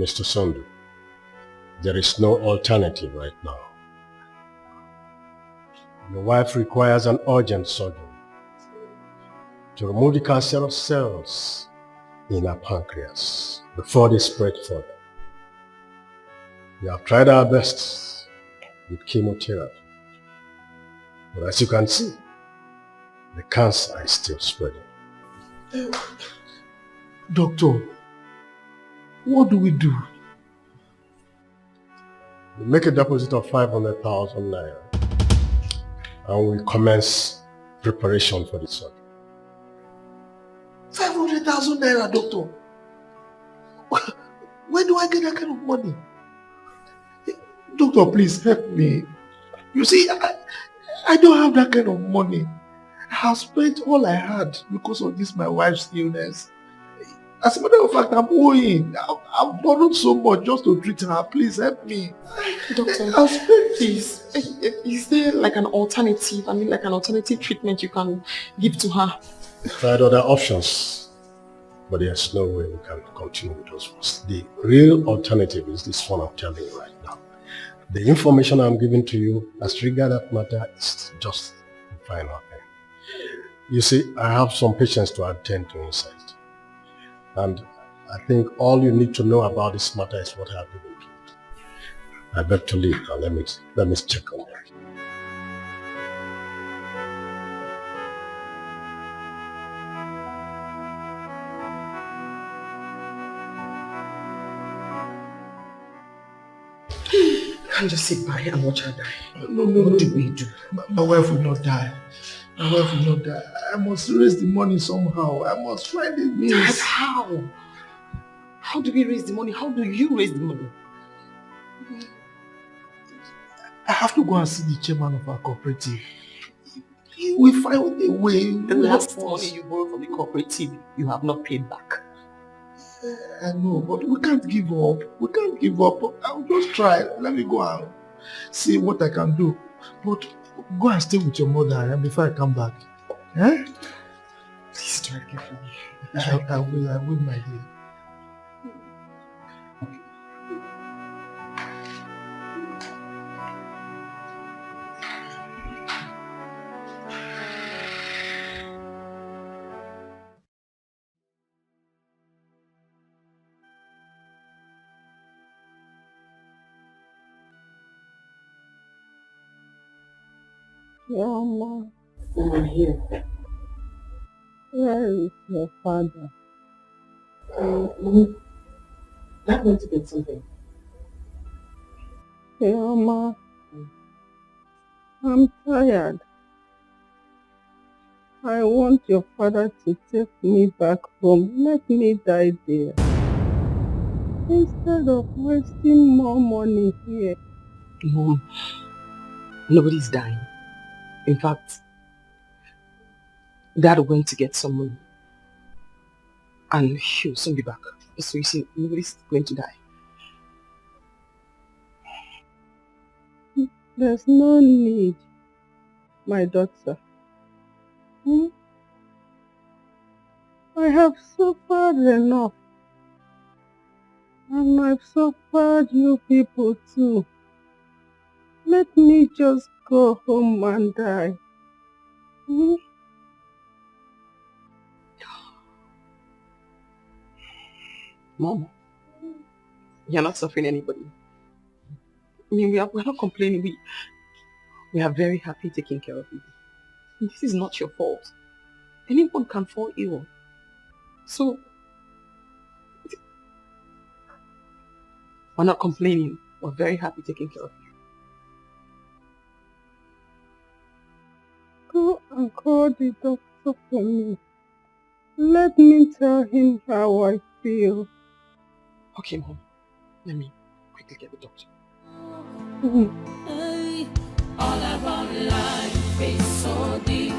Mr. Sundu, there is no alternative right now. Your wife requires an urgent surgery to remove the cancerous cells in her pancreas before they spread further. We have tried our best with chemotherapy, but as you can see, the cancer is still spreading. Doctor, what do we do? We make a deposit of 500,000 naira and we commence preparation for the surgery. 500,000 naira, doctor? Where do I get that kind of money? Doctor, please help me. You see, I don't have that kind of money. I have spent all I had because of this, my wife's illness. As a matter of fact, I'm owing. I've borrowed so much just to treat her. Please help me. Doctor, please, is there like an alternative? I mean, like an alternative treatment you can give to her? We've tried other options, but there's no way we can continue with those ones. The real alternative is this one I'm telling you right now. The information I'm giving to you as regards that matter is just the final thing. You see, I have some patients to attend to inside. And I think all you need to know about this matter is what I have given to you. I beg to leave now. Let me check on that. Can't just sit by and watch her die. No. What do we do? My wife will not die. My wife will not die. I must raise the money somehow. I must find the means. Dad, how? How do we raise the money? How do you raise the money? I have to go and see the chairman of our cooperative. He will find a way. The last money you borrowed from the cooperative, you have not paid back. I know, but we can't give up. We can't give up. I'll just try. Let me go and see what I can do. But go and stay with your mother before I come back. Eh? Please try to get for me. I will, my dear. Mama, I'm here. where is your father? Mommy, Dad went to get something. Mama, I'm tired. I want your father to take me back home. Let me die there. Instead of wasting more money here. Mom, nobody's dying. In fact, Dad went to get some money. And he'll soon be back. So you see, nobody's going to die. There's no need, my daughter. I have suffered enough. And I've suffered you people too. Let me just go home and die. Mom, you're not suffering anybody. I mean, we're not complaining. We are very happy taking care of you. This is not your fault. Anyone can fall ill. So, we're not complaining. We're very happy taking care of you. Go and call the doctor for me. Let me tell him how I feel. Okay, Mom. Let me quickly get the doctor. All about life is so deep.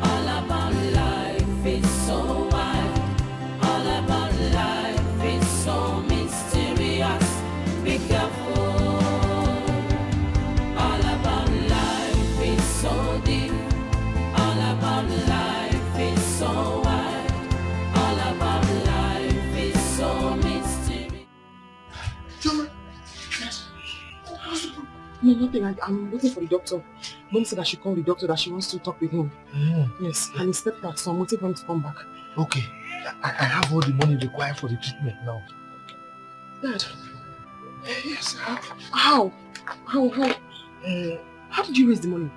All about life is so wide. All about life is so mysterious. Be careful. All about life is so deep. All about life is so wide. All about life is so mysterious. No, nothing. I'm waiting for the doctor. Mom said I should call the doctor, that she wants to talk with him. Yes, and he stepped out, so I'm waiting for him to come back. Okay. I have all the money required for the treatment now. Dad? Yes, I have. How? How did you raise the money?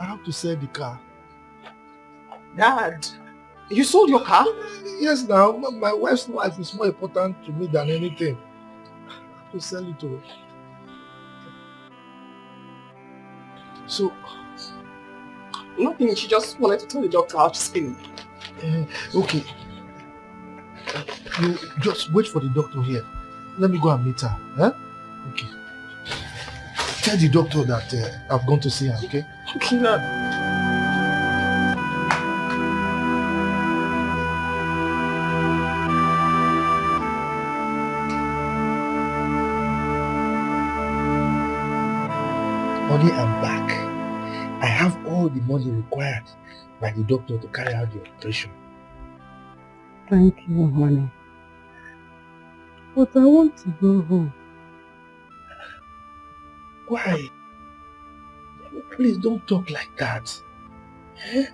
I have to sell the car. Dad, you sold your car? Yes, now. My wife's life is more important to me than anything. I have to sell it to her. So, nothing. She just wanted to tell the doctor how to spin. Okay. You just wait for the doctor here. Let me go and meet her. Huh? Okay. Tell the doctor that I've gone to see her, okay? Okay, Dad. Honey, I'm back. I have all the money required by the doctor to carry out the operation. Thank you, honey. But I want to go home. Why? Please don't talk like that. Eh?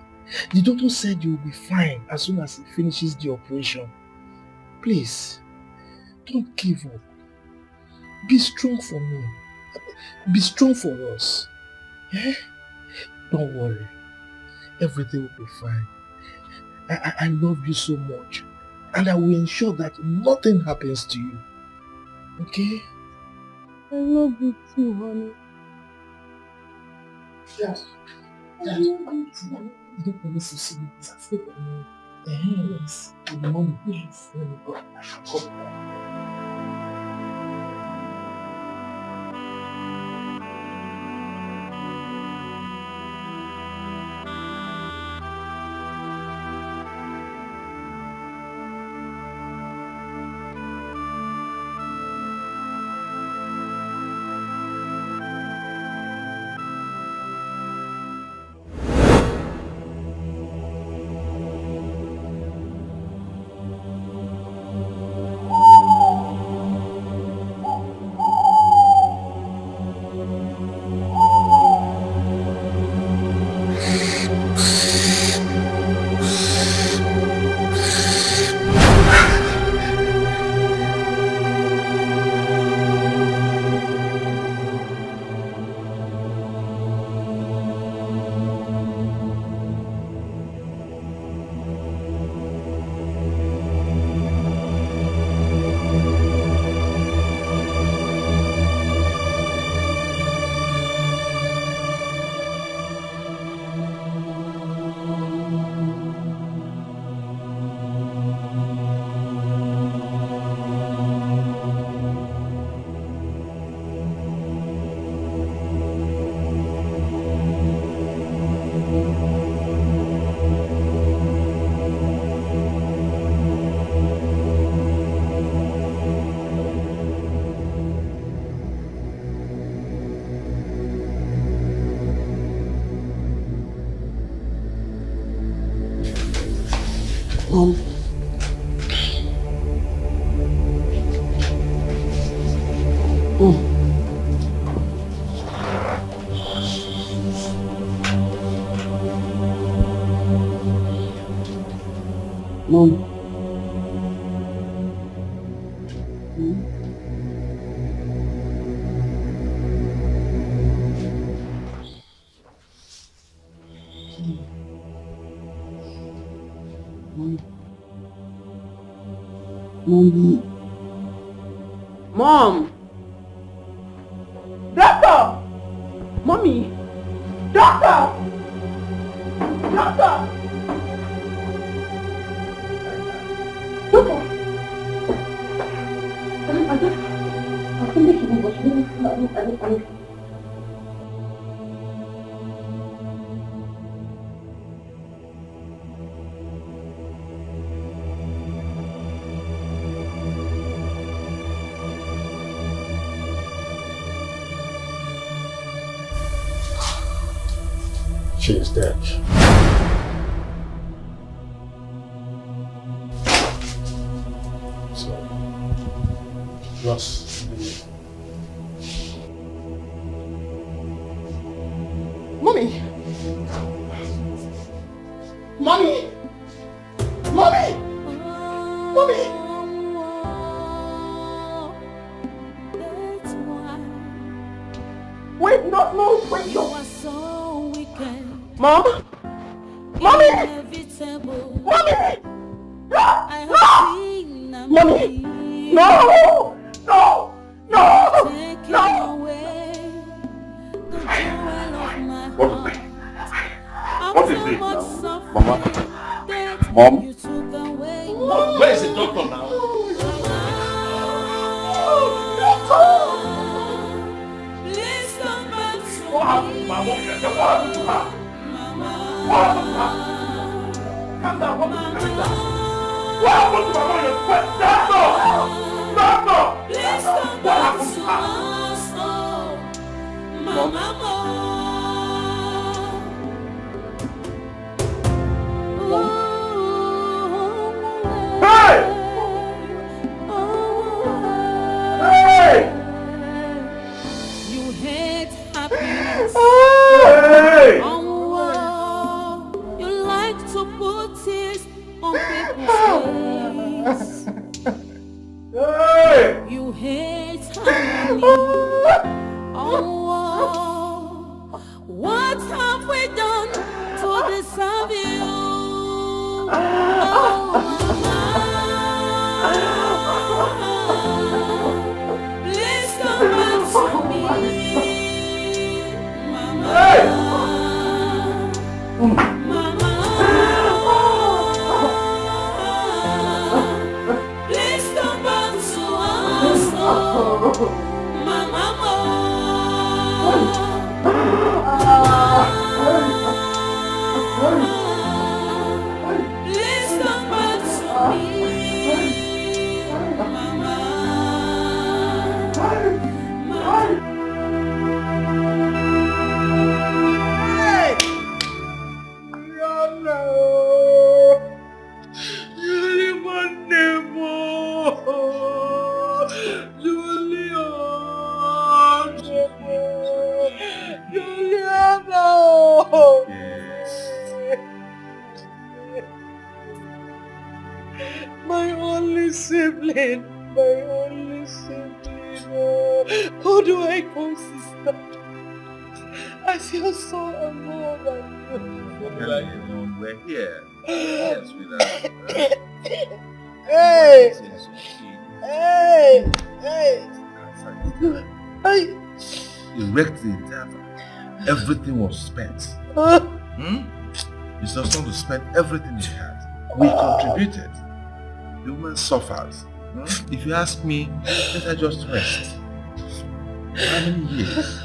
The doctor said you'll be fine as soon as he finishes the operation. Please, don't give up. Be strong for me. Be strong for us. Eh? Don't worry. Everything will be fine. I love you so much. And I will ensure that nothing happens to you. Okay? I love you too, honey. Yes. Yes. You don't promise to see me. It's afraid of me. Yes. The money, please. Let me go. I shall come back. Mom. Mom. Mommy. Mom! Doctor! Mommy! Doctor! Doctor! Doctor! I think she was really She is dead. So, Ross, Mommy! Mommy! Mommy! Wait, no, wait, no! Mom? Mommy! Mommy! No! Mommy! No! No! No! No! What is it now? Mama? Mom? Where is the doctor now? What happened to my mom? What happened to her? What happened to her? Calm down, what happened to her? What happened to my mom? Doctor! Doctor! What happened to her? Hey! Hey! You hate happiness. Hey! You like to put tears on people's face. Hey! You hate harmony. What have we done to deserve you? Please come back to me, Mama. Hey! Mama. Please come back to us, oh, Mama. Please come back to me, Mama. My only sibling. Who do I call sister? I feel so alone. We're here. Yes, sweetheart. Hey! You wrecked the entire family. Everything was spent. You just want to spend everything you had. We contributed. The woman suffers. If you ask me, let her just rest. How many years?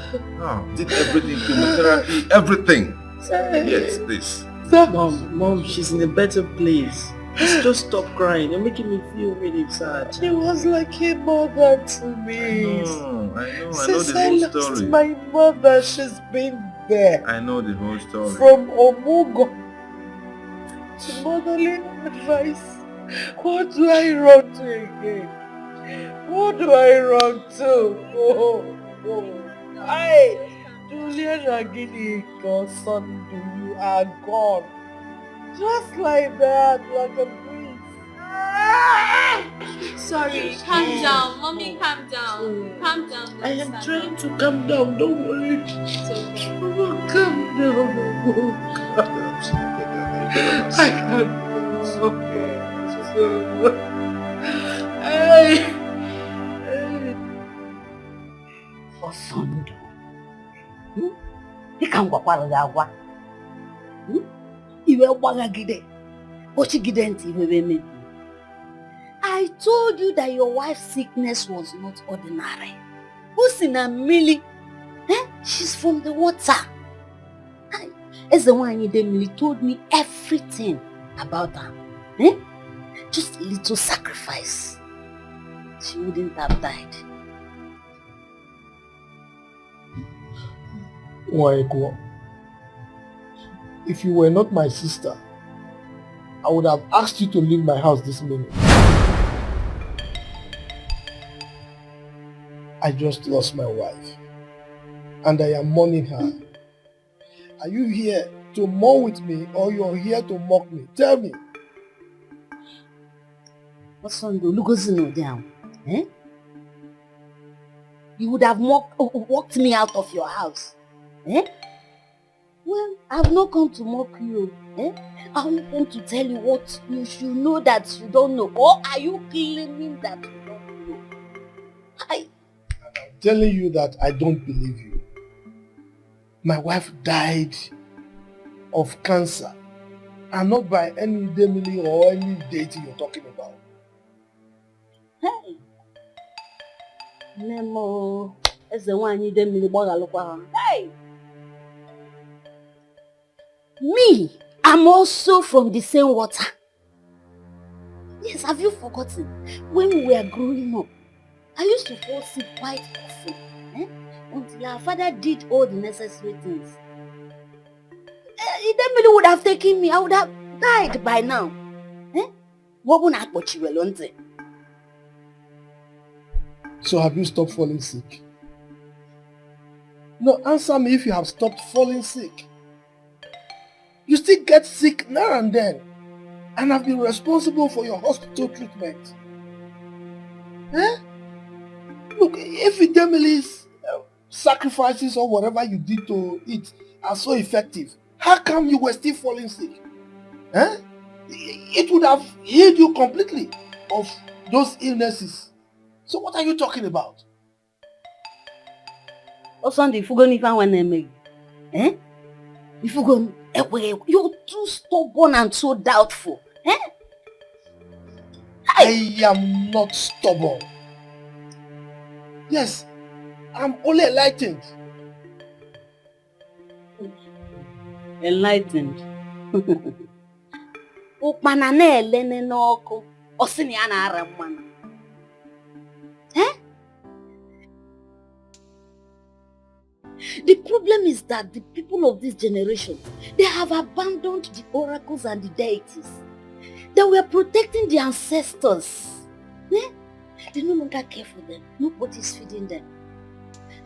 Did everything, chemotherapy, everything. Yes, this. Mom, she's in a better place. Just stop crying. You're making me feel really sad. She was like a mother to me. I know Since the I whole lost story. my mother, she's been there. I know the whole story. From Omugo to motherly advice. What do I run to again? What do I run to? Julian Agini, son, you are gone. Just like that, like a breeze. Sorry, calm down. Mommy, calm down. Calm down. I am trying to calm down, don't worry. It's okay. Mama, calm down. I can't. Hey! Osondo. Ị ka m gwakwara gị agwa. Iwe gbagagide. Ochigide ntị iwe mebi. I told you that your wife's sickness was not ordinary. Usina Millie, she's from the water. Ezewanyi Demili told me everything about her. Just a little sacrifice. She wouldn't have died. Waeko, if you were not my sister, I would have asked you to leave my house this minute. I just lost my wife, and I am mourning her. Are you here to mourn with me or you're here to mock me? Tell me. What's on the Lugosino down? Eh? You would have walked me out of your house. Eh? Well, I've not come to mock you. Eh? I only came to tell you what you should know that you don't know. Or are you claiming that you don't know? I'm telling you that I don't believe you. My wife died of cancer. And not by any demily or any deity you're talking about. Hey! Nemo, it's the one you demily bother. Hey! Me, I'm also from the same water. Yes, have you forgotten? When we were growing up, I used to fall sick quite often. Until our father did all the necessary things. Idemili would have taken me, I would have died by now. What would happen to you? So have you stopped falling sick? No, answer me if you have stopped falling sick. You still get sick now and then, and have been responsible for your hospital treatment. Look, if Idemili's sacrifices or whatever you did to it are so effective, how come you were still falling sick? It would have healed you completely of those illnesses. So what are you talking about? Sunday, if you go if I want to make, if you go, you're too stubborn and so doubtful. I am not stubborn. Yes, I'm only enlightened. Enlightened? Ukmana na elene n'ọkụ, osini ya na-ara mmanụ. The problem is that the people of this generation, they have abandoned the oracles and the deities. They were protecting the ancestors. They no longer care for them. Nobody's feeding them.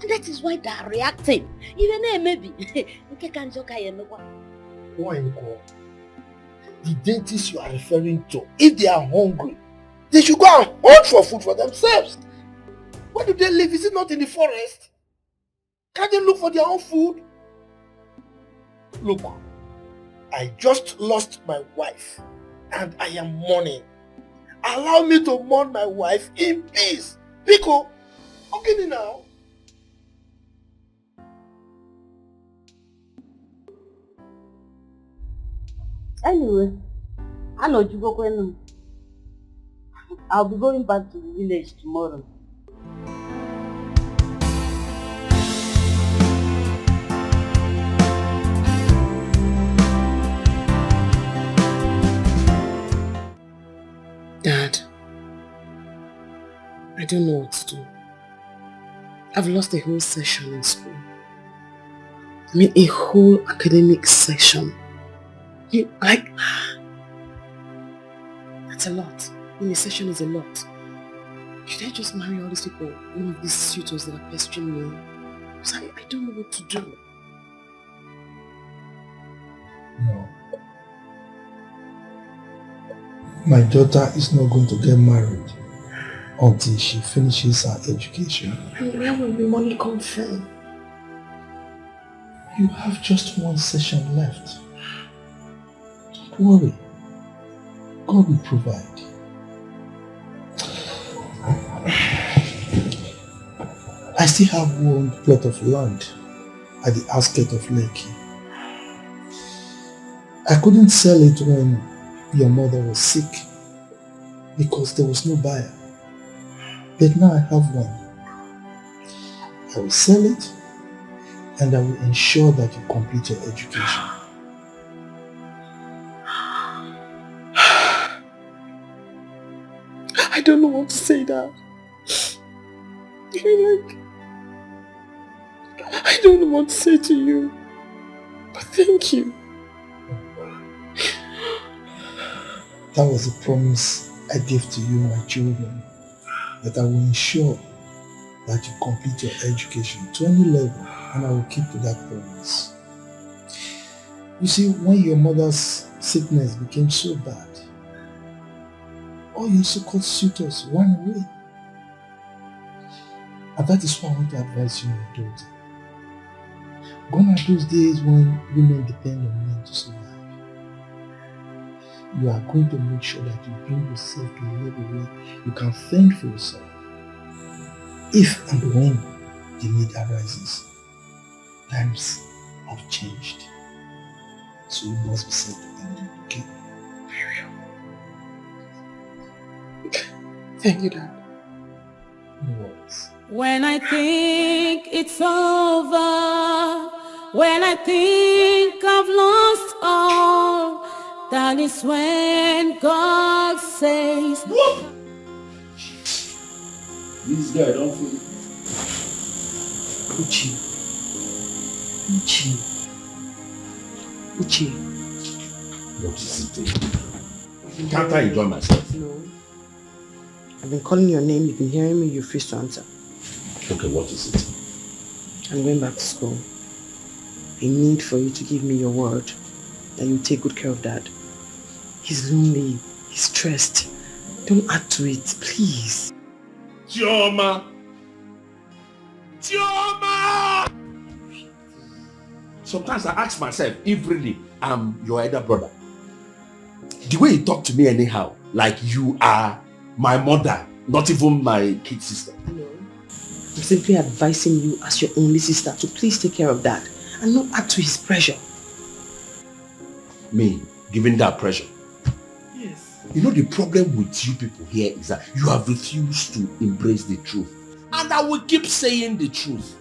And that is why they are reacting. Even maybe. The deities you are referring to, if they are hungry, they should go and hunt for food for themselves. Where do they live? Is it not in the forest? Can't they look for their own food? Look, I just lost my wife and I am mourning. Allow me to mourn my wife in peace. Pico, okay now. Anyway, I know you go when I'll be going back to the village tomorrow. Dad, I don't know what to do. I've lost a whole session in school. I mean, a whole academic session. That's a lot. I mean, a session is a lot. Should I just marry all these people, one of these suitors that are pestering me? Because I don't know what to do. No. My daughter is not going to get married until she finishes her education. And where will the money come from? You have just one session left. Don't worry. God will provide. I still have one plot of land at the outskirts of Lekki. I couldn't sell it when your mother was sick because there was no buyer. But now I have one. I will sell it and I will ensure that you complete your education. I don't know what to say, Dad. I don't know what to say to you. But thank you. That was a promise I gave to you, my children, that I will ensure that you complete your education to any level, and I will keep to that promise. You see, when your mother's sickness became so bad, all your so-called suitors ran away. And that is why I want to advise you, my daughter. Gone are those days when women depend on men to survive. You are going to make sure that you bring yourself to a level where you can fend for yourself. If and when the need arises, times have changed. So you must be self-dependent, okay? Thank you, Dad. No worries. When I think it's over, when I think I've lost all, that is when God says, This guy don't fool. Uchi. Uchi. Uchi. What is it? Can't I enjoy myself? No. I've been calling your name, you've been hearing me, you refuse to answer. Okay, what is it? I'm going back to school. I need for you to give me your word that you take good care of Dad. He's lonely, he's stressed. Don't add to it, please. Chioma! Chioma! Sometimes I ask myself if really I'm your elder brother. The way you talk to me anyhow, like you are my mother, not even my kid sister. No. I'm simply advising you as your only sister to please take care of Dad and not add to his pressure. Me, giving that pressure. Yes. You know the problem with you people here is that you have refused to embrace the truth. And I will keep saying the truth.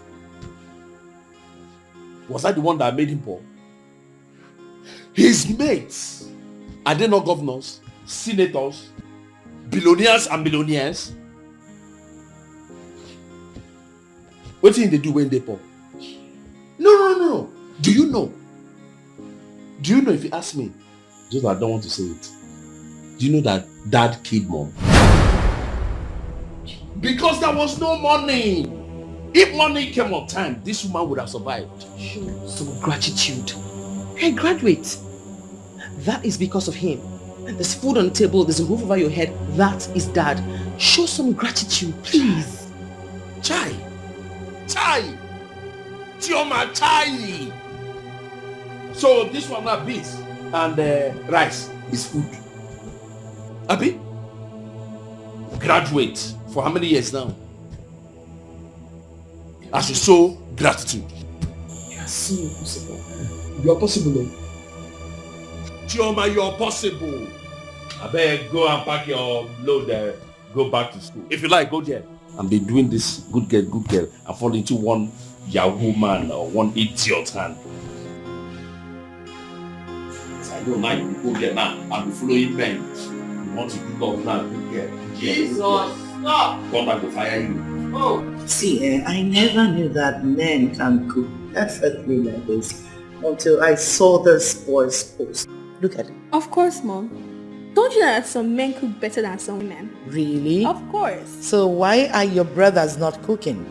Was I the one that made him poor? His mates, are they not governors, senators, billionaires and millionaires? What thing they do when they poor? No. Do you know? Do you know if you ask me? Just I don't want to say it. Do you know that Dad killed Mom? Because there was no money. If money came on time, this woman would have survived. Show some gratitude. Hey, graduate. That is because of him. There's food on the table, there's a roof over your head. That is Dad. Show some gratitude, please. Chai. Chioma, chai. So this one now beans and rice is food. Abi? Graduate for how many years now? As you show gratitude. You are so impossible. You are possible. Chioma, you're possible. I beg, go and pack your load there. Go back to school. If you like, go there. And be doing this good girl, and fall into one Yahoo man or one idiot hand. I don't like you go there now. I'll be following Ben. You want to pick up now, good girl. Jesus, stop! God, I will fire you. Oh. See, I never knew that men can cook perfectly like this until I saw this boy's post. Look at it. Of course, Mom. Don't you know that some men cook better than some women? Really? Of course. So why are your brothers not cooking?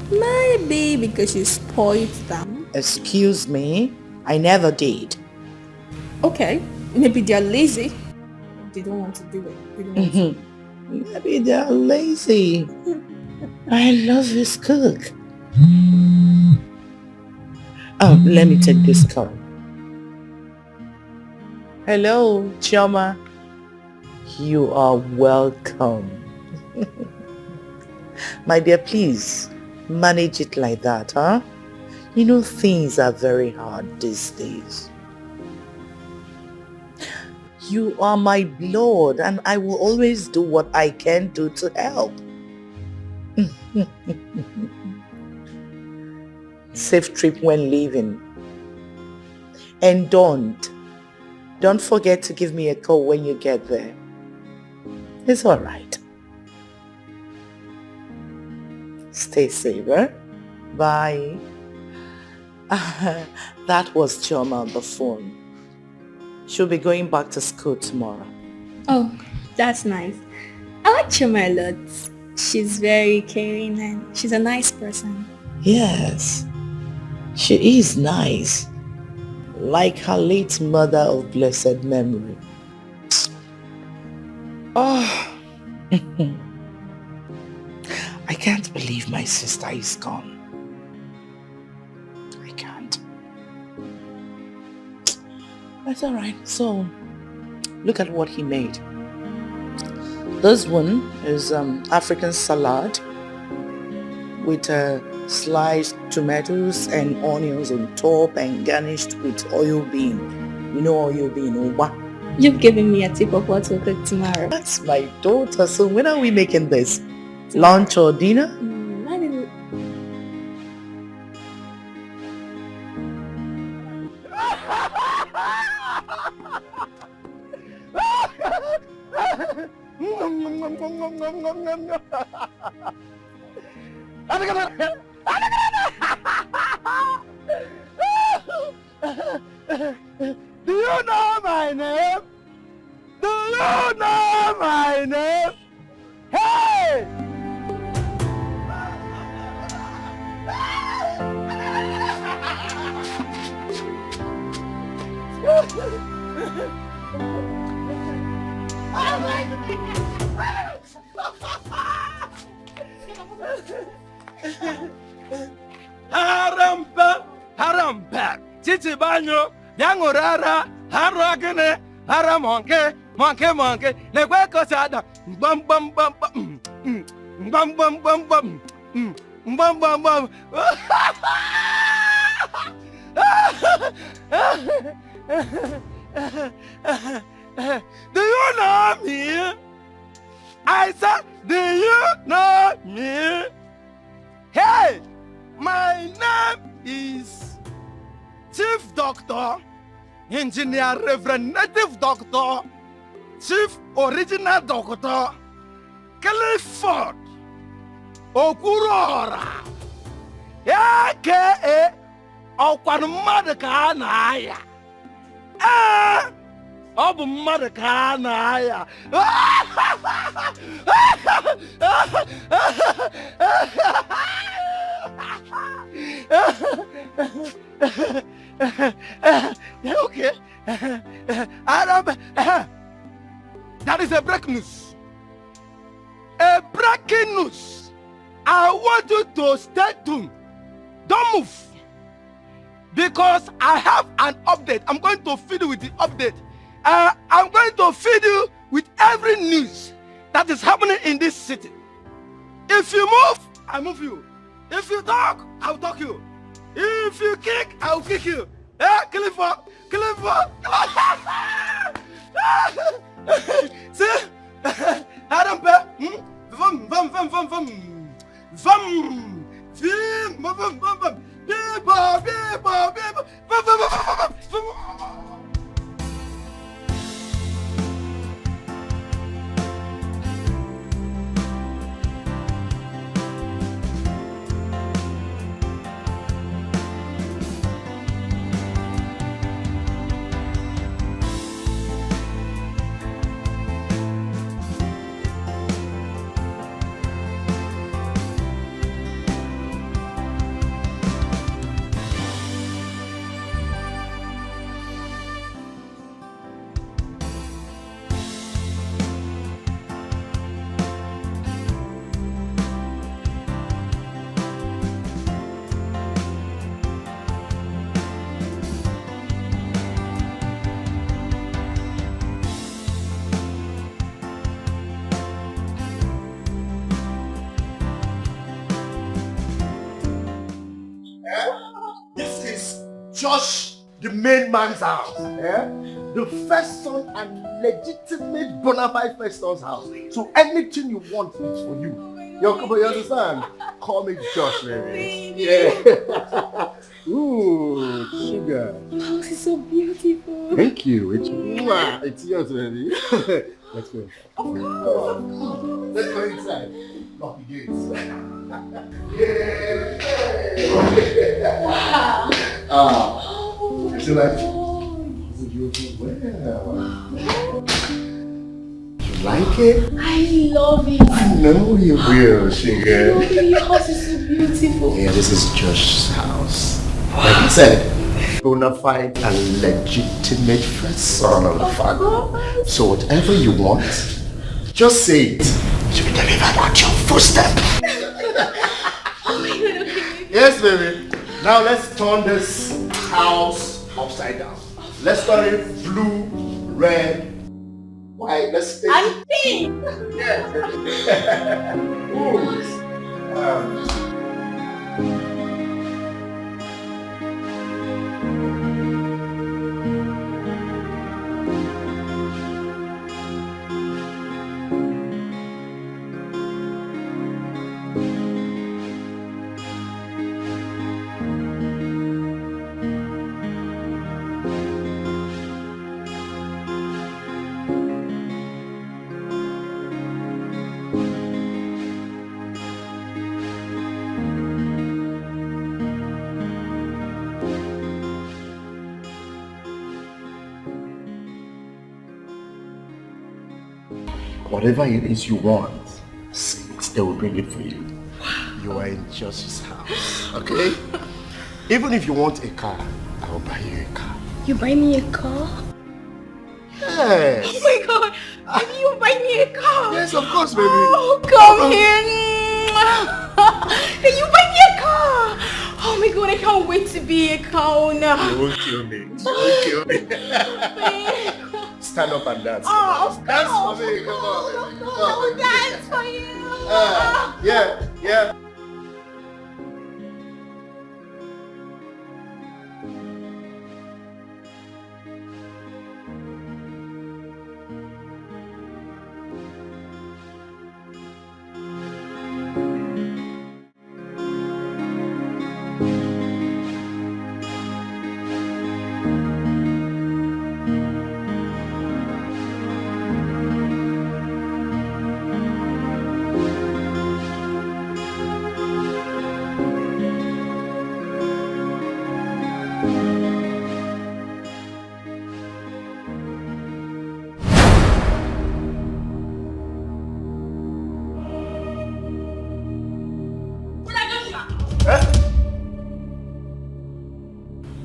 Maybe because you spoiled them. Excuse me? I never did. Okay, maybe they're lazy. They don't want to do it. They don't want to. Maybe they're lazy. I love his cook. Oh, let me take this call. Hello, Chioma. You are welcome. My dear, please manage it like that, huh? You know, things are very hard these days. You are my blood, and I will always do what I can do to help. Safe trip when leaving. And don't forget to give me a call when you get there. It's all right. Stay safe, eh? Bye. That was Chioma on the phone. She'll be going back to school tomorrow. Oh, that's nice. I like Chioma a lot. She's very caring and she's a nice person. Yes. She is nice, like her late mother of blessed memory. Oh, I can't believe my sister is gone. I can't. That's alright. So, look at what he made. This one is African salad with sliced tomatoes and onions on top and garnished with oil bean. You know oil bean, Oba? You've given me a tip of what to cook tomorrow. That's my daughter. So when are we making this? Lunch or dinner? I didn't... Do you know my name? Do you know my name? Hey! Harampa, harampa, titi banyo, yangorara, haragene, haramonke, monke, negwe kosada, bum bum bum bum, bum bum bum bum, bum bum bum. Do you know me? I said, do you know me? Hey, my name is Chief Doctor, Engineer Reverend Native Doctor, Chief Original Doctor, Clifford Okurora, aka Okwanmadaka Naya. Obu mmadụ ka a na-aya. Okay. That is a breaking news. A breaking news. I want you to stay tuned. Don't move. Because I have an update. I'm going to feed you with the update. I'm going to feed you with every news that is happening in this city. If you move, I move you. If you talk, I'll talk you. If you kick, I'll kick you. Clifford. See? I don't pay. Josh, the main man's house. The first son and legitimate bona fide first son's house. So anything you want is for you. Yo, come on, you understand? Call me Josh, baby. Yeah. Ooh, sugar. Your house is so beautiful. Thank you. It's yours, baby. Let's go. Of course. Let's go inside. Lock the gates. Wow. I feel like you like it? I love it. I know you will, sugar. Your house is so beautiful. Yeah, this is Josh's house. Like I said, bona fide and legitimate first son of the family. So whatever you want, just say it. To be delivered at your footstep. Oh my god, okay. Yes, baby. Now let's turn this house upside down. Let's turn it blue, red, white. Let's take And pink! Yeah. Whatever it is you want, say it, they will bring it for you. You are in Josie's house, okay? Even if you want a car, I will buy you a car. You buy me a car? Yes! Oh my god! Baby, you buy me a car? Yes, of course, baby. Oh, come here! Can you buy me a car? Oh my god, I can't wait to be a car owner. You won't kill me. You won't kill me. Stand up and dance. Oh, Dance for me, come on. Baby. Come on, baby. Dance for you! Yeah.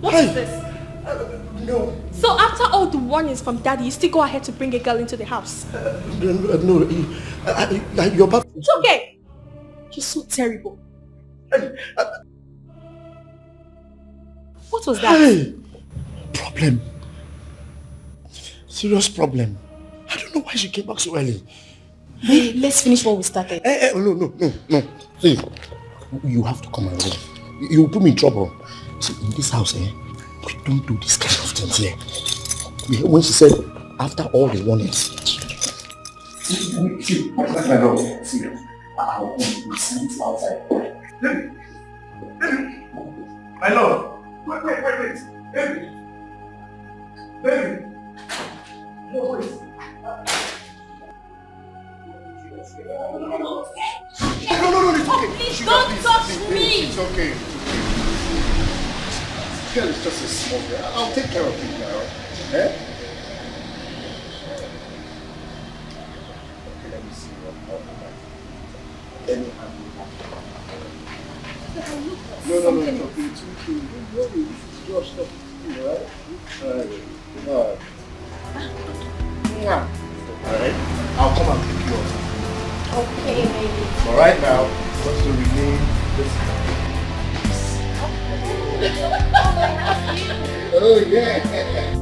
What is this? No. So after all the warnings from daddy, you still go ahead to bring a girl into the house? No, you're back. It's okay. You're so terrible. What was that? Hey! Problem. Serious problem. I don't know why she came back so early. Hey, let's finish what we started. No. See, you have to come around. You put me in trouble. See, in this house, we don't do this kind of things here. When she said, after all the warnings, my love. Wait. Baby. No, wait. No, it's okay. Please don't touch me. It's okay. This girl is just a small girl. I'll take care of it now. Eh? Okay, let me see what Let me handle it. No, it's okay. Don't worry. This is your stuff. Alright? Alright? I'll come and pick you up. Okay, baby. Alright now, what's to remain this Oh yeah.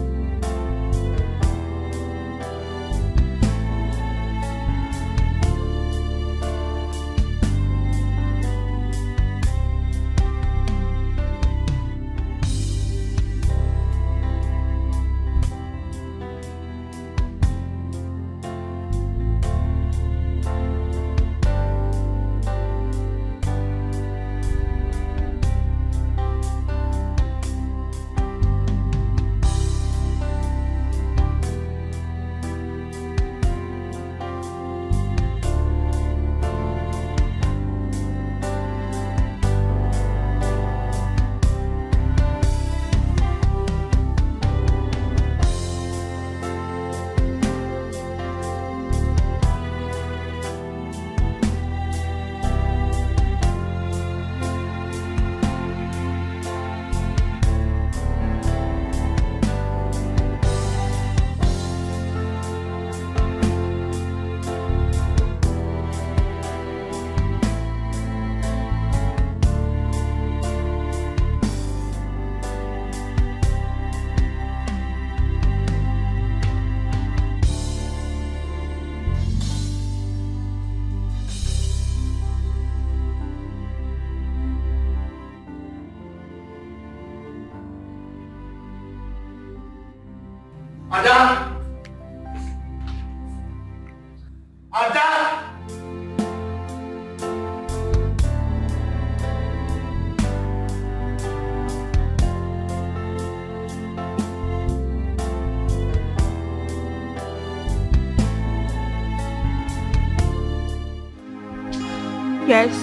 Ada! Ada! Yes.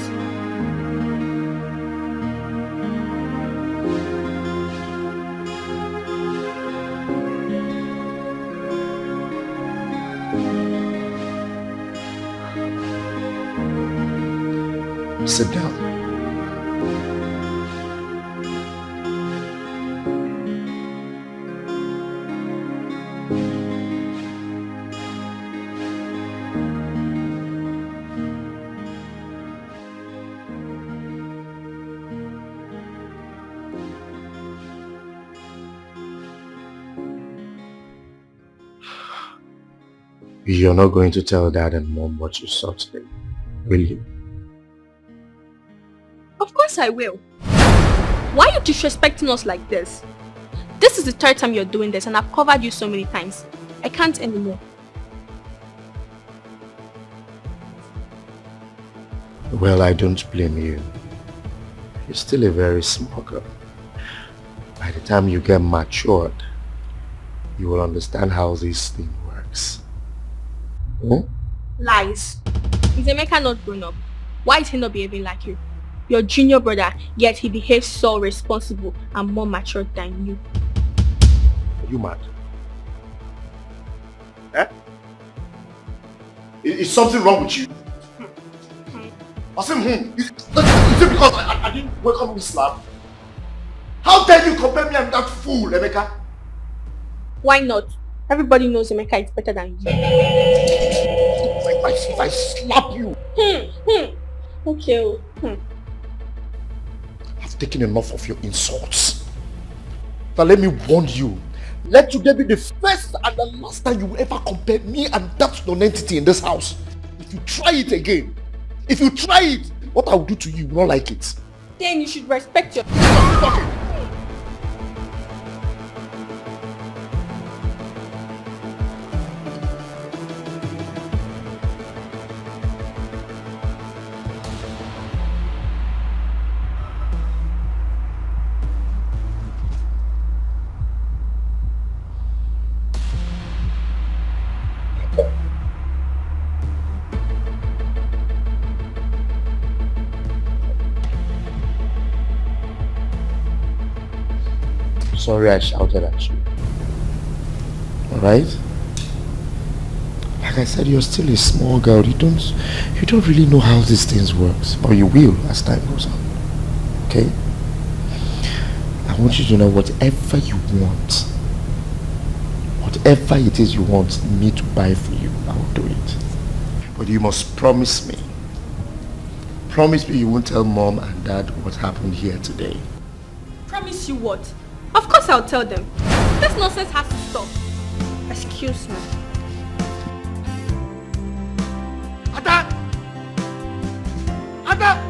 Sit down. You're not going to tell Dad and Mom what you saw today, will you? Of course I will. Why are you disrespecting us like this? This is the third time you're doing this and I've covered you so many times. I can't anymore. Well, I don't blame you. You're still a very small girl. By the time you get matured, you will understand how this thing works. Hmm? Lies. Is Emeka not grown up? Why is he not behaving like you? Your junior brother, yet he behaves so responsible and more mature than you. Are you mad? Eh? Is something wrong with you? I said, is it because I didn't wake up with slap? How dare you compare me and that fool, Emeka? Why not? Everybody knows Emeka is better than you. If I slap you. Okay. I've taken enough of your insults. Now let me warn you. Let today be the first and the last time you will ever compare me and that non-entity in this house. If you try it again, what I will do to you, you will not like it. Then you should respect your... Sorry I shouted at you. Alright? Like I said, you're still a small girl. You don't really know how these things works. But you will as time goes on. Okay? I want you to know whatever you want. Whatever it is you want me to buy for you, I will do it. But you must promise me. Promise me you won't tell Mom and Dad what happened here today. Promise you what? Of course I'll tell them. This nonsense has to stop. Excuse me. Ada! Ada!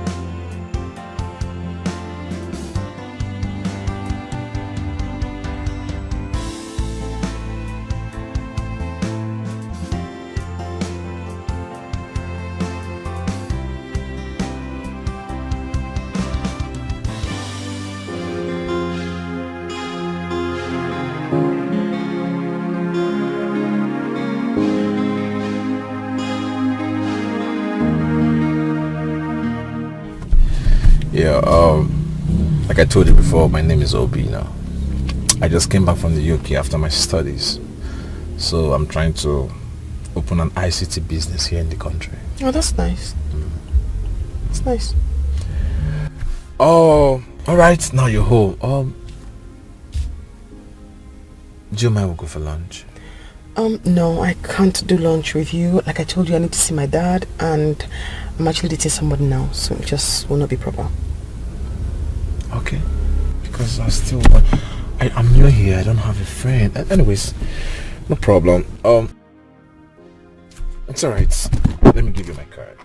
Yeah, like I told you before, my name is Obi now. I just came back from the UK after my studies. So I'm trying to open an ICT business here in the country. Oh, that's nice. It's nice. Oh, alright, now you're home. Do you mind we'll go for lunch? No, I can't do lunch with you. Like I told you, I need to see my dad, and I'm actually dating somebody now, so it just will not be proper. Okay, because I'm new here. I don't have a friend. Anyways, no problem. It's alright. Let me give you my card.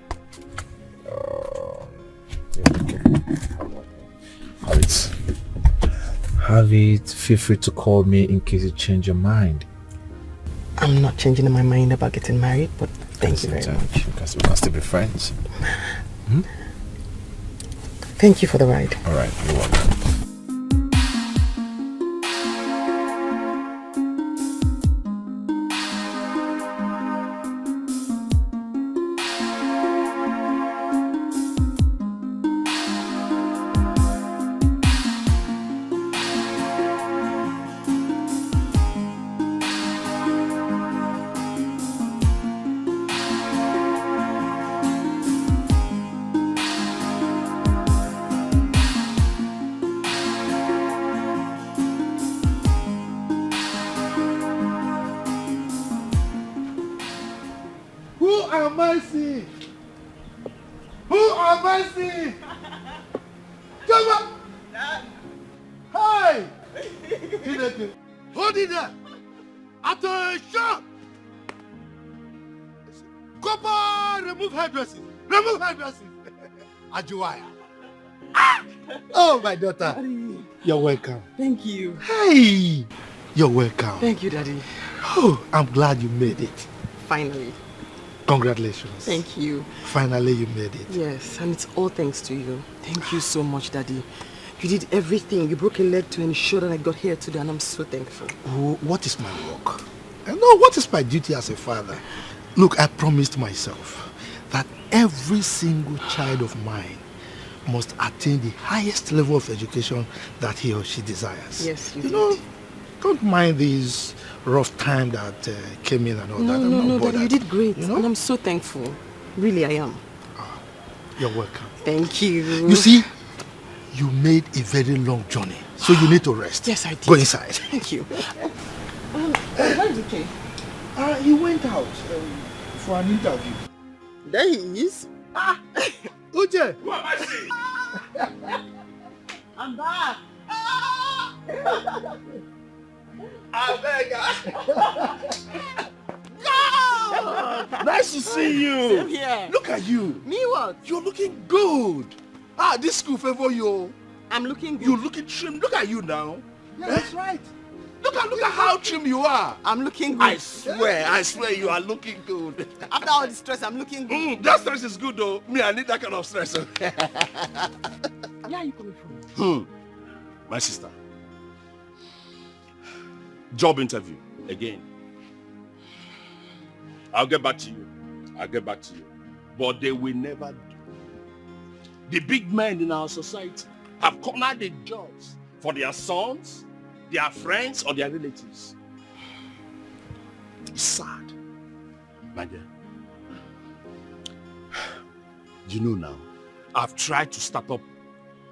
Have it. Feel free to call me in case you change your mind. I'm not changing my mind about getting married, but thank you very much. Because we can still be friends. Hmm? Thank you for the ride. All right, you're welcome. Who am I seeing? Who am I seeing? Come on! Hey! Hold it there! Attention! Copper, remove hairdressing! Remove hairdressing! Ajuwaya. Ah! Oh, my daughter. Daddy. You're welcome. Thank you. Hey! You're welcome. Thank you, Daddy. Oh, I'm glad you made it. Finally. Congratulations. Thank you. Finally, you made it. Yes, and it's all thanks to you. Thank you so much, Daddy. You did everything. You broke a leg to ensure that I got here today, and I'm so thankful. Oh, what is my work? And no, what is my duty as a father? Look, I promised myself that every single child of mine must attain the highest level of education that he or she desires. Yes, you You did. know, don't mind these rough time that came in and all that. I'm not No, bothered. Daddy, you did great, You know? and I'm so thankful. Really, I am. You're welcome. Thank you. You see, you made a very long journey, so you need to rest. Yes, I did. Go inside. Thank you. Where is okay? He went out for an interview. There he is. Uche! Who am I seeing? I'm back. I beg. Nice to see you. Same here. Look at you. Me what? You're looking good. This school favor you. I'm looking good. You're looking trim. Look at you now. Yeah, that's right. Look at how trim you are. I'm looking good. I swear you are looking good. After all the stress, I'm looking good. That stress is good though. Me, I need that kind of stress. Where are you coming from? My sister. Job interview again. I'll get back to you. But they will never do. The big men in our society have cornered the jobs for their sons, their friends, or their relatives. It's sad. My dear. You know now, I've tried to start up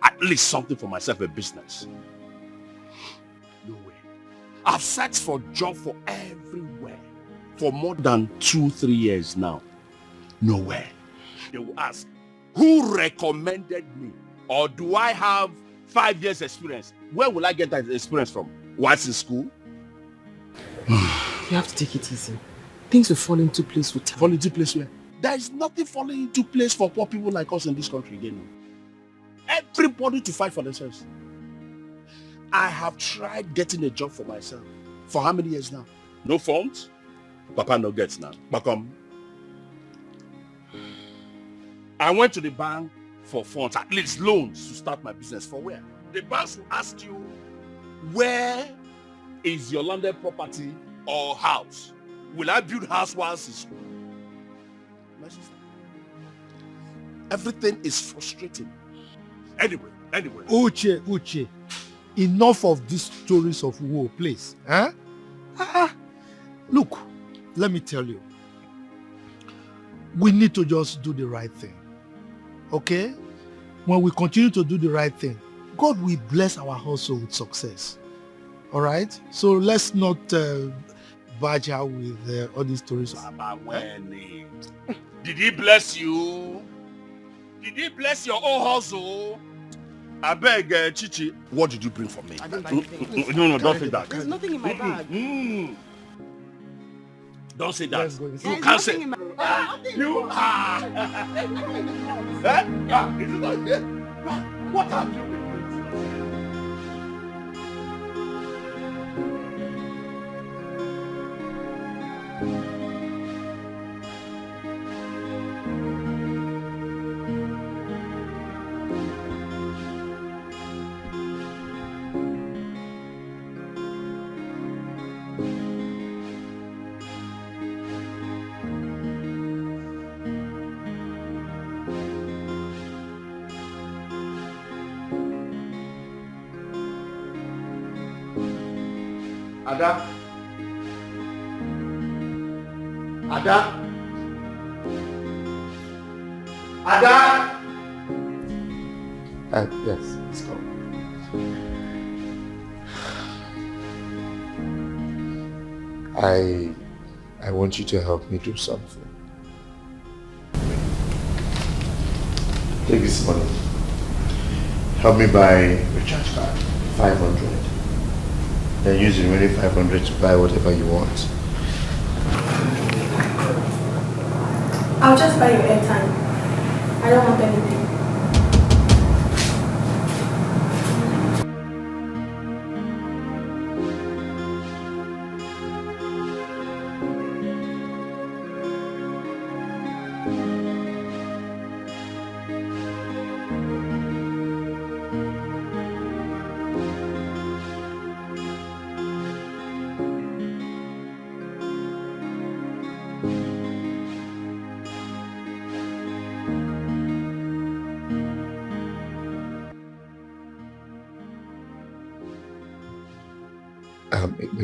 at least something for myself, a business. No way. I've searched for job for everywhere for more than 2-3 years now. Nowhere. They will ask, who recommended me? Or do I have 5 years experience? Where will I get that experience from? What's in school? You have to take it easy. Things will fall into place with time. Fall into place where? There is nothing falling into place for poor people like us in this country again. Everybody to fight for themselves. I have tried getting a job for myself. For how many years now? No funds? Papa no gets now. But I went to the bank for funds, at least loans, to start my business. For where? The banks will ask you, where is your landed property or house? Will I build house whilst in school? My sister, everything is frustrating. Anyway. Uche, enough of these stories of woe, please. Huh? Look, let me tell you. We need to just do the right thing. Okay? When we continue to do the right thing, God will bless our hustle with success. All right? So let's not badge out with all these stories. Did he bless you? Did he bless your own hustle? I beg, Chichi, what did you bring for me? I didn't buy anything. No, don't say that. There's nothing in my bag. Don't say that. There's You can't say. nothing in my You are. Is it not there? What have you been doing? Ada? Ada? Ada? Yes, let's go. I want you to help me do something. Take this money. Help me buy recharge card. 500. Then use the remaining 500 to buy whatever you want. I'll just buy your airtime. I don't want anything.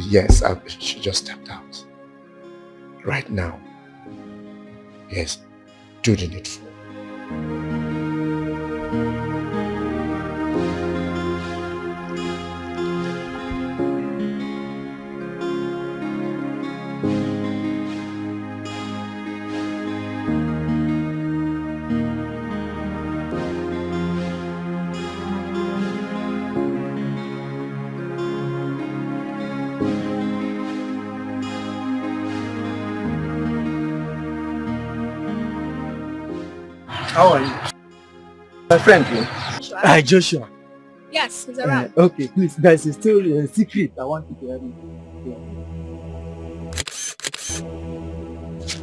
Yes, she just stepped out. Right now. Yes, do the needful. How are you? My friend, Hi, Joshua. Yes, he's around. Okay, please, guys, it's still a secret. I want you to help me.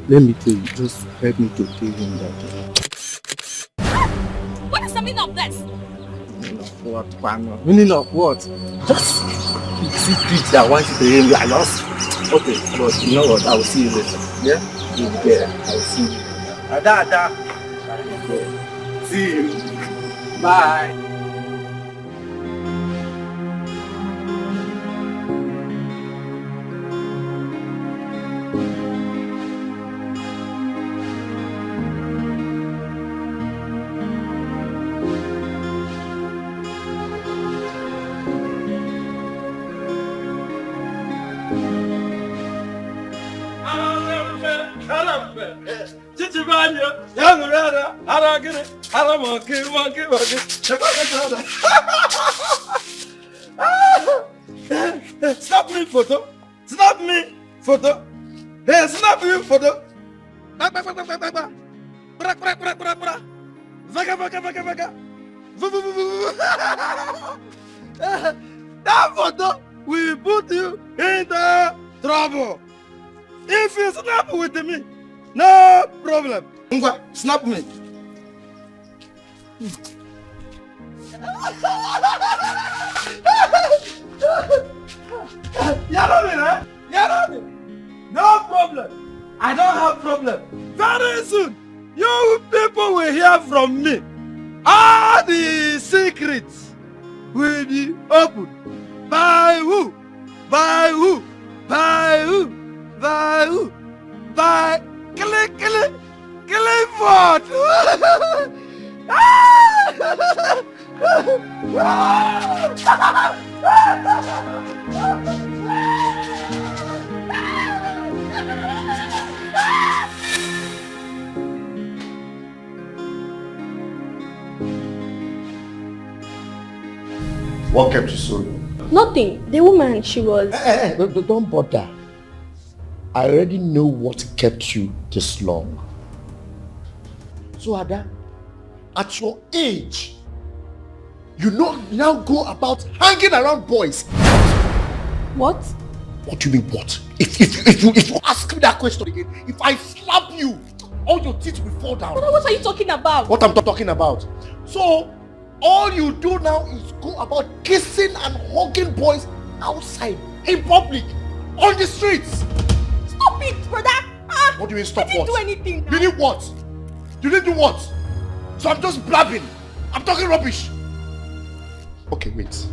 Let me tell you, just help me to tell him that. What is the meaning of this? Meaning of what, Pano? Meaning of what? Just secret that I want you to hear me. I lost. Okay, but you know what? I will see you later. Yeah? You'll be there. I will see you later. Ada. See you. Bye. Snap me photo. Snap me photo. Hey, snap me photo. That photo will put you in the trouble. If you snap with me, no problem. Snap me. No problem. I don't have problem. Very soon, you people will hear from me. All the secrets will be opened. By who? By who? By who? By who? By Clifford. What kept you so long? Nothing. The woman, she was... Don't bother. I already know what kept you this long. So Ada, at your age, you now go about hanging around boys. What? What do you mean what? If you ask me that question again, if I slap you, all your teeth will fall down. Brother, what are you talking about? What I'm talking about. So, all you do now is go about kissing and hugging boys outside, in public, on the streets. Stop it, brother. What do you mean stop I didn't what? do anything now. You did what? You didn't do what? So I'm just blabbing. I'm talking rubbish. Okay, wait.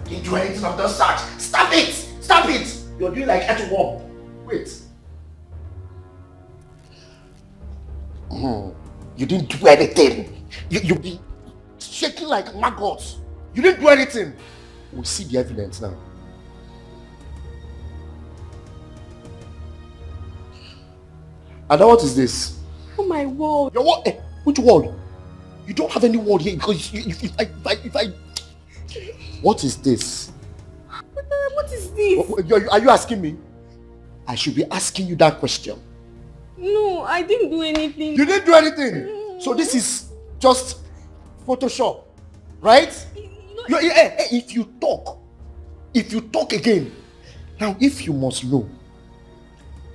You didn't do anything of that sort. Stop it! Stop it! You're doing like earthworm. Wait. You didn't do anything. You've been shaking like maggots. You didn't do anything. We'll see the evidence now. And what is this? Oh my wall. Your wall? Which wall? You don't have any wall here because if I... What is this? What is this? Are you asking me? I should be asking you that question. No, I didn't do anything. You didn't do anything. So this is just Photoshop, right? If you talk again. Now, if you must know,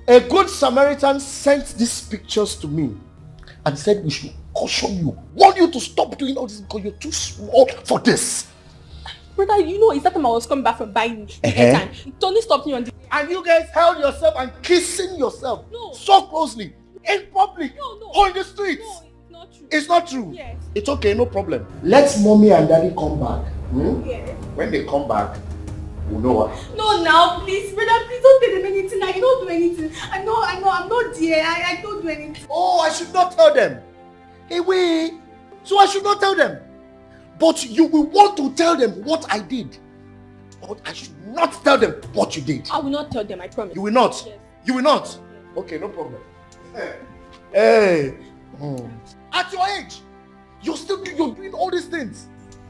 a good Samaritan sent these pictures to me and said we should caution you, warn you to stop doing all this because you're too small for this. Brother, you know, it's that time I was coming back from buying time. Tony stopped me on the... And you guys held yourself and kissing yourself so closely in public or in the streets. No, it's not true. It's not true? Yes. It's okay, no problem. Let mommy and daddy come back. Yes. When they come back, we'll know what. No, now, please, brother, please don't tell them anything. I don't do anything. I know, I'm not there. I don't do anything. Oh, I should not tell them. Hey, wait. So I should not tell them. But you will want to tell them what I did. But I should not tell them what you did. I will not tell them, I promise. You will not? Yes. You will not? Yes. Okay, no problem. Hey. At your age, you're doing all these things.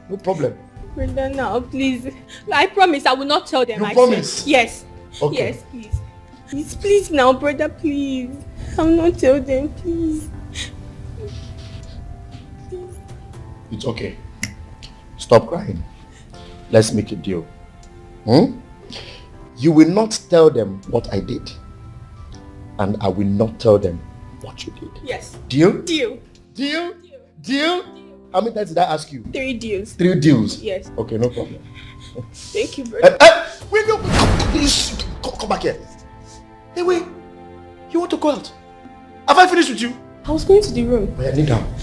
No problem. Brother, now, please. I promise I will not tell them. You promise? Yes. Okay. Yes, please. Please now, brother, please. I will not tell them, please. It's okay. Stop crying. Let's make a deal. You will not tell them what I did. And I will not tell them what you did. Yes. Deal? Deal. Deal? Deal? How many times did I ask you? 3 deals. 3 deals? Yes. Okay, no problem. Thank you, brother. Will you please come back here? Hey, wait. You want to go out? Have I finished with you? I was going to the room. Oh, yeah, kneel down.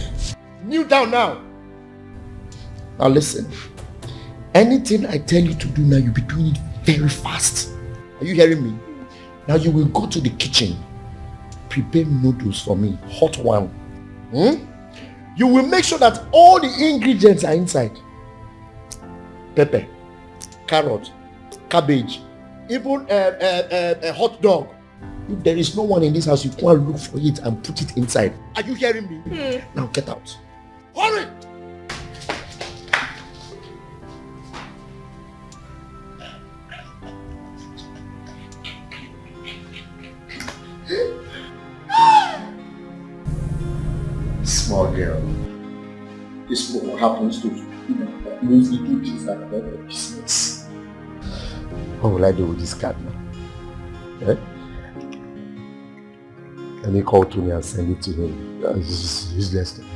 Kneel down now. Now listen. Anything I tell you to do now, you'll be doing it very fast. Are you hearing me? Now you will go to the kitchen. Prepare noodles for me. Hot one. You will make sure that all the ingredients are inside. Pepper, carrot, cabbage, even a hot dog. If there is no one in this house, you go and look for it and put it inside. Are you hearing me? Now get out. Hurry! Small girl. This is what happens to mostly do things like that for business. What will I do with this card now? Let me call Tony and send it to him. This is useless to me.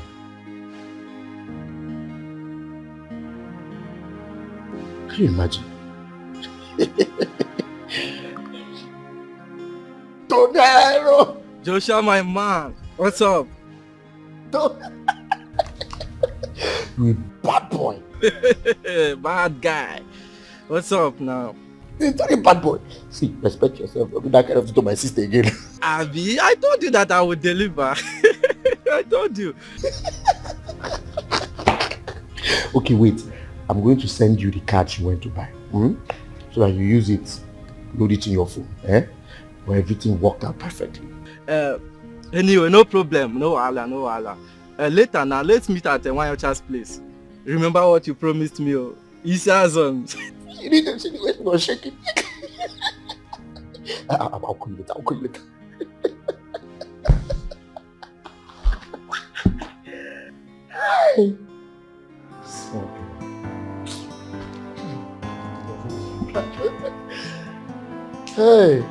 Can you imagine? Tonero! Joshua, my man. What's up? You bad boy. Bad guy. What's up now? It's not a bad boy. See, respect yourself. Don't do that kind of thing to my sister again. Abby, I told you that I would deliver. I told you. Okay, wait. I'm going to send you the card she went to buy. So that you use it, load it in your phone. Where everything worked out perfectly. Anyway, no problem. No Allah, no Allah. Later now, let's meet at Wanyocha's place. Remember what you promised me, oh. Isazon. You need to see the way she was shaking. I'll call you later. Hey. So Hey.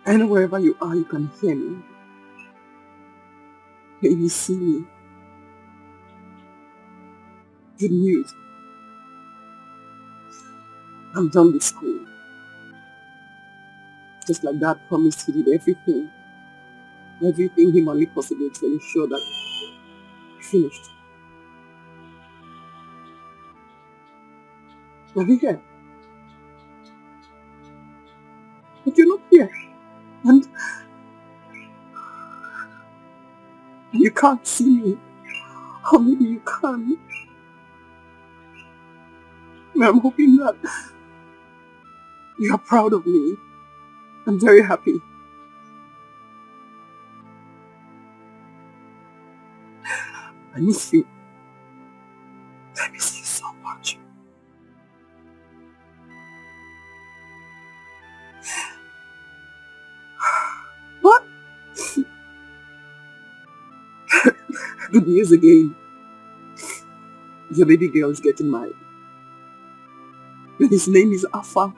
I know wherever you are, you can hear me. You see me. Good news. I'm done with school. Just like Dad promised, he did everything humanly possible to ensure that he finished. Are you here? But you're not here. And you can't see me. Or maybe you can. I'm hoping that you are proud of me. I'm very happy. I miss you. I miss you so much. What? Good news again. Your baby girl is getting married. And his name is Afam.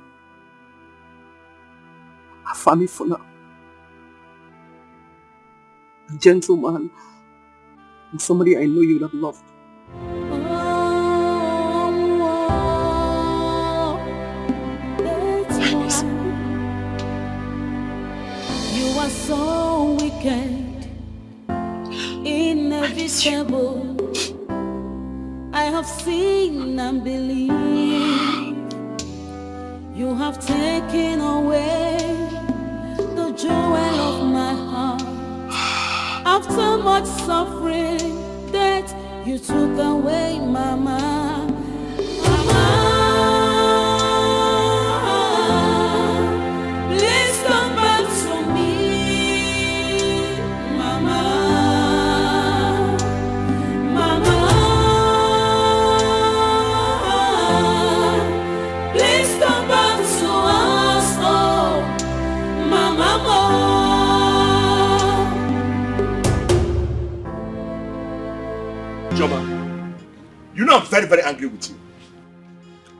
Afami Funa. A gentleman. And somebody I know you would have loved. You are so wicked, inevitable. I have seen and believed. You have taken away the jewel of my heart. After much suffering, that you took away, Mama. Mama, please come back to me, Mama. Mama, please come back to us, oh, Mama. Joma, you know I'm very, very angry with you.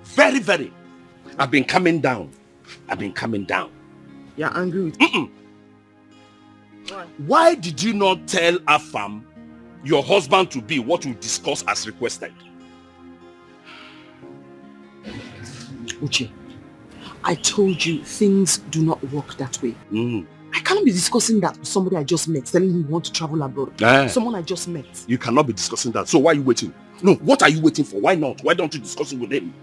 Very, very. I've been coming down. You're angry with me? Why did you not tell Afam, your husband to be, what we discussed as requested? Uche, I told you things do not work that way. I cannot be discussing that with somebody I just met, telling him he wants to travel abroad. Someone I just met. You cannot be discussing that. So why are you waiting? No, what are you waiting for? Why not? Why don't you discuss it with him?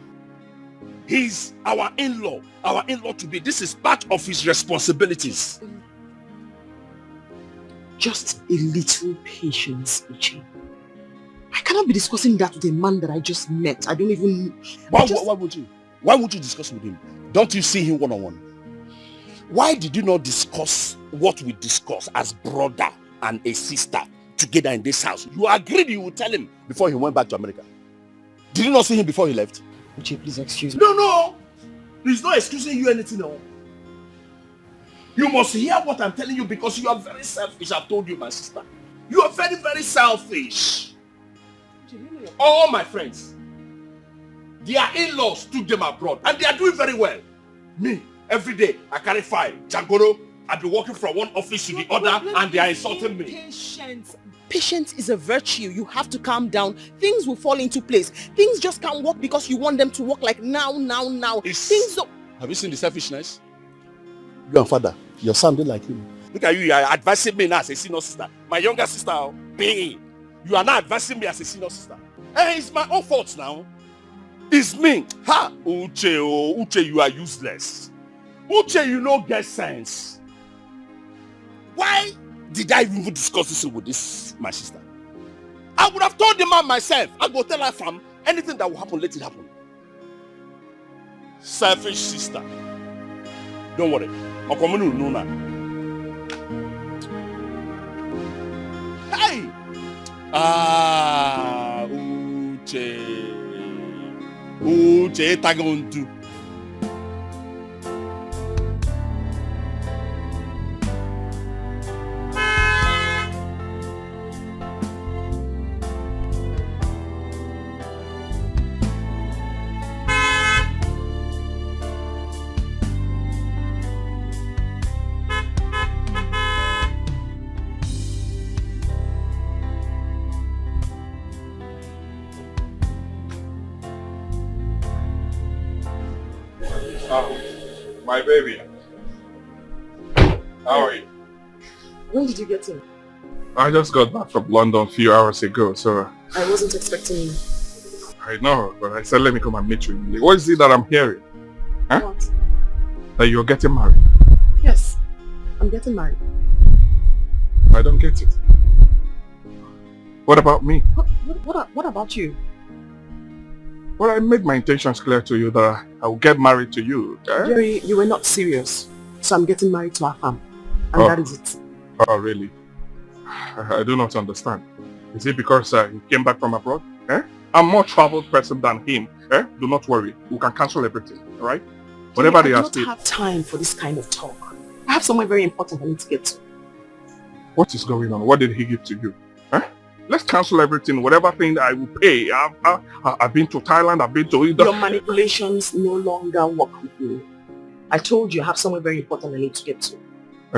He's our in-law. Our in-law to be. This is part of his responsibilities. Just a little patience, Uche. I cannot be discussing that with a man that I just met. I don't even... Why would you? Why would you discuss with him? Don't you see him one-on-one? Why did you not discuss what we discussed as brother and a sister together in this house. You agreed you would tell him before he went back to America. Did you not see him before he left? Uche, please excuse me. No. He's not excusing you anything. No. You must hear what I'm telling you because you are very selfish. I've told you, my sister. You are very, very selfish. All my friends, their in-laws took them abroad and they are doing very well. Me, every day, I carry file. Jangoro, I've been working from one office to the other and they are insulting me. Patience is a virtue. You have to calm down. Things will fall into place. Things just can't work because you want them to work like now. Things don't... Have you seen the selfishness? You and father, you're sounding like him. Look at you, you are advising me now as a senior sister. My younger sister, babe. You are not advising me as a senior sister. Hey, it's my own fault now. It's me. Ha! Uche, you are useless. Uche, you don't get sense. Why did I even discuss this with my sister? I would have told the man myself. I go tell her, fam, anything that will happen, let it happen. Selfish sister. Don't worry. I'll come in no now. Hey! Uche, tagondu. My baby. How are you? When did you get in? I just got back from London a few hours ago, so... I wasn't expecting you. I know, but I said let me come and meet you. What is it that I'm hearing? Huh? What? That you're getting married. Yes, I'm getting married. I don't get it. What about me? What about you? Well, I made my intentions clear to you that I will get married to you. Eh? Jerry, you were not serious. So I'm getting married to our fam. And that is it. Oh, really? I do not understand. Is it because he came back from abroad? Eh? I'm a more traveled person than him. Eh? Do not worry. We can cancel everything. Alright? Whatever they ask. I don't have time for this kind of talk. I have somewhere very important I need to get to. What is going on? What did he give to you? Eh? Let's cancel everything. Whatever thing I will pay. I've been to Thailand. I've been to... Your manipulations no longer work with me. I told you I have somewhere very important I need to get to.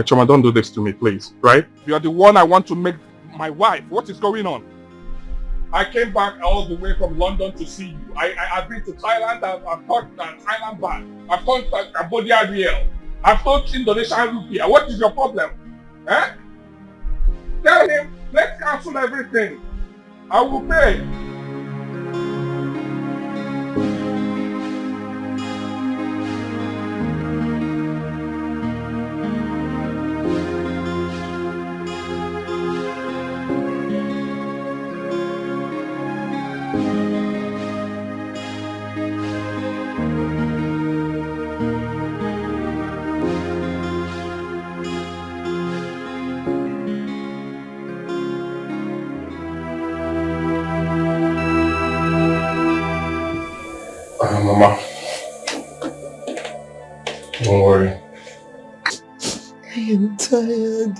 Choma, don't do this to me, please. Right? You are the one I want to make my wife. What is going on? I came back all the way from London to see you. I've been to Thailand. I've taught Thailand baht. I've taught Cambodia Riel. I've taught Indonesian Rupiah. What is your problem? Eh? Tell him, let's cancel everything. I will pay. Mama, don't worry. I am tired.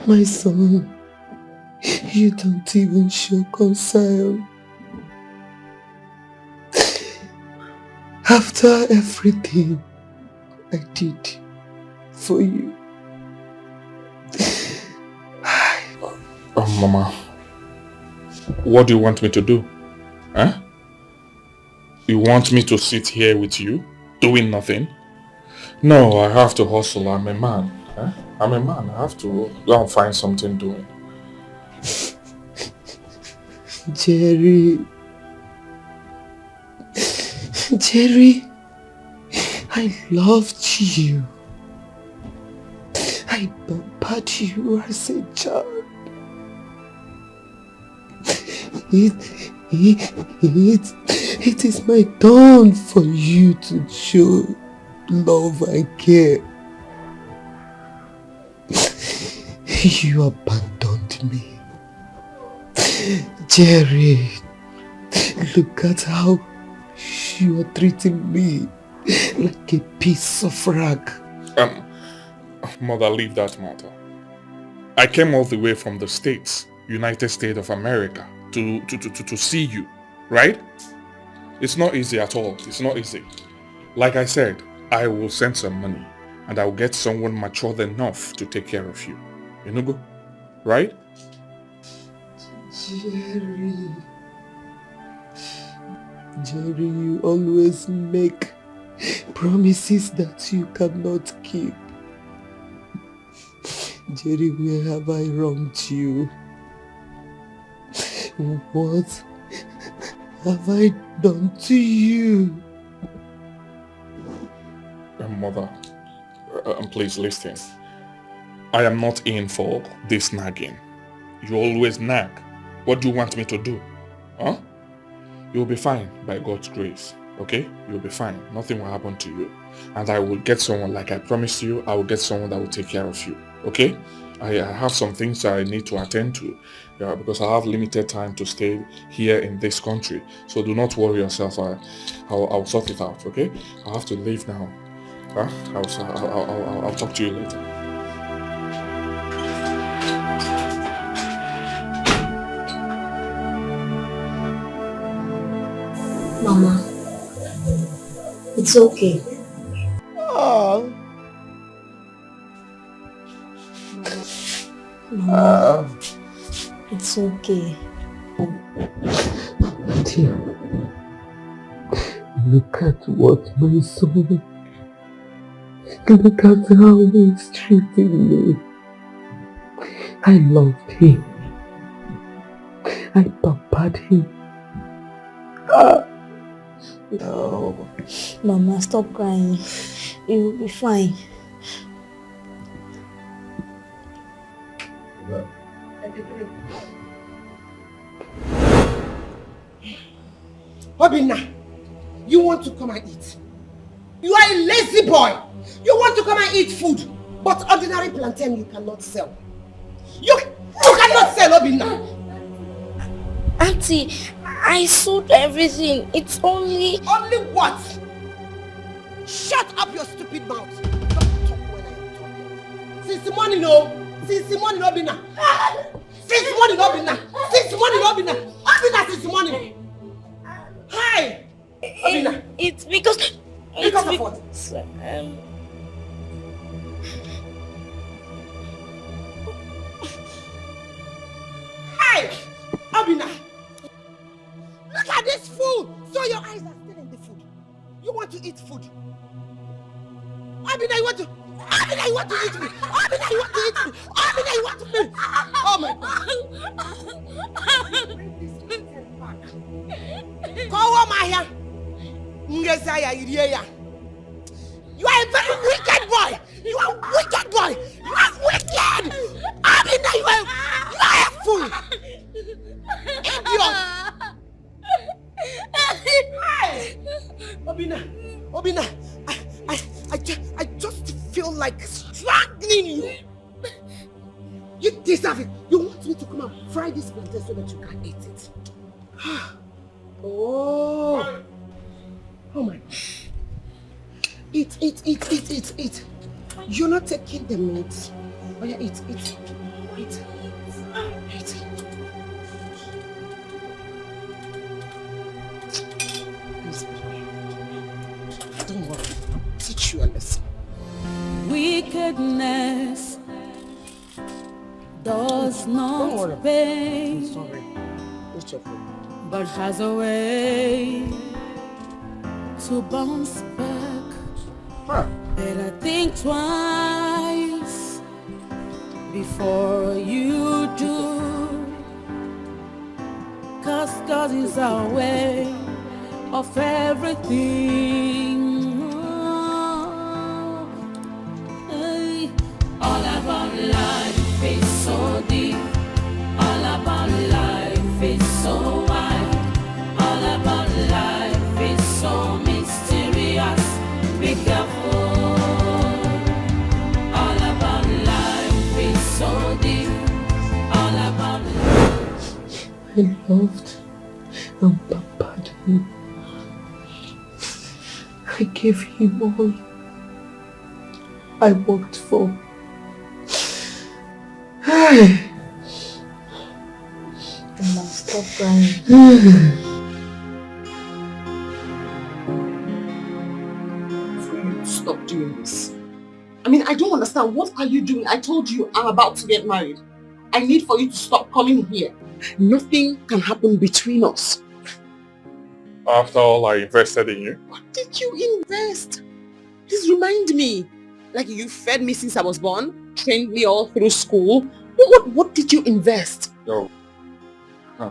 My son, you don't even show concern. After everything I did for you. Mama, what do you want me to do? Huh? You want me to sit here with you, doing nothing? No, I have to hustle. I'm a man. Huh? I'm a man. I have to go and find something doing. Jerry, I loved you. I pampered you as a child. It is my turn for you to show love and care. You abandoned me. Jerry, look at how you are treating me like a piece of rag. Mother, leave that matter. I came all the way from the States, United States of America, to see you, right? It's not easy at all. It's not easy. Like I said, I will send some money and I'll get someone mature enough to take care of you. Enugu, right? Jerry, you always make promises that you cannot keep. Jerry, where have I wronged you? What have I done to you? Mother, please listen. I am not in for this nagging. You always nag. What do you want me to do? Huh? You'll be fine by God's grace. Okay? You'll be fine. Nothing will happen to you. And I will get someone, like I promised you, I will get someone that will take care of you. Okay? I have some things I need to attend to because I have limited time to stay here in this country. So do not worry yourself. I'll sort it out. Okay? I have to leave now. Huh? I'll talk to you later. Mama, it's okay. Oh. Mama, it's okay. Dear, look at what my son. Look at how he's treating me. I loved him. I pampered him. No. Mama, stop crying. You will be fine. Obinna, you want to come and eat? You are a lazy boy. You want to come and eat food, but ordinary plantain you cannot sell. You cannot sell, Obinna. Auntie, I sold everything. It's only... Only what? Shut up your stupid mouth. Don't talk when I am talking. Since the morning, Since the morning, Obinna. Since the morning, Obinna. Since the morning, Obinna. Obinna, since the morning. Hi! Obinna. It's because... Because of what? Hey! Obinna! Look at this food! So your eyes are still in the food. You want to eat food? Obinna, you want to... Obinna, you want to eat me! Obinna, you want to eat me! Obinna, you want to eat me! Oh my God! Bring this little back. Go on, Maya! You are a very wicked boy! You are a wicked boy! You are wicked! Obinna, you are a fool! Idiot! Hey! Obinna, I just feel like strangling you. You deserve it. You want me to come and fry this plantain so that you can eat it. Oh my. Eat. You're not taking the meat. Oh yeah, eat. Don't worry. Teach you a lesson. Wickedness does not pay, but has a way to bounce back. Better think twice before you do, 'cause God is our way of everything. All about life is so deep. All about life is so wide. All about life is so mysterious. Be careful. All about life is so deep. I loved and pampered him. I gave him all I worked for. Mama, stop crying. Stop doing this. I mean, I don't understand. What are you doing? I told you I'm about to get married. I need for you to stop coming here. Nothing can happen between us. After all I invested in you. What did you invest? Please remind me. Like you fed me since I was born, trained me all through school. What did you invest? Oh. Huh.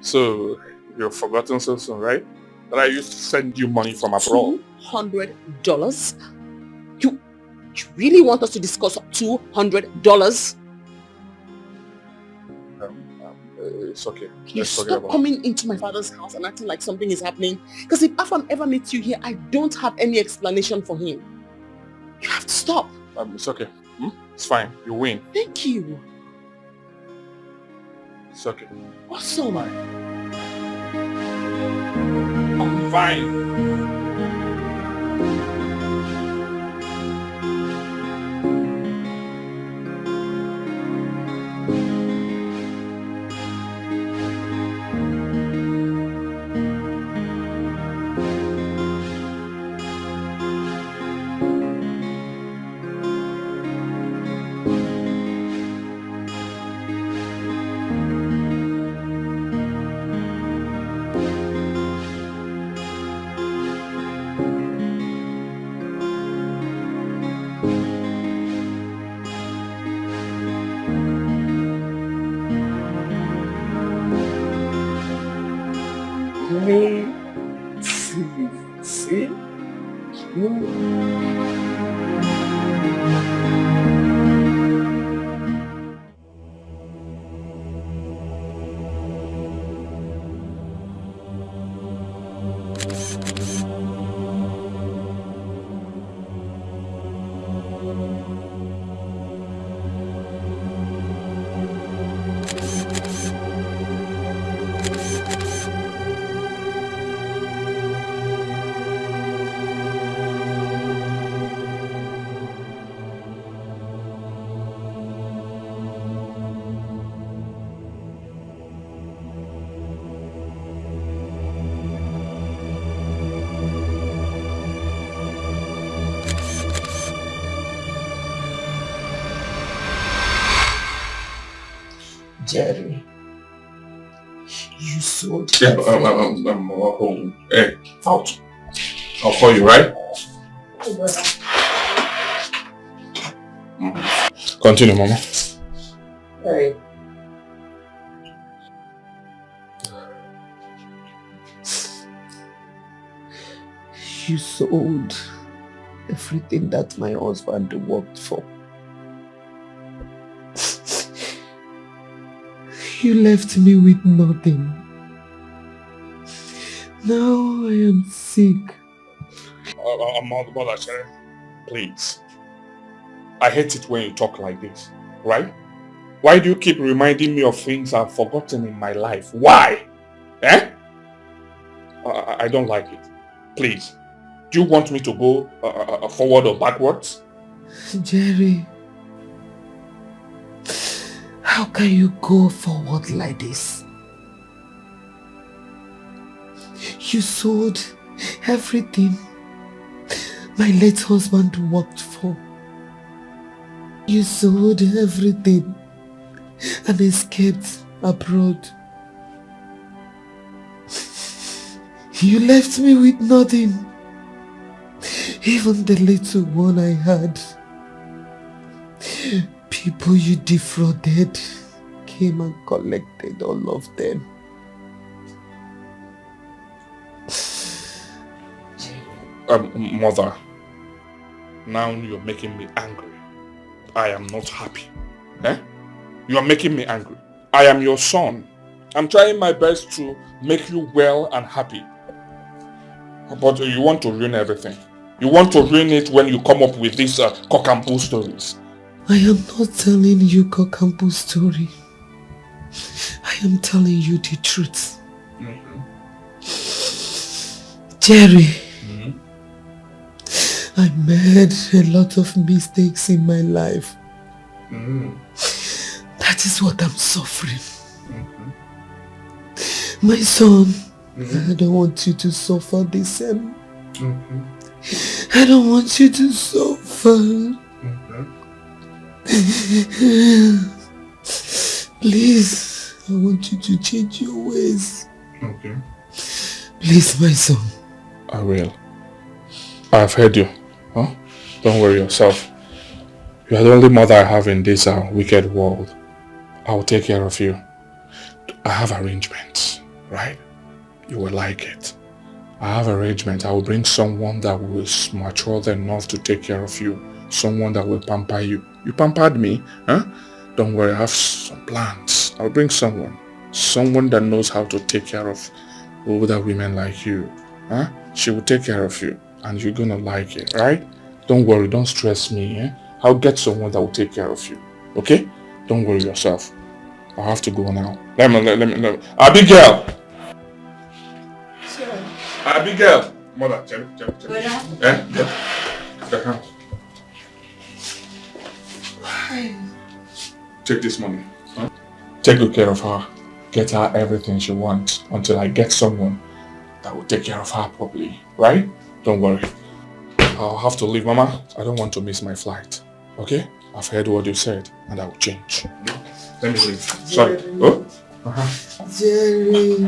So, you've forgotten so soon, right? That I used to send you money from abroad. $200? You really want us to discuss $200? It's okay. Please stop coming into my father's house and acting like something is happening. Because if Afam ever meets you here, I don't have any explanation for him. You have to stop. It's okay. It's fine. You win. Thank you. It's okay. Awesome. I'm fine. See? Jerry, you sold. Yeah, hey, out. I'll call you, right? Continue, Mama. Hey. You sold everything that my husband worked for. You left me with nothing. Now I am sick. Mother, please. I hate it when you talk like this, right? Why do you keep reminding me of things I've forgotten in my life? Why? Eh? I don't like it. Please. Do you want me to go forward or backwards? Jerry, how can you go forward like this? You sold everything my late husband worked for. You sold everything and escaped abroad. You left me with nothing. Even the little one I had. People you defrauded came and collected all of them. Mother, now you're making me angry. I am not happy. Eh? You are making me angry. I am your son. I'm trying my best to make you well and happy. But you want to ruin everything. You want to ruin it when you come up with these cock and bull stories. I am not telling you cock and bull story. I I am telling you the truth. Jerry, I made a lot of mistakes in my life. That is what I'm suffering. My son, I don't want you to suffer the same. I don't want you to suffer. Please, I want you to change your ways. Please, my son. I will. I've heard you. Huh? Don't worry yourself. You are the only mother I have in this wicked world. I will take care of you. I have arrangements, right? You will like it. I have arrangements. I will bring someone that was mature enough to take care of you. Someone that will pamper you. You pampered me, huh? Don't worry, I have some plans. I'll bring someone. Someone that knows how to take care of older women like you. Huh? She will take care of you. And you're gonna like it, right? Don't worry, don't stress me, eh? I'll get someone that will take care of you. Okay? Don't worry yourself. I have to go now. Let me. Abigail! Sure. Abigail! Mother, check. Eh? Yeah. Take this money. Huh? Take good care of her. Get her everything she wants until I get someone that will take care of her properly. Right? Don't worry. I'll have to leave, Mama. I don't want to miss my flight. Okay? I've heard what you said and I will change. Let me leave. Sorry. Oh? Jerry.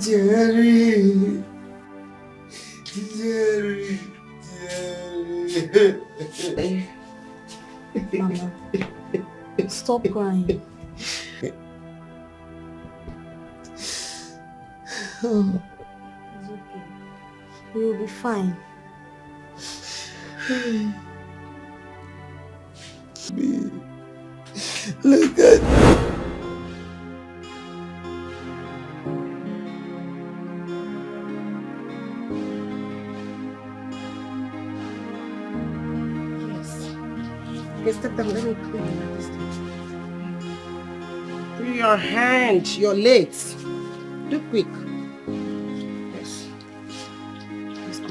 Jerry. Mama, stop crying. Oh. It's okay. You'll be fine. Look at Okay, step down. Let me clean you this time. Free your hand. You're late. Do quick. Yes. Let's go.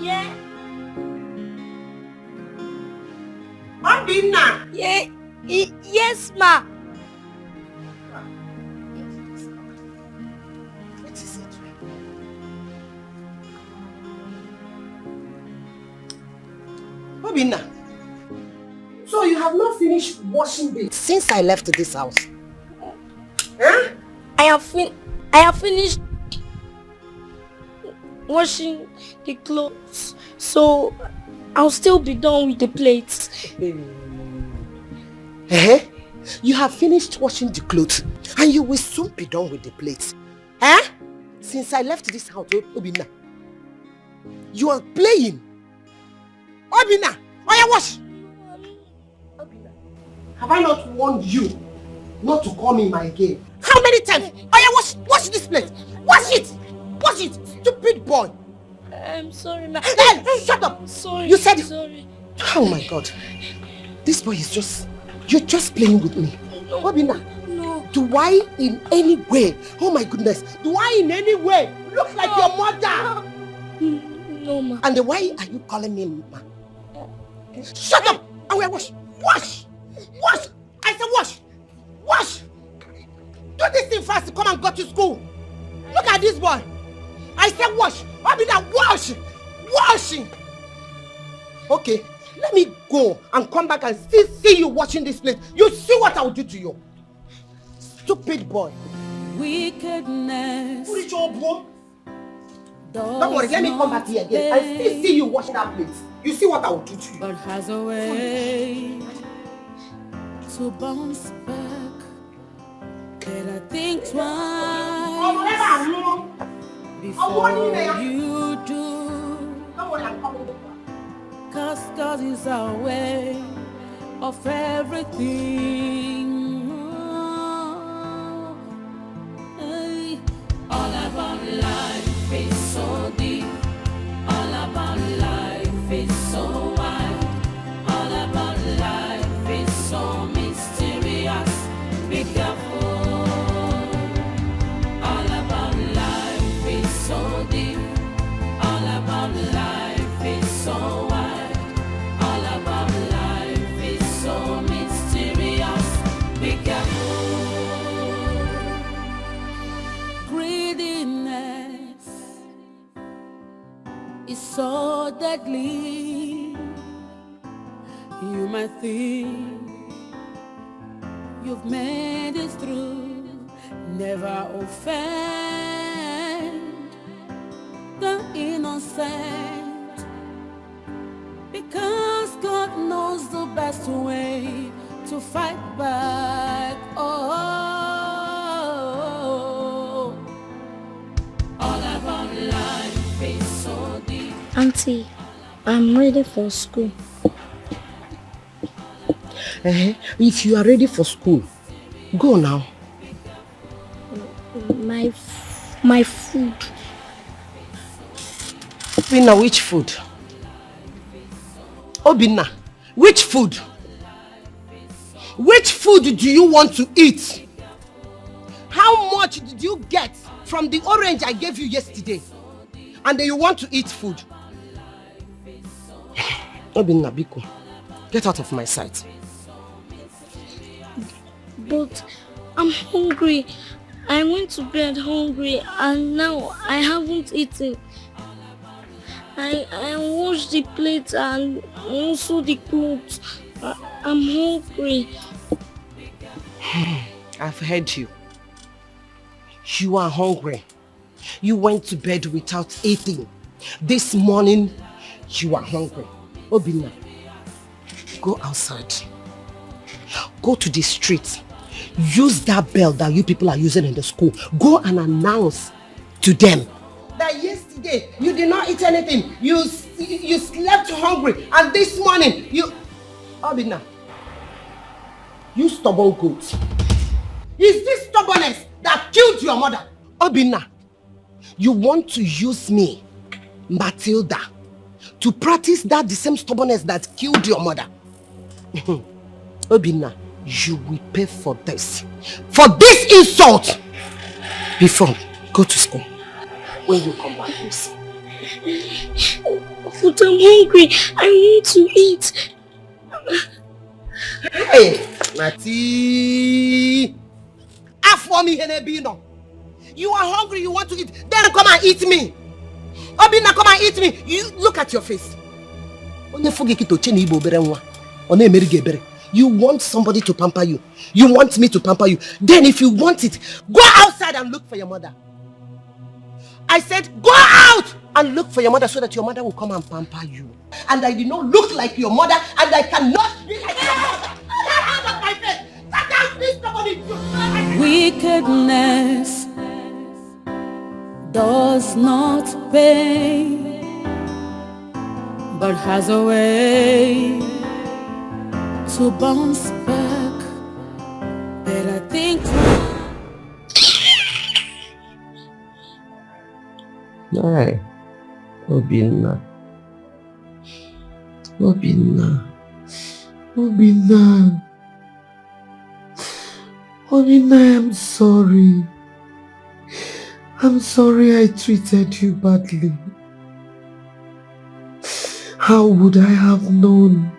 Yeah. Obinna. Yeah. Yes, ma. What is it? Obinna. So you have not finished washing this since I left this house? Huh? I have finished washing the clothes, so I'll still be done with the plates. You have finished washing the clothes and you will soon be done with the plates. Huh? Since I left this house, Obina, you are playing. Obina, wash. Obina, have I not warned you not to call me my game? How many times? Wash this plate. Wash it. Wash it, stupid boy. I'm sorry, ma. Hey, shut up. Sorry. You said. Sorry. Oh my God, this boy is you're just playing with me. No. Obina, no. Do I in any way, oh my goodness, do I in any way look like your mother? No, ma. And why are you calling me ma? Shut up! I will wash. Wash! Wash! I said wash! Wash! Do this thing fast. Come and go to school. Look at this boy. I said wash. Obina, wash! Washing! Okay, let me go and come back and still see you washing this plate. You see what I will do to you. Stupid boy. Wickedness. Don't worry, let me come back here again and still see you washing that plate. You see what I will do to you. God has a way to bounce back. Better think twice before you do. Cause God is our way of everything. All about life is so deep. All about life is so wide. All about life is so mysterious. Be careful. All about life is so deep. All about life is so wide. All about life is so mysterious. Be careful. Greediness is so deadly. You might think you've made it through. Never offend the innocent, because God knows the best way to fight back. Oh, all about life is so deep. Auntie, I'm ready for school. If you are ready for school, go now. My food. Obina, which food? Obina, which food? Which food do you want to eat? How much did you get from the orange I gave you yesterday? And then you want to eat food? Obina, Biko, get out of my sight. But I'm hungry. I went to bed hungry and now I haven't eaten. I washed the plates and also the clothes. I'm hungry. I've heard you. You are hungry. You went to bed without eating. This morning, you are hungry. Obina, go outside. Go to the street. Use that bell that you people are using in the school. Go and announce to them that yesterday you did not eat anything. You slept hungry, and this morning you... Obina, you stubborn goat. Is this stubbornness that killed your mother? Obina, you want to use me, Matilda, to practice that the same stubbornness that killed your mother. Obina, you will pay for this. For this insult! Before, go to school. When you come back, you see. But I'm hungry. I need to eat. Hey, Mati! You are hungry, you want to eat. Then come and eat me. Obina, come and eat me. You look at your face. You want somebody to pamper you. You want me to pamper you. Then if you want it, go outside and look for your mother. I said, go out and look for your mother so that your mother will come and pamper you. And I did not look like your mother, and I cannot be like your mother. Get out of my face! Get out, please, somebody! Wickedness does not pay, but has a way to bounce back. But I think Hey, Obinna. Obinna. Obinna. Obinna, I'm sorry. I'm sorry I treated you badly. How would I have known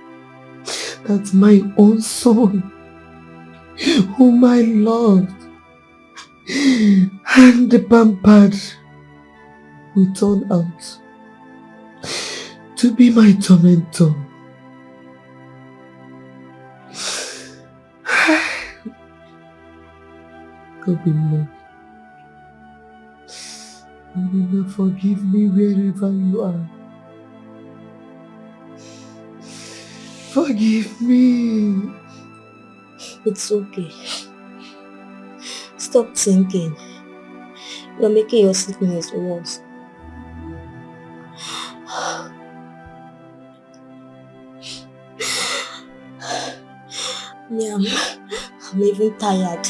that my own son, whom I loved and pampered, would turn out to be my tormentor? Obinna, Obinna, forgive me wherever you are. Forgive me. It's okay. Stop thinking. You're making your sickness worse. Yeah, I'm even tired.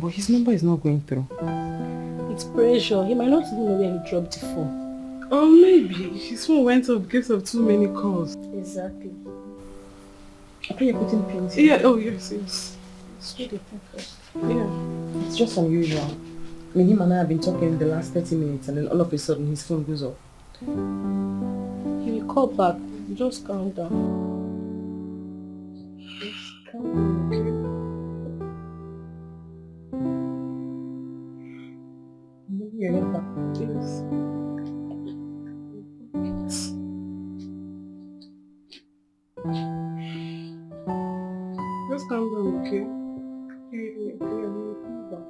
but his number is not going through. It's pressure. He might not even know where he dropped the phone. Oh, maybe his phone went off because of too many calls. Exactly. I think you're putting pins. Yeah, oh yes. Let's do the thing first. Yeah. It's just unusual. I mean, him and I have been talking the last 30 minutes and then all of a sudden his phone goes off. He will call back. Just calm down. Just calm down, okay? You're not back. Yes. Just calm down, okay? Okay, I'm coming back.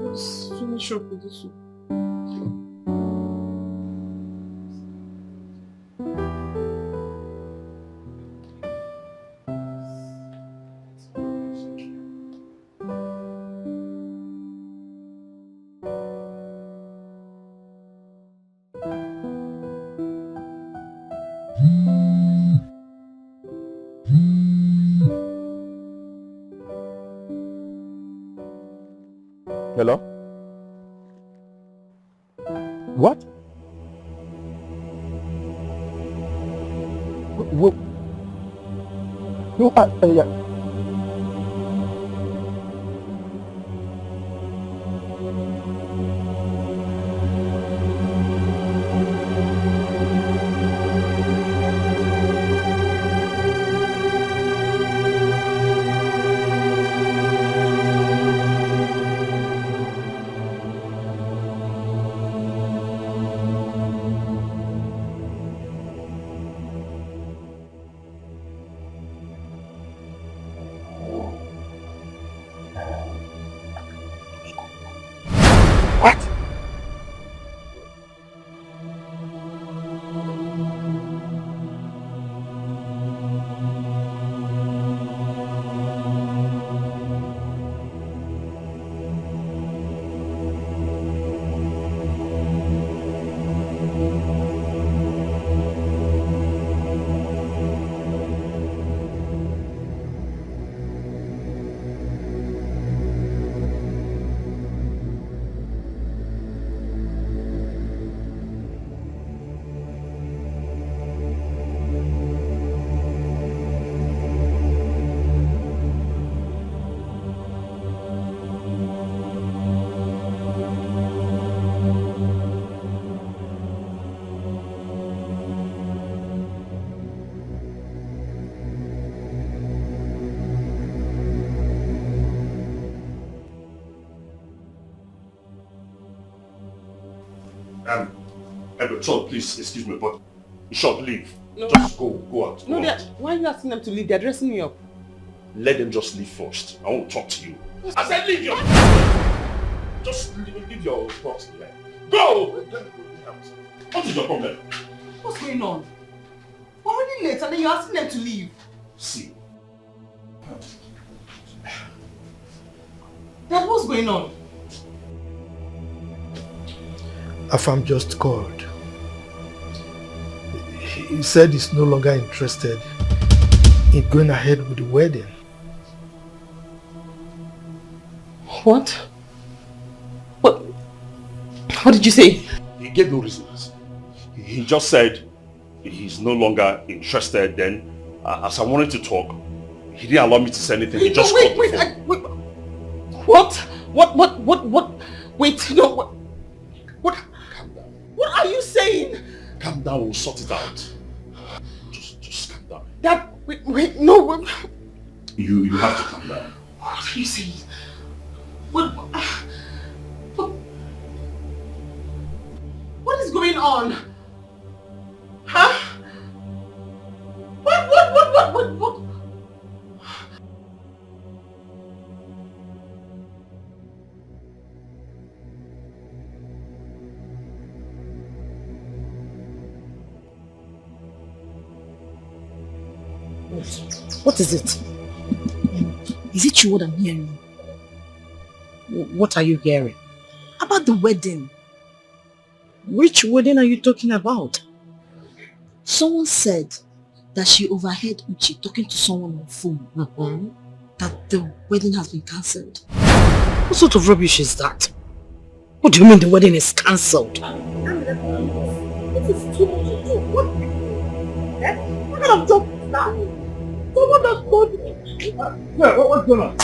Let's finish up with this one. Hello? What? Yeah. Sean, please excuse me, but Sean, leave. No. Just go out. No, go out. why are you asking them to leave? They're dressing me up. Let them just leave first. I won't talk to you. I said leave your... Just leave your box here. Go! What is your problem? What's going on? We're already late and then you're asking them to leave. See. Dad, what's going on? Afam just called. He said he's no longer interested in going ahead with the wedding. What? What did you say? He gave no reasons. He just said he's no longer interested. Then, as I wanted to talk, he didn't allow me to say anything. He just called the phone. What? Wait, no, what? Calm down. What are you saying? Calm down, we'll sort it out. Just calm down. Dad, wait, no. You have to calm down. What are you saying? What is going on? Huh? What? What is it? Is it true what I'm hearing? What are you hearing? the wedding. Which wedding are you talking about? Someone said that she overheard Uchi talking to someone on phone. That the wedding has been cancelled. What sort of rubbish is that? What do you mean the wedding is cancelled? It is too much to do. What kind of job is that? Someone that told me. What's going on?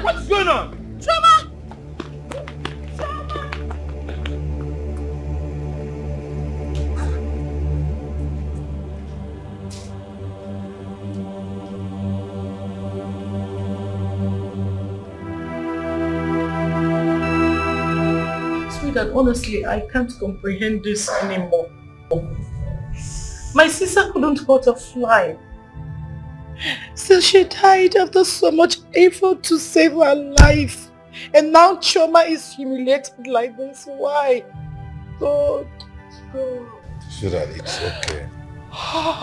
What's going on? Sweetheart, honestly, I can't comprehend this anymore. My sister couldn't hurt a fly. Still, she died after so much effort to save her life. And now Chioma is humiliated like this. Why? God. Sweetheart, it's okay.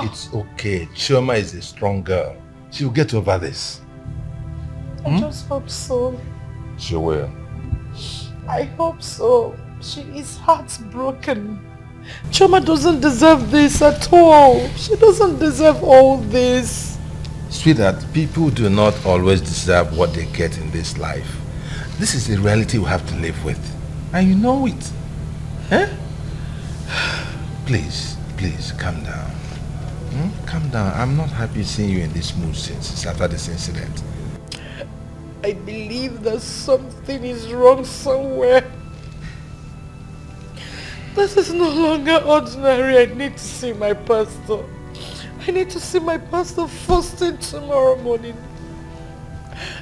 It's okay. Chioma is a strong girl. She will get over this. I just hope so. She will. I hope so. She is heartbroken. Chioma doesn't deserve this at all. She doesn't deserve all this. Sweetheart, people do not always deserve what they get in this life. This is the reality we have to live with. And you know it. Eh? Please, calm down. Calm down. I'm not happy seeing you in this mood since after this incident. I believe that something is wrong somewhere. This is no longer ordinary. I need to see my pastor. I need to see my pastor first thing tomorrow morning.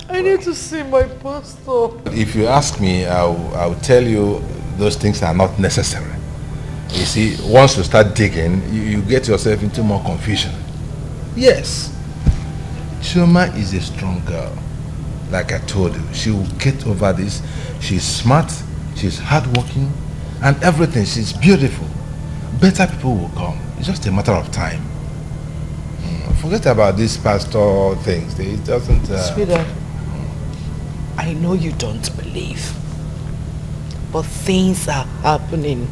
I need to see my pastor. If you ask me, I'll tell you those things are not necessary. You see, once you start digging, you get yourself into more confusion. Yes, Chioma is a strong girl. Like I told you, she will get over this. She's smart, she's hardworking, and everything. She's beautiful. Better people will come. It's just a matter of time. Forget about these pastor things. It doesn't... Sweetheart, I know you don't believe, but things are happening.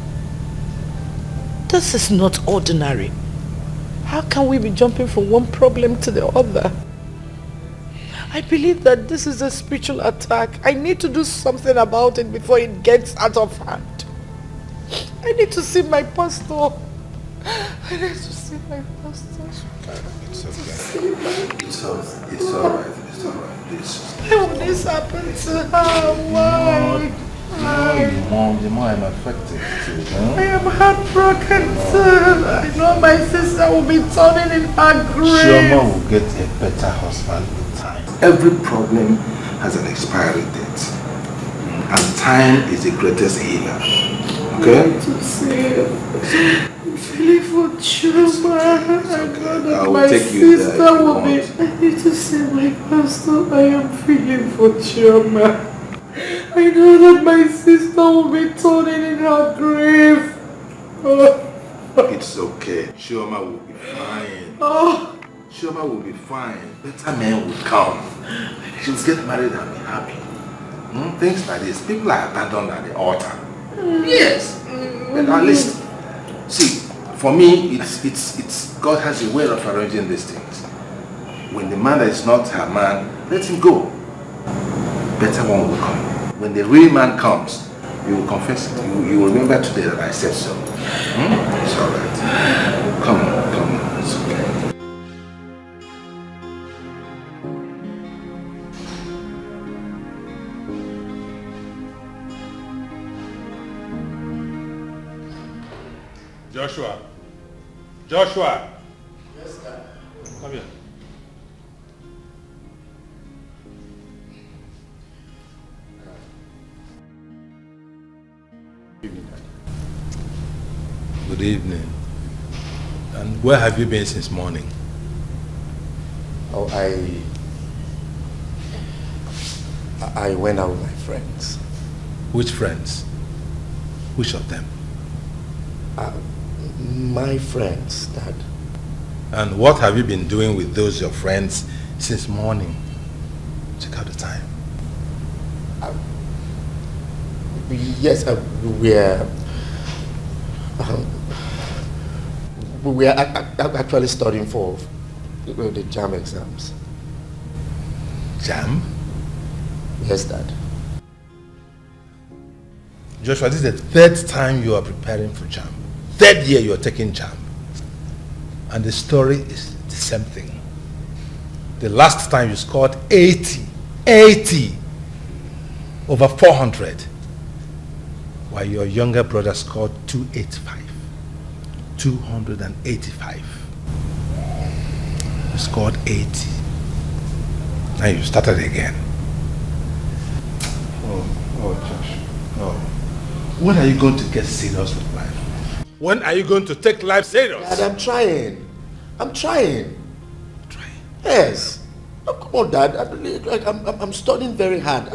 This is not ordinary. How can we be jumping from one problem to the other? I believe that this is a spiritual attack. I need to do something about it before it gets out of hand. I need to see my pastor. I need to see my pastor. It's okay. It's alright. Please. Why would this happen to her? Why? The more I'm affected too. I am heartbroken too. I know my sister will be turning in her grave. Chioma will get a better husband with time. Every problem has an expiry date. And time is the greatest healer. Okay? To say, I'm feeling for Chioma. I know that my sister will be. I need to see my pastor. I am feeling for Chioma. I know that my sister will be turning in her grave. It's okay. Chioma will be fine. Chioma will be fine. Better men will come. She'll get married and be happy. Things like this. People are abandoned at the altar. Yes. But at least, see, for me, it's God has a way of arranging these things. When the man that is not her man, let him go. Better one will come. When the real man comes, you will confess it. You will remember today that I said so. It's alright. Come on. It's okay. Joshua. Yes, sir. Come here. Good evening. And where have you been since morning? Oh, I went out with my friends. Which friends? Which of them? My friends, Dad. And what have you been doing with those your friends since morning? Check out the time. Yes, we are actually studying for the JAM exams. JAM? Yes, Dad. Joshua, this is the third time you are preparing for JAM. Third year you are taking JAM. And the story is the same thing. The last time you scored 80 over 400, while your younger brother scored 285. You scored 80. Now you started again. Oh, Josh. Oh. When are you going to get serious with life? When are you going to take life serious? Dad, I'm trying. Trying? Yes. Oh, come on, Dad. I'm studying very hard.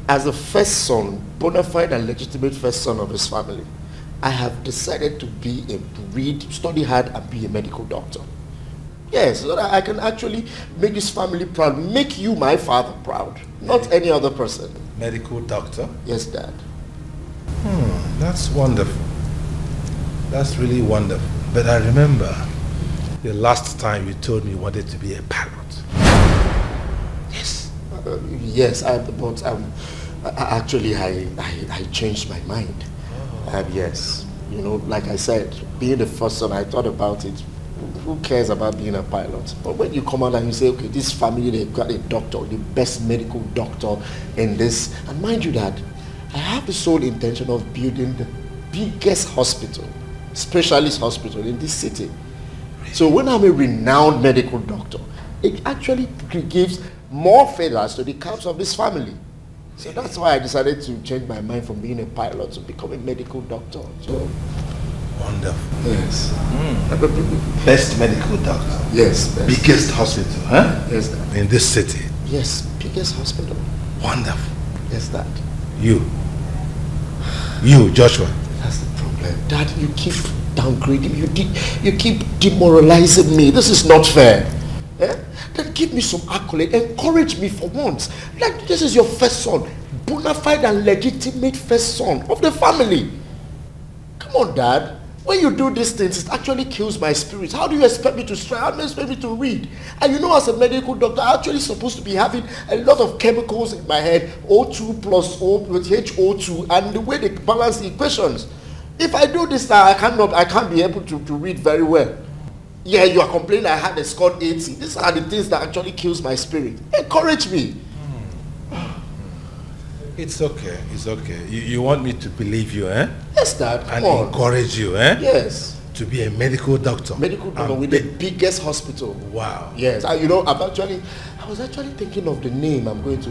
As the first son, bona fide and legitimate first son of his family, I have decided to study hard and be a medical doctor. Yes, so that I can actually make this family proud, make you, my father, proud, not any other person. Medical doctor? Yes, Dad. That's wonderful. That's really wonderful. But I remember the last time you told me you wanted to be a pilot. Yes. I changed my mind. Yes. Like I said, being the first son, I thought about it. Who cares about being a pilot? But when you come out and you say, okay, this family, they've got a doctor, the best medical doctor in this. And mind you that, I have the sole intention of building the biggest hospital, specialist hospital in this city. So when I'm a renowned medical doctor, it actually gives more feathers to the caps of this family. So that's why I decided to change my mind from being a pilot to become a medical doctor. So wonderful. Yes. Best medical doctor. Yes. Best. Biggest hospital, huh? Yes, Dad. In this city. Yes, biggest hospital. Wonderful. Yes, Dad. You, Joshua. That's the problem. Dad, you keep downgrading me. You keep demoralizing me. This is not fair. Then give me some accolade. Encourage me for once. Like, this is your first son. Bona fide and legitimate first son of the family. Come on, Dad. When you do these things, it actually kills my spirit. How do you expect me to strive? How do you expect me to read? And as a medical doctor, I'm actually supposed to be having a lot of chemicals in my head, O2 plus O with HO2, and the way they balance the equations. If I do this now, I can't be able to read very well. Yeah, you are complaining I had a score 80. These are the things that actually kills my spirit. Encourage me. It's okay. You want me to believe you, eh? Yes, Dad. And encourage you, eh? Yes. To be a medical doctor. Medical doctor with the biggest hospital. Wow. Yes. I was actually thinking of the name I'm going to.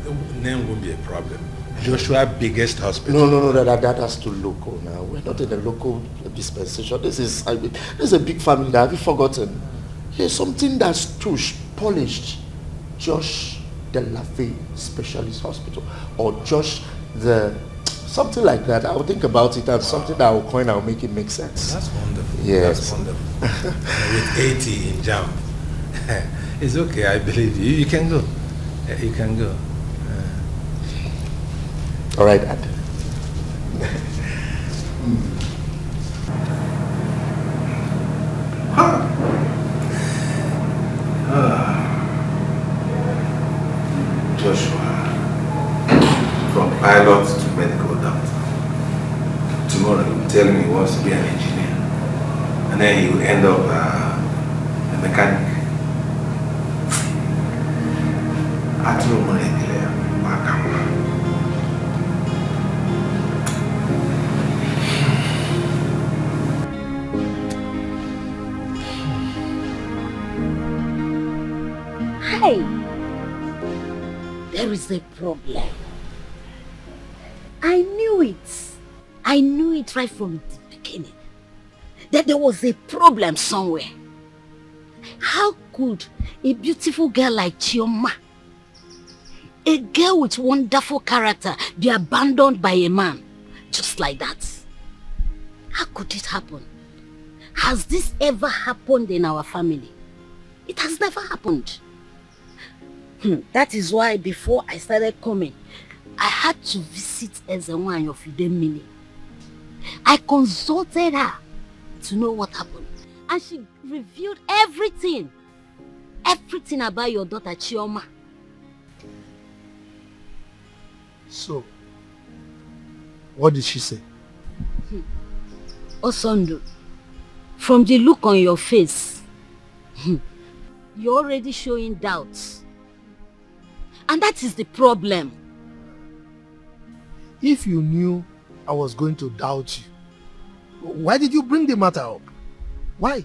The name won't be a problem. Joshua biggest hospital. No, that has to local now. We're not in a local dispensation. This is a big family. Have you forgotten? Here's something that's touched, polished. Josh the Lafay Specialist Hospital, or Josh the something like that. I will think about it, and something that I will coin, I will make it make sense. That's wonderful. Yes. That's wonderful. With 80 in JAM. It's okay, I believe you. You can go. You can go. All right, Dad. Joshua, from pilot to medical doctor. Tomorrow he will tell me he wants to be an engineer, and then he will end up a mechanic. Hi. There is a problem. I knew it. I knew it right from the beginning. That there was a problem somewhere. How could a beautiful girl like Chioma, a girl with wonderful character, be abandoned by a man just like that? How could it happen? Has this ever happened in our family? It has never happened. That is why before I started coming, I had to visit Ezenwany of Idemili. I consulted her to know what happened. And she revealed everything. Everything about your daughter Chioma. So, what did she say? Osondo, from the look on your face, you're already showing doubts. And that is the problem. If you knew I was going to doubt you, why did you bring the matter up? Why?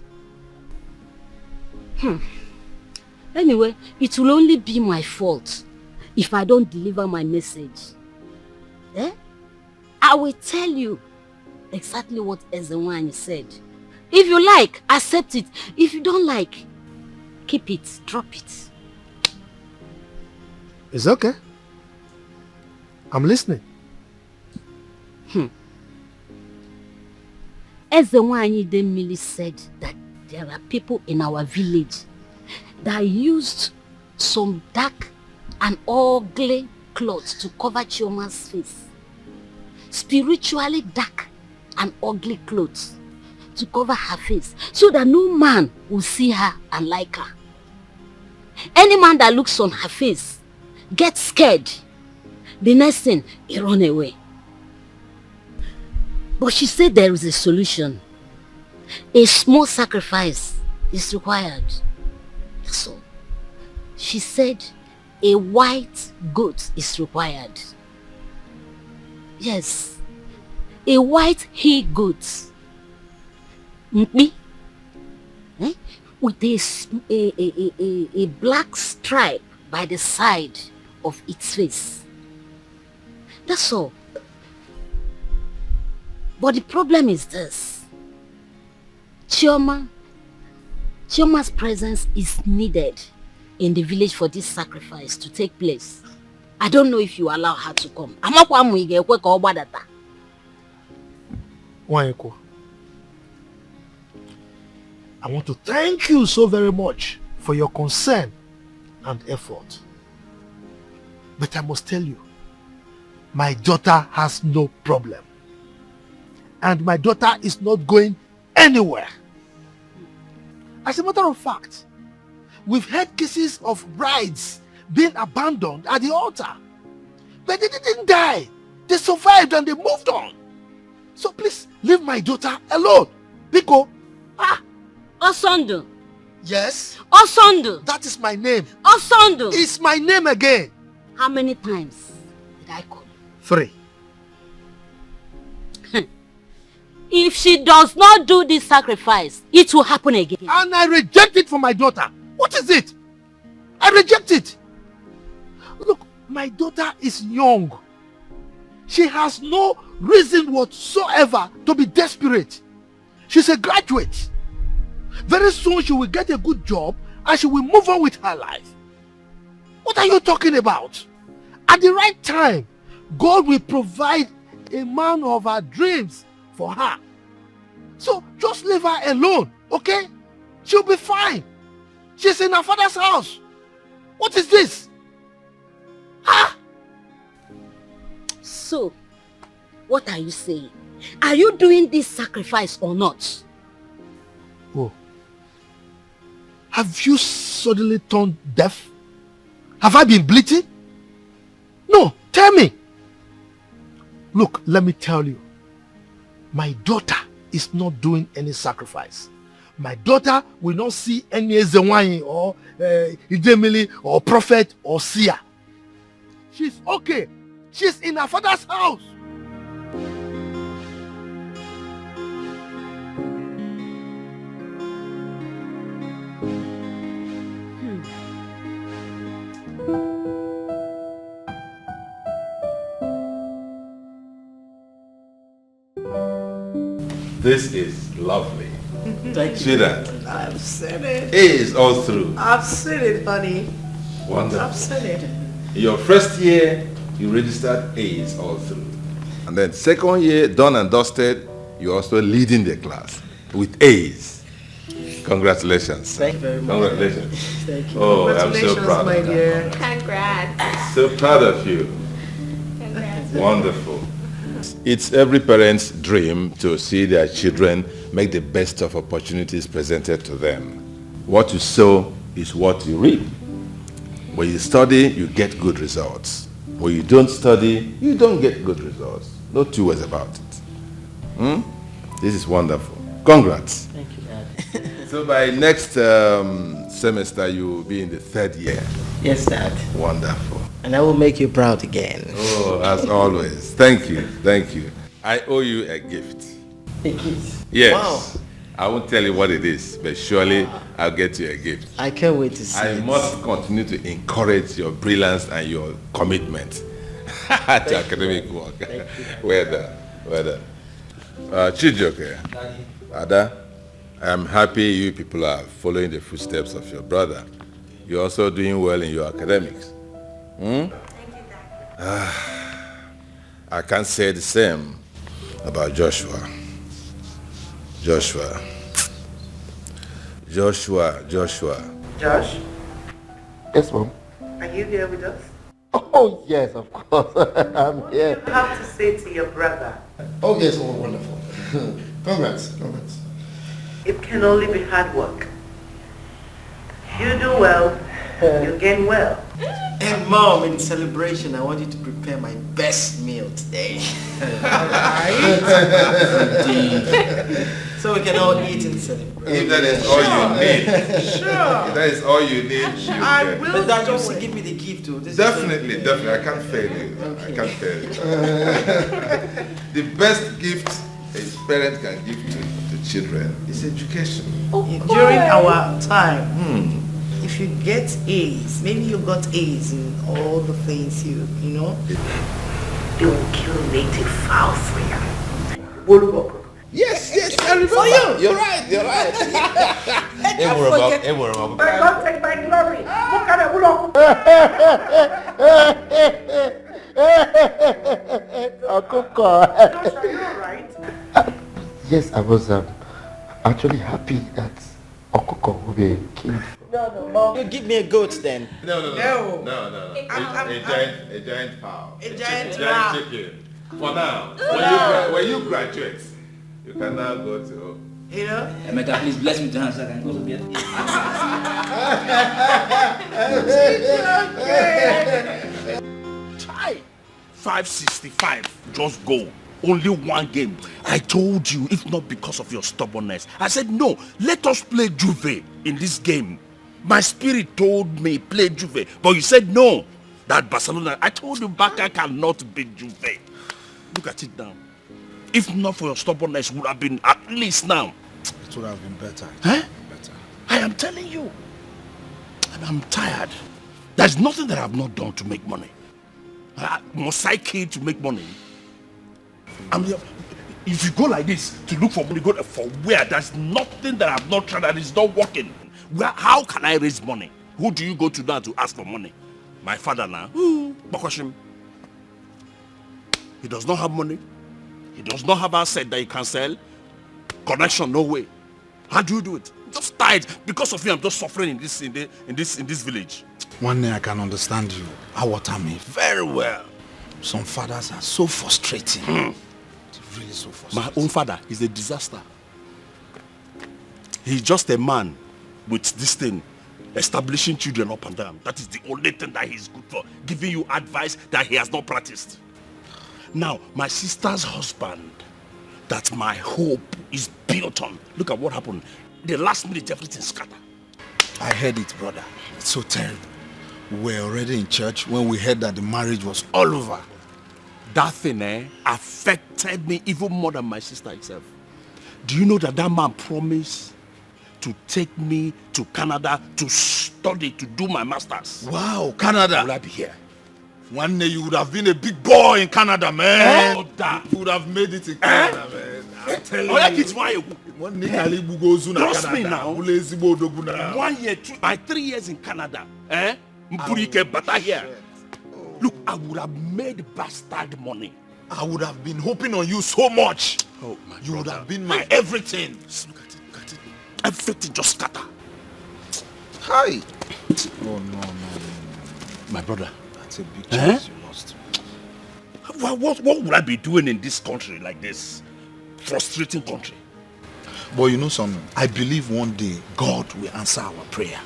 Anyway, it will only be my fault if I don't deliver my message. I will tell you exactly what Ezenwany said. If you like, accept it. If you don't like, keep it, drop it. It's okay. I'm listening. Ezenwany Idemili said that there are people in our village that used some dark and ugly clothes to cover Chioma's face. Spiritually dark and ugly clothes to cover her face so that no man will see her and like her. Any man that looks on her face gets scared. The next thing, he run away. But she said there is a solution. A small sacrifice is required. That's all. She said a white goat is required. Yes, a white he-goat. With a black stripe by the side of its face. That's all. But the problem is this. Chioma's presence is needed in the village for this sacrifice to take place. I don't know if you allow her to come. Wanyeko, I want to thank you so very much for your concern and effort. But I must tell you, my daughter has no problem. And my daughter is not going anywhere. As a matter of fact, we've had cases of brides being abandoned at the altar. But they didn't die. They survived and they moved on. So please, leave my daughter alone. Biko. Osondo. Yes? Osondo. That is my name. Osondo. It's my name again. How many times did I call you? 3. If she does not do this sacrifice, it will happen again. And I reject it for my daughter. What is it? I reject it. Look, my daughter is young. She has no reason whatsoever to be desperate. She's a graduate. Very soon she will get a good job and she will move on with her life. What are you talking about? At the right time, God will provide a man of her dreams for her. So just leave her alone, okay? She'll be fine. She's in her father's house. What is this? So, what are you saying? Are you doing this sacrifice or not? Oh. Have you suddenly turned deaf? Have I been bleating? No, tell me. Look, let me tell you. My daughter is not doing any sacrifice. My daughter will not see any Ezenwany or Idemili or prophet or seer. She's okay. She's in her father's house. This is lovely. Thank you. See that? I've seen it. A is all through. I've seen it, honey. Wonderful. I've seen it. Your first year, you registered A's all through. And then second year, done and dusted, you're also leading the class with A's. Congratulations. Thank you very much. Congratulations. Thank you. Oh, I'm so Congratulations, proud my of you. dear. Congrats. So proud of you. Congrats. Wonderful. It's every parent's dream to see their children make the best of opportunities presented to them. What you sow is what you reap. When you study, you get good results. When you don't study, you don't get good results. No two ways about it. This is wonderful. Congrats. Thank you, Dad. So by next semester, you will be in the 3rd year. Yes, Dad. Wonderful. And I will make you proud again. Oh, as always. Thank you. Thank you. I owe you a gift. A gift? Yes. Wow. I won't tell you what it is, but surely I'll get you a gift. I can't wait to see I it. must continue to encourage your brilliance and your commitment to academic work. Well done. Well done. Chijioke, Ada, I'm happy you people are following the footsteps of your brother. You're also doing well in your academics. Thank you, Dad. I can't say the same about Joshua. Joshua. Josh? Yes, Mom. Are you here with us? Oh, yes, of course. I'm here. What do you have to say to your brother? Oh, yes, oh, wonderful. Congrats. It can only be hard work. You do well, you gain well. And Mom, in celebration, I want you to prepare my best meal today. Alright? So we can all eat and celebrate. If that is all you need. Sure. If that is all you need, I will. But that you give me the gift too. Definitely. I can't fail you. Okay. I can't fail you. The best gift a parent can give to children is education. During our time, if you get A's, maybe you got A's in all the things you know, they will kill native fowl for you. Yes, I remember. For you. You're right. Don't take my glory. Look at it. Yes, I was actually happy that Okoko will be king. No, Mom. You give me a goat then. No. A giant fowl. A giant chicken. For now. When you graduate, you can now go to... You know? Emeka, please bless me to hand so I can go to bed. Try 565. Just go. Only one game. I told you, if not because of your stubbornness. I said, no, let us play Juve in this game. My spirit told me play Juve, but you said no. That Barcelona, I told you Barca cannot beat Juve. Look at it now. If not for your stubbornness, it would have been at least now. It would have been better. Better. I am telling you. And I'm tired. There's nothing that I've not done to make money. Must I kill to make money? If you go like this to look for money, go for where? There's nothing that I've not tried that is not working. How can I raise money? Who do you go to now to ask for money? My father now. Bakoshim. He does not have money. He does not have asset that he can sell. Connection, no way. How do you do it? Just tired. Because of you, I'm just suffering in this village. One day I can understand you. Awatami. Very well. Some fathers are so frustrating. It's really so frustrating. My own father is a disaster. He's just a man with this thing, establishing children up and down. That is the only thing that he's good for. Giving you advice that he has not practiced. Now, my sister's husband, that my hope is built on. Look at what happened. The last minute, everything scattered. I heard it, brother. It's so terrible. We were already in church when we heard that the marriage was all over. That thing affected me even more than my sister itself. Do you know that man promised to take me to Canada to study, to do my master's? Wow, Canada. Will I be here? One day you would have been a big boy in Canada, man. You would have made it in Canada, man. I'm telling you. One day, trust me now. 1 year, by 3 years in Canada, here. Look, I would have made bastard money. I would have been hoping on you so much. Oh, my You would have been my everything. Look at it. everything just scatter. Hi. Oh, no. My brother. That's a big chance you lost. What would I be doing in this country like this? Frustrating country. But you know something? I believe one day God will answer our prayer.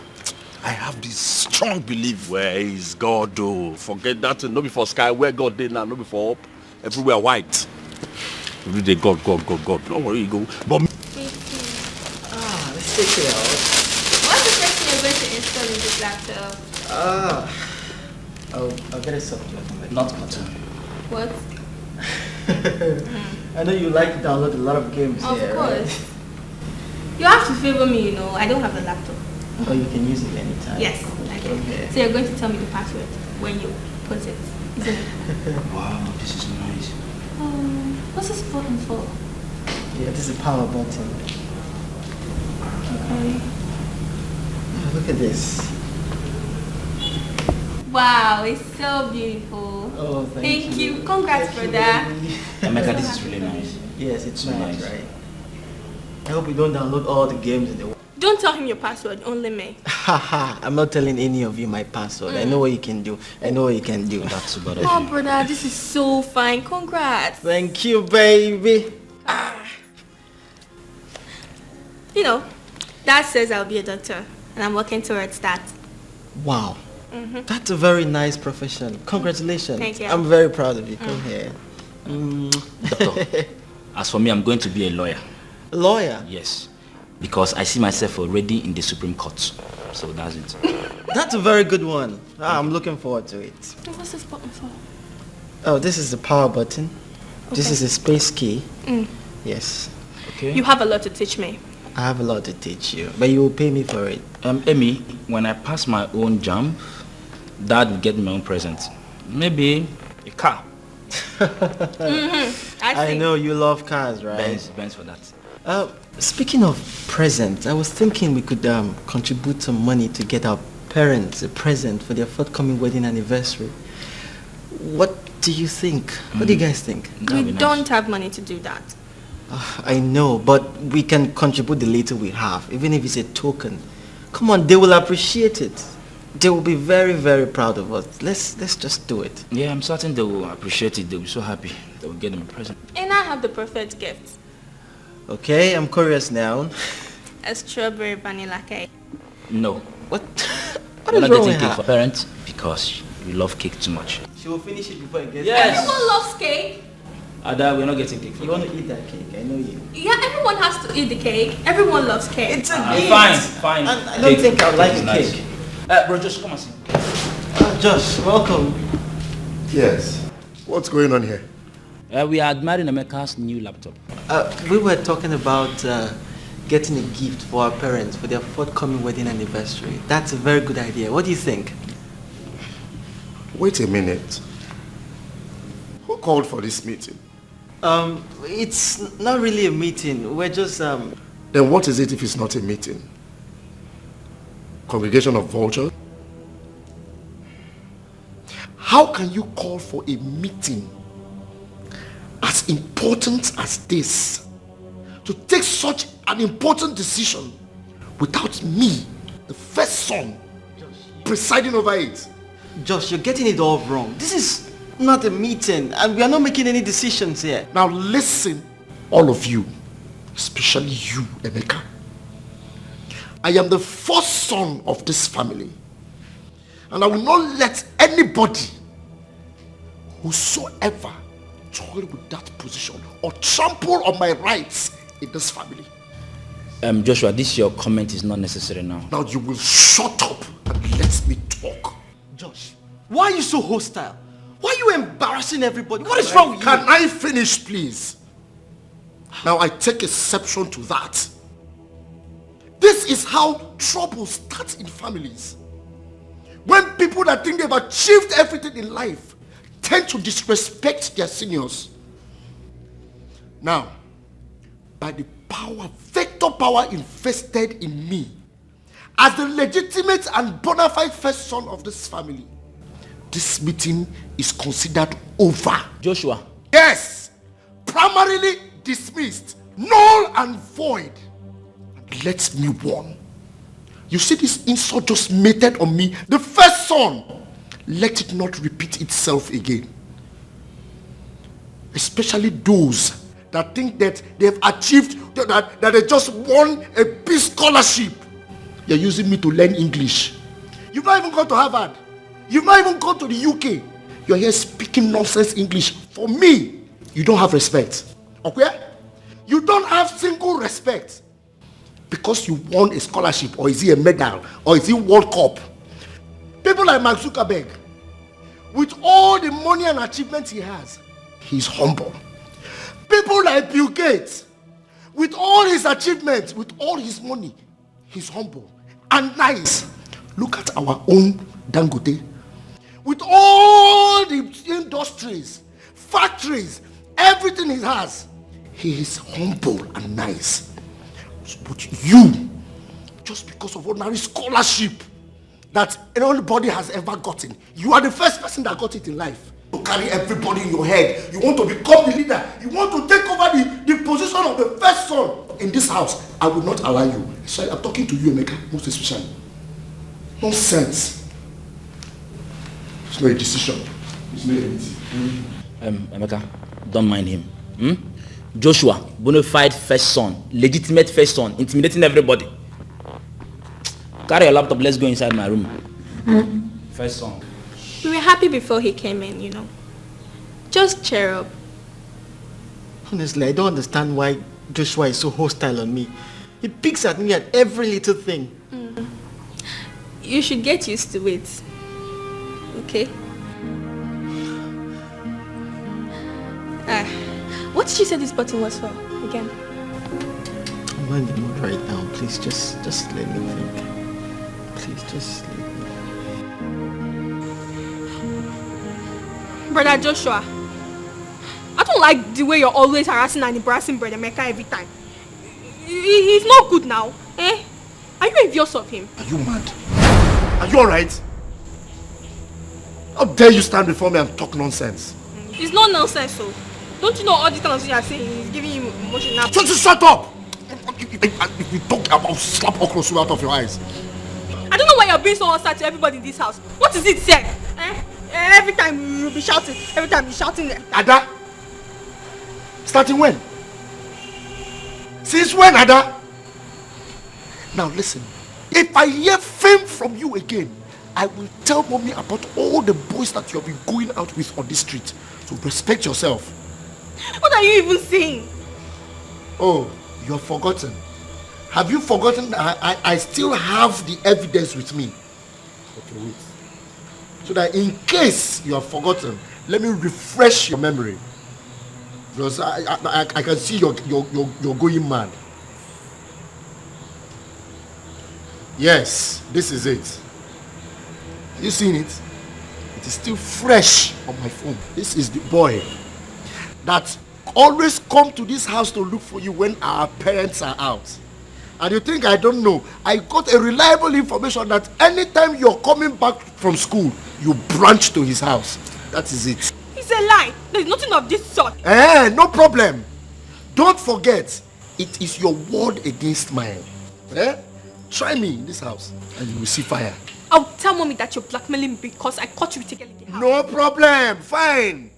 I have this strong belief. Where is God though? Forget that. No before sky. Where God did now, no before up. Everywhere white. Every day God. Don't worry, you go. But let's take it out. What's the first thing you're going to install in this laptop? I'll get a software. Not button. What? I know you like to download a lot of games. Of here, course. Right? You have to favor me, I don't have a laptop. Oh, you can use it anytime. Yes, I can. Okay. So you're going to tell me the password when you put it, isn't it? Wow, this is nice. What's this button for? Yeah, this is a power button. Okay. Look at this. Wow, it's so beautiful. Oh, thank you. Congrats, brother. Emeka, this is really nice. Yes, it's nice, right? I hope you don't download all the games in the world. Don't tell him your password, only me. Haha, I'm not telling any of you my password. I know what you can do. That's about it. Oh, brother, this is so fine. Congrats. Thank you, baby. Dad says I'll be a doctor, and I'm working towards that. Wow. That's a very nice profession. Congratulations. Thank you. I'm very proud of you. Come here. Doctor, as for me, I'm going to be a lawyer. A lawyer? Yes. Because I see myself already in the Supreme Court. So that's it. That's a very good one. I'm looking forward to it. What's this button for? Oh, this is the power button. Okay. This is the space key. Yes. Okay. You have a lot to teach me. I have a lot to teach you, but you will pay me for it. Amy, when I pass my own jam, Dad will get me my own present. Maybe a car. I know you love cars, right? Benz for that. Speaking of presents, I was thinking we could contribute some money to get our parents a present for their forthcoming wedding anniversary. What do you think? What do you guys think? We don't have money to do that. I know, but we can contribute the little we have, even if it's a token. Come on, they will appreciate it. They will be very, very proud of us. Let's just do it. Yeah, I'm certain they will appreciate it. They'll be so happy. They will get them a present. And I have the perfect gift. Okay, I'm curious now. A strawberry vanilla cake. No. What? We're not getting cake for parents because we love cake too much. She will finish it before it gets. Yes. Everyone loves cake. Ada, we're not getting cake. You want to eat that cake? I know you. Yeah, everyone has to eat the cake. Everyone loves cake. It's a gift. Fine. I don't think I would like the cake. Bro, just come and see. Josh, welcome. Yes. What's going on here? We are admiring Emeka's new laptop. We were talking about getting a gift for our parents for their forthcoming wedding anniversary. That's a very good idea. What do you think? Wait a minute. Who called for this meeting? It's not really a meeting. We're just Then what is it if it's not a meeting? Congregation of vultures? How can you call for a meeting as important as this to take such an important decision without me, the first son, presiding over it? Josh, you're getting it all wrong. This is not a meeting and we are not making any decisions here. Now listen, all of you, especially you, Emeka. I am the first son of this family, and I will not let anybody whosoever toy with that position or trample on my rights in this family. Joshua, your comment is not necessary now. Now you will shut up and let me talk. Josh, why are you so hostile? Why are you embarrassing everybody? What is wrong with you? Can I finish, please? Now I take exception to that. This is how trouble starts in families. When people that think they've achieved everything in life tend to disrespect their seniors. Now, by the vector power invested in me, as the legitimate and bona fide first son of this family, this meeting is considered over. Joshua. Yes, primarily dismissed, null and void. let me warn. You see this insult just meted on me, the first son. Let it not repeat itself again. Especially those that think that they've achieved, that they just won a peace scholarship. You're using me to learn English. You've not even gone to Harvard. You've not even gone to the UK. You're here speaking nonsense English. For me, you don't have respect. Okay? You don't have single respect. Because you won a scholarship, or is it a medal, or is it World Cup? People like Mark Zuckerberg, with all the money and achievements he has, he's humble. People like Bill Gates, with all his achievements, with all his money, he's humble and nice. Look at our own Dangote. With all the industries, factories, everything he has, he is humble and nice. But you, just because of ordinary scholarship that anybody has ever gotten, you are the first person that got it in life. You carry everybody in your head. You want to become the leader. You want to take over the position of the first son in this house. I will not allow you. So I'm talking to you, Emeka, most especially. Nonsense. It's not a decision. It's not a meeting. Emeka, don't mind him. Joshua, bona fide first son, legitimate first son, intimidating everybody. Carry your laptop, let's go inside my room. First son. We were happy before he came in, you know. Just cheer up. Honestly, I don't understand why Joshua is so hostile on me. He picks at me at every little thing. You should get used to it. Okay? What did you say this button was for, again? I'm not in the mood right now. Please, just let me think. Please, just let me. Brother Joshua, I don't like the way you're always harassing and embarrassing Brother Mecca every time. He's not good now, eh? Are you envious of him? Are you mad? Are you alright? How dare you stand before me and talk nonsense? It's not nonsense, so. Don't you know all the things you are saying is giving him emotional... Shut up! If you talk about slap okra out of your eyes. I don't know why you're being so hostile to everybody in this house. What is it, sir? Every time you'll be shouting. Every time you're shouting. Ada? Starting when? Since when, Ada? Now listen. If I hear fame from you again, I will tell mommy about all the boys that you have been going out with on this street. So respect yourself. What are you even saying? Oh, you're forgotten. Have you forgotten that I still have the evidence with me? Okay, wait. So that in case you have forgotten, let me refresh your memory. Because I can see you're going mad. Yes, this is it. You seen it? It is still fresh on my phone. This is the boy that always come to this house to look for you when our parents are out. And you think I don't know? I got a reliable information that anytime you're coming back from school, you branch to his house. That is it. It's a lie. There's nothing of this sort. No problem. Don't forget, it is your word against mine. Try me in this house and you will see fire. I'll tell mommy that you're blackmailing me because I caught you taking the house. No problem. Fine.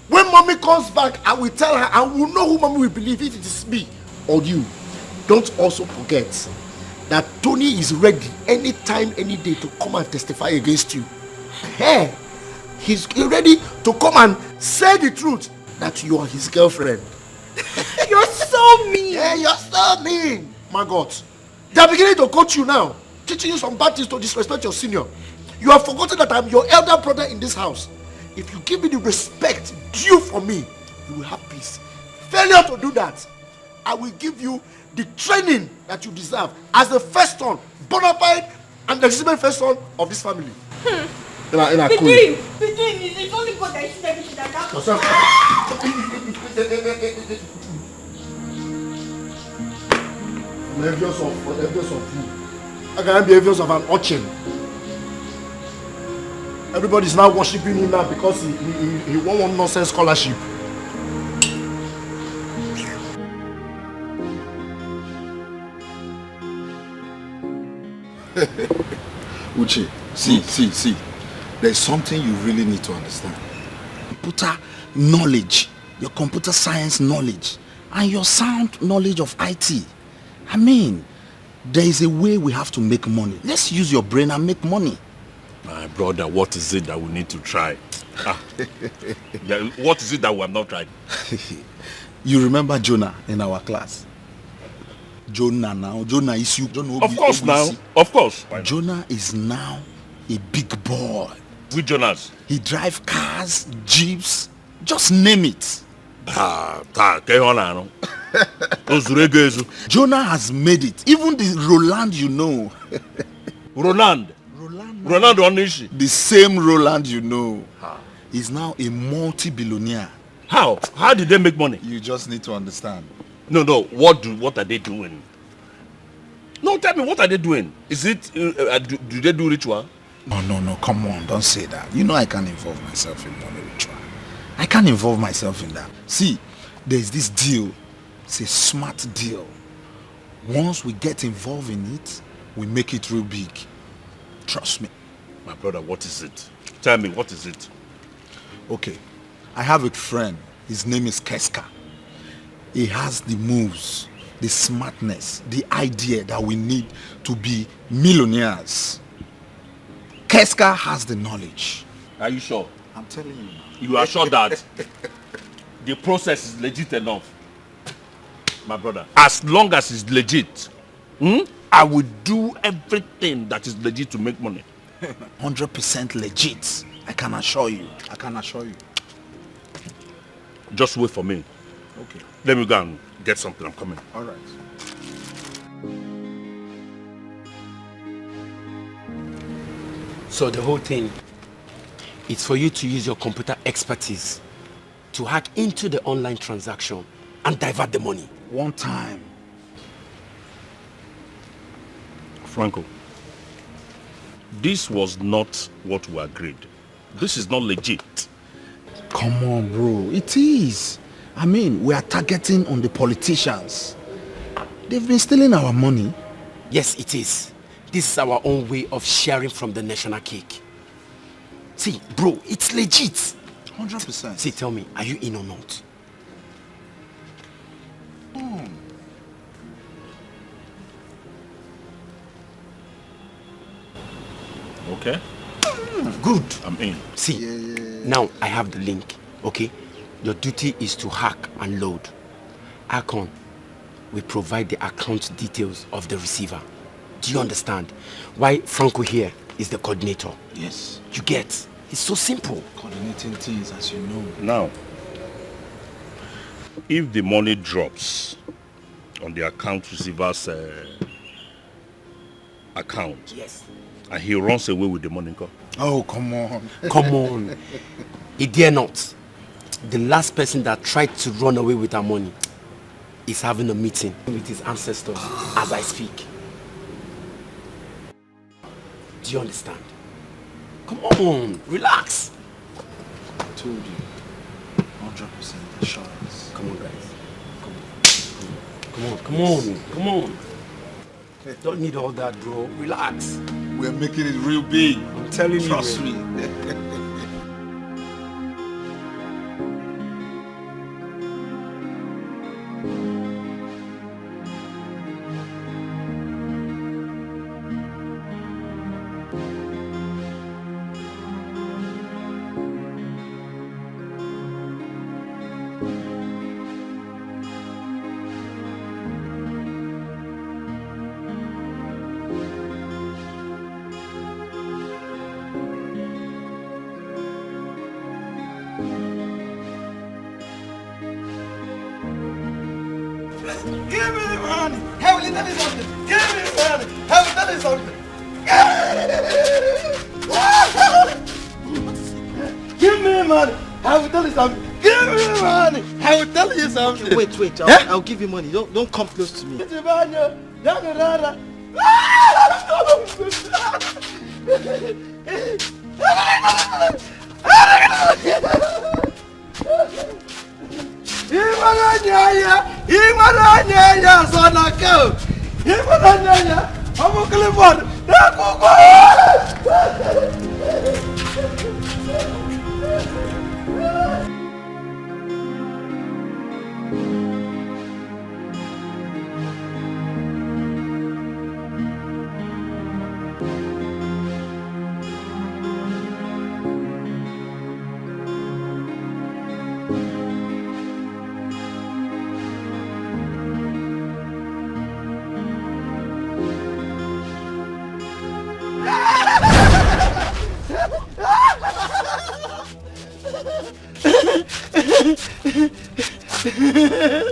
When mommy comes back, I will tell her. I will know who mommy will believe, if it is me or you. Don't also forget that Tony is ready anytime, any day to come and testify against you. Hey, he's ready to come and say the truth that you are his girlfriend. You're so mean. Yeah, you're so mean. My God. They're beginning to coach you now, teaching you some bad things to disrespect your senior. You have forgotten that I'm your elder brother in this house. If you give me the respect due for me, you will have peace. Failure to do that, I will give you the training that you deserve as the first son, bona fide and legitimate first son of this family. Between, it's only God that is everything that happens. I'm envious of you. I can't be envious of an urchin. Everybody's now worshiping him now because he won one nonsense scholarship. Uche, see. There's something you really need to understand. Computer knowledge, your computer science knowledge, and your sound knowledge of IT. I mean, there is a way we have to make money. Let's use your brain and make money. My brother, what is it that we need to try? What is it that we have not tried? You remember Jonah in our class? Jonah is you. Of course now. Of course. Jonah is now a big boy. With Jonas? He drives cars, jeeps, just name it. Jonah has made it. Even the Roland you know. Roland Onishi. The same Roland you know. Is now a multi-billionaire. How? How did they make money? You just need to understand. No. What are they doing? No, tell me, what are they doing? Is it, do they do ritual? No, come on, don't say that. You know I can't involve myself in money ritual. I can't involve myself in that. See, there's this deal. It's a smart deal. Once we get involved in it, we make it real big. Trust me. My brother, what is it? Tell me, what is it? Okay, I have a friend. His name is Keska. He has the moves, the smartness, the idea that we need to be millionaires. Keska has the knowledge. Are you sure? I'm telling you. You are sure that the process is legit enough? My brother, as long as it's legit, I will do everything that is legit to make money. 100% legit. I can assure you. Just wait for me. Okay. Let me go and get something. I'm coming. All right. So the whole thing is for you to use your computer expertise to hack into the online transaction and divert the money. One time. Franco, this was not what we agreed. This is not legit. Come on, bro. It is. I mean, we are targeting on the politicians. They've been stealing our money. Yes, it is. This is our own way of sharing from the national cake. See, bro, it's legit. 100%. See, tell me, are you in or not? Okay. Good. I'm in. See, now I have the link, okay? Your duty is to hack and load. Akon, we provide the account details of the receiver. Do you understand? Why Franco here is the coordinator? Yes. You get? It's so simple. Coordinating things, as you know. Now, if the money drops on the account receiver's account, yes, and he runs away with the money, oh, come on. Come on. He dare not. The last person that tried to run away with our money is having a meeting with his ancestors as I speak. Do you understand? Come on, relax. I told you. 100% assurance. Come on, guys. Come on. Don't need all that, bro. Relax. We're making it real big. I'm telling you. Trust me. Give me the money. Have you done something? Give me the money. Have you done something? Give me the money. Have you done something? Give me the money. Have you done you something? Wait. I'll give you money. Don't come close to me. Imaranya sana kau. Imaranya. Kamu keluar.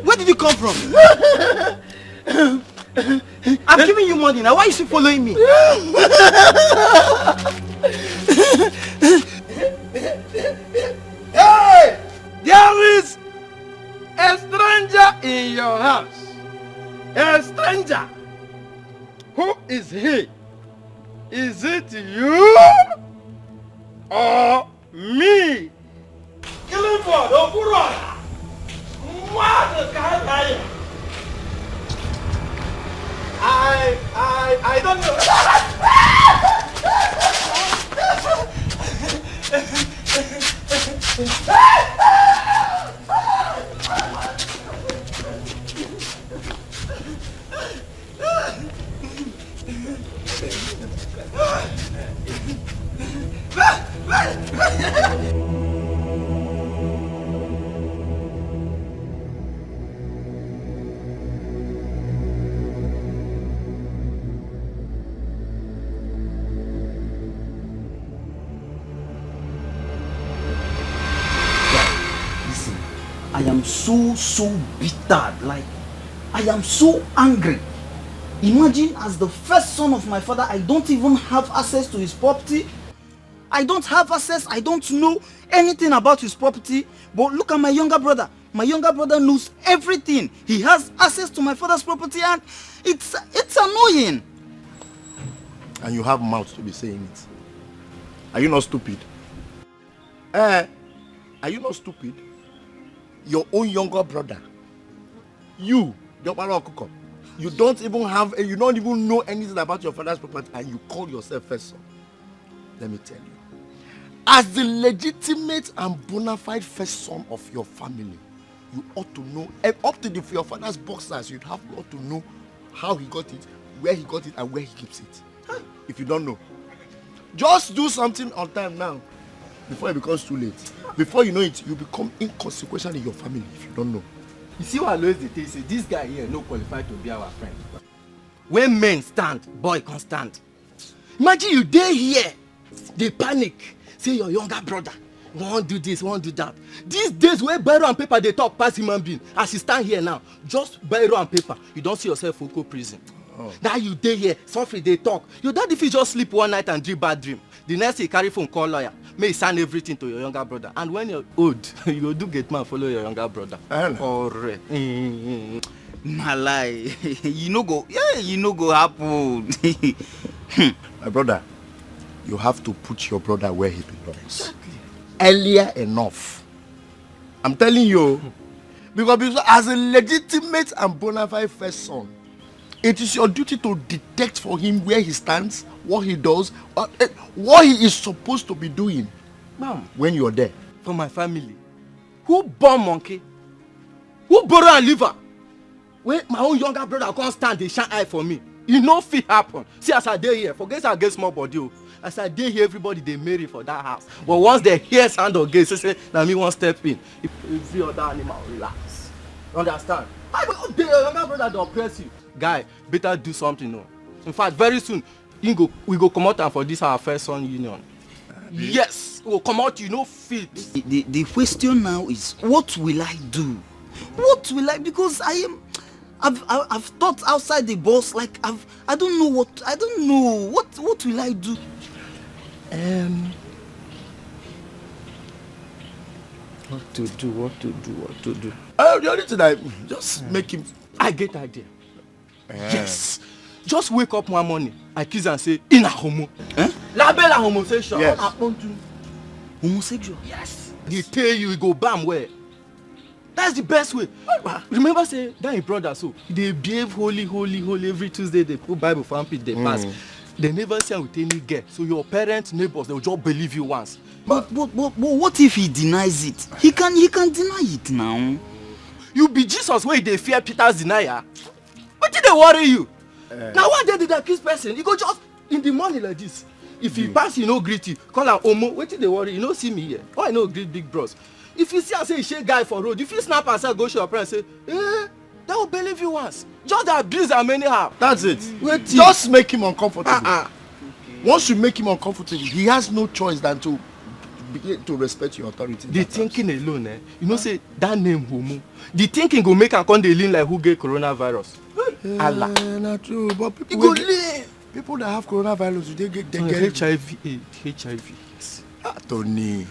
Where did you come from? I'm giving you money now. Why are you still following me? Hey! There is a stranger in your house. A stranger. Who is he? Is it you or me? Clifford Okurora. What the guy? I don't I am so bitter. Like, I am so angry. Imagine, as the first son of my father, I don't even have access to his property. I don't have access. I don't know anything about his property. But look at my younger brother. My younger brother knows everything. He has access to my father's property, and it's annoying. And you have mouth to be saying it. Are you not stupid? Are you not stupid? Your own younger brother. You don't even have, you don't even know anything about your father's property, and you call yourself first son. Let me tell you, as the legitimate and bona fide first son of your family, you ought to know, up to your father's boxers, you'd have to know how he got it, where he got it, and where he keeps it. If you don't know, just do something on time now, before it becomes too late. Before you know it, you become inconsequential in your family if you don't know. You see what Alois dey say, this guy here no qualified to be our friend. When men stand, boy can't stand. Imagine you dey here, they panic, say your younger brother won't do this, won't do that. These days where biro and paper they talk past human being, as you stand here now, just biro and paper, you don't see yourself for prison. Now you dey here, suffer they talk. Your daddy fit just sleep one night and dream bad dream. The next day carry phone call lawyer, may sign everything to your younger brother. And when you're old, you go do get man follow your younger brother. Alright. My lie. You no go happen. My brother, you have to put your brother where he belongs. Exactly. Earlier enough. I'm telling you, because as a legitimate and bona fide first son, it is your duty to detect for him where he stands, what he does, what he is supposed to be doing. Mom, when you're there. For my family, who born monkey? Who borrow and liver? When my own younger brother can't stand, they shine eye for me. You know fit happen. See, as I dey here, forget I get small body. As I dey here, everybody they marry for that house. But once they hear sound of gate, say now me one step in. If every other animal relax. Understand? I go dey your younger brother dey oppress you. Guy, better do something. No. In fact, very soon, we go come out for this our first son union. Yes, we will come out. You know, fit. The question now is, what will I do? What will I? Because I've thought outside the box. Like I don't know what will I do? What to do? The only thing I just make him. I get idea. Yes. Just wake up one morning, I kiss and say, in a homo. Label a homosexual. Yes. Homosexual? Yes. They tell you go bam where. That's the best way. Remember say that your brother so they behave holy every Tuesday they put Bible for armpit they pass. They never see am with any girl. So your parents, neighbors, they will just believe you once. But what if he denies it? He can deny it now. You be Jesus where they fear Peter's denier. What did they worry you? Now why they did accuse person? You go just in the morning like this. If you pass, you no greet you. Call am Omo. What did they worry? You no see me here. Why no greet big bros? If you see I say shake guy for road, if you snap and say go show your parents, say, they will believe you once. Just abuse am anyhow. That's it. Just make him uncomfortable. Once you make him uncomfortable, he has no choice than to begin to respect your authority. The thinking alone, you know, say that name Homo. The thinking go make am come dey lean like who get coronavirus. Allah. Not true, but people go lean. People that have coronavirus, they get HIV. Tony.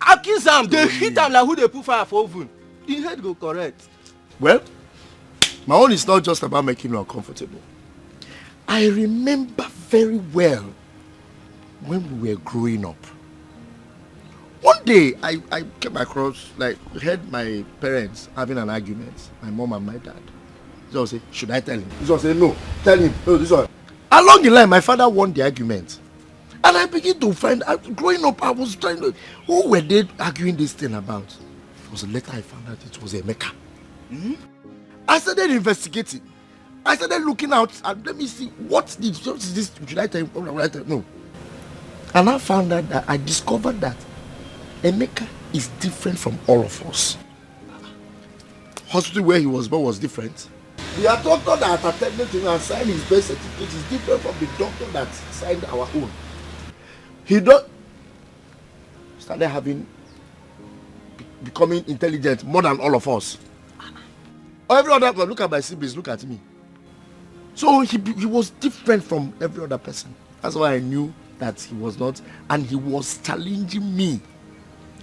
Accuse am, they hit am like who they put fire for oven. The head go correct. Well, my own is not just about making him uncomfortable. I remember very well when we were growing up. One day, I came across, like, heard my parents having an argument, my mom and my dad. This one say, should I tell him? This one say, no, tell him. No, this one. Along the line, my father won the argument. And I began to find out, growing up, I was trying to, who were they arguing this thing about? It was later I found out it was Emeka. I started investigating. I started looking out and let me see what is this? Should I tell him? No. And I found out that I discovered that Emeka is different from all of us. Hospital where he was born was different. The doctor that attended to him and signed his birth certificate is different from the doctor that signed our own. He started becoming intelligent more than all of us. Every other person, look at my siblings, look at me. So he was different from every other person. That's why I knew that he was not, and he was challenging me.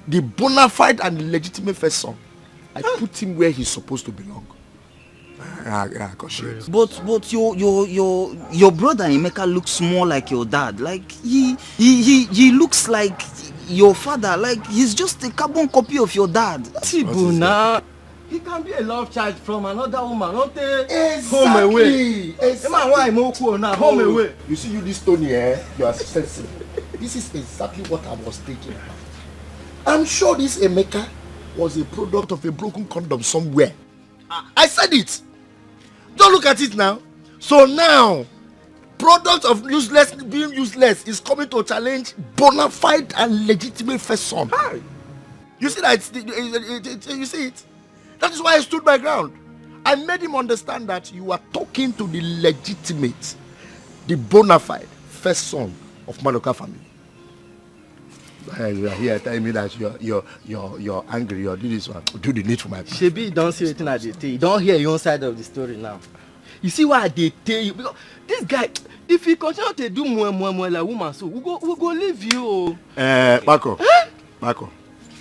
The bona fide and legitimate first son. I put him where he's supposed to belong. But your brother Emeka looks more like your dad. Like he looks like your father. Like he's just a carbon copy of your dad. Tibuna. He can be a love child from another woman, not home away. Home away. You see, this Tony, you are sensitive. This is exactly what I was thinking about. I'm sure this Emeka was a product of a broken condom somewhere. I said it. Don't look at it now. So now, product of being useless is coming to challenge bona fide and legitimate first son. You see that? You see it? That is why I stood my ground. I made him understand that you are talking to the legitimate, the bona fide first son of Madoka family. You are here telling me that you're angry, you're doing this one. Do the need for my part. Shebi, you don't see anything I tell you. Don't hear your own side of the story now. You see why they tell you? Because this guy, if he continue to do more like woman, so we go leave you. Marco,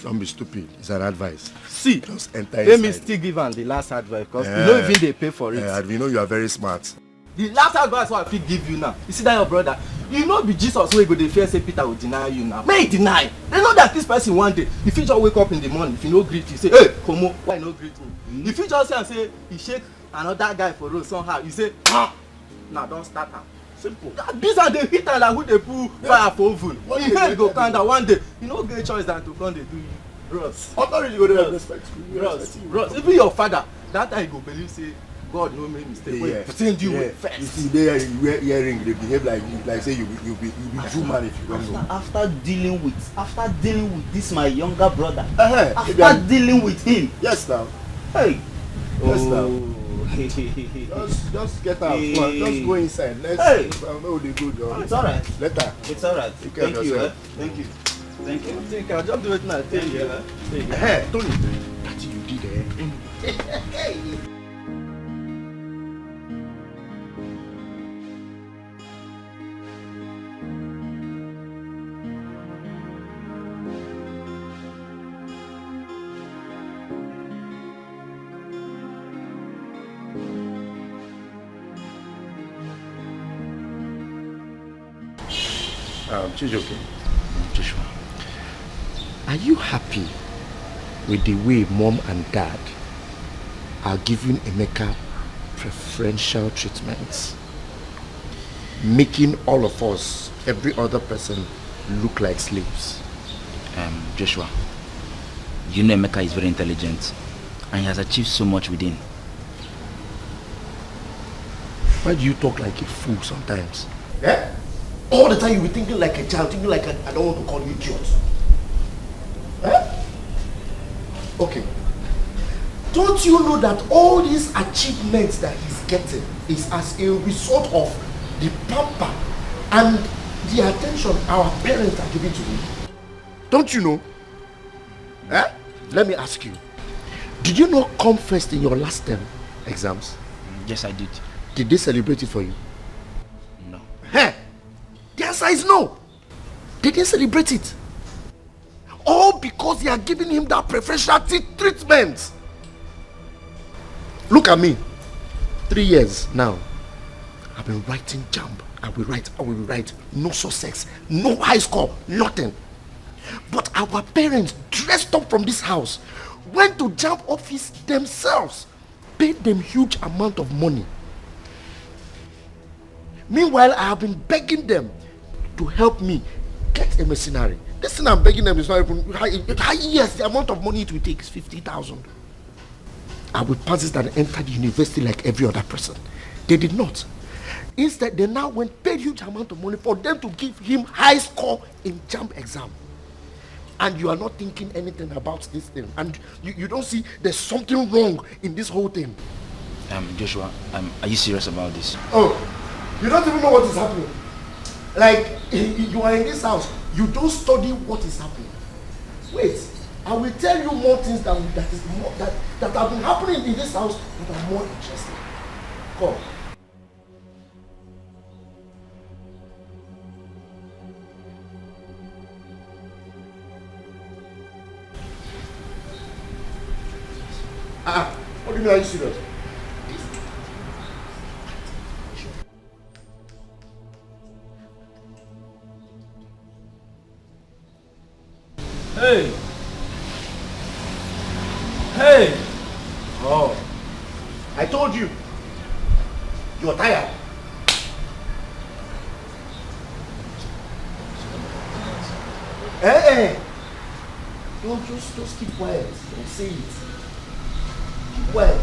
don't be stupid. It's an advice. See, just enter let inside. me still give him the last advice because you know even they pay for it. We know you are very smart. The last advice what I fit give you now. You see that your brother, you know be Jesus wey go dey fear say Peter will deny you now. May he deny. They know that this person one day, if he just wake up in the morning, if he no greet you, say, hey, Komo, why no greet me? If he just say and say he shake another guy for road somehow, you say, now don't start am. Simple. These are the hitter like who they put fire for oven. He head go kind of one day, you no get choice than to come dey do you. Bros. Authority go dey respect you. Bros. Even your father, that time he go believe say God no make mistake. Yeah. Send you with first. You see there you wear earring, they behave like say you be Jew man if you don't know. After dealing with this my younger brother. After dealing with him. Yes now. Hey. Yes now. Just get out. Hey. Just go inside. Let's know the good. It's alright. Later. It's alright. Thank you. Thank you. Thank you. I think I'll just do it now. Tell you. Hey, Tony. That's you did Hey. Joshua, are you happy with the way mom and dad are giving Emeka preferential treatments? making all of us, every other person, look like slaves. Joshua, you know Emeka is very intelligent and he has achieved so much within. Why do you talk like a fool sometimes? Yeah? All the time you be thinking like a child, thinking like I don't want to call you idiot. Eh? Okay. Don't you know that all these achievements that he's getting is as a result of the pamper and the attention our parents are giving to him? Don't you know? Eh? Let me ask you. Did you not come first in your last term exams? Yes, I did. Did they celebrate it for you? No. Hey! The answer is no. They didn't celebrate it. All because they are giving him that preferential treatment. Look at me. 3 years now. I've been writing jump. I will write. No success. No high score. Nothing. But our parents dressed up from this house, went to jump office themselves, paid them huge amount of money. Meanwhile, I have been begging them to help me get a mercenary. This thing I'm begging them is not even yes, the amount of money it will take is 50,000. I will pass it and enter the university like every other person. They did not. Instead, they now went paid huge amount of money for them to give him high score in jump exam. And you are not thinking anything about this thing. And you don't see there's something wrong in this whole thing. Joshua, are you serious about this? Oh, you don't even know what is happening. Like, you are in this house, you don't study what is happening. Wait, I will tell you more things that have been happening in this house that are more interesting. Come. What do you mean, are you serious? Hey! Hey! Oh, I told you. You're tired. Hey! Don't just keep quiet. Don't say it. Keep quiet.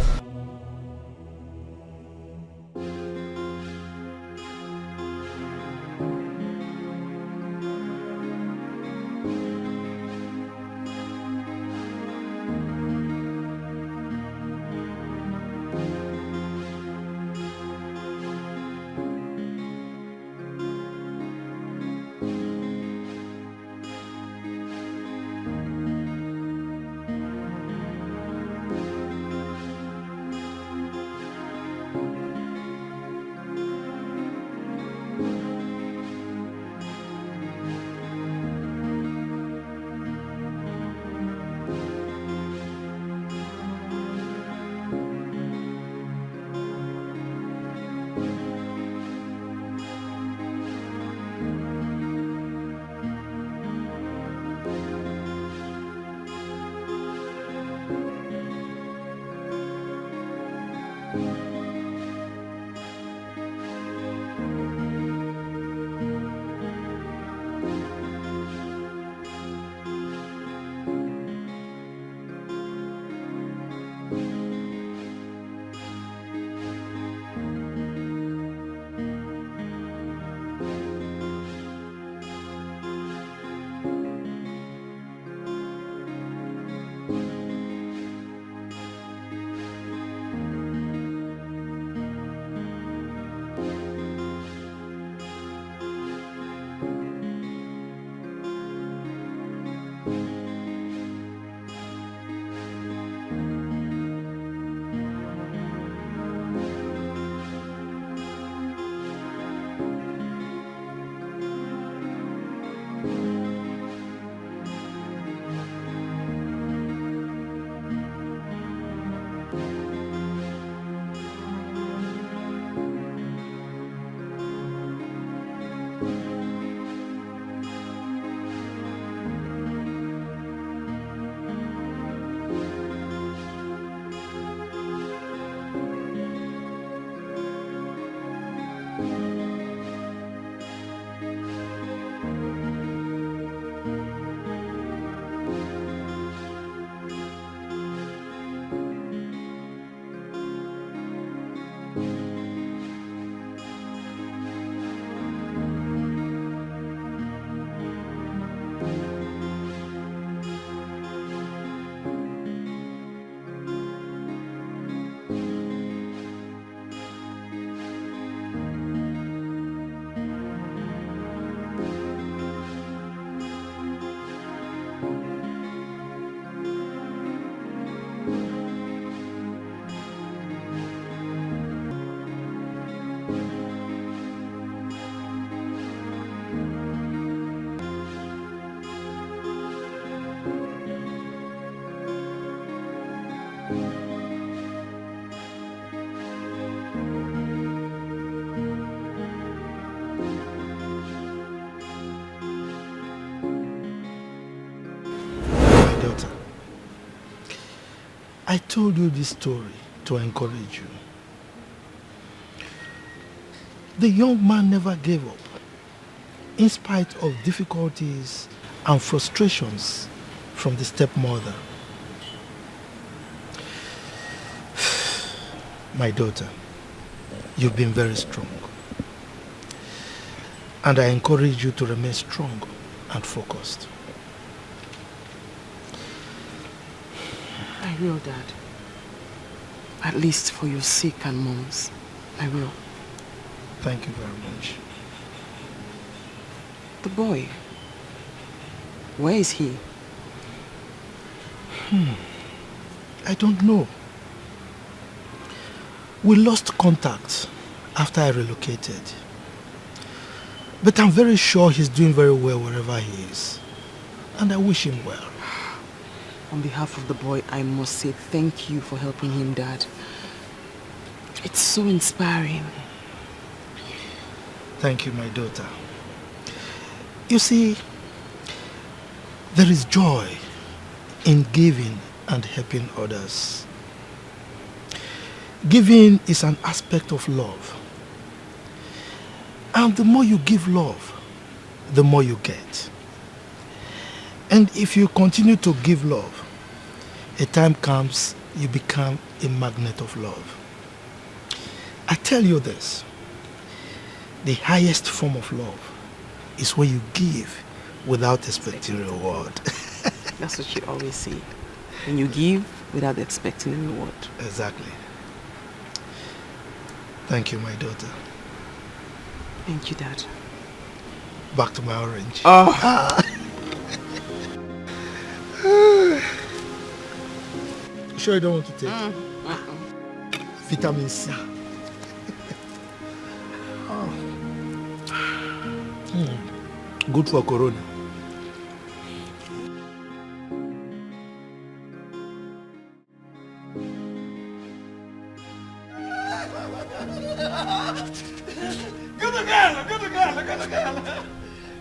I told you this story to encourage you. The young man never gave up, in spite of difficulties and frustrations from the stepmother. My daughter, you've been very strong. And I encourage you to remain strong and focused. I will, Dad. At least for your sake and Mom's. I will. Thank you very much. The boy. Where is he? I don't know. We lost contact after I relocated. But I'm very sure he's doing very well wherever he is. And I wish him well. On behalf of the boy, I must say thank you for helping him, Dad. It's so inspiring. Thank you, my daughter. You see, there is joy in giving and helping others. Giving is an aspect of love. And the more you give love, the more you get. And if you continue to give love, a time comes you become a magnet of love. I tell you this, the highest form of love is when you give without expecting reward. That's what you always say. When you give without expecting a reward. Exactly. Thank you, my daughter. Thank you, Dad. Back to my orange. Oh. You sure you don't want to take vitamin C? Good for corona. Good girl, good girl, good girl.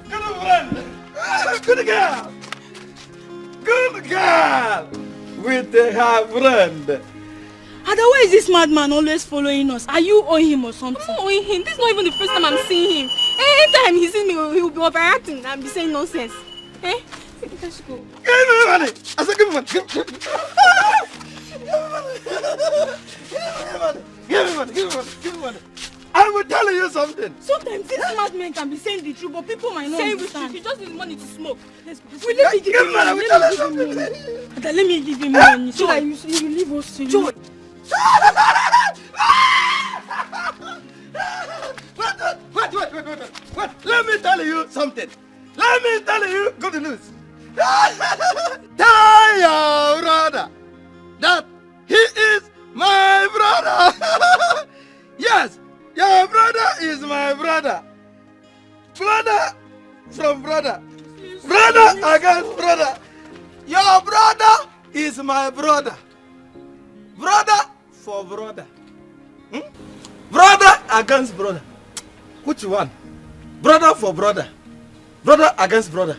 Good friend. Good girl. Good girl. With her friend. Ada, why is this madman always following us? Are you owing him or something? I'm not owing him. This is not even the first time I'm seeing him. Anytime he sees me, he will be overacting and be saying nonsense. Eh? Let's go. Give me money. I said give me money. Give me money. Give me money. I will tell you something. Sometimes these madmen can be saying the truth, but people might not understand. He just needs money to smoke. Let's go. Let me give him money. Let me give him money so that you will leave us to you. What? Let me tell you something. Let me tell you good news. Tell your brother that he is my brother. Yes, your brother is my brother. Brother from brother. Brother against brother. Your brother is my brother. Brother for brother. Brother against brother. Which one? Brother for brother. Brother against brother.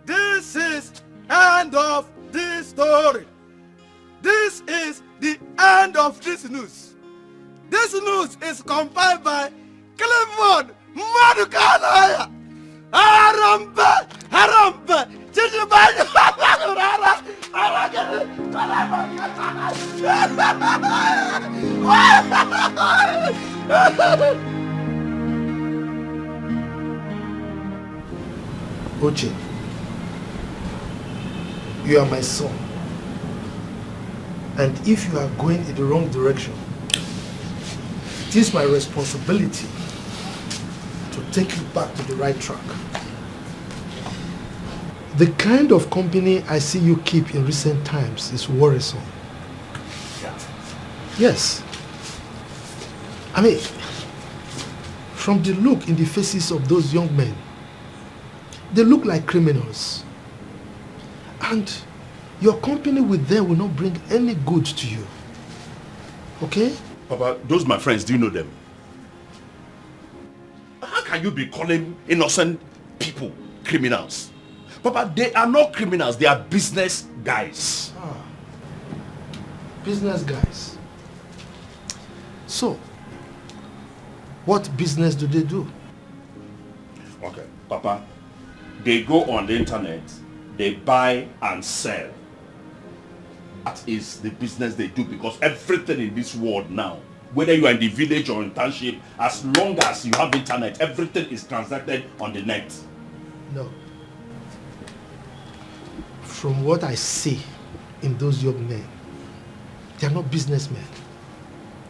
This is end of this story. This is the end of this news. This news is compiled by Clifford Madukanaya. Harambe, Harambe, Chichibanyo, Rara, Oche, you are my son. And if you are going in the wrong direction, it is my responsibility to take you back to the right track. The kind of company I see you keep in recent times is worrisome. Yes. I mean, from the look in the faces of those young men, they look like criminals. And your company with them will not bring any good to you. Okay? Papa, those my friends, do you know them? How can you be calling innocent people criminals? Papa, they are not criminals, they are business guys. Business guys. So, what business do they do? Okay, Papa, they go on the internet, they buy and sell. That is the business they do, because everything in this world now, whether you are in the village or in township, as long as you have internet, everything is transacted on the net. No. From what I see in those young men, they are not businessmen.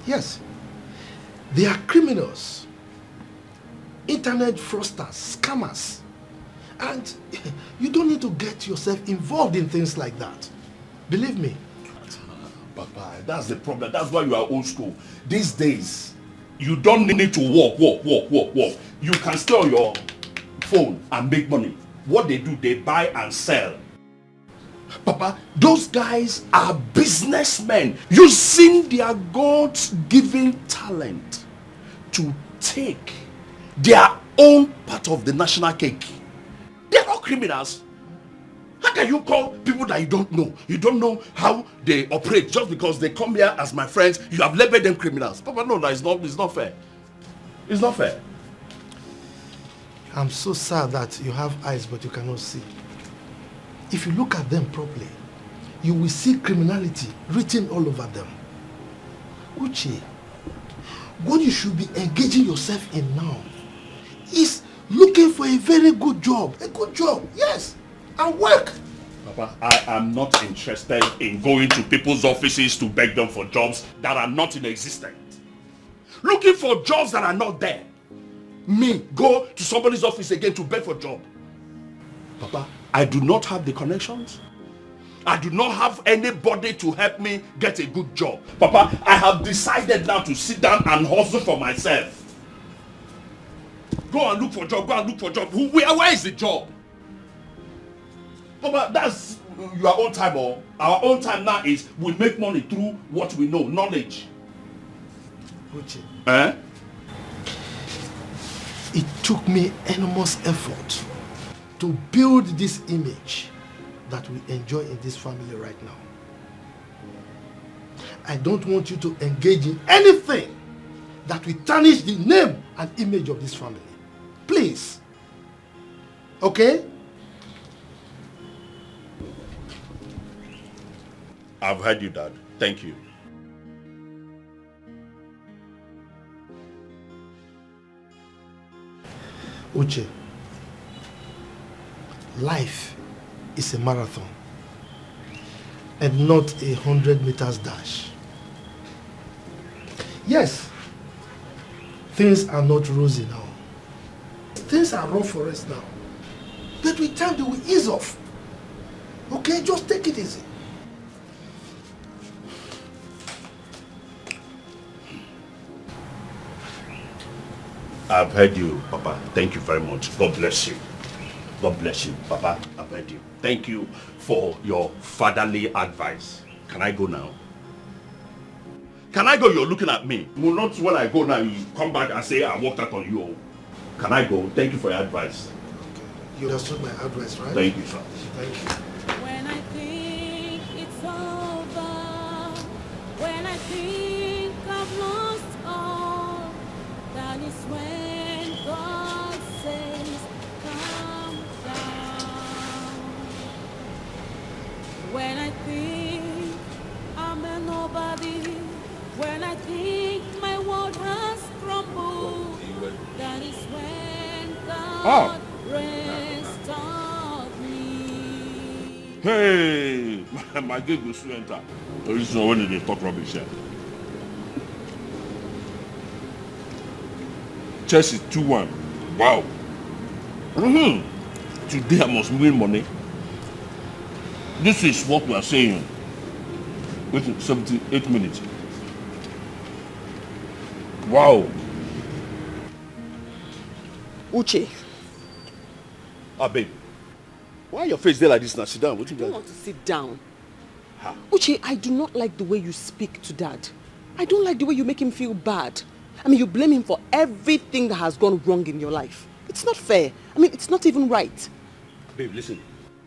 Yes, they are criminals, internet fraudsters, scammers. And you don't need to get yourself involved in things like that. Believe me. Papa, that's the problem. That's why you are old school. These days, you don't need to walk. You can stay on your phone and make money. What they do, they buy and sell. Papa, those guys are businessmen using their God-given talent to take their own part of the national cake. They are not criminals. How can you call people that you don't know? You don't know how they operate just because they come here as my friends. You have labeled them criminals. Papa, no, it's not fair. It's not fair. I'm so sad that you have eyes but you cannot see. If you look at them properly, you will see criminality written all over them. Uche, what you should be engaging yourself in now is looking for a very good job. A good job, yes, and work. Papa, I am not interested in going to people's offices to beg them for jobs that are not in existence. Looking for jobs that are not there. Me, go to somebody's office again to beg for a job. Papa, I do not have the connections. I do not have anybody to help me get a good job. Papa, I have decided now to sit down and hustle for myself. Go and look for a job. Where is the job? Papa, that's your own time. Or our own time now is we make money through what we know, knowledge. Uche. Eh? It took me enormous effort to build this image that we enjoy in this family right now. I don't want you to engage in anything that will tarnish the name and image of this family. Please. Okay? I've heard you, Dad. Thank you. Uche, life is a marathon and not 100 meters dash. Yes, things are not rosy now. Things are rough for us now. But with time they will ease off. Okay, just take it easy. I've heard you, Papa. Thank you very much. God bless you. God bless you, Papa. I've heard you. Thank you for your fatherly advice. Can I go now? Can I go? You're looking at me. Well, not when I go now, you come back and say I walked out on you. Can I go? Thank you for your advice. Okay. You understood my advice, right? Thank you, sir. Thank you. When I think it's over, when I think I've lost all, that is when God says, calm down. When I think I'm a nobody, when I think my world has crumbled, that is when God rests on. Hey, my gig will soon enter. So this is when they talk rubbish here. Chelsea 2-1. Wow. Today I must win money. This is what we are saying. Wait 78 minutes. Wow. Uche. Ah, babe. Why your face there like this now? Sit down. What you I don't got? want to sit down. How? Uche, I do not like the way you speak to Dad. I don't like the way you make him feel bad. I mean, you blame him for everything that has gone wrong in your life. It's not fair. I mean, it's not even right. Babe, listen.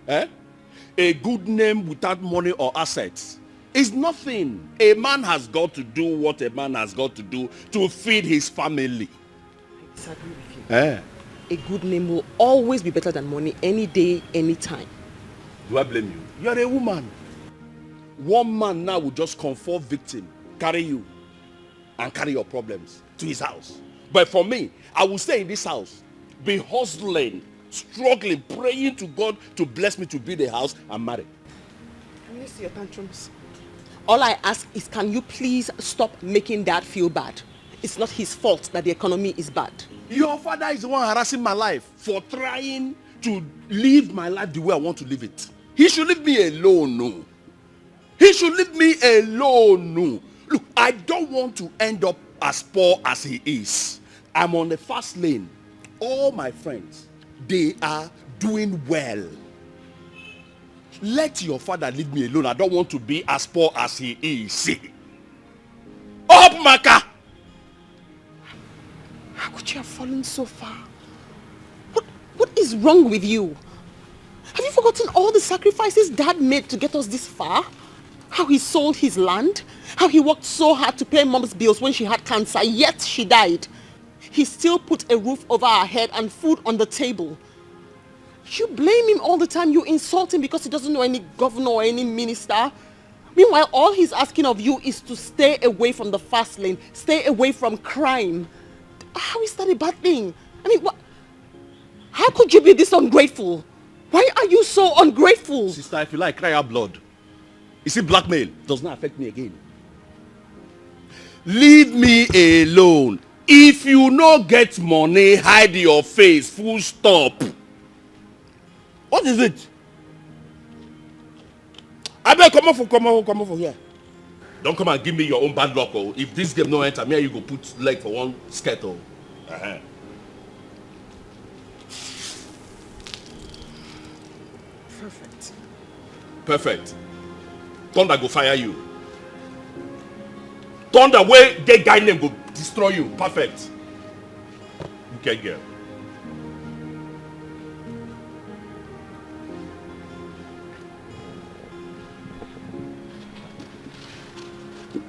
A good name without money or assets is nothing. A man has got to do what a man has got to do to feed his family. I disagree with you. A good name will always be better than money any day, any time. Do I blame you? You are a woman. One man now will just comfort victim, carry you, and carry your problems to his house. But for me, I will stay in this house, be hustling, struggling, praying to God to bless me to build a house and marry. Can you see your tantrums? All I ask is, can you please stop making Dad feel bad? It's not his fault that the economy is bad. Your father is the one harassing my life for trying to live my life the way I want to live it. He should leave me alone, no. He should leave me alone, no. Look, I don't want to end up as poor as he is. I'm on the fast lane. All my friends, they are doing well. Let your father leave me alone. I don't want to be as poor as he is. Up, Maka! How could you have fallen so far? What is wrong with you? Have you forgotten all the sacrifices Dad made to get us this far? How he sold his land? How he worked so hard to pay Mom's bills when she had cancer, yet she died. He still put a roof over our head and food on the table. You blame him all the time. You insult him because he doesn't know any governor or any minister. Meanwhile, all he's asking of you is to stay away from the fast lane. Stay away from crime. How is that a bad thing? I mean, how could you be this ungrateful? Why are you so ungrateful? Sister, if you like, cry out blood. You see, blackmail does not affect me again. Leave me alone. If you no get money, hide your face. Full stop. What is it? I better come on for here. Don't come and give me your own bad luck. Oh. If this game no enter, me you go put leg for one skirt. Oh. Perfect. Thunder go fire you. Thunder way that guy name go destroy you. Perfect. Okay, girl.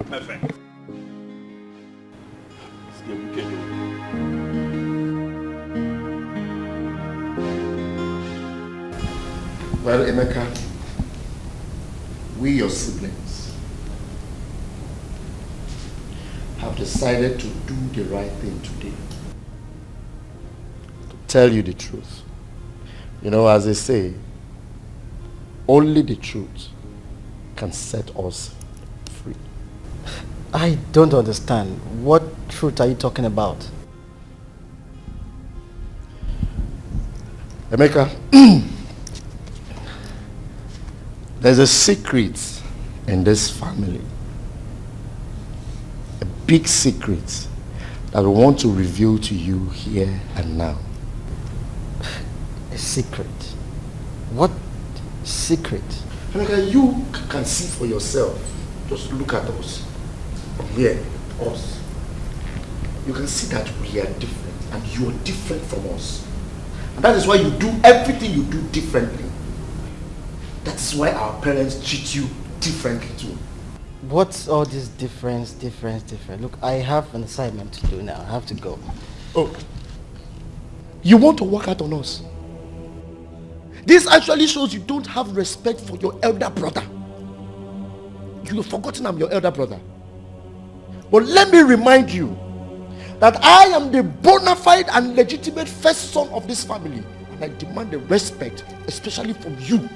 Perfect. Let's get wicked. Well, Emeka, we, your siblings, have decided to do the right thing today. To tell you the truth. You know, as they say, only the truth can set us free. I don't understand. What truth are you talking about? Emeka, there's a secret in this family. A big secret that we want to reveal to you here and now. A secret? What secret? Emeka, you can see for yourself. Just look at us. From here, us. You can see that we are different and you are different from us. And that is why you do everything you do differently. That's why our parents treat you differently too. What's all this difference? Look, I have an assignment to do now. I have to go. Oh. You want to work out on us? This actually shows you don't have respect for your elder brother. You've forgotten I'm your elder brother. But let me remind you that I am the bona fide and legitimate first son of this family. And I demand the respect, especially from you.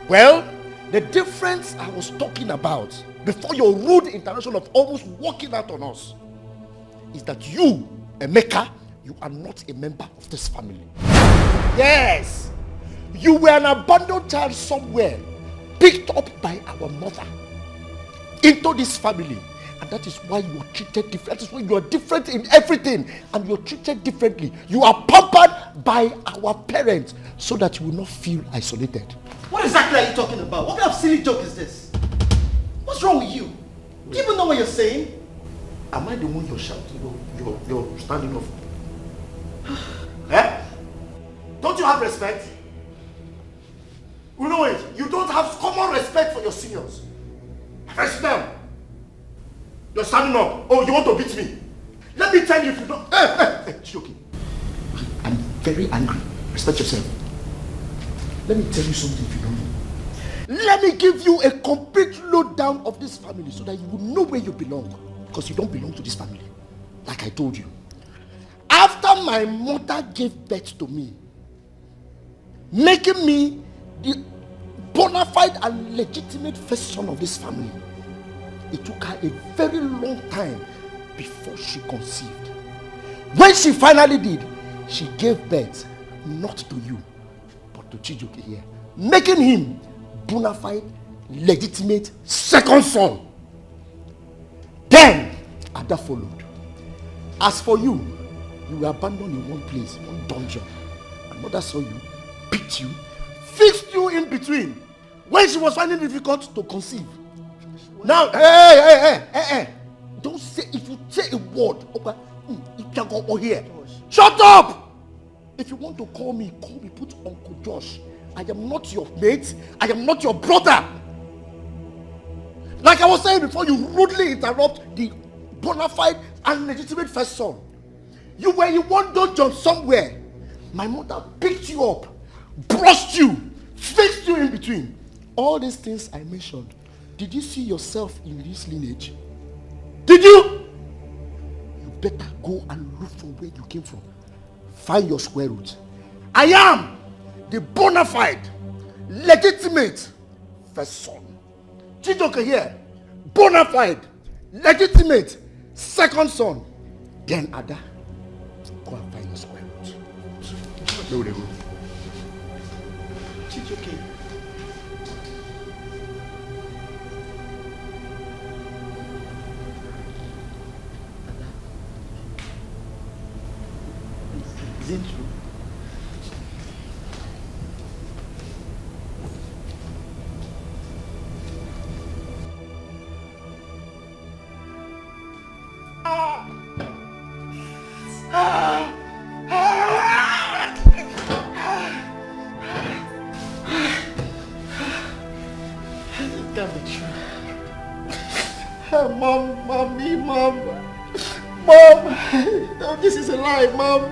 Well, the difference I was talking about before your rude intervention of almost walking out on us is that you, Emeka, you are not a member of this family. Yes, you were an abandoned child somewhere, picked up by our mother into this family, and that is why you are treated different. That is why you are different in everything, and you are treated differently. You are pampered by our parents so that you will not feel isolated. What exactly are you talking about? What kind of silly joke is this? What's wrong with you? Do you even know what you're saying? Am I the one you're shouting? You're standing off? Eh? Don't you have respect? You know it. You don't have common respect for your seniors. First down. You're standing up. Oh, you want to beat me? Let me tell you if you don't. Hey, Chidoke. I'm very angry. Respect yourself. Let me tell you something if you don't know. Let me give you a complete lowdown of this family so that you will know where you belong. Because you don't belong to this family. Like I told you. After my mother gave birth to me, making me the bona fide and legitimate first son of this family, it took her a very long time before she conceived. When she finally did, she gave birth not to you, but to Chijoke here, making him bona fide, legitimate second son. Then, Ada followed. As for you, you were abandoned in one place, one dungeon. And mother saw you, picked you, fixed you in between when she was finding it difficult to conceive. Now, hey, don't say, if you say a word, okay, you can go over here. Shut up! If you want to call me, put Uncle Josh. I am not your mate, I am not your brother. Like I was saying before, you rudely interrupt the bona fide and legitimate first son. You were in one dungeon somewhere. My mother picked you up, brushed you, fixed you in between. All these things I mentioned, did you see yourself in this lineage? Did you? You better go and look for where you came from. Find your square root. I am the bona fide, legitimate first son. Chijoke here, bona fide, legitimate second son. Then Ada, go and find your square root. Where will they go? Chijoke. Is it true? It can't be true. Mom. No, this is a lie, Mom.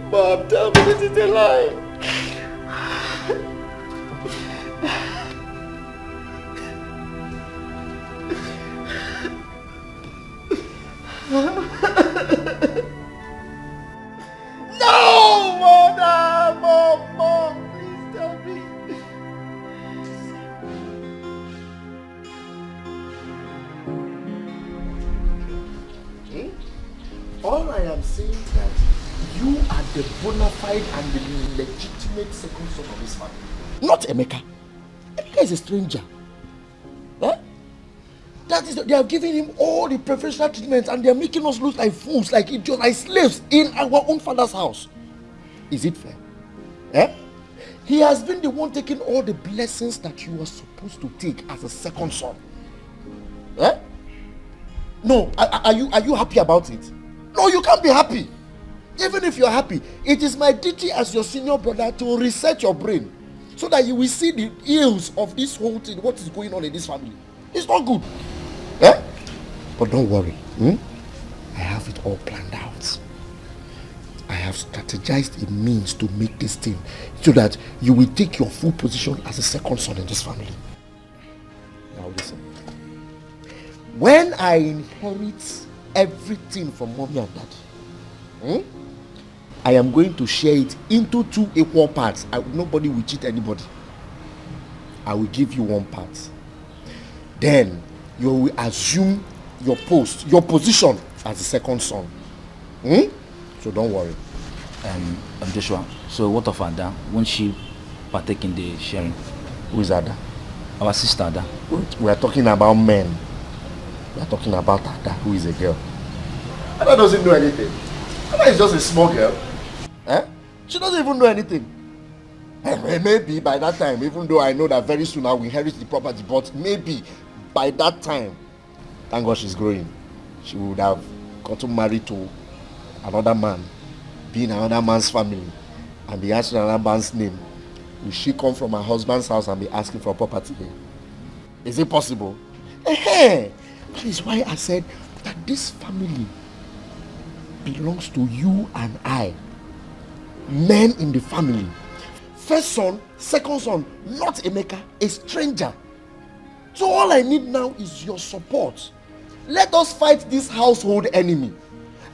Mom, tell me this is a lie. No, Mother! Mom, please tell me. Okay? All I am saying is that you are the bona fide and the legitimate second son of this family. Not Emeka. Emeka is a stranger. Huh? That is, they are giving him all the preferential treatment and they are making us look like fools, like idiots, like slaves in our own father's house. Is it fair? Eh? He has been the one taking all the blessings that you are supposed to take as a second son. Eh? No, are you happy about it? No, you can't be happy. Even if you're happy, it is my duty as your senior brother to reset your brain so that you will see the ills of this whole thing, what is going on in this family. It's not good. Eh? But don't worry. I have it all planned out. I have strategized a means to make this thing so that you will take your full position as a second son in this family. Now listen. When I inherit everything from mommy and daddy, I am going to share it into 2 equal parts. Nobody will cheat anybody. I will give you 1 part. Then you will assume your position as the second son. So don't worry. Joshua, so what of Ada? Won't she partake in the sharing? Who is Ada? Our sister Ada. We are talking about men. We are talking about Ada, who is a girl. Ada doesn't know anything. Ada is just a small girl. She doesn't even know anything. Maybe by that time, even though I know that very soon I will inherit the property, but maybe by that time, thank God she's growing, she would have gotten married to another man, be in another man's family, and be asking another man's name. Will she come from her husband's house and be asking for property here? Is it possible? That is why I said that this family belongs to you and I. Men in the family. First son, second son, not Emeka, a stranger. So all I need now is your support. Let us fight this household enemy.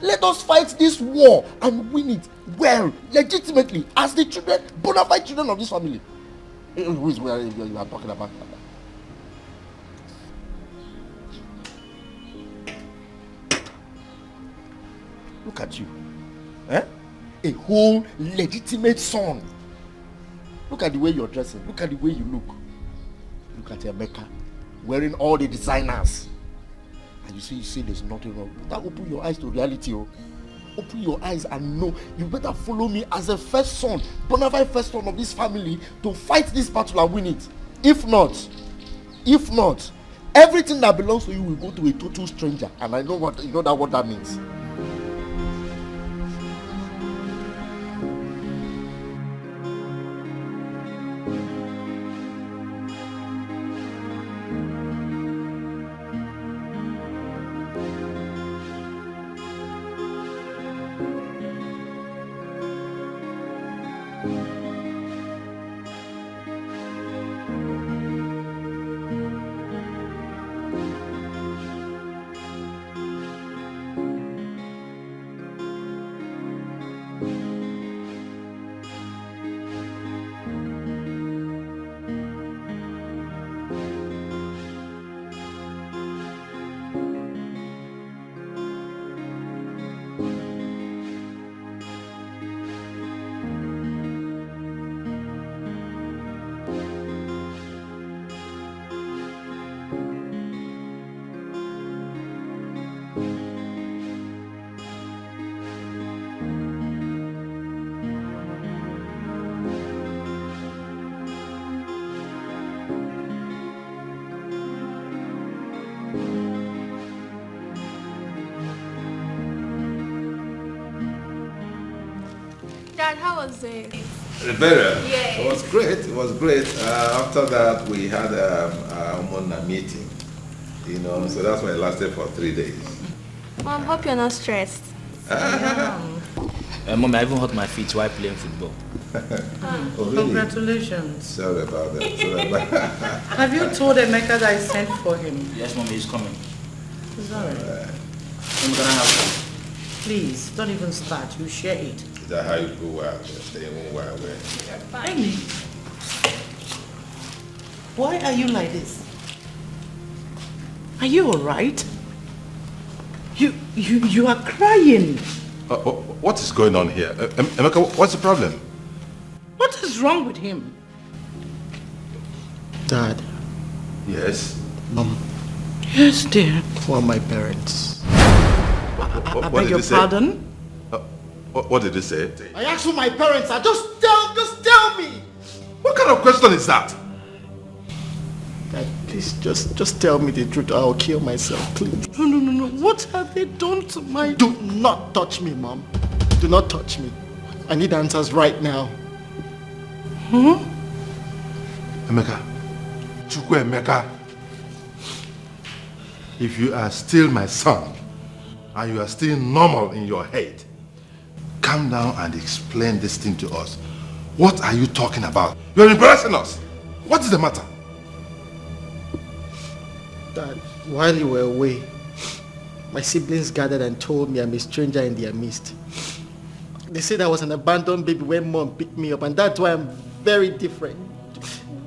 Let us fight this war and win it well, legitimately, as the children, bona fide children of this family. Who is where you are talking about? Look at you. A whole legitimate son. Look at the way you're dressing. Look at the way you look. Look at Emeka wearing all the designers. And you say there's nothing wrong. That open your eyes to reality. Open your eyes and know you better follow me as a first son, bona fide first son of this family, to fight this battle and win it. If not, everything that belongs to you will go to a total stranger. And I know what that means. Dad, how was it? Better. Yeah. It was great. It was great. After that, we had a meeting. So that's why it lasted for 3 days. Mom, hope you're not stressed. Mom, I even hurt my feet while playing football. Oh, really? Congratulations. Sorry about that. Have you told Emeka that I sent for him? Yes, Mommy, he's coming. It's alright. I'm gonna have some. Please, don't even start. You share it. Is that how you go wild? Stay wild way. Amy, why are you like this? Are you alright? You are crying. What is going on here? Emeka, what's the problem? What is wrong with him? Dad. Yes? Mom. Yes, dear. Who are my parents? I beg your pardon? What did he say? I asked who my parents are. Just tell me. What kind of question is that? Dad, please just tell me the truth or I'll kill myself, please. No. What have they done to my... Do not touch me, Mom. Do not touch me. I need answers right now. Emeka. Chukwu Emeka. If you are still my son and you are still normal in your head, calm down and explain this thing to us. What are you talking about? You're embarrassing us. What is the matter? Dad, while you were away, my siblings gathered and told me I'm a stranger in their midst. They said I was an abandoned baby when mom picked me up, and that's why I'm very different.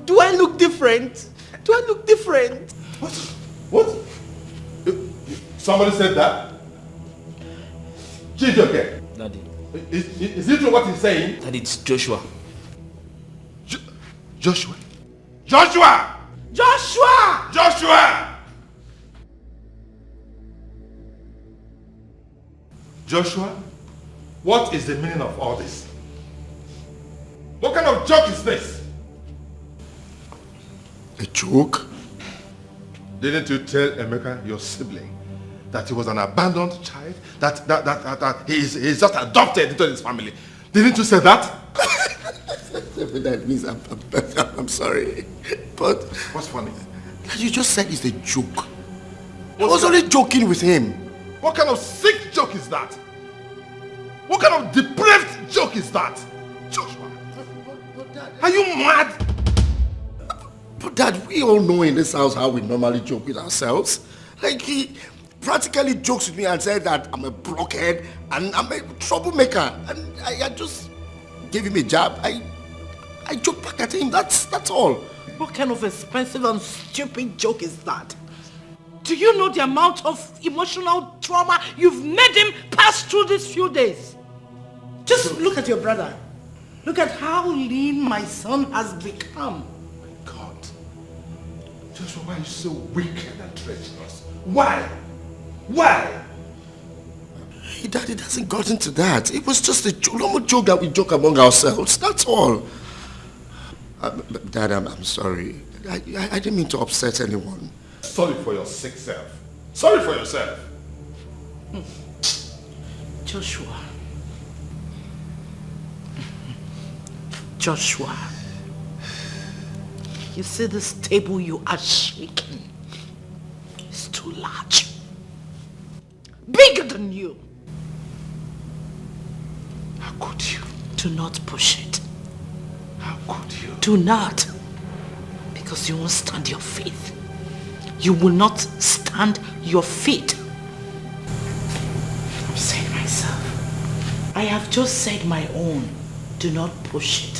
Do I look different? Do I look different? What? Somebody said that? Chijoke. Daddy. Is it true what he's saying? Daddy, it's Joshua. Joshua? Joshua! Joshua! Joshua! Joshua, what is the meaning of all this? What kind of joke is this? A joke? Didn't you tell Emeka, your sibling, that he was an abandoned child? That he is just adopted into his family? Didn't you say that? That means I'm sorry. But what's funny? You just said it's a joke. I was only joking with him. What kind of sick joke is that? What kind of depraved joke is that? Joshua, are you mad? But Dad, we all know in this house how we normally joke with ourselves. Like, he practically jokes with me and said that I'm a blockhead and I'm a troublemaker. And I just gave him a jab. I joked back at him. That's all. What kind of expensive and stupid joke is that? Do you know the amount of emotional trauma you've made him pass through these few days? Just look at your brother. Look at how lean my son has become. God. Joshua, why are you so wicked and treacherous? Why? Why? Hey, Dad, it hasn't gotten to that. It was just a normal joke that we joke among ourselves. That's all. Dad, I'm sorry. I didn't mean to upset anyone. Sorry for your sick self. Sorry for yourself. Joshua. Joshua. You see this table you are shaking? It's too large. Bigger than you. How could you? Do not push it. How could you? Do not. Because you won't stand your faith. You will not stand your feet. I'm saying myself. I have just said my own. Do not push it.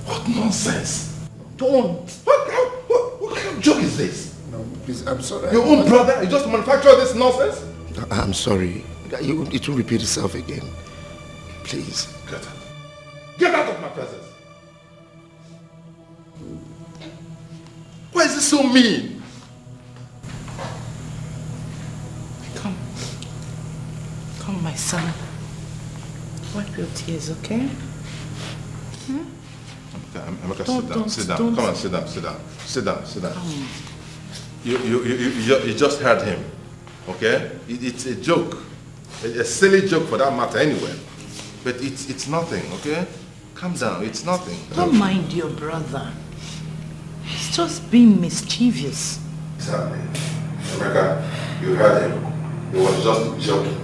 What nonsense? Don't. What kind of joke is this? No, please, I'm sorry. Your own brother? You just manufacture this nonsense? I'm sorry. It will repeat itself again. Please. Get out. Get out of my presence. Why is this so mean? Come, my son. Wipe your tears, okay? Amaka, sit down. Come on, sit down. You just heard him, okay? It's a joke, a silly joke for that matter anyway. But it's nothing, okay? Calm down, it's nothing. Don't mind your brother. He's just being mischievous. Exactly. Amaka, you heard him. He was just joking.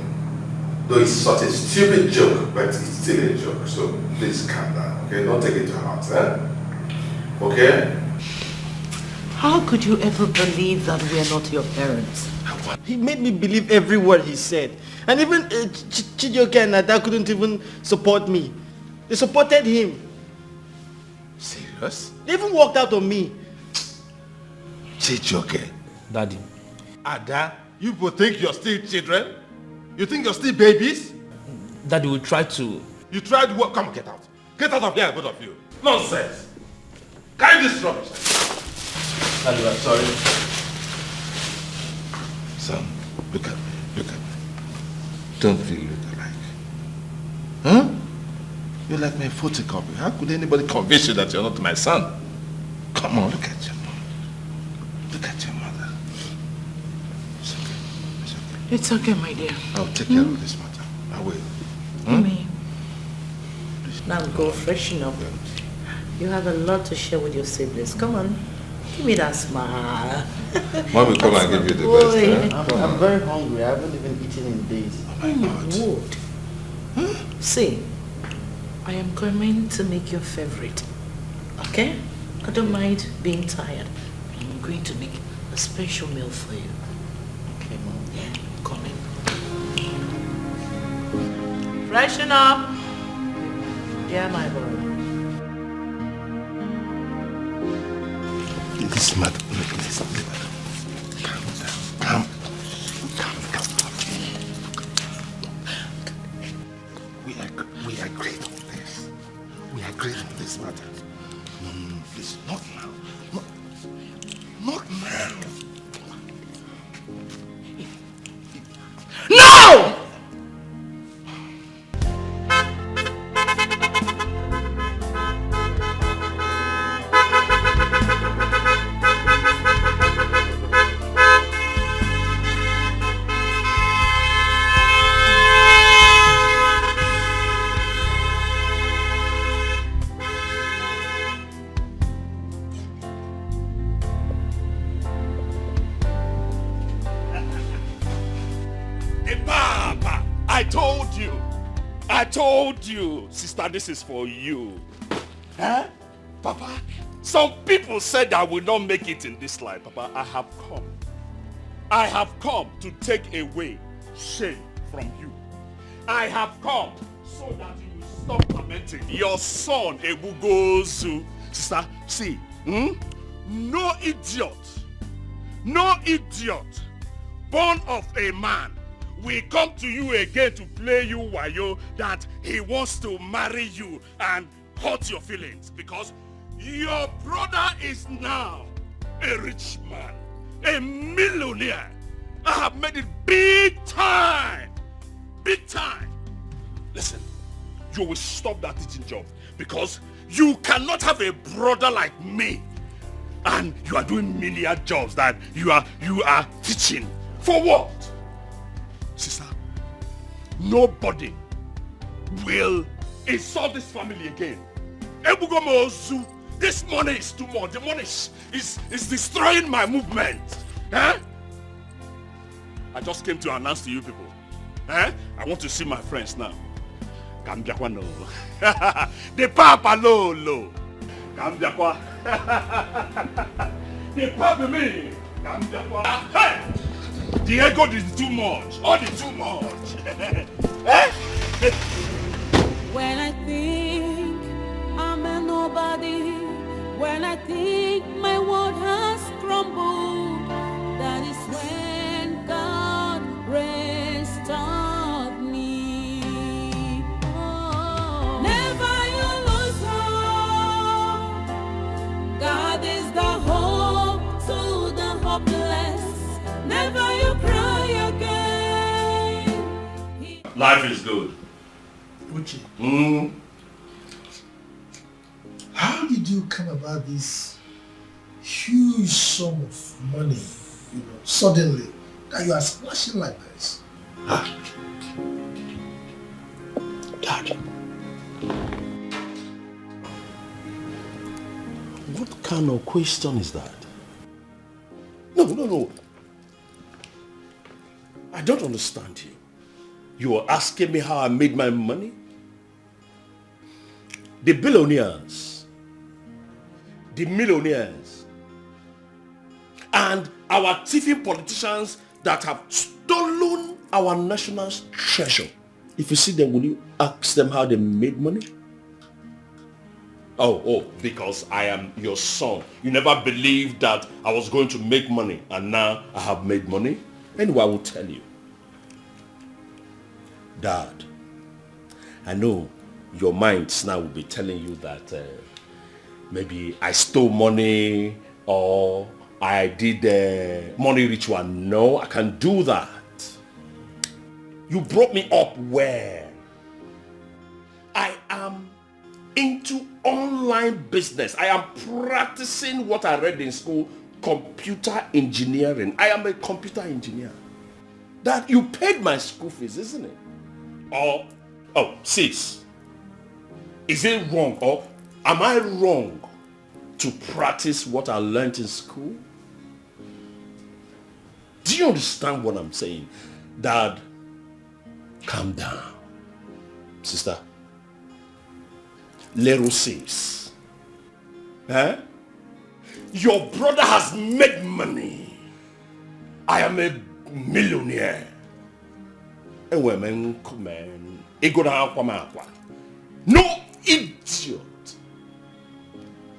Though it's such a stupid joke, but it's still a joke. So please calm down, okay? Don't take it to heart, eh? Okay? How could you ever believe that we are not your parents? He made me believe every word he said. And even Chijoke and Ada couldn't even support me. They supported him. Serious? They even walked out on me. Chijoke. Daddy. Ada, you people think you're still children? You think you're still babies? Daddy will try to... You tried what? Come on, get out. Get out of here, both of you. Nonsense. Carry this rubbish. Daddy, I'm sorry. Son, look at me. Don't feel look alike. Huh? You're like my photocopy. How could anybody convince you that you're not my son? Come on, look at your mom. Look at your mother. It's okay, my dear. I'll take care of this matter. I will. Me. Now go freshen up. You have a lot to share with your siblings. Come on. Give me that smile. Mom will come and give you the best. Eh? I'm very hungry. I haven't even eaten in days. Oh my God. Wood. See, I am coming to make your favorite. Okay? I don't mind being tired. I'm going to make a special meal for you. Okay, Mom. Yeah, come in. Freshen up. Yeah, my boy. Listen, madam. Listen, madam. Calm down. Calm. We agreed on this. We agreed on this matter. No, please, not now. Not now. No! Papa, I told you, sister, this is for you. Huh? Papa, some people said I will not make it in this life. Papa, I have come to take away shame from you. I have come so that you will stop lamenting your son, Ebugozu. Sister, see, no idiot born of a man will come to you again to play you wayo that he wants to marry you and hurt your feelings, because your brother is now a rich man, a millionaire. I have made it big time. Listen, you will stop that teaching job, because you cannot have a brother like me and you are doing menial jobs that you are teaching. For what? Sister, nobody will insult this family again. Ebugomozu, this money is too much. The money is destroying my movement. Huh? I just came to announce to you people. Huh? I want to see my friends now. Kambiakwa no. The Papa Lolo. Kambiakwa. The Papa me. Kambiakwa. Hey! The ego is too much. All the too much. Eh? When I think I'm a nobody, when I think my world has crumbled, that is when God restored me. Oh. Never you lose hope. God is the hope to the hopeless. Never you cry again. Life is good. Uchi, how did you come about this huge sum of money, suddenly, that you are splashing like this? Dad, what kind of question is that? No. I don't understand you. You are asking me how I made my money? The billionaires, the millionaires, and our thieving politicians that have stolen our national treasure. If you see them, will you ask them how they made money? Oh, because I am your son. You never believed that I was going to make money, and now I have made money? Anyway, I will tell you. Dad, I know your minds now will be telling you that maybe I stole money or I did money ritual. No, I can't do that. You brought me up where I am into online business. I am practicing what I read in school, computer engineering. I am a computer engineer. That you paid my school fees, isn't it? Sis, is it wrong or am I wrong to practice what I learned in school? Do you understand what I'm saying? Dad, calm down. Sister, little sis, your brother has made money. I am a millionaire. And women come in, No idiot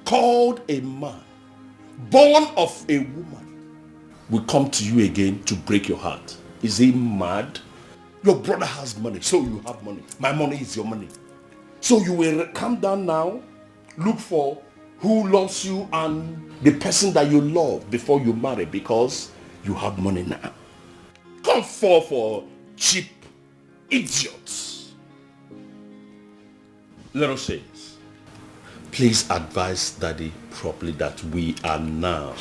called a man, born of a woman, will come to you again to break your heart. Is he mad? Your brother has money, so you have money. My money is your money. So you will calm down now, look for who loves you and the person that you love before you marry, because you have money now. Come fall for cheap idiots. Little says, please advise daddy properly that we are,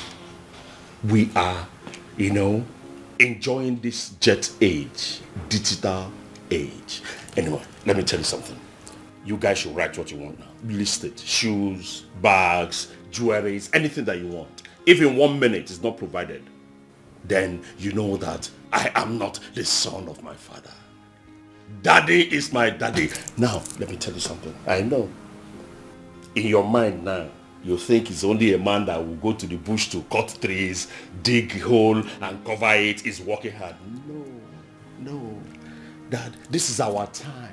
enjoying this jet age, digital age. Anyway, let me tell you something. You guys should write what you want now. List it. Shoes, bags, jewelries, anything that you want. If in 1 minute is not provided, then you know that I am not the son of my father. Daddy is my daddy. Now, let me tell you something. I know. In your mind now, you think it's only a man that will go to the bush to cut trees, dig a hole and cover it is working hard. No. Dad, this is our time.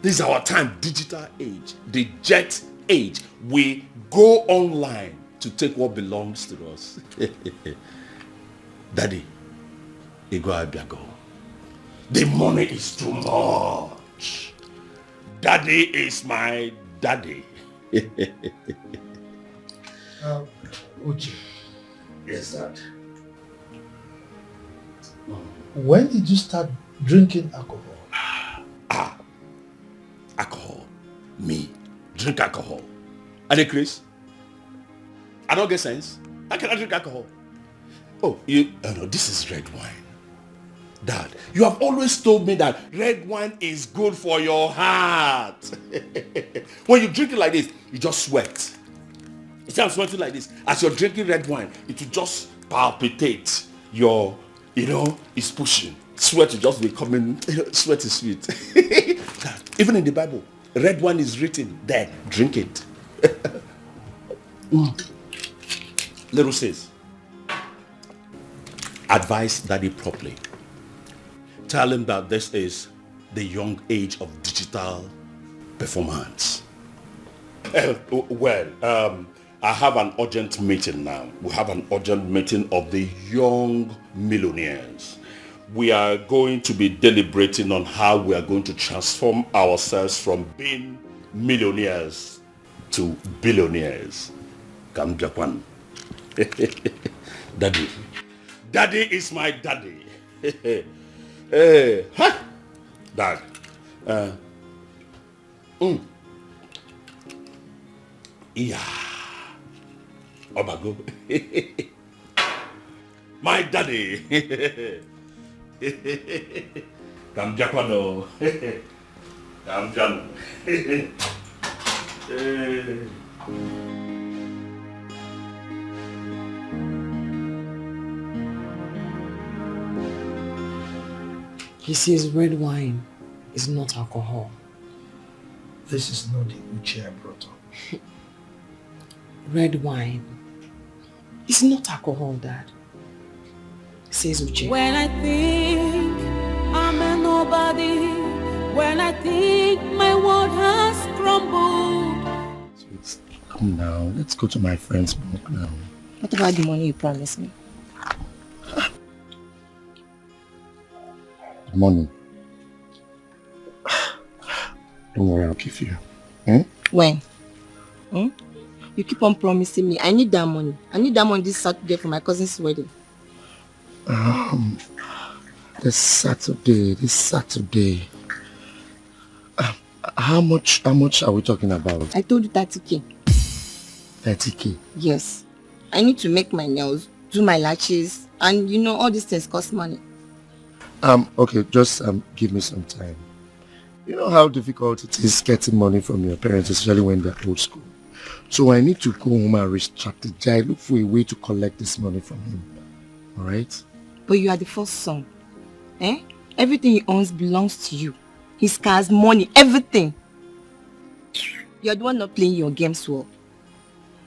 This is our time, digital age, the jet age. We go online to take what belongs to us. Daddy, Ego Abiago, the money is too much. Daddy is my daddy. Uche. Yes, Dad. When did you start drinking alcohol? Alcohol. Me. Drink alcohol. Are they crazy? I don't get sense. How can I drink alcohol? Oh, no, this is red wine. Dad, you have always told me that red wine is good for your heart. When you drink it like this, you just sweat. You see, I'm sweating like this. As you're drinking red wine, it will just palpitate. It's pushing. Sweat will just be coming. Sweat is sweet. Dad, even in the Bible, red wine is written there. Drink it. Little says, advise daddy properly. Tell him that this is the young age of digital performance. I have an urgent meeting now. We have an urgent meeting of the young millionaires. We are going to be deliberating on how we are going to transform ourselves from being millionaires to billionaires. Kamjakwan. Daddy. Daddy is my daddy. Dad. Yeah. Obago. My daddy. Kamjakwano. Kamjano. He says red wine is not alcohol. This is not the Uche I brought up. Red wine is not alcohol, Dad. Says Uche. When I think I'm a nobody, when I think my world has crumbled. Come now, let's go to my friend's book now. What about the money you promised me? Money. Don't worry, I'll give you. When? You keep on promising me. I need that money. I need that money this Saturday for my cousin's wedding. This Saturday. How much are we talking about? I told you 30K. 30K? Yes. I need to make my nails, do my lashes, and all these things cost money. Okay, just give me some time. You know how difficult it is getting money from your parents, especially when they're old school. So I need to go home and re-strategize, look for a way to collect this money from him. Alright? But you are the first son. Everything he owns belongs to you. His cars, money, everything. You are the one not playing your games well.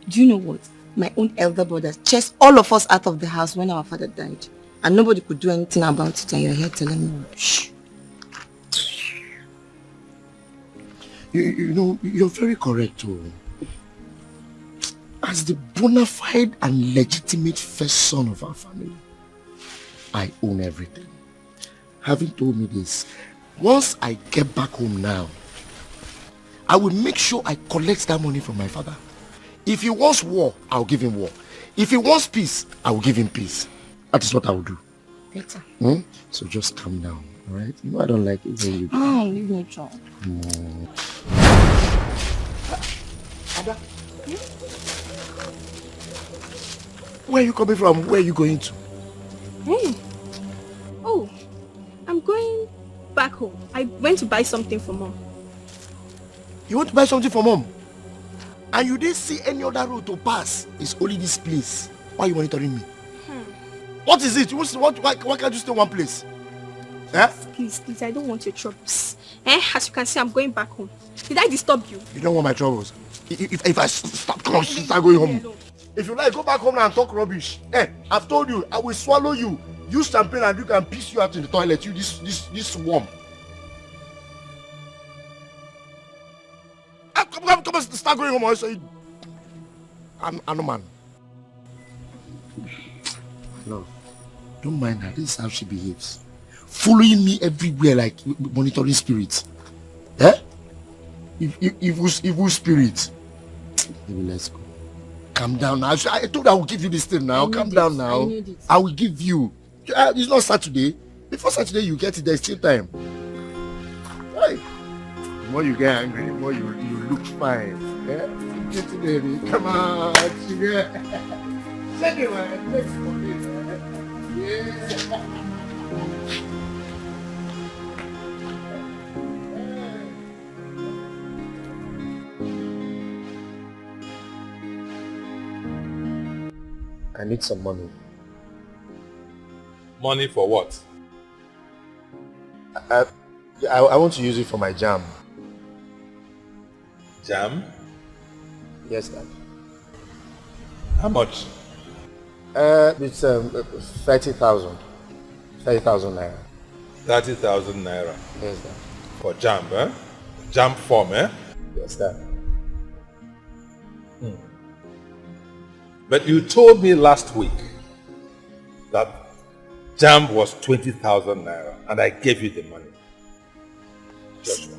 Do you know what? My own elder brother chased all of us out of the house when our father died. And nobody could do anything about it, and you're here telling me, shh. You know, you're very correct too. As the bona fide and legitimate first son of our family, I own everything. Having told me this, once I get back home now, I will make sure I collect that money from my father. If he wants war, I'll give him war. If he wants peace, I will give him peace. That is what I will do. Better. So just calm down, alright? You know I don't like it when you... Oh, leave me alone. No. Ada? Where are you coming from? Where are you going to? Hey. Oh, I'm going back home. I went to buy something for Mom. You want to buy something for Mom? And you didn't see any other road to pass? It's only this place. Why are you monitoring me? What is it? Why can't you stay one place? Please, I don't want your troubles. As you can see, I'm going back home. Did I disturb you? You don't want my troubles. If I start going home. If you like, go back home now and talk rubbish. I've told you, I will swallow you. Use champagne and you can piss you out in the toilet. You this worm. Come on, start going home. I say, I'm a man. No, don't mind her. This is how she behaves. Following me everywhere like monitoring spirits. Evil spirits. Maybe let's go. Calm down now. I told you I will give you this thing now. Calm down now. I will give you. It's not Saturday. Before Saturday you get it. There's still time. Hey. The more you get angry, the more you look fine. Get it, baby. Come on, sugar. Take it, man. Take it for me, man. Yeah. I need some money. Money for what? I want to use it for my jam. Jam? Yes, Dad. How much? It's 30,000. 30,000 naira. 30,000 naira. Yes, Dad. For jam, Jam form, Yes, Dad. But you told me last week that jam was 20,000 naira and I gave you the money. Yes,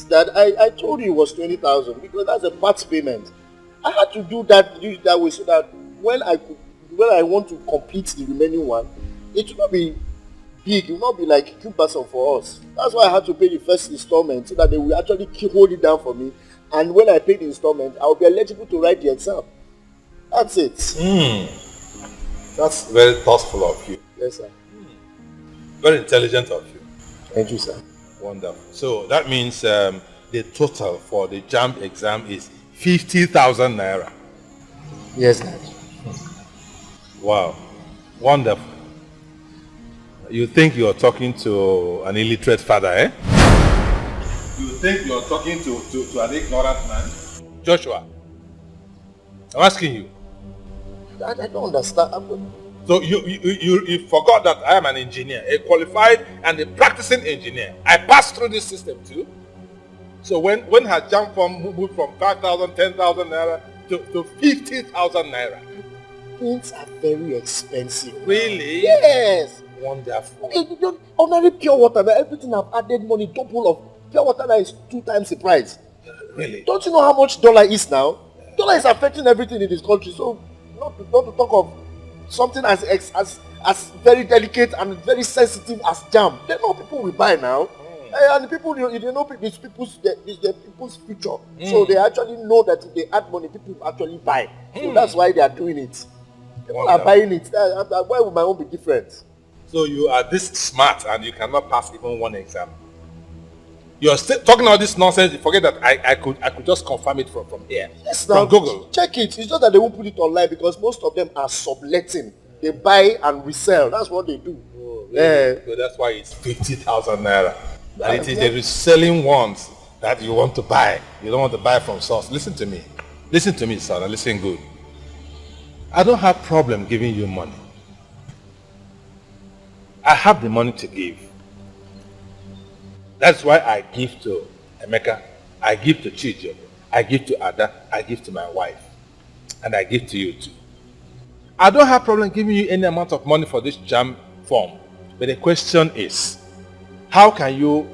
Dad. I told you it was 20,000 because that's a part payment. I had to do it that way so that when I want to complete the remaining one, it will not be big. It will not be like cumbersome for us. That's why I had to pay the first installment so that they will actually hold it down for me. And when I pay the installment, I will be eligible to write the exam. That's it. That's very thoughtful of you. Yes, sir. Very intelligent of you. Thank you, sir. Wonderful. So that means the total for the JAMB exam is 50,000 naira. Yes, Dad. Wow. Wonderful. You think you're talking to an illiterate father, You think you're talking to an ignorant man? Joshua, I'm asking you. I don't understand. So you forgot that I am an engineer, a qualified and a practicing engineer. I passed through this system too. So when her jam form moved from 5,000, 10,000 naira to 50,000 naira. Things are very expensive. Really? Yes. Wonderful. Ordinary pure water, everything I've added money, double of pure water that is 2 times the price. Really? Don't you know how much dollar is now? Dollar is affecting everything in this country. So not to talk of something as very delicate and very sensitive as jam. They know people will buy now. And the people, they know these people's future. So they actually know that if they add money, people actually buy. So that's why they are doing it. People are buying it. Why would my own be different? So you are this smart and you cannot pass even one exam. You're still talking all this nonsense. You forget that I could just confirm it from here. Yes, from now Google. Check it. It's just that they won't put it online because most of them are subletting. They buy and resell. That's what they do. Oh, really? So that's why it's 50,000 naira. And it is the reselling ones that you want to buy. You don't want to buy from source. Listen to me. Listen to me, son, and listen good. I don't have problem giving you money. I have the money to give. That's why I give to Emeka I give to Chijo, I give to Ada, I give to my wife, and I give to you too. I don't have problem giving you any amount of money for this jam form, but the question is, how can you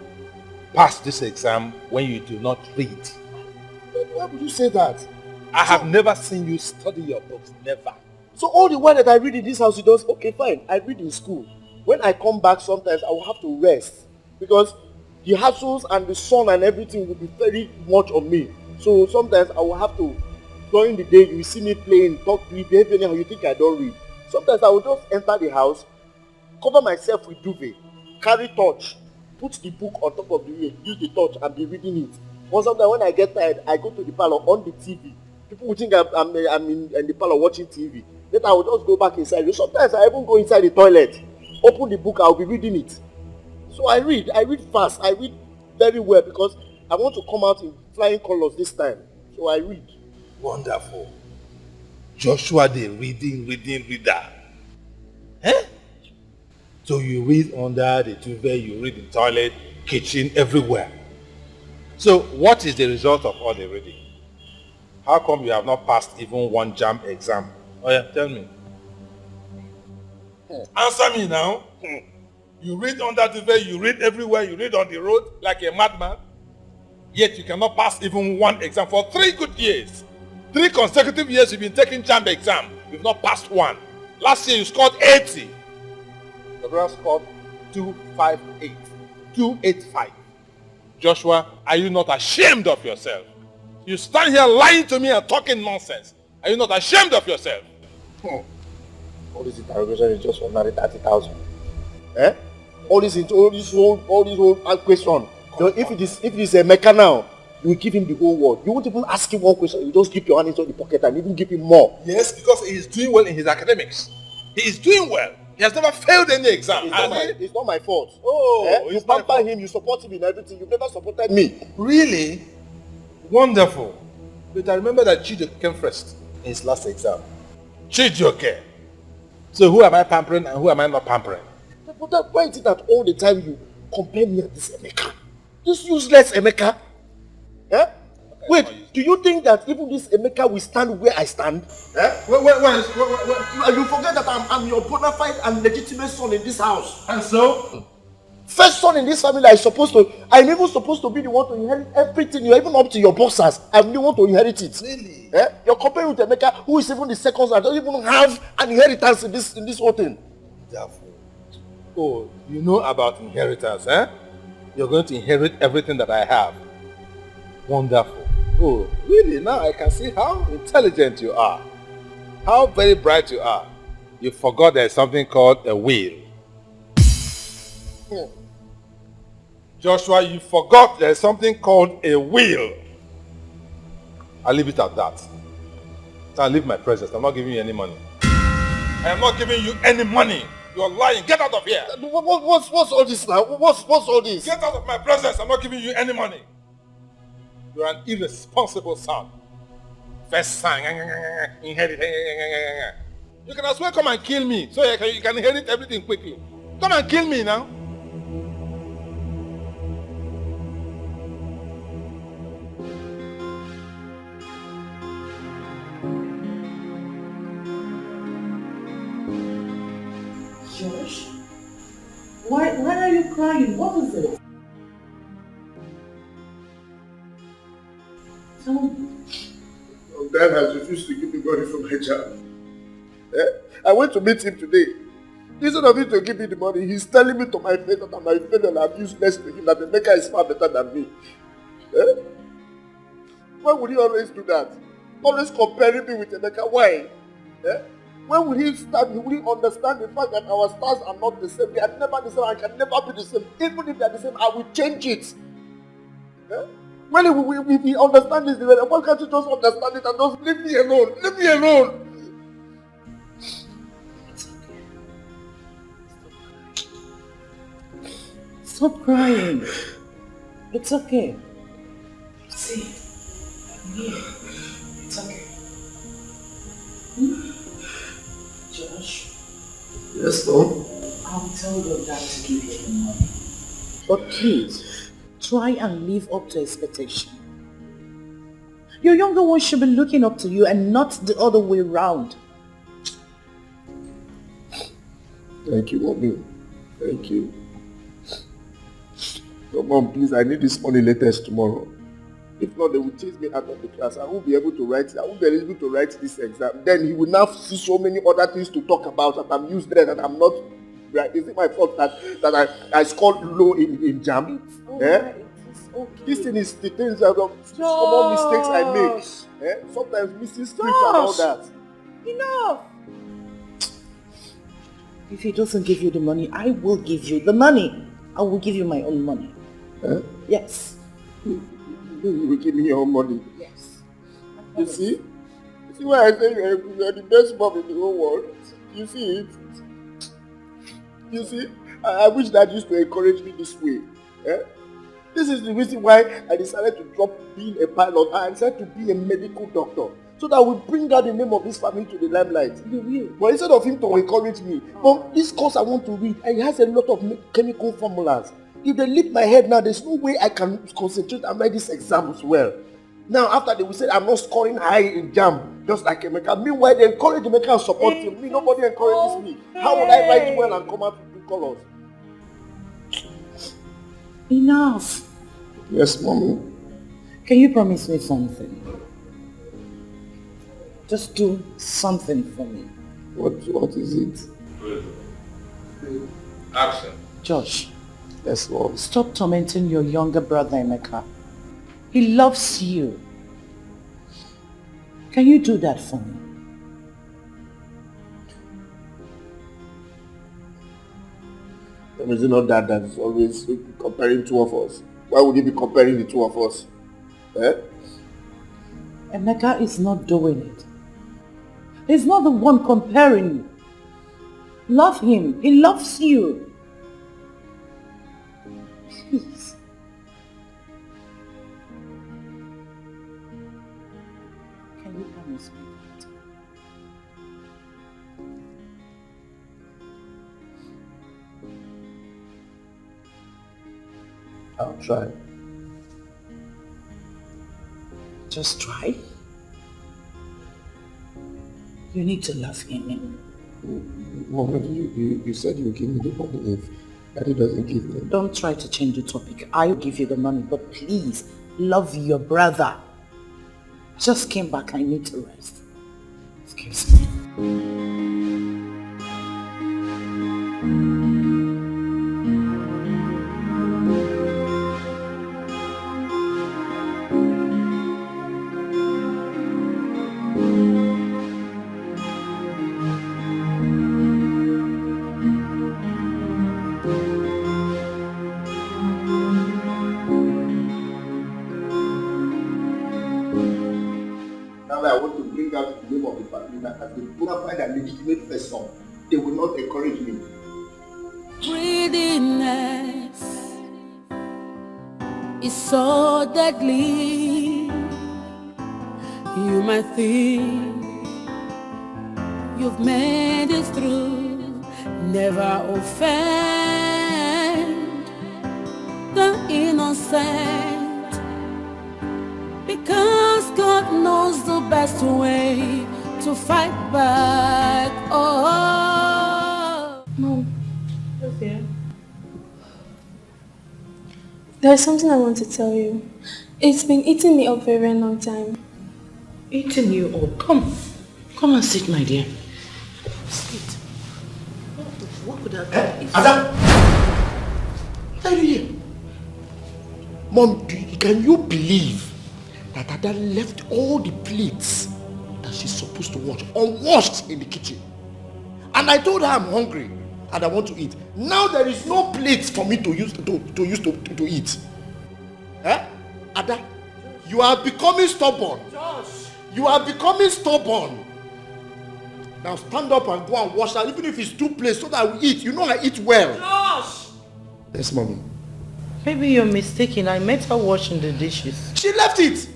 pass this exam when you do not read? Why would you say that? I have never seen you study your books, never. So all the while that I read in this house, you don't, okay fine, I read in school. When I come back sometimes, I will have to rest. Because the hassles and the sun and everything will be very much on me. So sometimes I will have to, during the day, you see me playing, talk, behave anyhow, you think I don't read. Sometimes I will just enter the house, cover myself with duvet, carry torch, put the book on top of the bed, use the torch and be reading it. Or sometimes when I get tired, I go to the parlor on the TV. People will think I'm in the parlor watching TV. Then I will just go back inside. Sometimes I even go inside the toilet, open the book, I'll be reading it. So I read fast, I read very well because I want to come out in flying colors this time. So I read. Wonderful. Joshua the reading reader. Eh? So you read under the duvet, you read in toilet, kitchen, everywhere. So what is the result of all the reading? How come you have not passed even one jam exam? Oh yeah, tell me. Answer me now. You read under duvet, you read everywhere, you read on the road like a madman. Yet you cannot pass even one exam for 3 good years. 3 consecutive years you've been taking jam exam. You've not passed one. Last year you scored 80. The brother scored 258. 285. Joshua, are you not ashamed of yourself? You stand here lying to me and talking nonsense. Are you not ashamed of yourself? All this interrogation is just for 30,000. Eh? All this whole question. If it is a Emeka now, you will give him the whole world. You won't even ask him one question. You just keep your hand inside the pocket and even give him more. Yes, because he is doing well in his academics. He is doing well. He has never failed any exam. It's not my fault. Oh, you pamper him, you support him in everything. You've never supported me. Really? Wonderful. But I remember that Chijoke came first in his last exam. Chijoke. So who am I pampering and who am I not pampering? But why is it that all the time you compare me with this Emeka? This useless Emeka? Eh? Wait, do you think that even this Emeka will stand where I stand? Eh? You forget that I'm your bona fide and legitimate son in this house. And so? First son in this family, I'm even supposed to be the one to inherit everything. You're even up to your bosses. I'm the one to inherit it. Really? Eh? You're comparing with Emeka, who is even the second son. I don't even have an inheritance in this whole thing. Oh, you know about inheritance, eh? You're going to inherit everything that I have. Wonderful. Oh, really? Now I can see how intelligent you are. How very bright you are. You forgot there's something called a will. Joshua, you forgot there's something called a will. I'll leave it at that. I'll leave my presence. I'm not giving you any money. I am not giving you any money. You're lying. Get out of here. What's all this now? What's all this? Get out of my presence. I'm not giving you any money. You're an irresponsible son. First son, inherit. You can as well come and kill me so you can inherit everything quickly. Come and kill me now. Josh, why are you crying? What is it? Tell me. Dad has refused to give me money from my job. I went to meet him today. Instead of him to give me the money, he's telling me to my face that I'm and I'm useless to him, that the maker is far better than me. Why would he always do that? Always comparing me with Emeka. Why? When will he start? Will he understand the fact that our stars are not the same? They are never the same and can never be the same. Even if they are the same, I will change it. When if he understands this, why can't you just understand it and just leave me alone? Leave me alone. Stop crying. It's okay. See, I'm here. It's okay. Josh. Yes, Mom? I'll tell your dad to give you the money. But please, try and live up to expectation. Your younger one should be looking up to you and not the other way round. Thank you, Mommy. Thank you. So, Mom, please, I need this money latest tomorrow. If not, they will chase me out of the class. I won't be able to write this exam. Then he will now see so many other things to talk about that I'm useless and I'm not right. Is it my fault that I scored low in JAM? Okay. This thing is the things that common mistakes I make. Sometimes missing scripts and all that. Enough! If he doesn't give you the money, I will give you the money. I will give you my own money. Yes. You will give me your own money? Yes. You see? You see why I say you are the best mom in the whole world? You see it? You see? I wish Dad used to encourage me this way. This is the reason why I decided to drop being a pilot and I decided to be a medical doctor. So that we bring out the name of this family to the limelight. You will. But instead of him to encourage me, Mom, this course I want to read, it has a lot of chemical formulas. If they lift my head now, there's no way I can concentrate and write these exams well. Now, after they will say I'm not scoring high in JAM, just like Emeka. Meanwhile, they encourage Emeka and support him. Me, nobody encourages me. How would I write well and come out with good colors? Enough. Yes, Mommy. Can you promise me something? Just do something for me. What is it? Action. Josh. Yes, Lord. Stop tormenting your younger brother, Emeka. He loves you. Can you do that for me? Is it not that is always comparing two of us? Why would he be comparing the two of us? Emeka is not doing it. He's not the one comparing you. Love him. He loves you. Please. Can you promise me that? I'll try. Just try. You need to love him. Mom, you said you give me the money if Daddy doesn't give me. Don't try to change the topic. I'll give you the money, but please love your brother. Just came back. I need to rest. Excuse me. They will not encourage me. Greediness is so deadly. You might think you've made it through. Never offend the innocent, because God knows the best way to fight back. Oh, Mom. Okay. There's something I want to tell you. It's been eating me up for a very long time. Eating you up? Come and sit, my dear. Sit. What could have done? Adam! What are you here? Mom, can you believe that Ada left all the plates that she's supposed to wash unwashed in the kitchen? And I told her I'm hungry and I want to eat. Now there is no plates for me to use to eat. Ada, you are becoming stubborn. Josh! You are becoming stubborn. Now stand up and go and wash that, even if it's 2 plates, so that we eat. You know I eat well. Josh! Yes, Mommy. Maybe you're mistaken. I met her washing the dishes. She left it.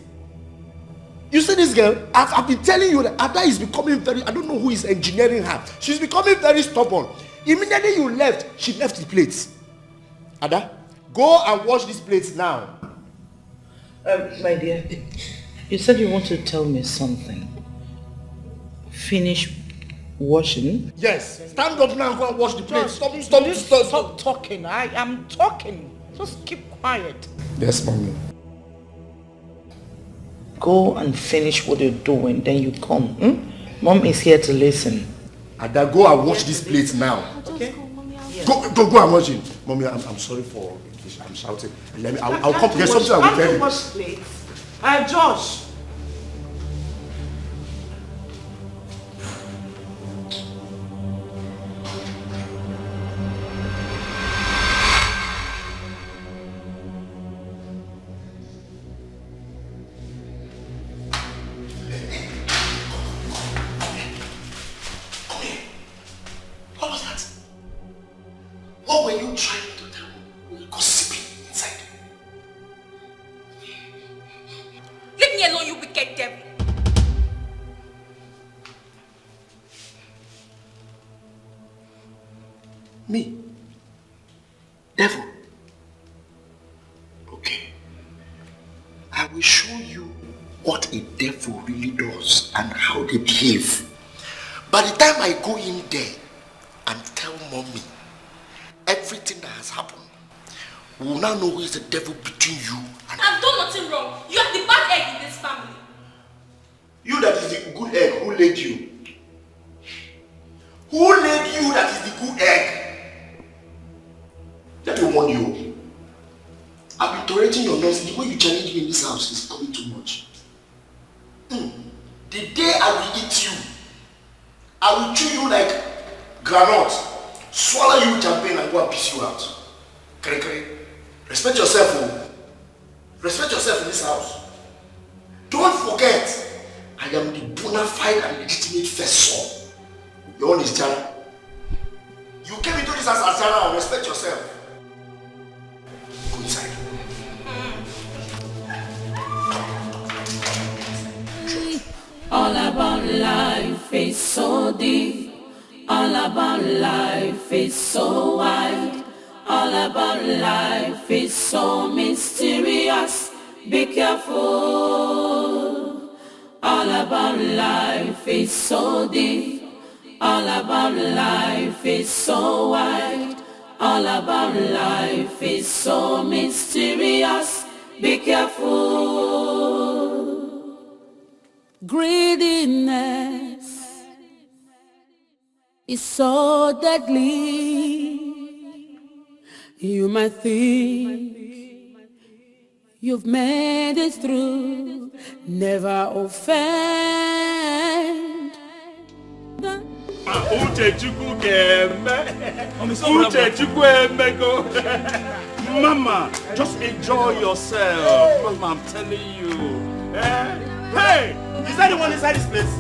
You see this girl? I've been telling you that Ada is becoming very, I don't know who is engineering her. She's becoming very stubborn. Immediately you left, she left the plates. Ada, go and wash these plates now. My dear, You said you want to tell me something. Finish washing? Yes. Stand up now and go and wash the plate. Stop talking. I am talking. Just keep quiet. Yes, mommy. Go and finish what you're doing, then you come. Mom is here to listen. Ada, go and wash this plate now. Okay? Go and wash it. Mommy, I'm sorry for I'm shouting. I'll come. There's something I will tell you. Wash plates. Josh. What was that? What were you trying to tell me? Gossiping inside. Leave me alone, you wicked devil. Me? Devil? Okay. I will show you what a devil really does and how they behave. By the time I go in there and tell mommy everything that has happened, we will now know who is the devil between you and I've done nothing wrong. You are the bad egg in this family. you. That is the good egg. Who laid you? Who laid you that is the good egg? Let me warn you. I've been tolerating your nonsense. The way you challenge me in this house is becoming too much. The day I will eat you, I will chew you like granite, swallow you with champagne and go and piss you out. Kere. Respect yourself, oh. Respect yourself in this house. Don't forget, I am the bona fide and legitimate first son. Your own is Jana. You came into this house as Jana and respect yourself. Go inside. All about life is so deep. All about life is so wide. All about life is so mysterious. Be careful. All about life is so deep. All about life is so wide. All about life is so mysterious. Be careful. Greediness is so deadly. You might think you've made it through, never offend. Mama, just enjoy yourself. Mama, I'm telling you. Hey, is that the one inside this place?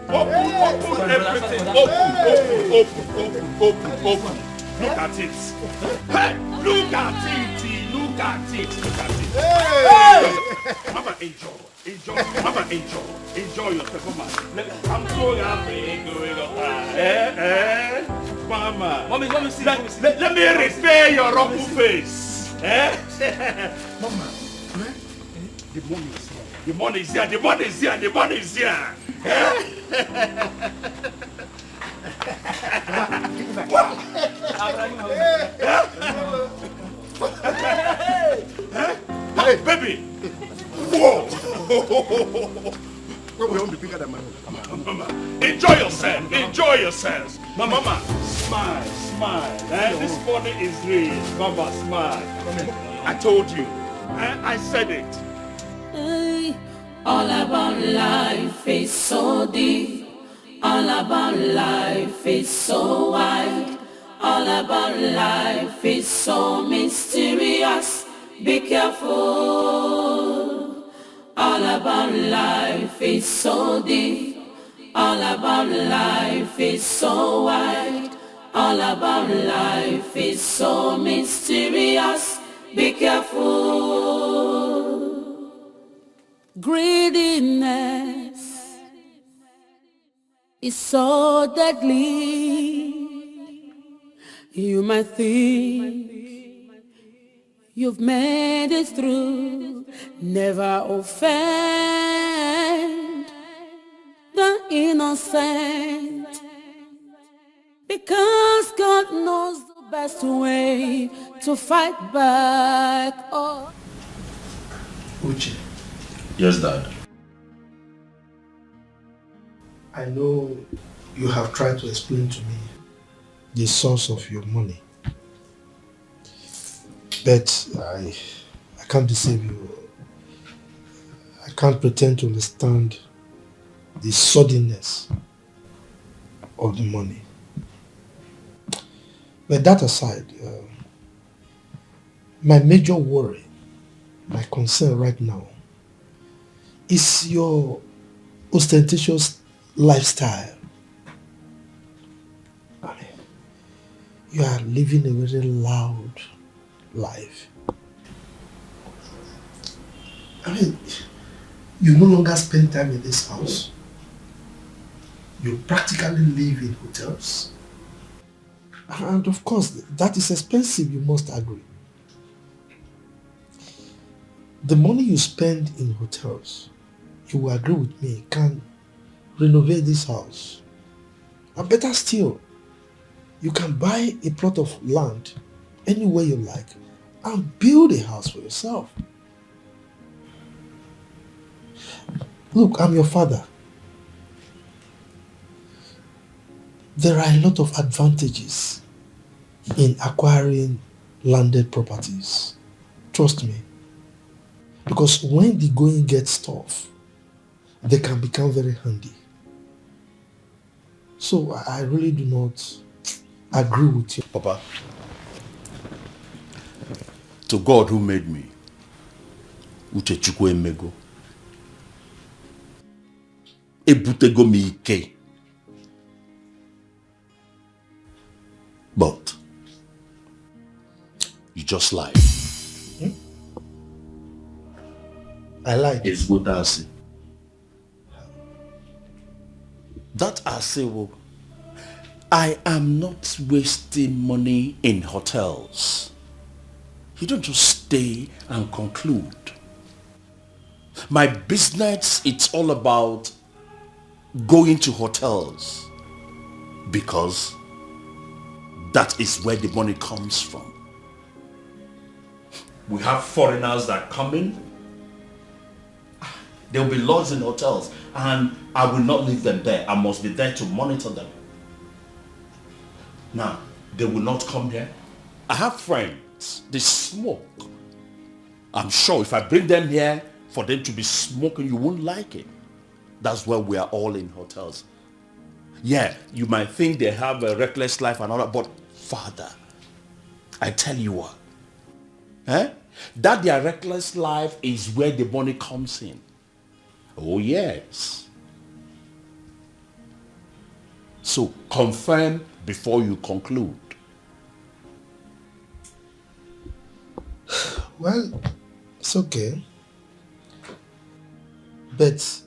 Open everything. Open. Look at it. Hey, look at it. Hey! Mama, enjoy. Mama, enjoy yourself. Mama, I'm so happy going on. Mama. Mommy, let me repair your rotten face. Mama, the money is here. The money is here. Hey, baby! Whoa! We won't be bigger than my Mama, enjoy yourselves. Mama, smile. This money is real. Mama, smile. I told you. I said it. All about life is so deep. All about life is so wide. All about life is so mysterious. Be careful. All about life is so deep. All about life is so wide. All about life is so mysterious. Be careful. Greediness is so deadly. You might think you've made it through, never offend the innocent, because God knows the best way to fight back. Oh. Uche, Yes, Dad. I know you have tried to explain to me the source of your money, but I can't deceive you. I can't pretend to understand the suddenness of the money. But that aside, my major worry, my concern right now, is your ostentatious lifestyle. I mean, you are living a very loud life. I mean, you no longer spend time in this house. You practically live in hotels. And of course, that is expensive, you must agree. The money you spend in hotels, you will agree with me, can renovate this house. And better still, you can buy a plot of land anywhere you like and build a house for yourself. Look, I'm your father. There are a lot of advantages in acquiring landed properties. Trust me. Because when the going gets tough, they can become very handy. So I really do not agree with you. Papa, to God who made me, Uche Chukwu emego, ebutego mi ike. But you just lied. I lied. It's good to say. That I say, well, I am not wasting money in hotels. You don't just stay and conclude. My business, it's all about going to hotels because that is where the money comes from. We have foreigners that come in. There will be lodged in hotels and I will not leave them there. I must be there to monitor them. Now, they will not come here. I have friends, they smoke. I'm sure if I bring them here for them to be smoking, you won't like it. That's why we are all in hotels. Yeah, you might think they have a reckless life and all that, but Father, I tell you what, that their reckless life is where the money comes in. Oh yes. So confirm before you conclude. Well, it's okay. But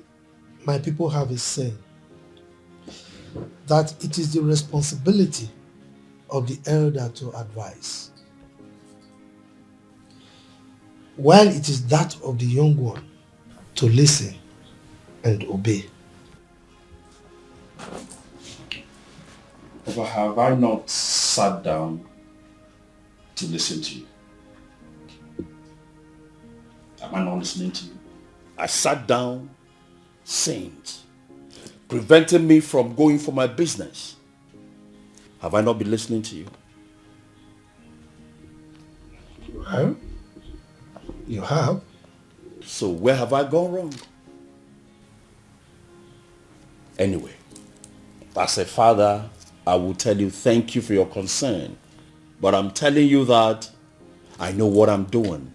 my people have a saying that it is the responsibility of the elder to advise, while it is that of the young one to listen and obey. But have I not sat down to listen to you? Am I not listening to you? I sat down, saint, preventing me from going for my business. Have I not been listening to you? Well, you have. So where have I gone wrong? Anyway, as a father, I will tell you thank you for your concern. But I'm telling you that I know what I'm doing.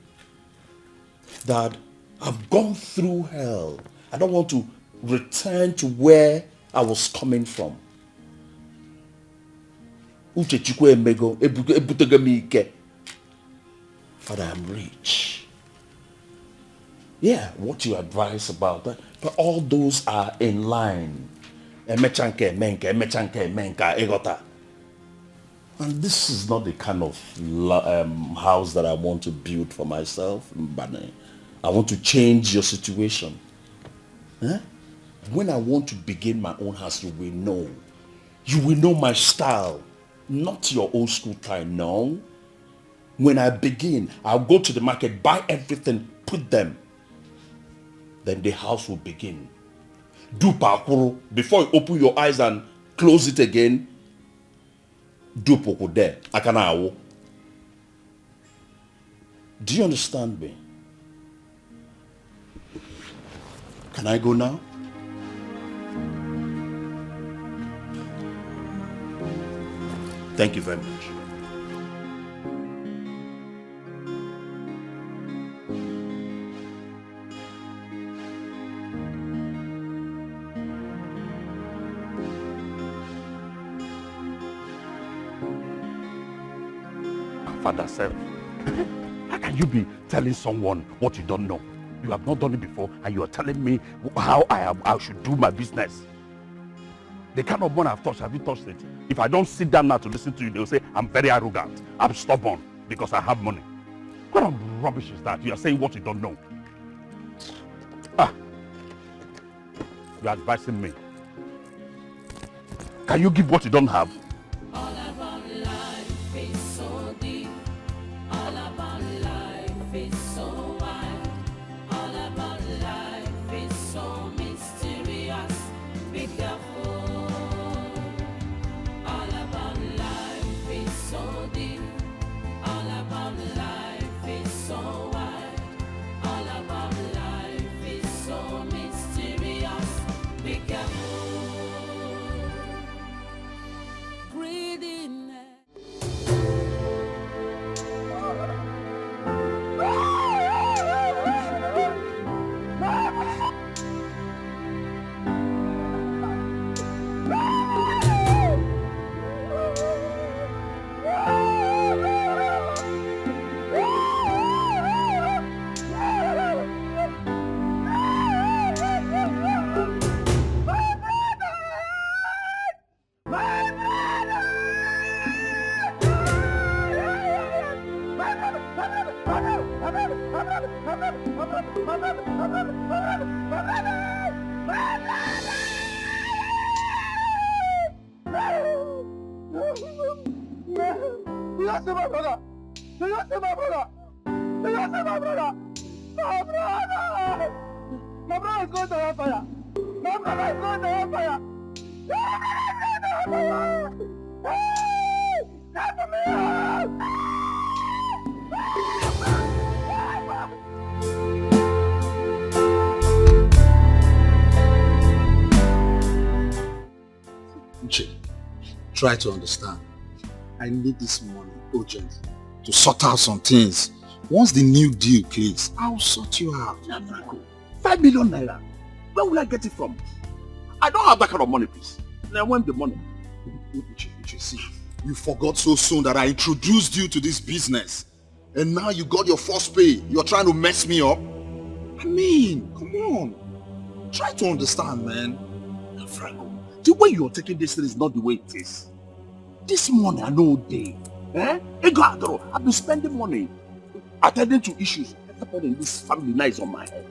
That I've gone through hell. I don't want to return to where I was coming from. Uche Chukwu emego, ebutego mi ike. Father, I'm rich. Yeah, what you advise about that, but all those are in line. Emechanke menka, egota. And this is not the kind of house that I want to build for myself. I want to change your situation. Huh? When I want to begin my own house, you will know. You will know my style. Not your old school time, no. When I begin, I'll go to the market, buy everything, put them. Then the house will begin. Do parkour before you open your eyes and close it again. Do poko there. Akana. Do you understand me? Can I go now? Thank you very much. Father said, how can you be telling someone what you don't know? You have not done it before and you are telling me how I should do my business. The kind of money I've touched, have you touched it? If I don't sit down now to listen to you, they'll say I'm very arrogant. I'm stubborn because I have money. What kind of rubbish is that? You are saying what you don't know. You're advising me. Can you give what you don't have? All about life is so deep. All about life is so wide. All about life is so mysterious. Be careful. All about life is so deep. All about life is so wide. All about life is so mysterious. Be careful. Greediness. Do you see my brother? Do you see my brother? Do you see my brother? My brother! My brother is going to hellfire! My brother is going to hellfire! My brother is going to hellfire! Hey! Help me! Uche, try to understand. I need this money urgently to sort out some things. Once the new deal clears, I'll sort you out. 5 million naira. Where will I get it from? I don't have that kind of money, please. Now when the money? Uche, see, you forgot so soon that I introduced you to this business. And now you got your first pay. You're trying to mess me up? I mean, come on. Try to understand, man. Franco, the way you're taking this thing is not the way it is. This money I know day. I've been spending money attending to issues. Everybody in this family now is on my head.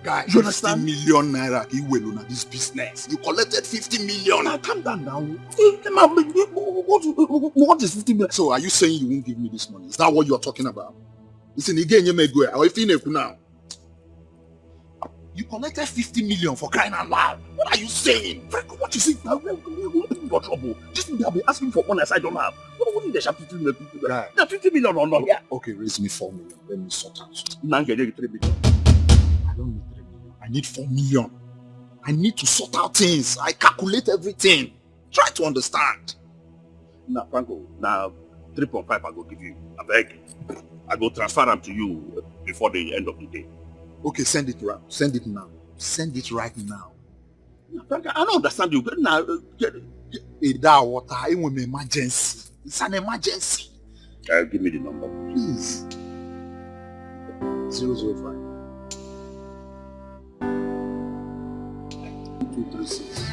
Guy, you understand? 50 million naira you will on this business. You collected 50 million. Now calm down now. What is 50 million? So are you saying you won't give me this money? Is that what you're talking about? Listen, again, you may go. I'll finish now. You collected 50 million for crying out loud. What are you saying? Franco, what you saying? Now, you're trouble. This thing I'll be asking for money as I don't have. What is the 50 million? Right. 50 million or not? Yeah. Okay, raise me 4 million. Let me sort out. Now get 3 million. I don't need 3 million. I need 4 million. I need to sort out things. I calculate everything. Try to understand. Now, Franco, now 3.5 I go give you. I beg. I go transfer them to you before the end of the day. Okay, send it around. Send it now. Send it right now. Franco, I don't understand you. Now, that water, it will be emergency. It's an emergency. Give me the number. Please. 005 236.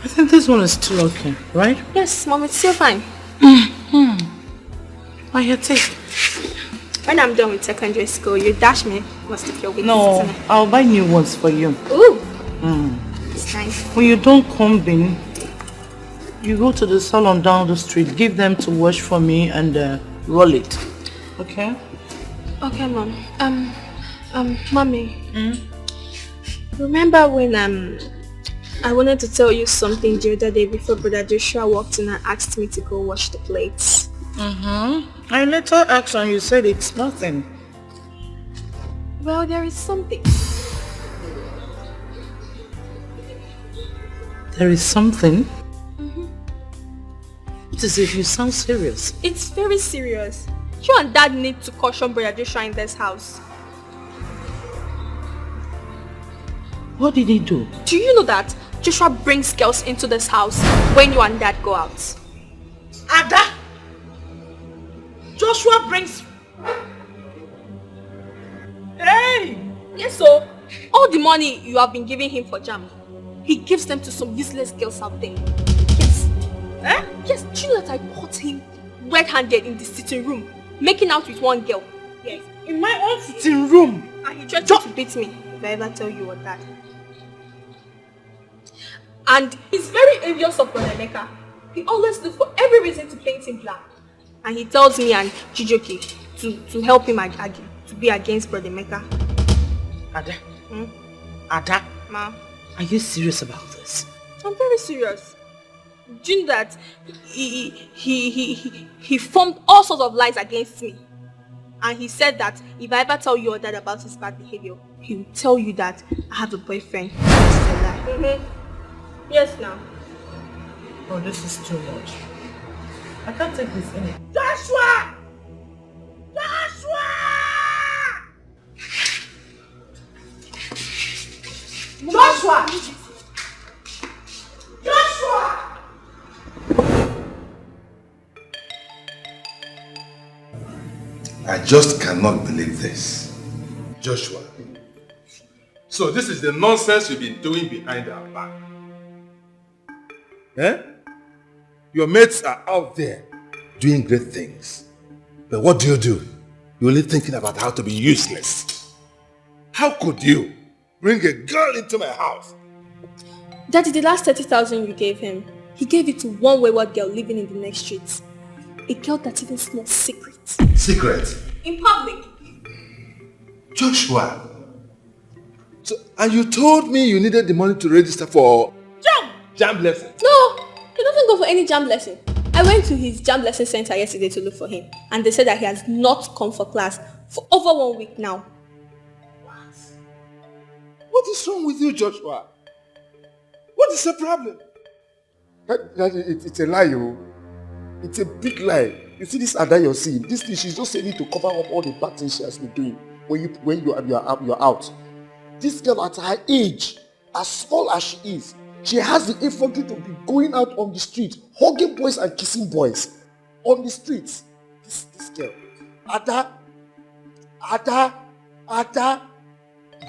I think this one is still okay, right? Yes, Mom, it's still fine. I your take. When I'm done with secondary school, you dash me most of your weeks. No, I'll buy new ones for you. Ooh. It's nice. When you don't comb in, you go to the salon down the street, give them to wash for me and roll it. Okay? Okay, Mom. Mommy. Remember when I wanted to tell you something the other day before Brother Joshua walked in and asked me to go wash the plates? I later asked and you said it's nothing. Well, there is something. There is something? What is it? You sound serious. It's very serious. You and Dad need to caution Brother Joshua in this house. What did he do? Do you know that Joshua brings girls into this house when you and Dad go out? Ada! Joshua brings... Hey! Yes, so all the money you have been giving him for jam, he gives them to some useless girls out there. Yes. Yes, do you know that I caught him red-handed in the sitting room, making out with one girl? Yes. In my own sitting room? And he tried to beat me if I ever tell you what that. And he's very envious of Brother Emeka. He always looks for every reason to paint him black. And he tells me and Chijoke to help him argue, to be against Brother Emeka. Ada? Ada? Ma? Are you serious about this? I'm very serious. Do you know that he formed all sorts of lies against me? And he said that if I ever tell your dad about his bad behavior, he will tell you that I have a boyfriend. It's a lie. Yes, now. Oh, this is too much. I can't take this anymore. Joshua! Joshua! Joshua! Joshua! I just cannot believe this. Joshua. So this is the nonsense you've been doing behind our back. Eh? Your mates are out there doing great things. But what do? You're only thinking about how to be useless. How could you bring a girl into my house? Daddy, the last 30,000 you gave him, he gave it to one wayward girl living in the next street. A girl that even smells secret. Secret? In public. Joshua. So, and you told me you needed the money to register for jam lesson. No, he doesn't go for any jam lesson. I went to his jam lesson center yesterday to look for him, and they said that he has not come for class for over 1 week now. What is wrong with you, Joshua? What is the problem? It's a lie, yo. It's a big lie. You see this Ada you're seeing? This thing, she's just saying it to cover up all the bad things she has been doing when you're out. This girl at her age, as small as she is, she has the infantry to be going out on the street, hugging boys and kissing boys on the streets. This girl, Ada,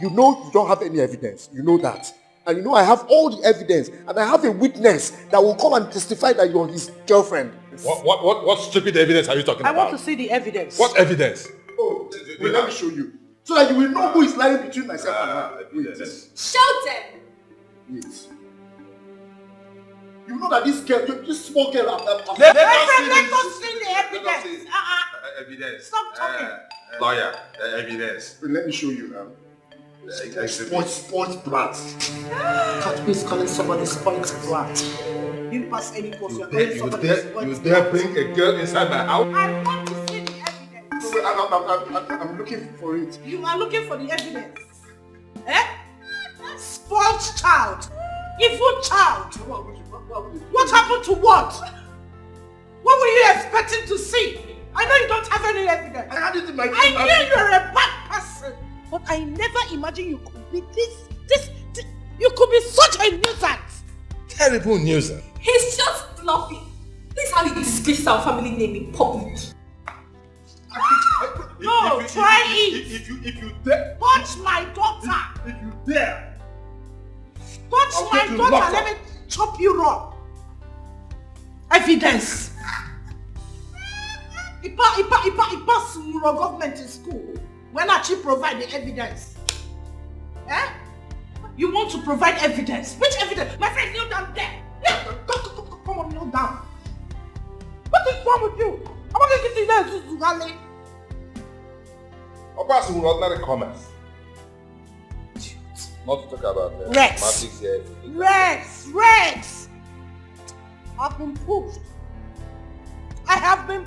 you know you don't have any evidence. You know that. And you know I have all the evidence, and I have a witness that will come and testify that you're his girlfriend. What stupid evidence are you talking about? I want to see the evidence. What evidence? Oh, well, let me show you. So that you will know who is lying between myself and her. Wait. Shout them! Wait. You know that this girl, this small girl... Let us see the evidence. Evidence. Stop talking. Lawyer, evidence. Let me show you now. Spoilt brat. God, who is calling somebody spoilt brat? You didn't pass any post. You dare bring a girl inside my house? I want to see the evidence. I'm looking for it. You are looking for the evidence. Eh? Spoiled child. Evil child. What happened to what? What were you expecting to see? I know you don't have any evidence. I had it in my I knew you were a bad person. But I never imagined you could be this. You could be such a nuisance. Terrible nuisance. He's just fluffy. This is how he disgraces our family name in public. No, try it. If you dare. Touch my daughter. If you dare. Touch my daughter. Let me chop you raw. Evidence. Ipa sumuro government in school. When actually provide the evidence. Eh? You want to provide evidence? Which evidence? My friend, kneel down there. Come on, kneel down. What is wrong with you? I'm not going to get you there, Zuzugale. Opas will ordinary commerce. Not to talk about Rex. mathematics here. Rex! I've been pushed. I have been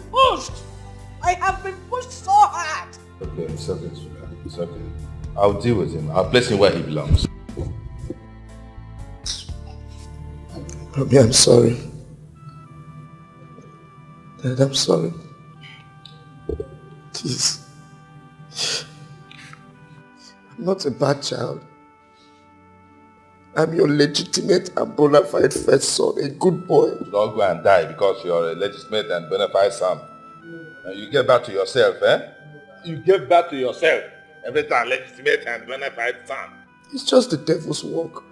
pushed so hard. Okay, it's okay, Suga. It's okay. I'll deal with him. I'll place him where he belongs. Mommy, I'm sorry. Dad, I'm sorry. Please. I'm not a bad child. I'm your legitimate and bona fide first son, a good boy. Don't go and die because you're a legitimate and bona fide son. And you get back to yourself, eh? You get back to yourself. Every time legitimate and bona fide son. It's just the devil's work.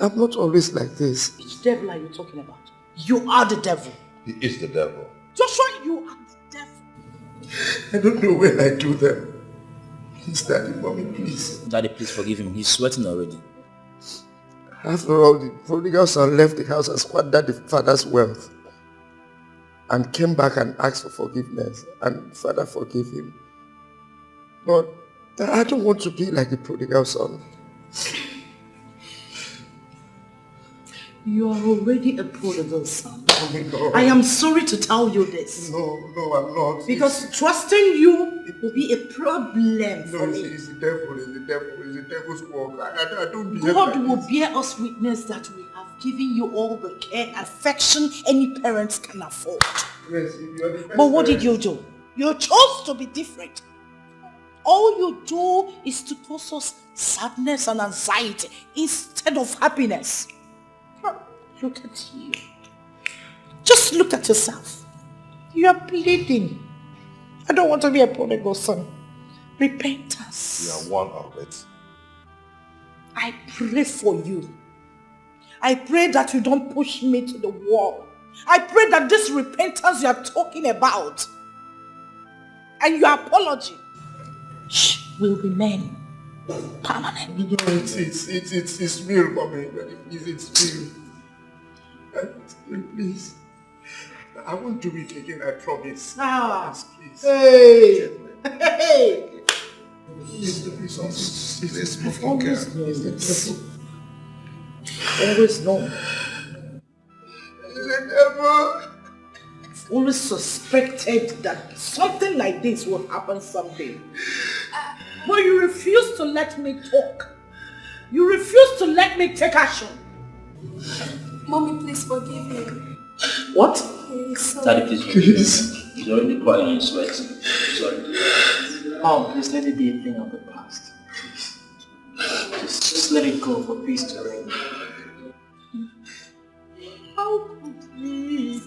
I'm not always like this. Which devil are you talking about? You are the devil. He is the devil. Joshua, you are the devil. I don't know when I do them. Please, Daddy, Mommy, please. Daddy, please forgive him. He's sweating already. After all, the prodigal son left the house and squandered the father's wealth and came back and asked for forgiveness, and father forgave him. But I don't want to be like the prodigal son. You are already a prodigal son. No. I am sorry to tell you this. No, I'm not. Because trusting you will be a problem for me. It's the devil, it's the devil's work. I don't behave God like will this. bear us witness that we have given you all the care and affection any parents can afford. Yes, you're the best But what did parent. you do? You chose to be different. All you do is to cause us sadness and anxiety instead of happiness. Look at you. Just look at yourself. You are bleeding. I don't want to be a prodigal son. Repentance. You are one of it. I pray for you. I pray that you don't push me to the wall. I pray that this repentance you are talking about and your apology will remain permanent. No, it's real, Mommy. It's real. Please. I won't do it again, I promise. Please. Hey! Please, Let's move on, Always know. I've always suspected that something like this will happen someday. But you refuse to let me talk. You refuse to let me take action. Mommy, please forgive him. What? Daddy, please forgive him. He's already crying and sweating. Sorry. Mom, please let it be a thing of the past. Just let it go for peace to reign. How could he?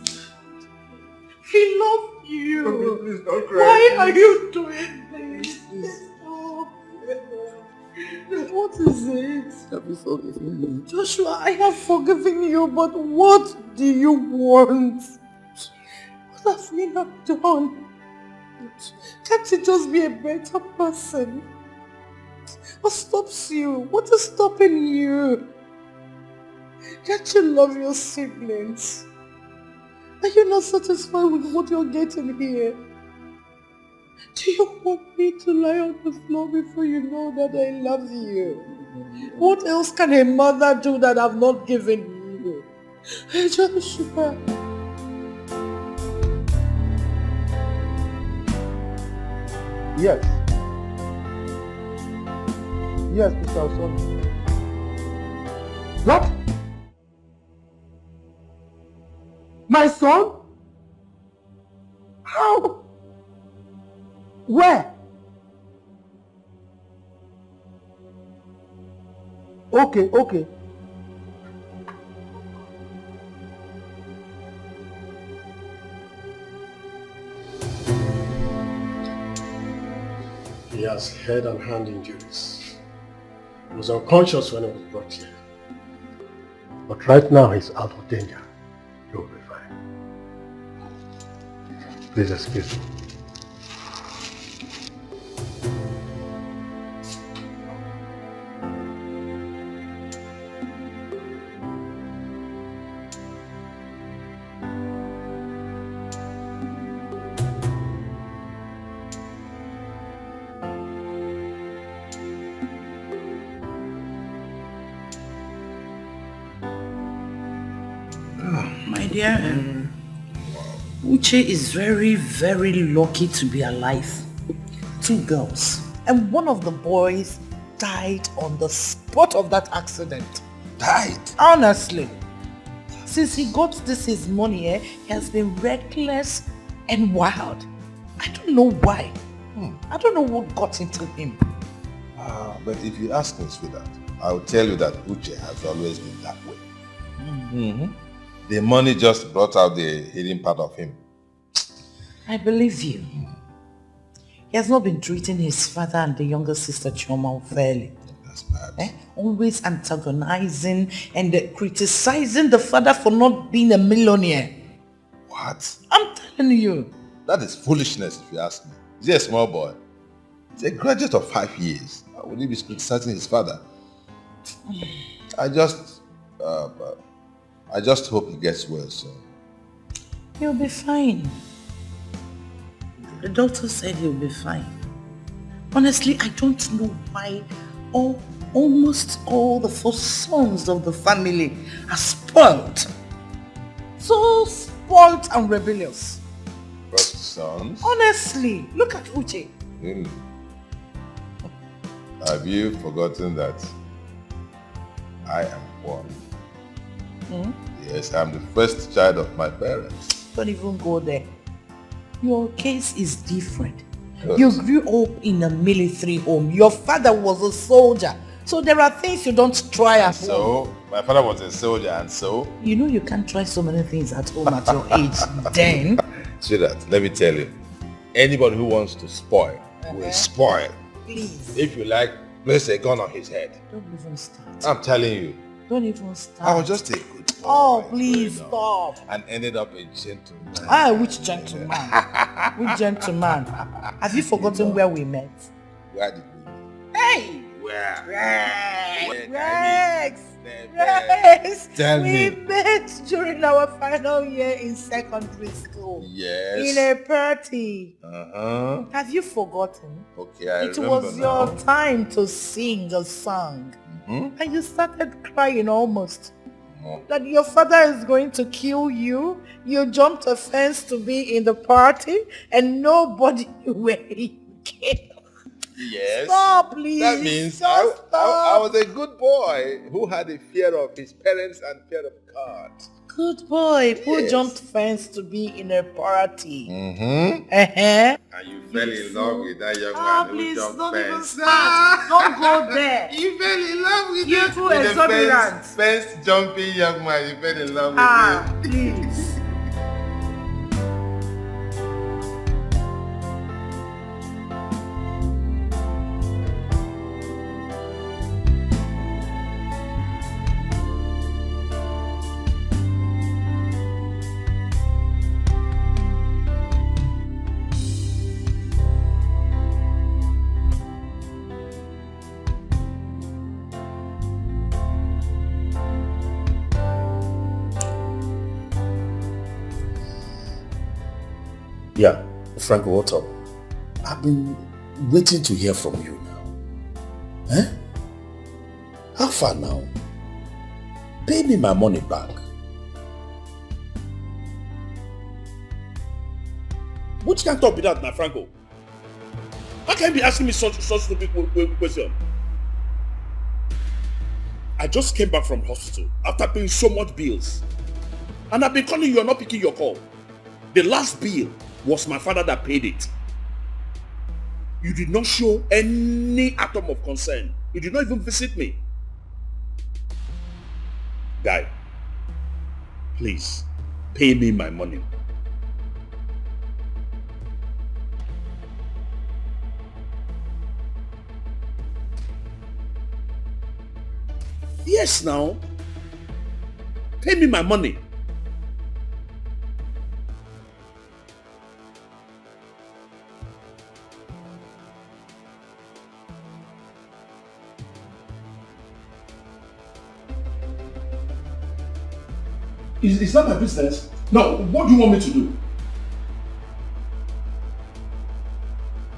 He loved you. Mommy, please don't cry. Why are you doing this? What is it? Have you forgiven me? Joshua, I have forgiven you, but what do you want? What have we not done? Can't you just be a better person? What stops you? What is stopping you? Can't you love your siblings? Are you not satisfied with what you're getting here? Do you want me to lie on the floor before you know that I love you? What else can a mother do that I've not given you? Joshua. Yes. Yes, Mr. Osoni. What? My son? How? Where? Okay. He has head and hand injuries. He was unconscious when he was brought here. But right now he's out of danger. He will be fine. Please excuse me. My dear, Uche is very, very lucky to be alive. 2 girls. And one of the boys died on the spot of that accident. Died? Honestly. Since he got this his money, he has been reckless and wild. I don't know why. I don't know what got into him. But if you ask me, sweetheart, I will tell you that Uche has always been that way. The money just brought out the hidden part of him. I believe you. He has not been treating his father and the younger sister Chioma fairly. That's bad. Always antagonizing and criticizing the father for not being a millionaire. What? I'm telling you. That is foolishness if you ask me. Is he a small boy? He's a graduate of 5 years. How would he be criticizing his father? I just hope he gets well soon. He'll be fine. The doctor said he'll be fine. Honestly, I don't know why almost all the 4 sons of the family are spoiled. So spoiled and rebellious. First sons? Honestly, look at Uche. Have you forgotten that I am one? Yes, I'm the first child of my parents. Don't even go there. Your case is different. Yes. You grew up in a military home. Your father was a soldier. So there are things you don't try at home. So, my father was a soldier and so? You know you can't try so many things at home at your age then. Sweetheart, let me tell you. Anybody who wants to spoil will spoil. Please. If you like, place a gun on his head. Don't even start. I'm telling you. Don't even start. I was just a good boy. Oh, please stop. And ended up a gentleman. Which gentleman? Which gentleman? Have you forgotten where we met? Where did we meet? Hey! Where? Rex! Tell we me. met during our final year in secondary school. Yes. In a party. Uh-huh. Have you forgotten? Okay, I It remember was now. your time to sing a song. And you started crying almost. That your father is going to kill you. You jumped a fence to be in the party and nobody knew where you came. Yes. Stop, please. That means Just I was a good boy who had a fear of his parents and fear of God. Good boy who Yes. jumped fence to be in a party. Mm-hmm. Uh-huh. And you fell in love with that young Oh, man who please, jumped don't even fence. start. Don't go there. You fell in love with You him. too With the exorbitant. fence jumping young man. You fell in love with him. Please. Yeah, Franco, what's up? I've been waiting to hear from you now. Eh? How far now? Pay me my money back. Which kind of talk be that now, Franco? How can you be asking me such stupid question? I just came back from hospital after paying so much bills. And I've been calling you, you're not picking your call. The last bill was my father that paid it. You did not show any atom of concern. You did not even visit me. Guy, please, pay me my money. Yes, now. Pay me my money. It's not my business. Now, what do you want me to do?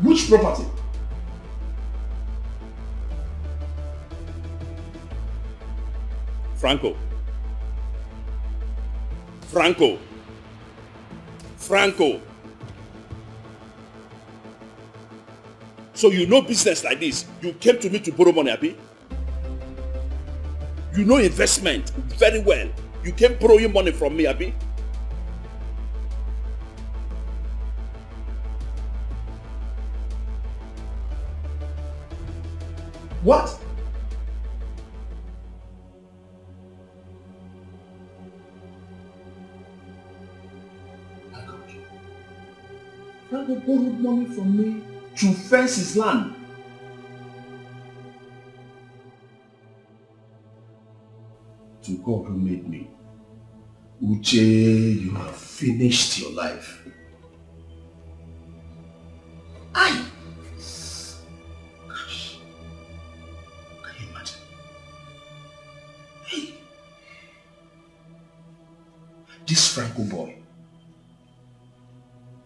Which property? Franco. Franco. Franco. So you know business like this. You came to me to borrow money, Abi? You know investment very well. You came borrowing money from me, Abi? What? Franco borrowed money from me to fence his land. To God who made me. Uche, you have finished your life. Aye. Gosh. Can you imagine? Hey. This Franco boy.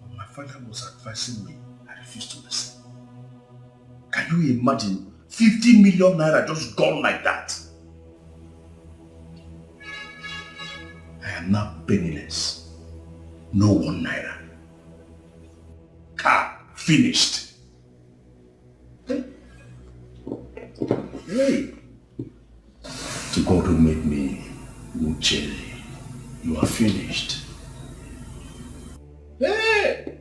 When my father was advising me, I refused to listen. Can you imagine 50 million naira just gone like that? I am now penniless. No 1 naira. Car finished. Hey. Hey. To God who made me, Uche, you are finished. Hey!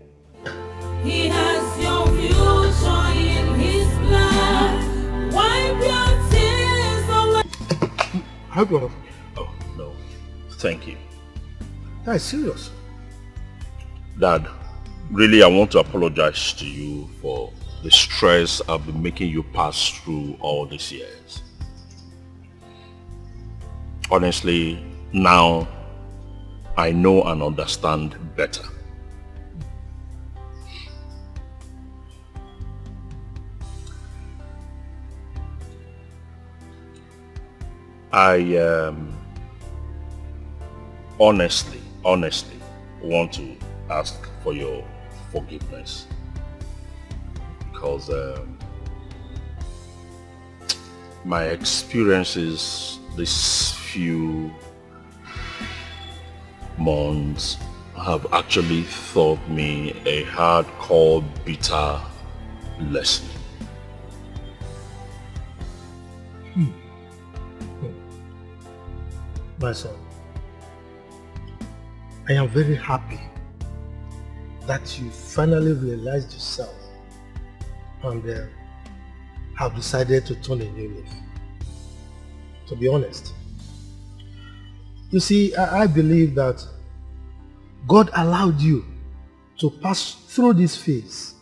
He has your future in his blood. Wipe your tears away. How do you? Oh, no. Thank you. That is serious. Dad, really I want to apologize to you for the stress I've been making you pass through all these years. Honestly, now I know and understand better. I honestly want to ask for your forgiveness because my experiences this few months have actually taught me a hardcore, bitter lesson. My son, I am very happy that you finally realized yourself and have decided to turn a new leaf. To be honest, you see, I believe that God allowed you to pass through this phase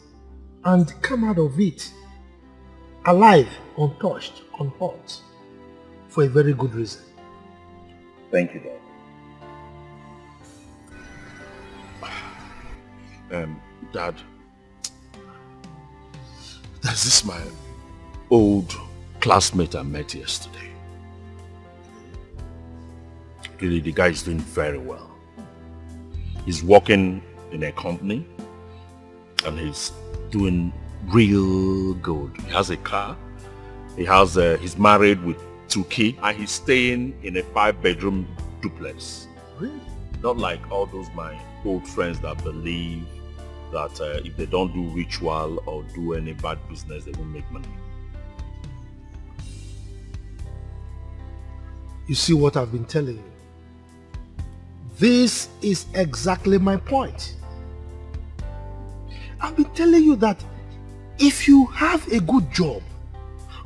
and come out of it alive, untouched, unhurt, for a very good reason. Thank you, Dad. Dad, there's this my old classmate I met yesterday. Really, the guy is doing very well. He's working in a company and he's doing real good. He has a car. He's married with 2 kids and he's staying in a 5-bedroom duplex. Really? Not like all those my old friends that believe that if they don't do ritual or do any bad business, they won't make money. You see what I've been telling you? This is exactly my point. I've been telling you that if you have a good job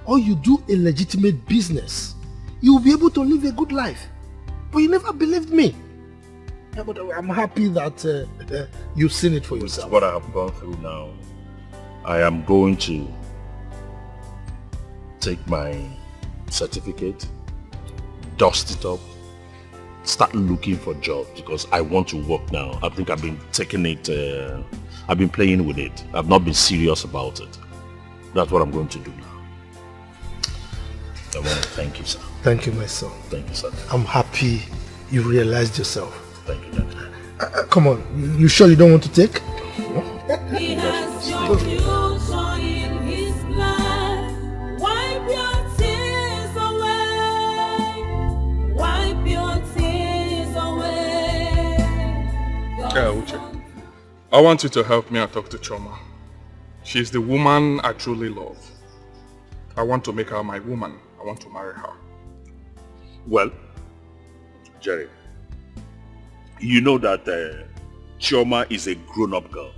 or you do a legitimate business, you will be able to live a good life. But you never believed me. Yeah, but I'm happy that you've seen it for yourself. What I have gone through now, I am going to take my certificate, dust it up, start looking for jobs because I want to work now. I think I've been taking it, I've been playing with it. I've not been serious about it. That's what I'm going to do now. I want to thank you, sir. Thank you, my son. Thank you, sir. I'm happy you realized yourself. Thank you, Daddy. Come on, you sure you don't want to take? He has your future in his plan. Wipe your tears away. Wipe your tears away. Yeah, Uche. I want you to help me and talk to Choma. She's the woman I truly love. I want to make her my woman. I want to marry her. Well, Jerry, you know that Chioma is a grown-up girl.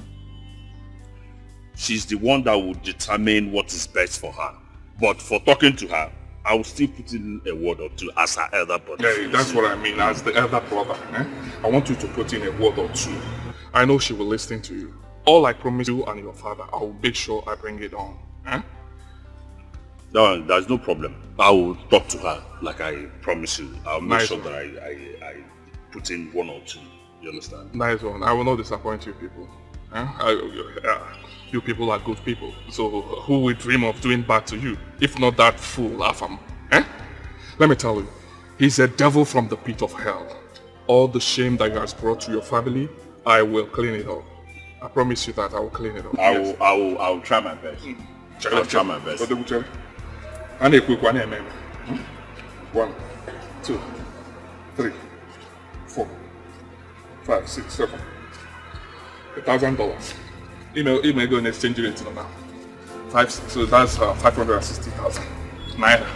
She's the one that will determine what is best for her. But for talking to her, I will still put in a word or two as her elder brother. Yeah, that's what I mean, as the elder brother. I want you to put in a word or two. I know she will listen to you. All I promise you and your father, I will make sure I bring it on. No, there's no problem. I will talk to her like I promised you. I'll make sure that I put in one or two. You understand? Nice one. I will not disappoint you people. You people are good people. So who will dream of doing bad to you? If not that fool, Afam. Let me tell you, he's a devil from the pit of hell. All the shame that he has brought to your family, I will clean it up. I promise you that I will clean it up. I will try my best. I'll try my best. And a quick one, 1, 2, 3, 4, 5, 6, 7. $1,000. Email go and exchange rate now. 5, so that's 560,000 naira.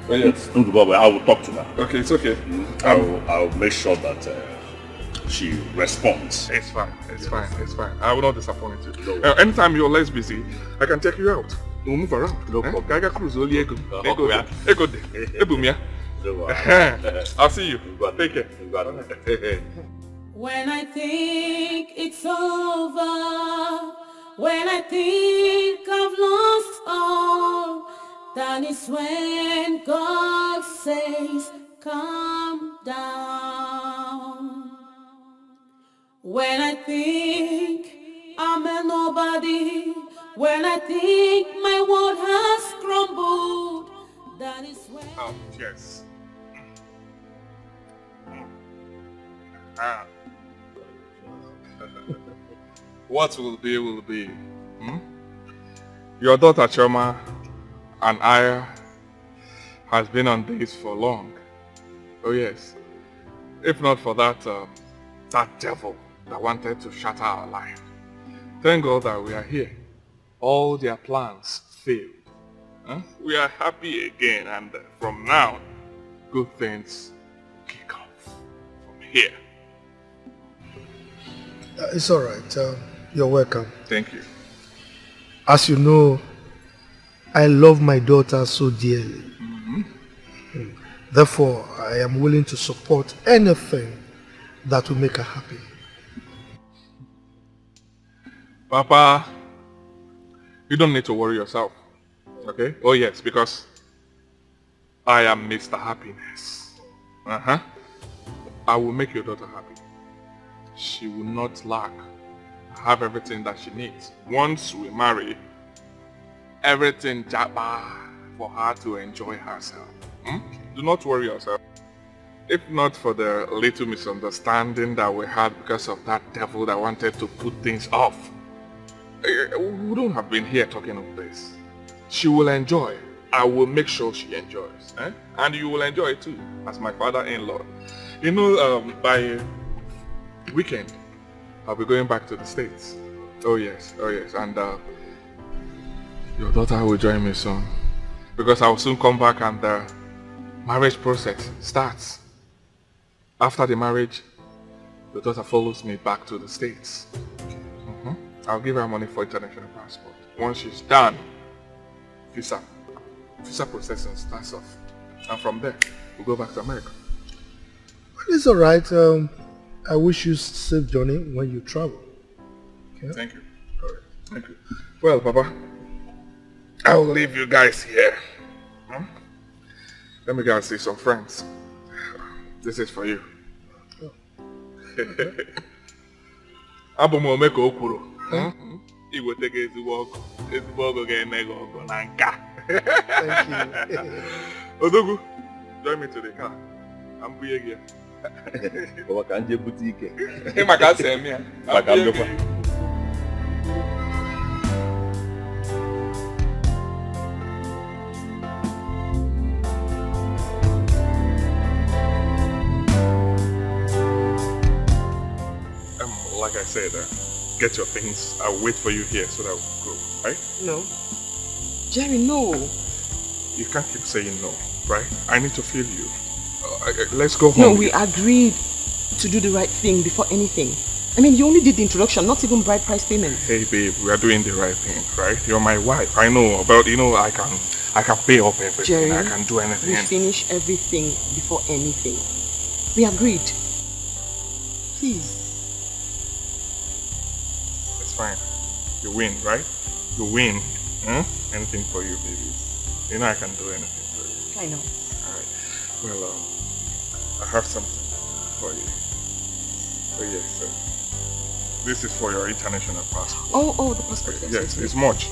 Well, yes. I will talk to her. Okay, it's okay. I'll make sure that she responds. It's fine. It's fine. I will not disappoint you. Anytime you're less busy, I can take you out. We'll move around. No problem. Gaga cruise only ego. I'll see you. Take care. When I think it's over, when I think I've lost all, that is when God says, calm down. When I think I'm a nobody, when I think my world has crumbled, that is when... Oh, yes. What will be, will be. Your daughter Choma and I has been on this for long. Oh yes. If not for that, that devil that wanted to shatter our life. Thank God that we are here. All their plans failed. We are happy again, and from now, good things kick off from here. It's all right. You're welcome. Thank you. As you know, I love my daughter so dearly. Therefore, I am willing to support anything that will make her happy. Papa, you don't need to worry yourself. Okay? Oh yes, because I am Mr. Happiness. I will make your daughter happy. She will not lack. Have everything that she needs. Once we marry, everything jabba for her to enjoy herself. Do not worry yourself. If not for the little misunderstanding that we had because of that devil that wanted to put things off, we wouldn't have been here talking of this. She will enjoy. I will make sure she enjoys. And you will enjoy it too, as my father-in-law. You know, by weekend, I'll be going back to the States. Oh yes. And your daughter will join me soon. Because I will soon come back and the marriage process starts. After the marriage, your daughter follows me back to the States. I'll give her money for international passport. Once she's done, visa processing starts off. And from there, we'll go back to America. Well, it's all right. I wish you safe journey when you travel. Okay? Thank you. All right. Thank you. Well, Papa, I'll leave you guys here. Let me go and see some friends. This is for you. Abụ m ome ka o kwuru. Iwetega ezigbo ọgụ ga-eme gị ọgụ na nka. Odogwu, join me to the car. I'm buying here. What can you boutique? I'm a car same here. Like I said, get your things. I'll wait for you here so that we'll go, right? No. Jerry, no. You can't keep saying no, right? I need to feel you. Let's go home. No, we agreed to do the right thing before anything. I mean, you only did the introduction, not even bride price payments. Hey babe, we are doing the right thing, right? You're my wife. I know, but you know, I can pay up everything. Jerry, I can do anything. We finish everything before anything. We agreed. Please. It's fine. You win, right? You win. Anything for you, baby. You know I can do anything for you. I know. Alright. Well, I have something for you. Oh yes, sir. This is for your international passport. Oh, the passport. Yes, it's much.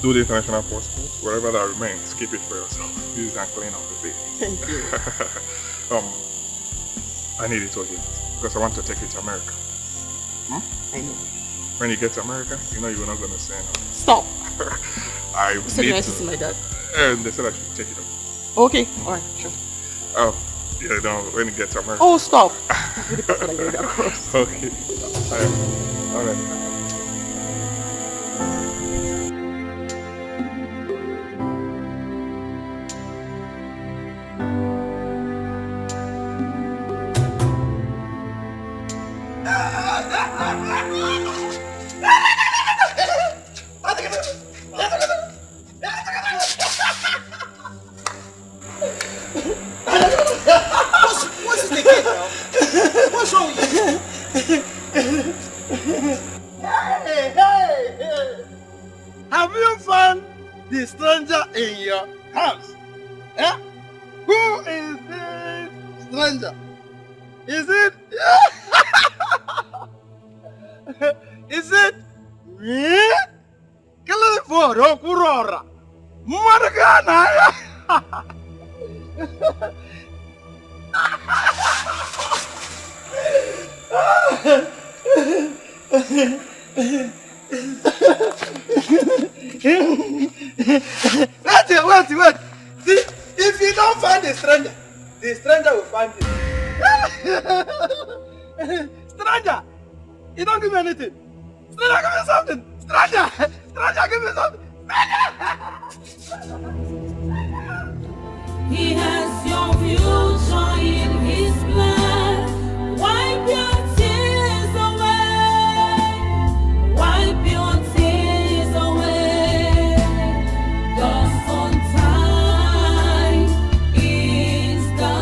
Do the international passport. Whatever that remains, keep it for yourself. Use and clean up the bed. Thank you. I need it again because I want to take it to America. I know. When you get to America, you know you're not going to say no. Stop. I You said need you're nice to. to see my dad. And they said I should take it up. Okay, alright, sure. Oh, yeah, no, when you get to America. Oh, stop. Really pass like that across. Okay. Alright. What's this again now? What's wrong with you? Hey! Have you found the stranger in your house? Eh? Who is this stranger? Is it? Is it me? California, Kurora. Margana. Wait. See, if you don't find the stranger will find you. Stranger, you don't give me anything. Stranger, give me something. Stranger, give me something. He has your future in his plan. Wipe your tears away. Wipe your tears away. Cause on time is the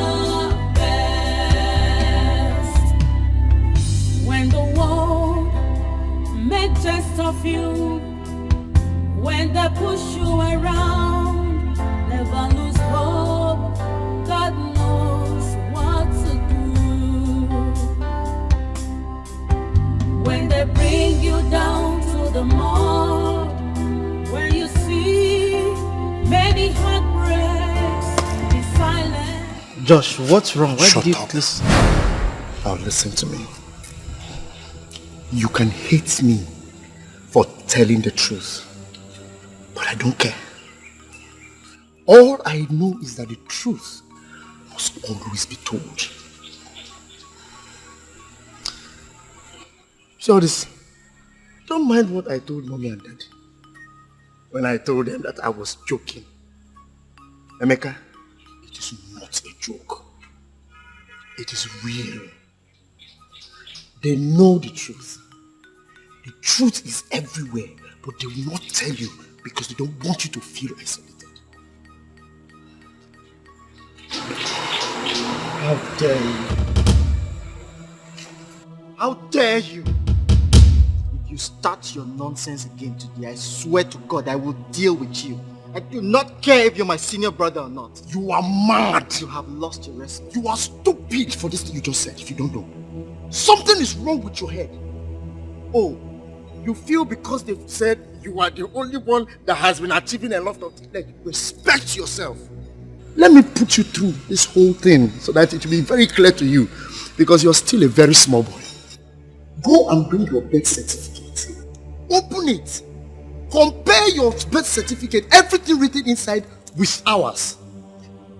best. When the world make jest of you, when they push you around, never lose hope. God knows what to do. When they bring you down to the mall, when you see many heartbreaks, be silent. Josh, what's wrong? Why Shut did you up. listen? Now listen to me. You can hate me for telling the truth, but I don't care. All I know is that the truth must always be told. See all this? Don't mind what I told mommy and daddy when I told them that I was joking. Emeka, it is not a joke. It is real. They know the truth. The truth is everywhere, but they will not tell you because they don't want you to feel isolated. How dare you? How dare you? If you start your nonsense again today, I swear to God I will deal with you. I do not care if you're my senior brother or not. You are mad. You have lost your respect. You are stupid for this thing you just said, if you don't know. Something is wrong with your head. Oh, you feel because they've said you are the only one that has been achieving a lot of things. Respect yourself. Let me put you through this whole thing so that it will be very clear to you, because you're still a very small boy. Go and bring your birth certificate. Open it. Compare your birth certificate, everything written inside, with ours.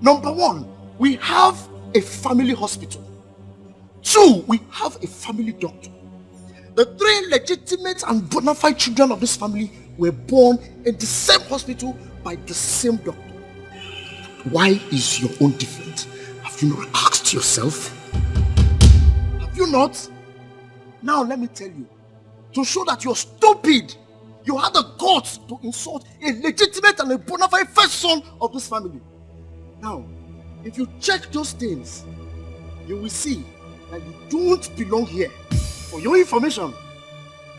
Number 1, we have a family hospital. 2, we have a family doctor. The 3 legitimate and bona fide children of this family were born in the same hospital by the same doctor. Why is your own different? Have you not asked yourself? Have you not? Now let me tell you, to show that you're stupid, you had the guts to insult a legitimate and a bona fide first son of this family. Now, if you check those things, you will see that you don't belong here. For your information,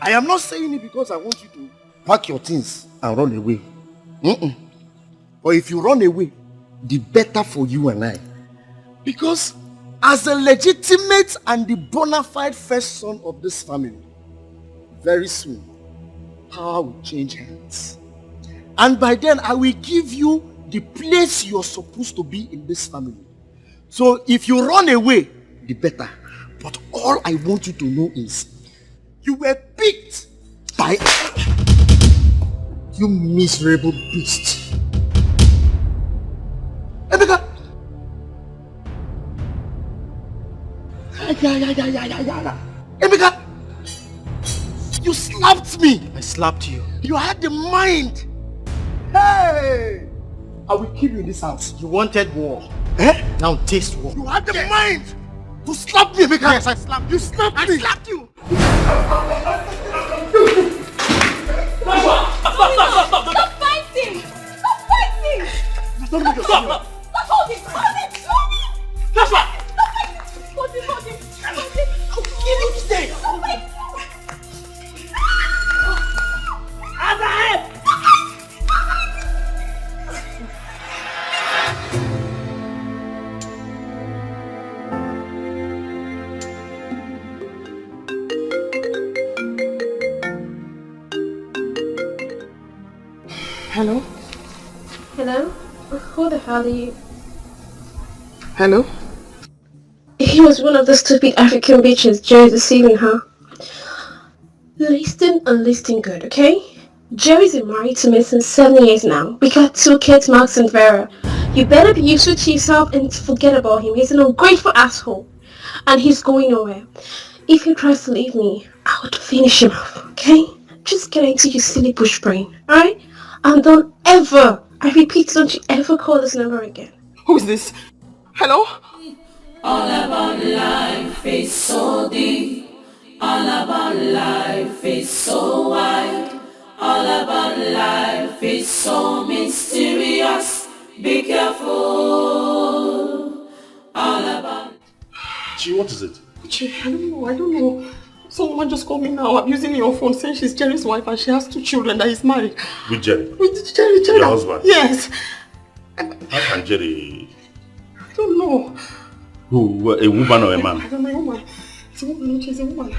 I am not saying it because I want you to pack your things and run away. Or if you run away, the better for you and I. Because as a legitimate and the bona fide first son of this family, very soon, power will change hands. And by then, I will give you the place you're supposed to be in this family. So if you run away, the better. But all I want you to know is, you were picked by you miserable beast. Emeka! Emeka! You slapped me! I slapped you. You had the mind! Hey! I will kill you in this house. You wanted war. Eh? Now taste war. You had the mind to slap me, Emeka! Yes, I slapped you. You slapped me! I slapped you! Stop fighting! Stop fighting! Don't make yourself. Stop holding! Hold it! Stop fighting! Hold him! Hold him! I'll kill you today! Stop fighting! Hello? Hello? Who the hell are you? Hello? He was one of the stupid African bitches Jerry deceiving her. Listen and listen good, okay? Jerry's been married to me since 7 years now. We got 2 kids, Max and Vera. You better be used to yourself and forget about him. He's an ungrateful asshole. And he's going nowhere. If he tries to leave me, I would finish him off, okay? Just get into your silly bush brain, alright? And don't ever, I repeat, don't you ever call this number again. Who is this? Hello? All about life is so deep. All about life is so wide. All about life is so mysterious. Be careful. All about... Chi, what is it? Chi, I don't know. Someone just called me now abusing your phone, saying she's Jerry's wife and she has 2 children that he's married. With Jerry? With Jerry. Your husband? Yes. How can Jerry... I don't know. Who? A woman or a man? I don't know, a woman. It's a woman, she's a woman.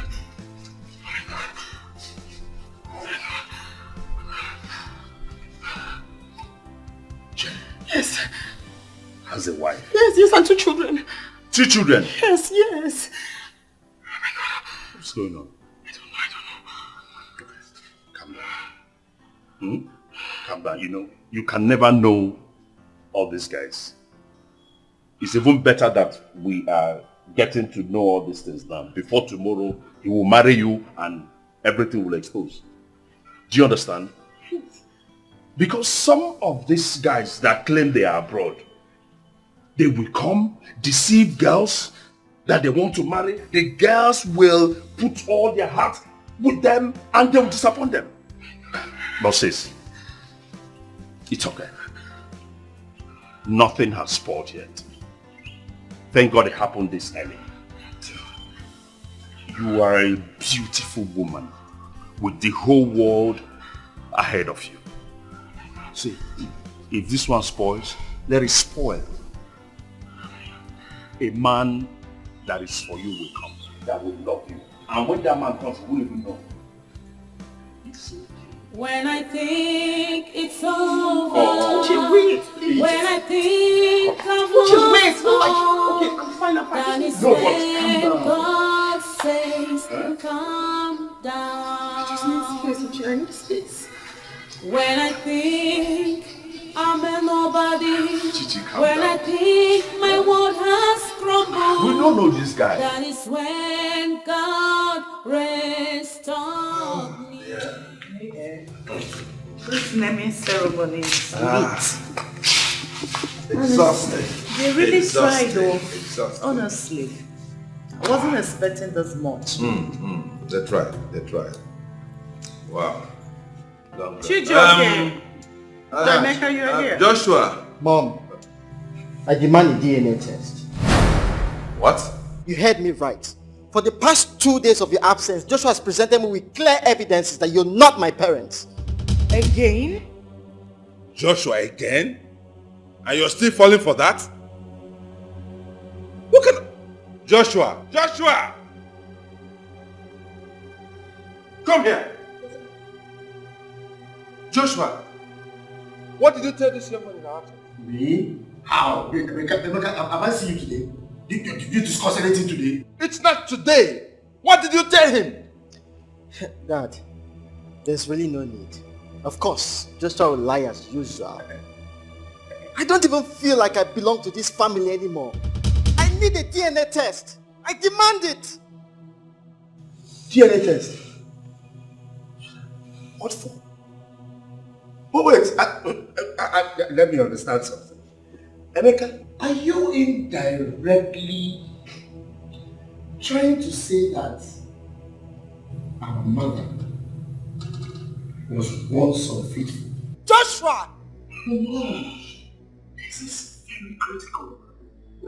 Jerry? Yes. Has a wife? Yes, and 2 children. 2 children? Yes. What's going on? I don't know. Calm down. Calm down. You know, you can never know all these guys. It's even better that we are getting to know all these things now. Before tomorrow, he will marry you and everything will expose. Do you understand? Because some of these guys that claim they are abroad, they will come, deceive girls that they want to marry. The girls will put all their heart with them and they will disappoint them. But sis, it's okay. Nothing has spoiled yet. Thank God it happened this early. You are a beautiful woman with the whole world ahead of you. See, If this one spoils, let it spoil. A man that is for you will come, that will love you. And when that man comes, you won't even know. When I think it's over, when I think I'm lost, that is when God says, calm down. I need space. When I think I'm a nobody, when I think my world has crumbled, We don't know this guy. that is when God restores me. This naming ceremony is sweet. Exhausting. They really Exhausting. tried though. Exhausting. Honestly. I wasn't expecting this much. They tried. Wow. Chijioke. Jamaica, you're here. Joshua. Mom, I demand a DNA test. What? You heard me right. For the past 2 days of your absence, Joshua has presented me with clear evidences that you're not my parents. Again? Joshua again? And you're still falling for that? Look at Joshua! Joshua! Come here! Joshua! What did you tell this young man in our absence? Me? How? Emeka, have I seen you today? Did you discuss anything today? It's not today! What did you tell him? Dad, there's really no need. Of course, Joshua will lie as usual. I don't even feel like I belong to this family anymore. I need a DNA test. I demand it. DNA test? What for? Oh wait, let me understand something. Emeka, are you indirectly trying to say that our mother was once unfaithful? Joshua! No, this is very critical.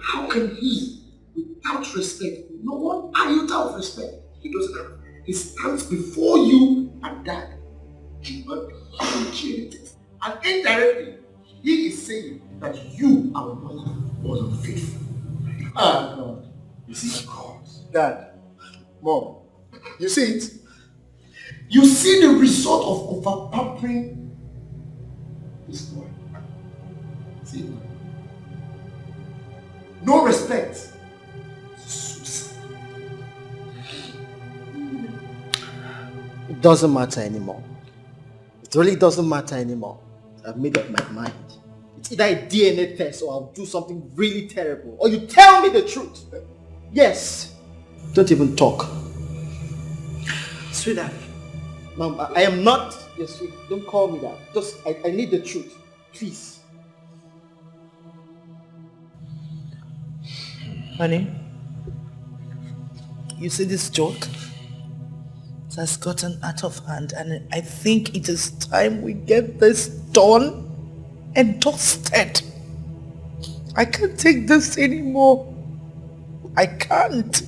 How can he, without respect, no one iota of respect, he doesn't have, he stands before you and dad, demand it. And indirectly, he is saying that you, our mother, was unfaithful. Ah, God. You see, God, Dad, Mom, you see it? You see the result of over-pampering this boy. See it? No respect. It doesn't matter anymore. It really doesn't matter anymore. I've made up my mind. It's either a DNA test or I'll do something really terrible. Or you tell me the truth. Yes. Don't even talk. Sweetheart. Mom, I am not your sweet. Don't call me that. Just, I need the truth. Please. Honey, you see this joke? It has gotten out of hand and I think it is time we get this done and dusted. I can't take this anymore. I can't.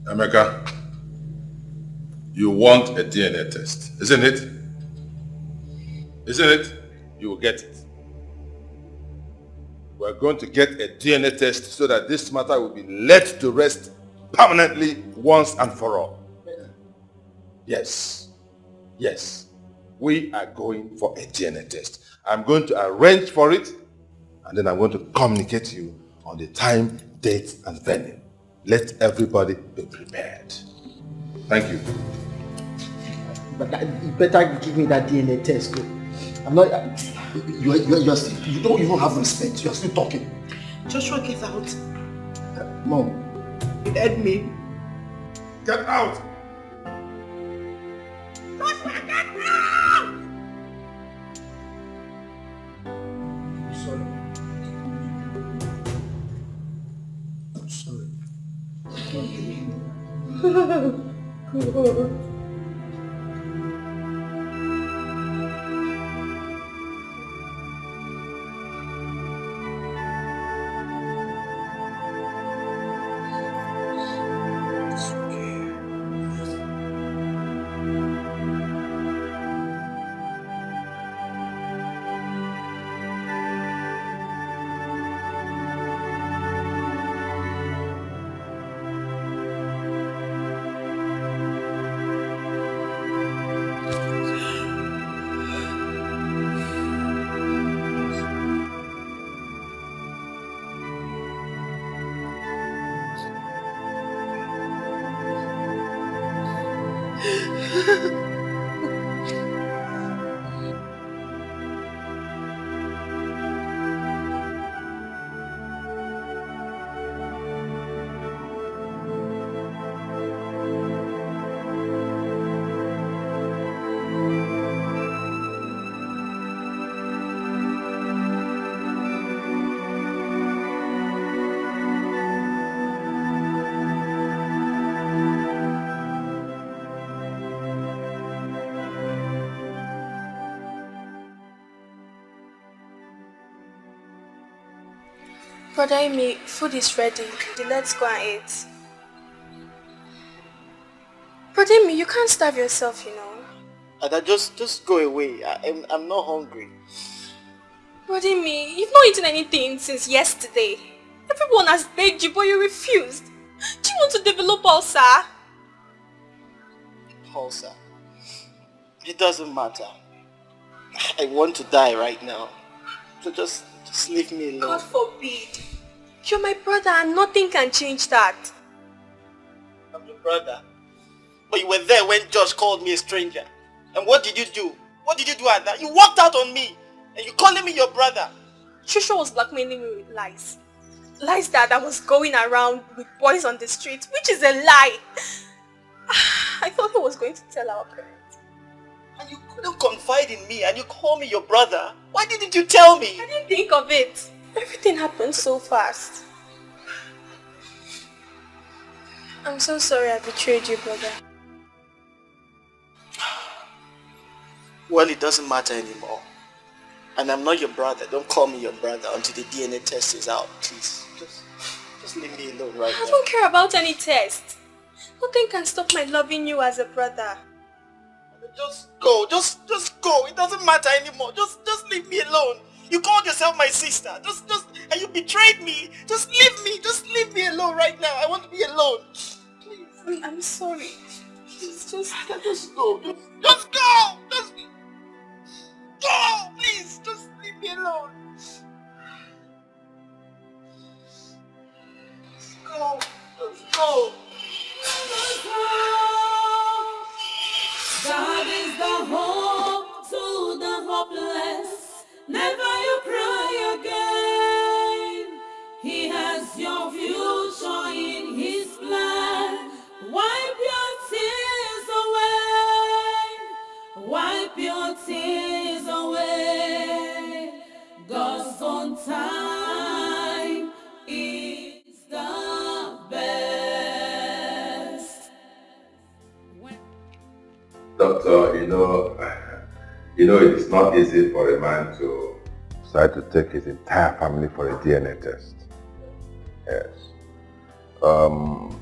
Emeka, you want a DNA test, isn't it? Isn't it? You will get it. We're going to get a DNA test so that this matter will be laid to rest permanently once and for all. Yes. Yes. We are going for a DNA test. I'm going to arrange for it and then I'm going to communicate to you on the time, date and venue. Let everybody be prepared. Thank you. But you better give me that DNA test, though. I'm not... You're still, you don't even have respect. You're still talking. Joshua, get out. Mom. You heard me. Get out! Joshua, get out! Sorry. Brother Amy, food is ready. Let's go and eat. Brother Amy, you can't starve yourself, you know. Ada, just go away. I'm not hungry. Brother Amy, you've not eaten anything since yesterday. Everyone has begged you, but you refused. Do you want to develop ulcer? Ulcer. It doesn't matter. I want to die right now. So just leave me alone. God forbid. You're my brother and nothing can change that. I'm your brother. But you were there when Josh called me a stranger. And what did you do? What did you do at that? You walked out on me. And you calling me your brother. Shusha was blackmailing me with lies. Lies that I was going around with boys on the street, which is a lie. I thought he was going to tell our parents. And you couldn't confide in me and you call me your brother. Why didn't you tell me? I didn't think of it. Everything happened so fast. I'm so sorry I betrayed you, brother. Well, it doesn't matter anymore. And I'm not your brother. Don't call me your brother until the DNA test is out, please. Just leave me alone right now. I don't care about any test. Nothing can stop my loving you as a brother. Just go. Just go. It doesn't matter anymore. Just leave me alone. You called yourself my sister. And you betrayed me. Just leave me. Just leave me alone right now. I want to be alone. Please. I'm sorry. Just go. Just go. Just go. Please. Just leave me alone. Just go. Just go. God is the hope to the hopeless. Never you cry again. He has your future in his plan. Wipe your tears away. Wipe your tears away. God's on time is the best. Doctor, you know it is not easy for a man to decide to take his entire family for a DNA test. Yes.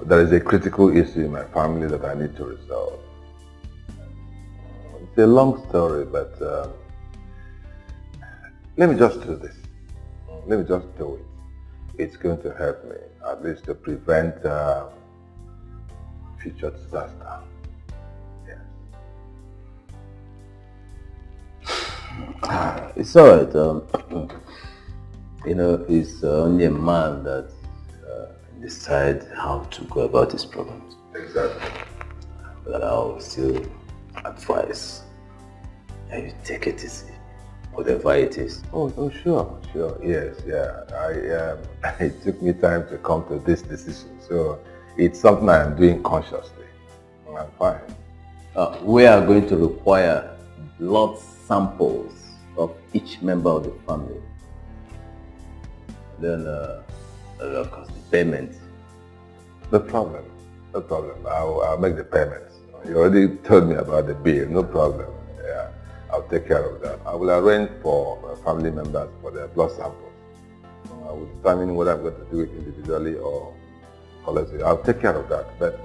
There is a critical issue in my family that I need to resolve. It's a long story, but let me just do this. Let me just do it. It's going to help me, at least to prevent future disaster. It's alright. He's only a man that decide how to go about his problems. Exactly. But I'll still advise that you take it easy, whatever it is. Oh, sure. Yes, yeah. It took me time to come to this decision, so it's something I am doing consciously. I'm fine. We are going to require blood samples of each member of the family. Then, of course, the payment. No problem. I'll make the payments. You already told me about the bill. No problem. Yeah, I'll take care of that. I will arrange for family members for their blood samples. I will determine whether I'm going to do it individually or collectively. I'll take care of that. But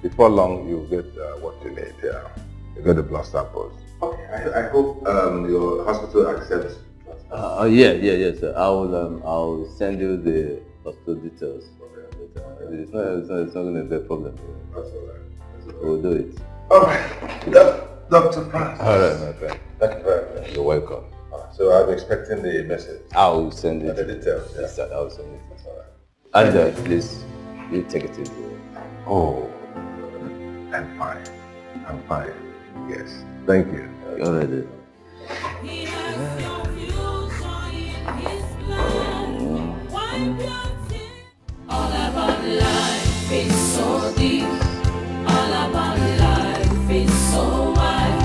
before long, you'll get what you need. Yeah, you get the blood samples. Okay. I hope your hospital accepts. Yeah, sir. I'll send you the hospital details. Okay. It's not going to be a problem. That's all right. We'll do it. All right. Dr. Franz. All right, my friend. Thank you very much. You're welcome. So I'm expecting the message. I'll send it. The details. Yes, sir. I'll send it. That's all right. And please, you take it easy. Oh, I'm fine. Yes. Thank you. You're ready. He has your future in his plan. Wipe your tears. All about life is so deep. All about life is so wide.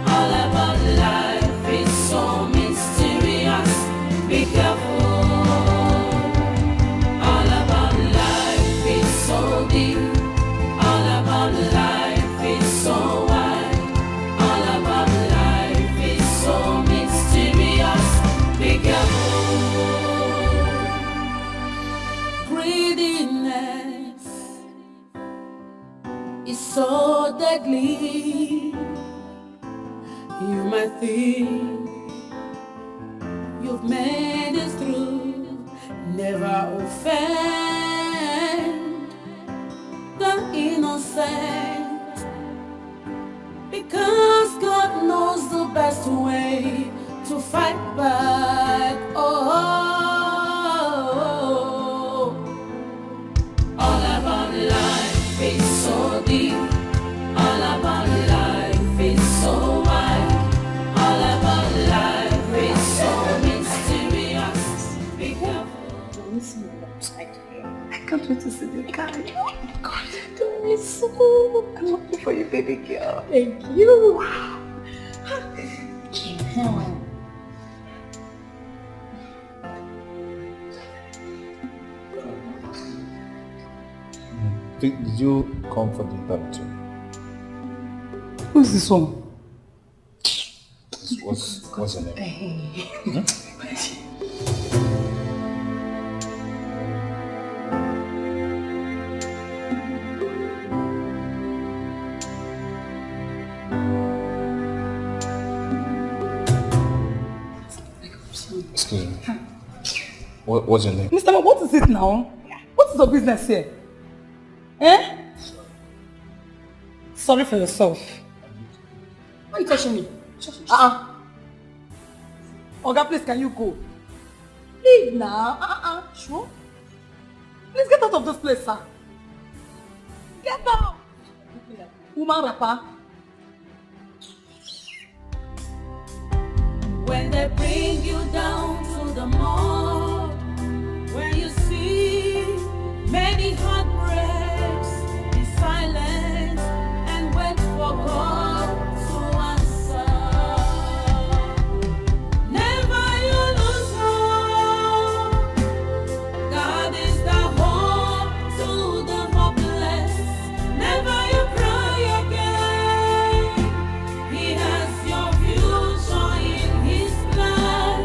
All about life is so mysterious. Be careful. All about life is so deep. All about life is so wide. All about life is so mysterious. Be careful. of the glee. You might think you've made it through, never offend the innocent, because God knows the best way to fight back. Oh, all about life is so deep, all about life is so wide, all about life is so mysterious. Be careful. I can't wait to see the guy. Oh God, I don't miss so. I'm looking for you, baby girl. Thank you. Wow. Did you come for the interview? Who's this one? What's your name? Hey. Excuse me. What's your name? Mr. Man, what is it now? What is your business here? Eh? Sorry for yourself. Why are you touching me? Oga, please, can you go? Leave now. Sure? Please get out of this place, sir. Get out! Woman rapper. When they bring you down to the mall, when you see many heartbreaks, be silent and wait for God to answer. Never you lose hope. God is the hope to the hopeless. Never you cry again. He has your future in His plan.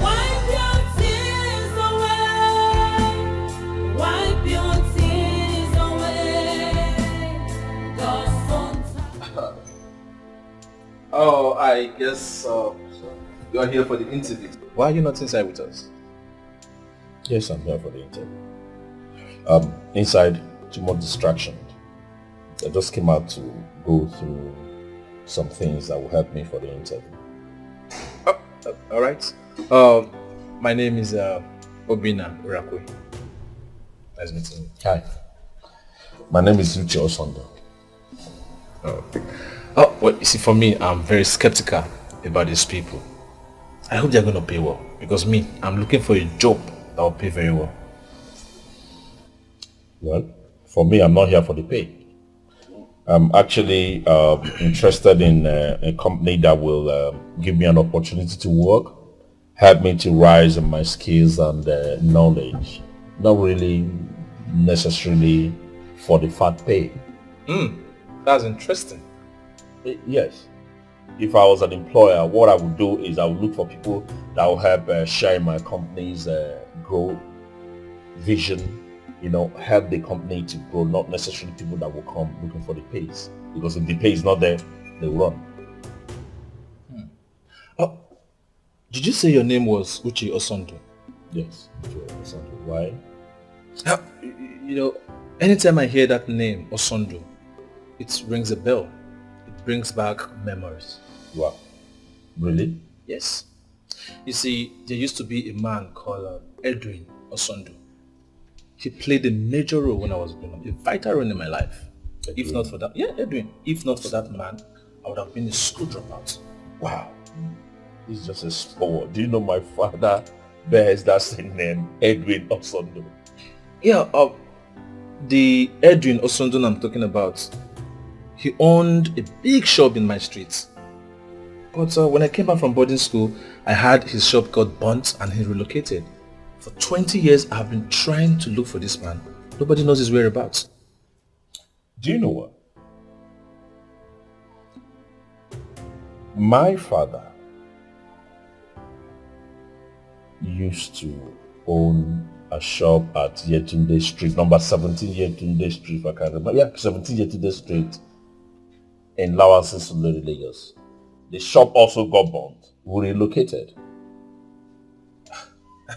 Wipe your tears away. Wipe your tears away. God's son. Oh, I guess you are here for the interview. Why are you not inside with us? Yes, I'm here for the interview. Inside, too much distraction. I just came out to go through some things that will help me for the interview. All right. My name is Obina Urakwe. Nice meeting you. Hi. My name is Uche Osondo. Well, you see, for me, I'm very skeptical about these people. I hope they're going to pay well, because me, I'm looking for a job that will pay very well. Well, for me, I'm not here for the pay. I'm actually interested in a company that will give me an opportunity to work, help me to rise in my skills and knowledge. Not really necessarily for the fat pay. That's interesting. Yes. If I was an employer, what I would do is I would look for people that will help share in my company's growth vision, help the company to grow, not necessarily people that will come looking for the pays. Because if the pay is not there, they'll run. Did you say your name was Uche Osondo? Yes, Uche Osondo. Why? Anytime I hear that name, Osondo, it rings a bell. It brings back memories. Wow. Really? Yes. You see, there used to be a man called Edwin Osondo. He played a major role when I was growing up, a vital role in my life. Edwin. If not for that, Edwin. If not for that man, I would have been a school dropout. Wow. He's just a sport. Do you know my father bears that same name, Edwin Osondo? Yeah, the Edwin Osondo I'm talking about, he owned a big shop in my street. But when I came back from boarding school, I had his shop got burnt and he relocated. For 20 years, I have been trying to look for this man. Nobody knows his whereabouts. Do you know what? My father used to own a shop at Yetunde Street, number 17 Yetunde Street, if I can remember. Yeah, 17 Yetunde Street. in Lawan's Lagos. The shop also got bombed. We relocated.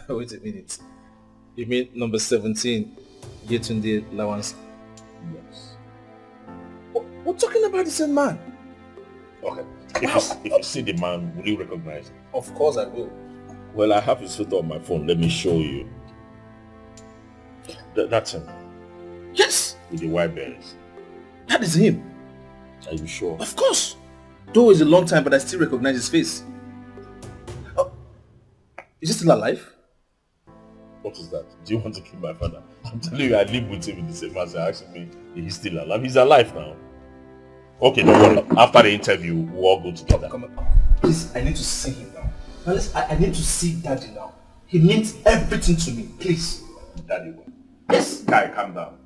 Wait a minute. You mean number 17, Yetunde Lawan's? Yes. We're talking about the same man. Okay. If you see the man, will you recognize him? Of course I will. Well, I have his photo on my phone. Let me show you. That's him. Yes. With the white berries. That is him. Are you sure? Of course. Though it's a long time, but I still recognize his face. Is he still alive? What is that? Do you want to kill my father? I'm telling you, I live with him in the same house. You're asking me if he's still alive. He's alive now. Okay, don't worry. After the interview, we'll all go together. Come on. Please, I need to see him now. I need to see Daddy now. He means everything to me. Please. Daddy will. Yes. Guy, calm down.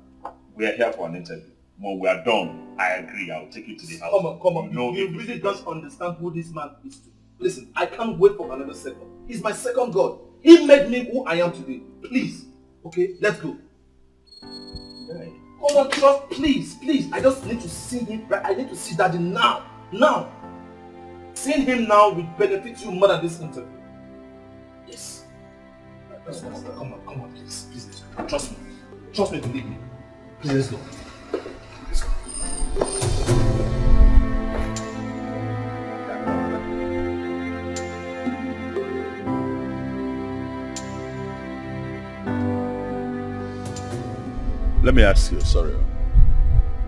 We are here for an interview. When we are done, I agree. I'll take you to the house. Come on. You really don't understand who this man is to. Listen, I can't wait for another second. He's my second God. He made me who I am today. Please. Okay, let's go. Come on, trust. Please. I just need to see him. I need to see Daddy now. Now. Seeing him now will benefit you more than this interview. Yes. Come on, please. Please, trust me. Trust me, believe me. Please, let's go. Let me ask you, sorry.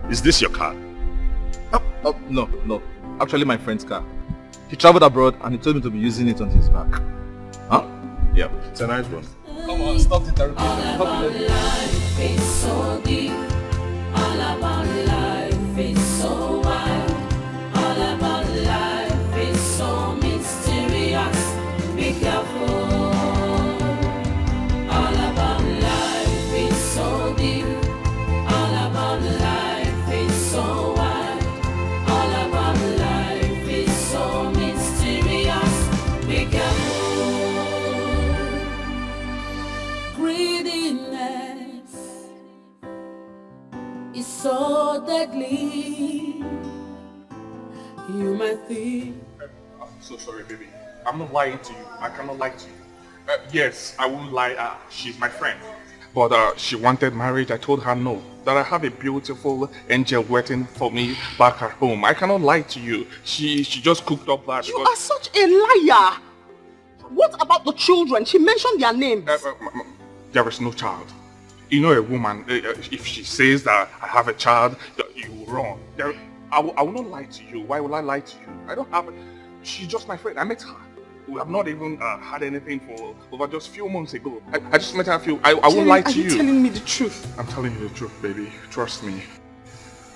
Is this your car? No. Actually, my friend's car. He traveled abroad and he told me to be using it on his back. Huh? Yeah, it's a nice one. Come on, stop interrupting. All about life is so deep. All about life is so wide. All about life is so mysterious. Be careful. All about life is so deep. All about life is so wide. All about life is so mysterious. Be careful. Greediness is so deadly. You might think. I'm so sorry, baby. I'm not lying to you. I cannot lie to you. Yes, I won't lie. She's my friend. But she wanted marriage. I told her no. That I have a beautiful angel waiting for me back at home. I cannot lie to you. She just cooked up that. You are such a liar. What about the children? She mentioned their names. There is no child. You know, a woman, if she says that I have a child, you will run. I will not lie to you. Why will I lie to you? I don't have. She's just my friend. I met her. We have not even had anything for over just a few months ago. I just met her I won't lie to you. Are you telling me the truth? I'm telling you the truth, baby. Trust me.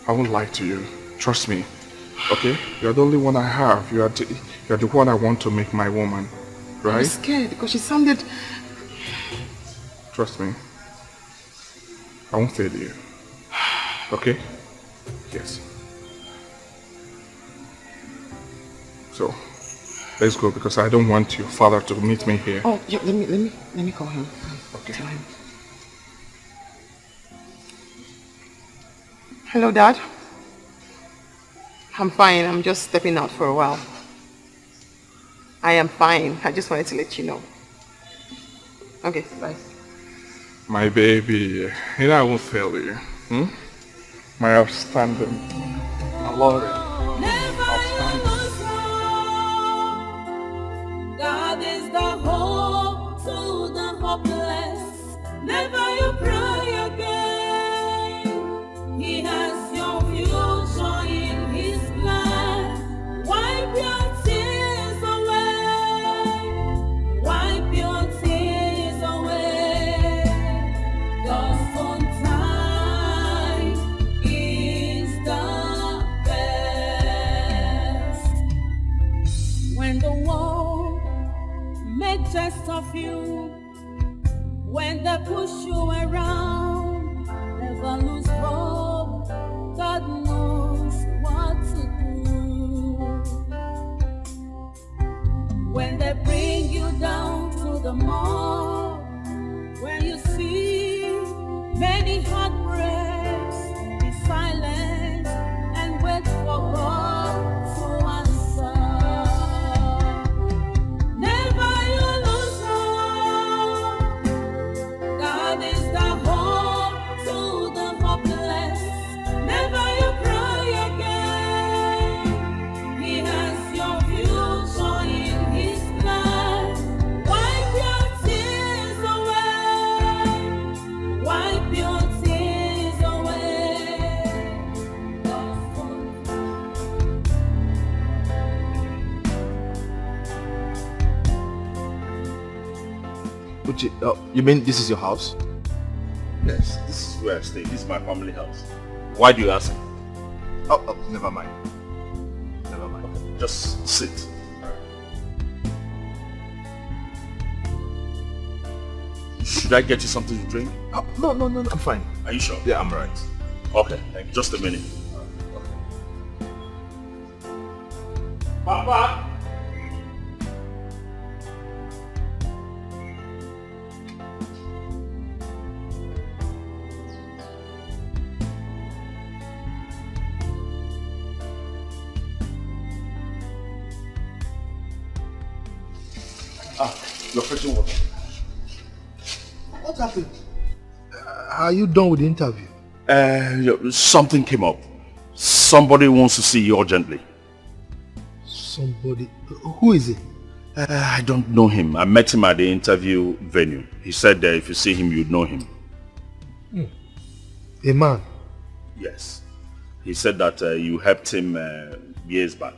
I won't lie to you. Trust me. Okay? You're the only one I have. You're the one I want to make my woman. Right? I'm scared because she sounded... Trust me. I won't fail you. Okay? Yes. So, let's go because I don't want your father to meet me here. Oh, yeah, let me call him. Okay. Tell him. Hello, Dad. I'm fine. I'm just stepping out for a while. I am fine. I just wanted to let you know. Okay, bye. My baby, you know I won't fail you. My outstanding, my Lord. God is the hope to the hopeless. Never you cry again. He has your future in his plan. Wipe your tears away. Wipe your tears away. God's own time is the best. When the world make jest of you, when they push you around, never lose hope. God knows what to do. When they bring you down to the mall, when you see many heartbreaks, be silent and wait for God. Uche, you mean this is your house? Yes, this is where I stay. This is my family house. Why do you ask? Oh, never mind. Never mind. Okay, just sit. Should I get you something to drink? Oh, no, I'm fine. Are you sure? Yeah, I'm right. Okay, thank you. Just a minute. Papa! You're fetching water. What happened? Are you done with the interview? Something came up. Somebody wants to see you urgently. Somebody? Who is it? I don't know him. I met him at the interview venue. He said that if you see him, you'd know him. A man? Yes. He said that you helped him years back.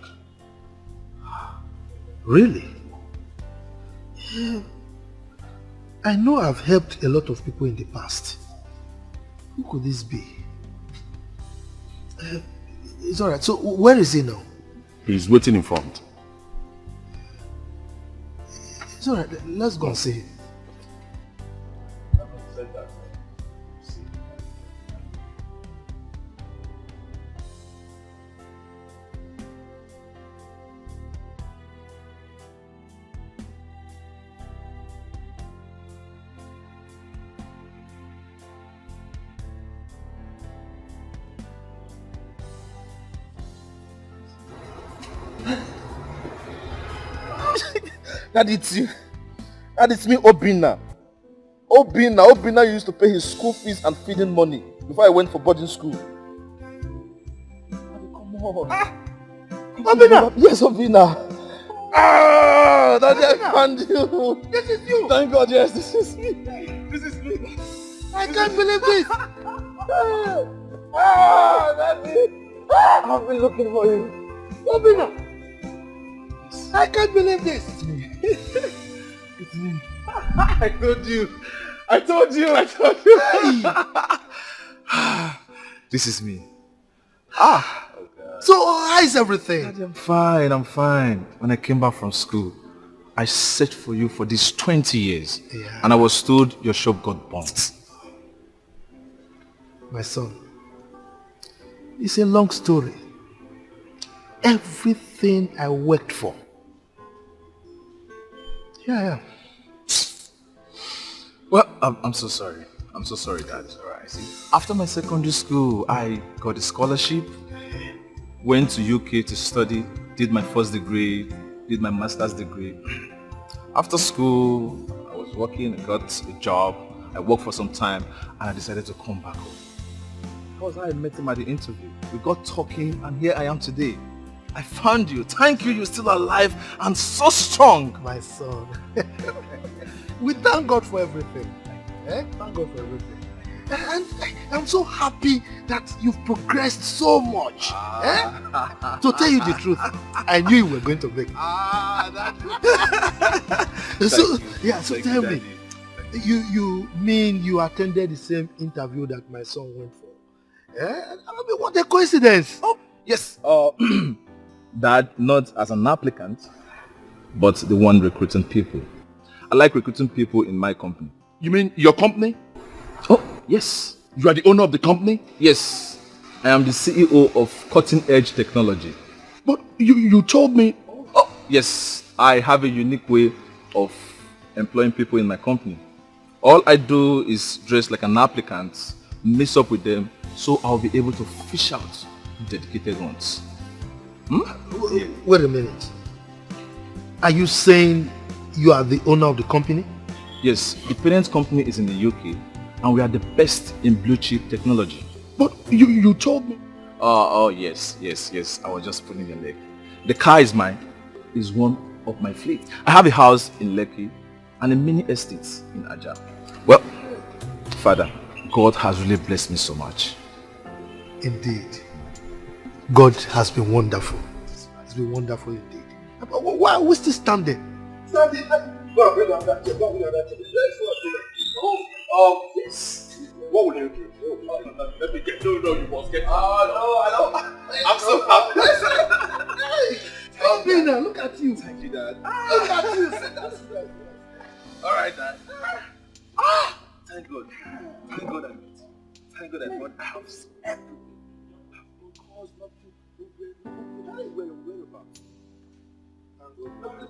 Really? I know I've helped a lot of people in the past. Who could this be? It's alright. So where is he now? He's waiting in front. It's alright. Let's go and see him. That it's you. That is me, Obina. Obina used to pay his school fees and feeding money before I went for boarding school. Come on. Obina! Yes, Obina. Daddy, I found you. This is you. Thank God, yes, this is me. This is me. I can't believe this. Daddy. I've been looking for you. Obina! I can't believe this. It's me. It's me. I told you. This is me. So how is everything? Daddy, I'm fine. When I came back from school, I searched for you for these 20 years. Yeah. And I was told your shop got burnt. My son, it's a long story. Everything I worked for. Yeah. Well, I'm so sorry. I'm so sorry, Dad. After my secondary school, I got a scholarship, went to UK to study, did my first degree, did my master's degree. After school, I was working, I got a job, I worked for some time, and I decided to come back home. That was how I met him at the interview. We got talking, and here I am today. I found you. Thank you, you're still alive and so strong. My son. We thank God for everything. Thank God for everything. And I'm so happy that you've progressed so much. To tell you the truth, I knew you were going to make it. So tell me, you mean you attended the same interview that my son went for? I mean, what a coincidence. Oh, yes. Dad, not as an applicant, but the one recruiting people. I like recruiting people in my company. You mean your company? Oh, yes. You are the owner of the company? Yes. I am the CEO of Cutting Edge Technology. But you told me... Oh, yes. I have a unique way of employing people in my company. All I do is dress like an applicant, mix up with them, so I'll be able to fish out dedicated ones. Wait a minute. Are you saying you are the owner of the company? Yes, the parent company is in the UK and we are the best in blue chip technology. But you told me. Oh yes, I was just pulling your leg. The car is mine, is one of my fleet. I have a house in Lekki and a mini estate in Ajah. Well, Father, God has really blessed me so much. Indeed. God has been wonderful. It's been wonderful indeed. Why are we still standing? Go and bring on that chair. Go and bring on that chair. right now. Thank God. Thank God I met. Thank God I got a house everywhere. No cause, nothing, no whereabouts. Thank God.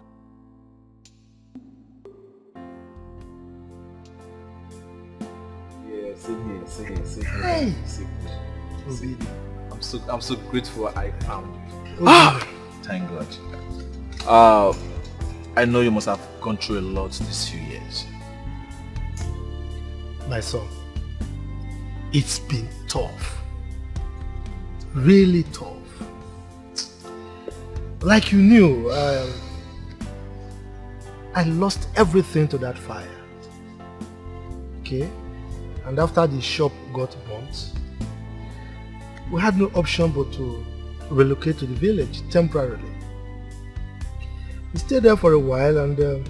Yeah, same here. Hey! I'm so grateful I found you. Thank God. I know you must have gone through a lot these few years. My son, it's been tough. Really tough. Like you knew, I lost everything to that fire. Okay? And after the shop got burnt, we had no option but to relocate to the village temporarily. We stayed there for a while and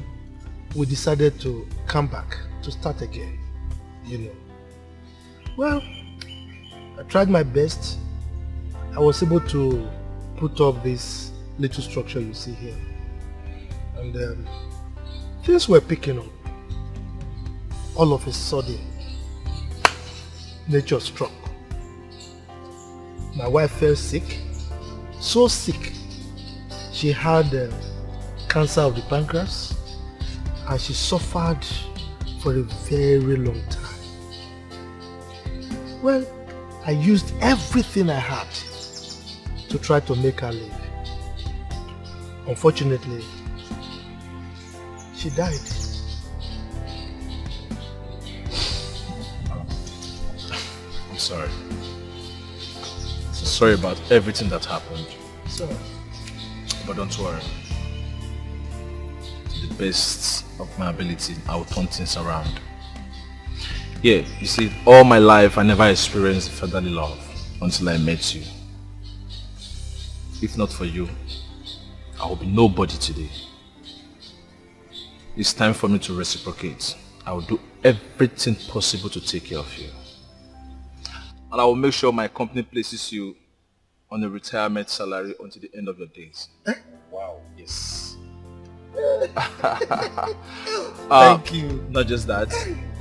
we decided to come back to start again, you know. Well, I tried my best. I was able to put up this little structure you see here. And things were picking up. All of a sudden, nature struck. My wife fell sick, so sick. She had cancer of the pancreas and she suffered for a very long time. Well, I used everything I had to try to make her live. Unfortunately, she died. I'm sorry. So sorry about everything that happened. Sorry. But don't worry. To the best of my ability, I will turn things around. Yeah, you see, all my life I never experienced fatherly love until I met you. If not for you, I will be nobody today. It's time for me to reciprocate. I will do everything possible to take care of you. And I will make sure my company places you on a retirement salary until the end of your days. Wow. Yes. Thank you. Not just that.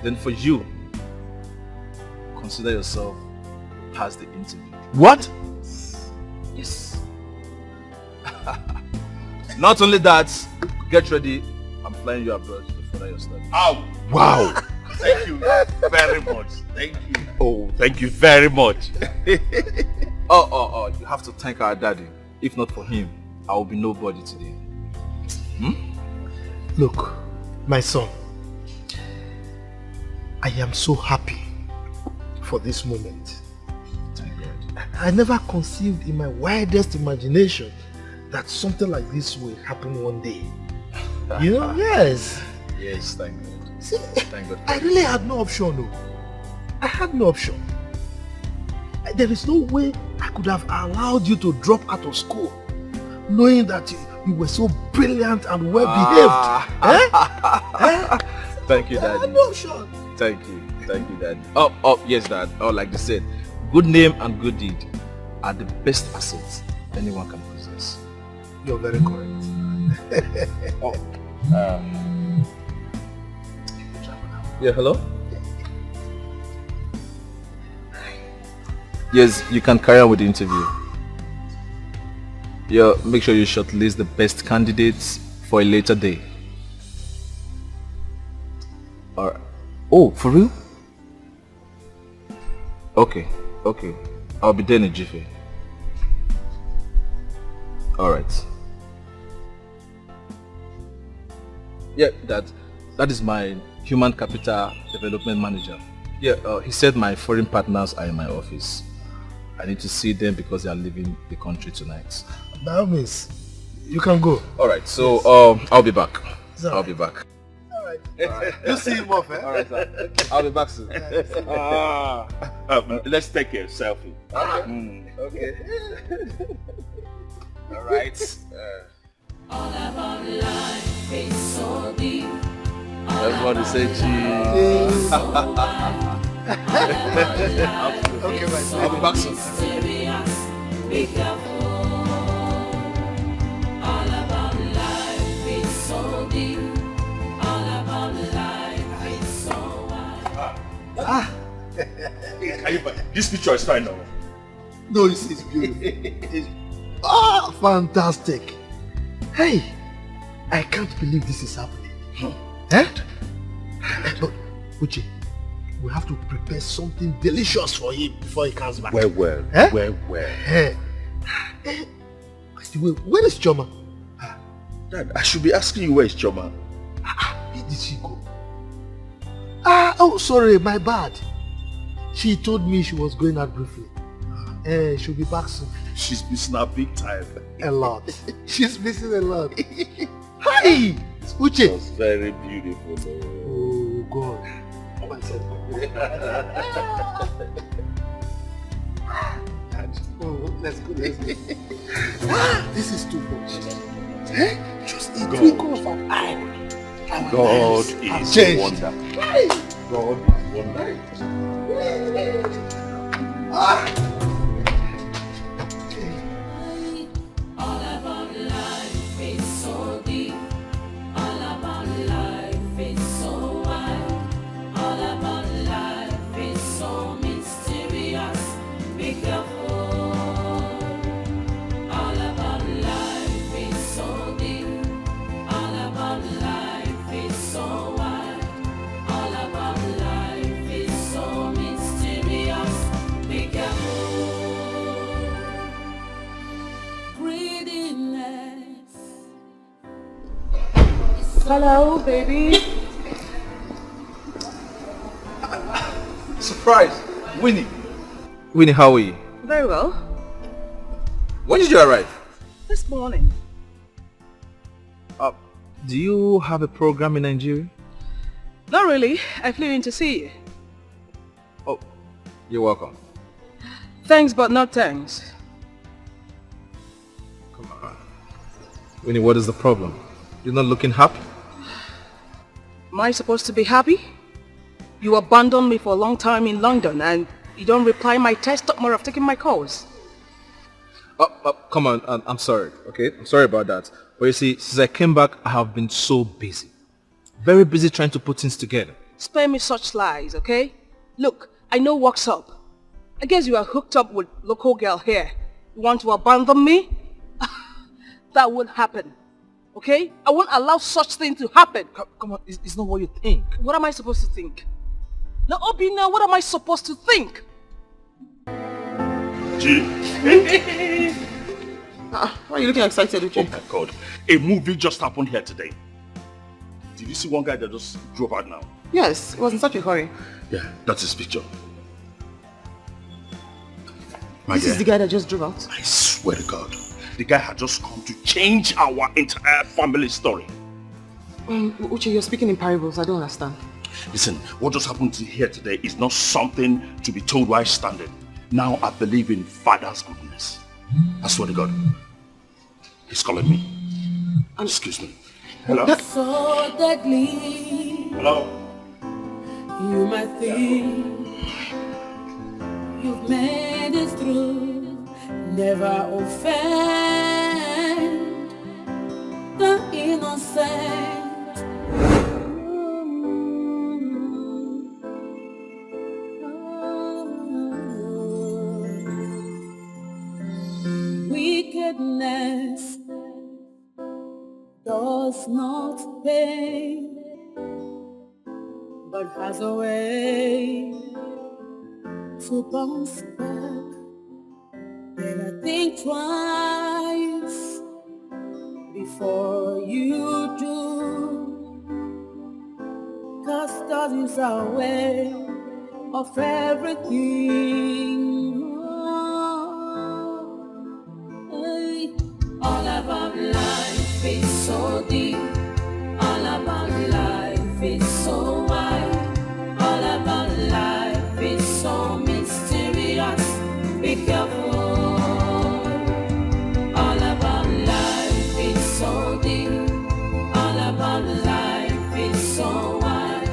Then for you, consider yourself past the interview. What? Yes. Not only that, get ready. I'm flying you abroad to further your studies. Oh, wow. Thank you very much. Thank you. Oh, thank you very much. Oh, you have to thank our daddy. If not for him, I will be nobody today. Look, my son, I am so happy for this moment. Thank God. I never conceived in my wildest imagination that something like this will happen one day. You know, yes. Yes, thank God. See, thank God. I really had no option, no. I had no option. There is no way I could have allowed you to drop out of school, knowing that you were so brilliant and well behaved. Thank you, I Daddy. had no option. Thank you, Daddy. Oh, yes, Dad. Oh, like they said, good name and good deed are the best assets anyone can possess. You're very correct. Yeah, hello? Yes, you can carry on with the interview. Yeah, make sure you shortlist the best candidates for a later day. Alright. Oh, for real? Okay. I'll be there in a jiffy. Alright. Yeah, that is my human capital development manager. Yeah, he said my foreign partners are in my office. I need to see them because they are leaving the country tonight. By all means, you can go. Alright, so yes. I'll be back. I'll be back. Alright. You see him off, eh? Alright, sir. I'll be back soon. Let's take a selfie. Okay. Alright. All about life is so deep. Everybody say cheese. Okay, my son. I'll be back soon. Be careful. All about life is so deep. All about life. This picture is fine now. No, it's beautiful. It's fantastic. Hey, I can't believe this is happening. Eh? But, Uche, we have to prepare something delicious for him before he comes back. Well. Eh? Well. By the way, where is Choma? Dad, I should be asking you where is Choma. Where did she go? Oh, sorry, my bad. She told me she was going out briefly. She'll be back soon. She's missing her big time. A lot. She's missing a lot. Hi! Uche! It was very beautiful. Oh, God. Let's go. This is too much. Just a twinkle of an eye. God is a wonder. God is wonder. All about life is so deep. All about life is so wide. All about life is so mysterious. Be careful. All about life is so deep. All about life is so wide. All about life is so mysterious. Be careful. Greediness. Hello, baby. Surprise! Winnie! Winnie, how are you? Very well. When did you arrive? This morning. Do you have a program in Nigeria? Not really. I flew in to see you. Oh, you're welcome. Thanks, but not thanks. Come on. Winnie, what is the problem? You're not looking happy? Am I supposed to be happy? You abandoned me for a long time in London and you don't reply my text or have taken my calls. Come on, I'm sorry, okay? I'm sorry about that. But you see, since I came back, I have been so busy. Very busy trying to put things together. Spare me such lies, okay? Look, I know what's up. I guess you are hooked up with local girl here. You want to abandon me? That won't happen, okay? I won't allow such thing to happen. Come on, it's not what you think. What am I supposed to think? Now, Obina, what am I supposed to think? Why are you looking excited, Uche? Oh my God. A movie just happened here today. Did you see one guy that just drove out now? Yes, it was in such a hurry. Yeah, that's his picture. This is the guy that just drove out? I swear to God. The guy had just come to change our entire family story. Uche, you're speaking in parables. I don't understand. Listen, what just happened here today is not something to be told while standing. Now I believe in Father's goodness. I swear to God. He's calling me. Excuse me. Hello? So deadly. Hello? You might think you've made it through. Never offend the innocent. Wickedness does not pay, but has a way to bounce back. Better think twice before you do, 'cause that is our way of everything. All about life is so deep. All about life is so wide. All about life is so mysterious. Be careful. All about life is so deep. All about life is so wide.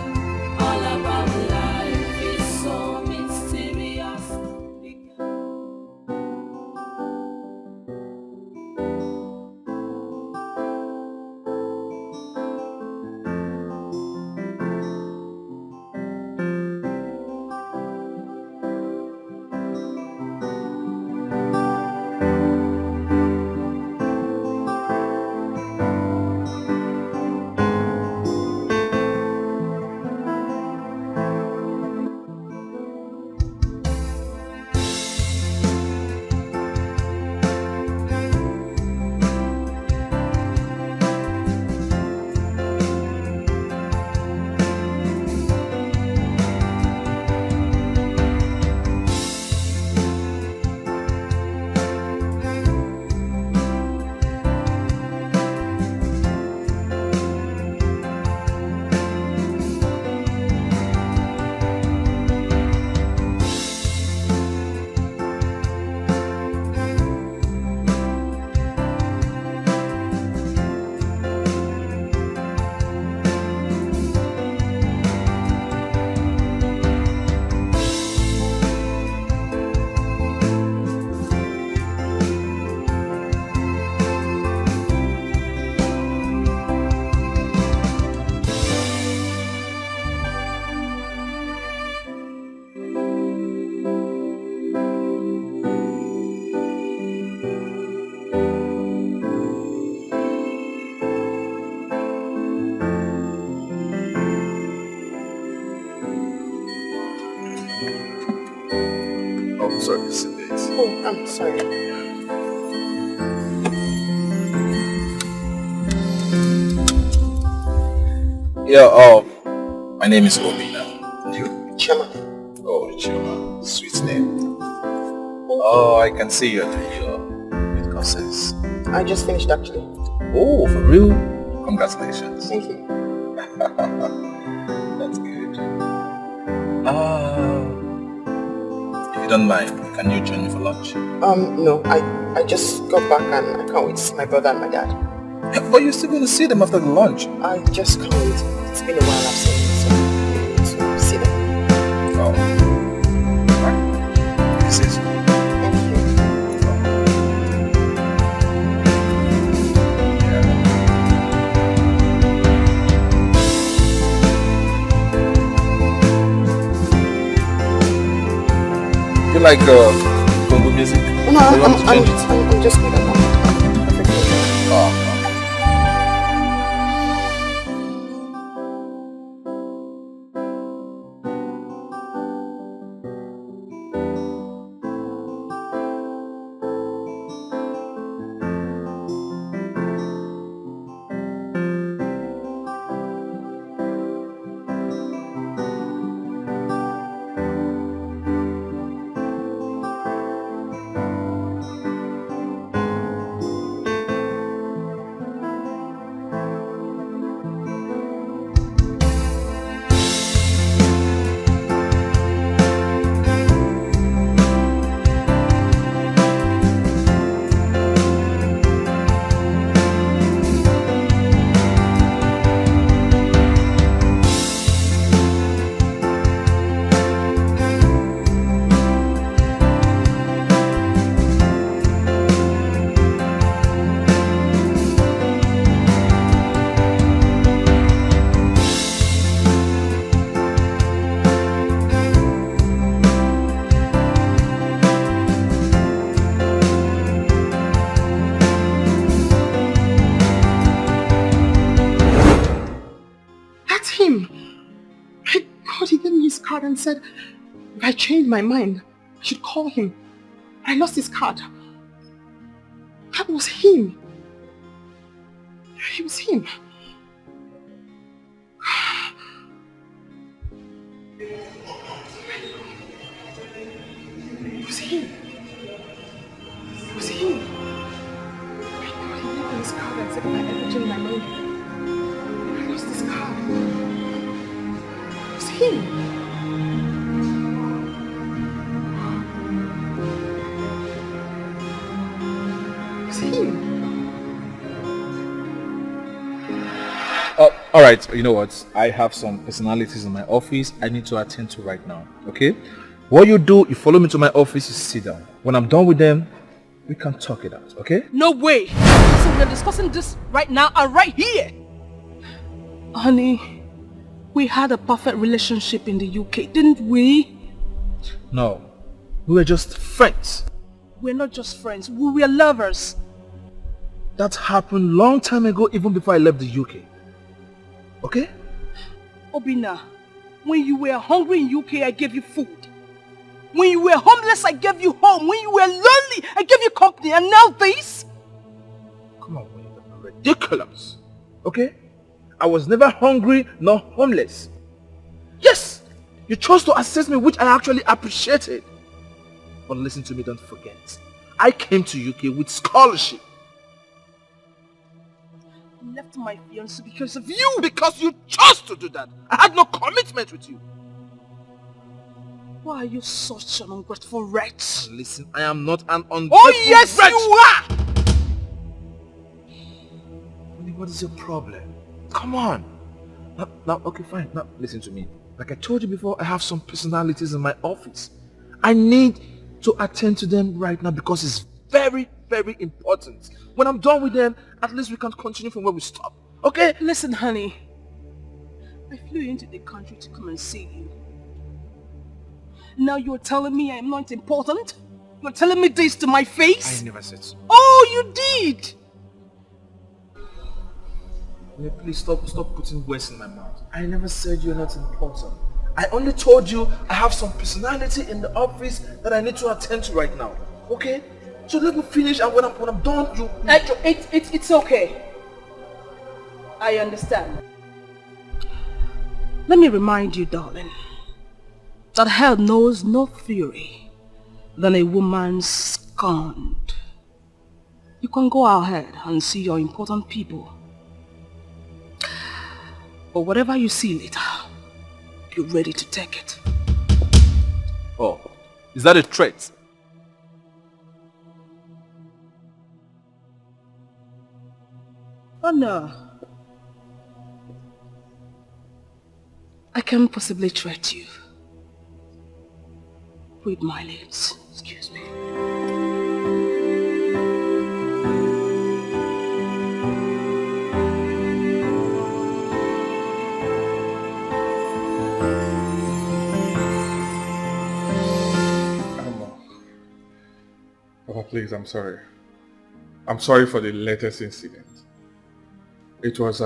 All about life is so mysterious. Be sorry, sit there. Oh, I'm sorry. Yeah, my name is Obina. You? Chema. Oh, Chema. Sweet name. Oh, I can see you're doing your courses. I just finished actually. Oh, for real? Congratulations. Thank you. That's good. If you don't mind, can you join me for lunch? No, I just got back and I can't wait to see my brother and my dad. But you're still going to see them after the lunch. I just can't wait. It's been a while I've seen them, so I need to see them. Oh. Right. This is. You like Congo music? No, I'm just good at that. Oh. And said, if I changed my mind, I should call him. I lost his card. That was him. It was him. It was him. It was him. I thought he left his card and said, if I ever change my mind, I lost his card. It was him. All right, you know what? I have some personalities in my office I need to attend to right now, okay? What you do, you follow me to my office, you sit down. When I'm done with them, we can talk it out, okay? No way! So we're discussing this right now and right here! Honey, we had a perfect relationship in the UK, didn't we? No, we were just friends. We're not just friends, we were lovers. That happened long time ago, even before I left the UK. Okay? Obina, when you were hungry in UK, I gave you food. When you were homeless, I gave you home. When you were lonely, I gave you company. And now this? Come on, you're ridiculous. Okay? I was never hungry nor homeless. Yes, you chose to assist me, which I actually appreciated. But listen to me, don't forget. I came to UK with scholarship. I left my fiancé because of you. Because you chose to do that. I had no commitment with you. Why are you such an ungrateful wretch? Listen, I am not an ungrateful Oh yes, wretch. you are! What is your problem? Come on. Now, okay, fine. Now, listen to me. Like I told you before, I have some personalities in my office. I need to attend to them right now because it's very, very important. When I'm done with them, at least we can continue from where we stop. Okay? Listen, honey. I flew into the country to come and see you. Now you're telling me I'm not important? You're telling me this to my face? I never said so. Oh, you did! Please stop putting words in my mouth. I never said you're not important. I only told you I have some personality in the office that I need to attend to right now. Okay? So let me finish, and when I'm done, you... It's okay. I understand. Let me remind you, darling, that hell knows no fury than a woman scorned. You can go ahead and see your important people. But whatever you see later, you're ready to take it. Oh, is that a threat? Oh no. I can't possibly threat you. Read my lips. Excuse me. Papa, please, I'm sorry. I'm sorry for the latest incident. It was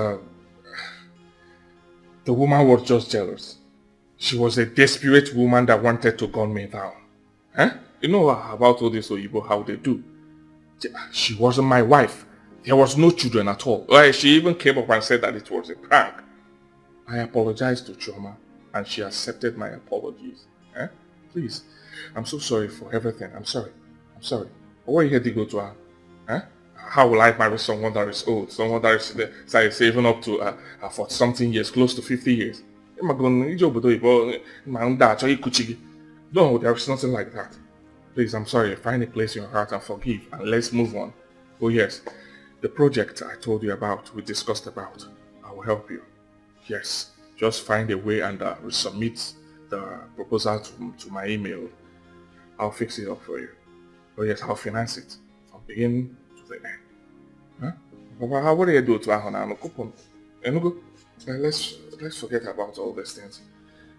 the woman was just jealous. She was a desperate woman that wanted to gun me down. Huh? You know about all this Oyibo, how they do. She wasn't my wife. There was no children at all. She even came up and said that it was a prank. I apologized to Chioma and she accepted my apologies. Huh? Please, I'm so sorry for everything. I'm sorry. I'm sorry. But why you had to go to her? Huh? How will I marry someone that is old? Someone that is saving up to for something years, close to 50 years? No, there is nothing like that. Please, I'm sorry. Find a place in your heart and forgive, and let's move on. Oh yes, the project I told you about, we discussed about, I will help you. Yes, just find a way and resubmit the proposal to my email. I'll fix it up for you. Oh yes, I'll finance it from beginning to the end. Huh? Papa, what do you do to Ahona? Let's forget about all these things.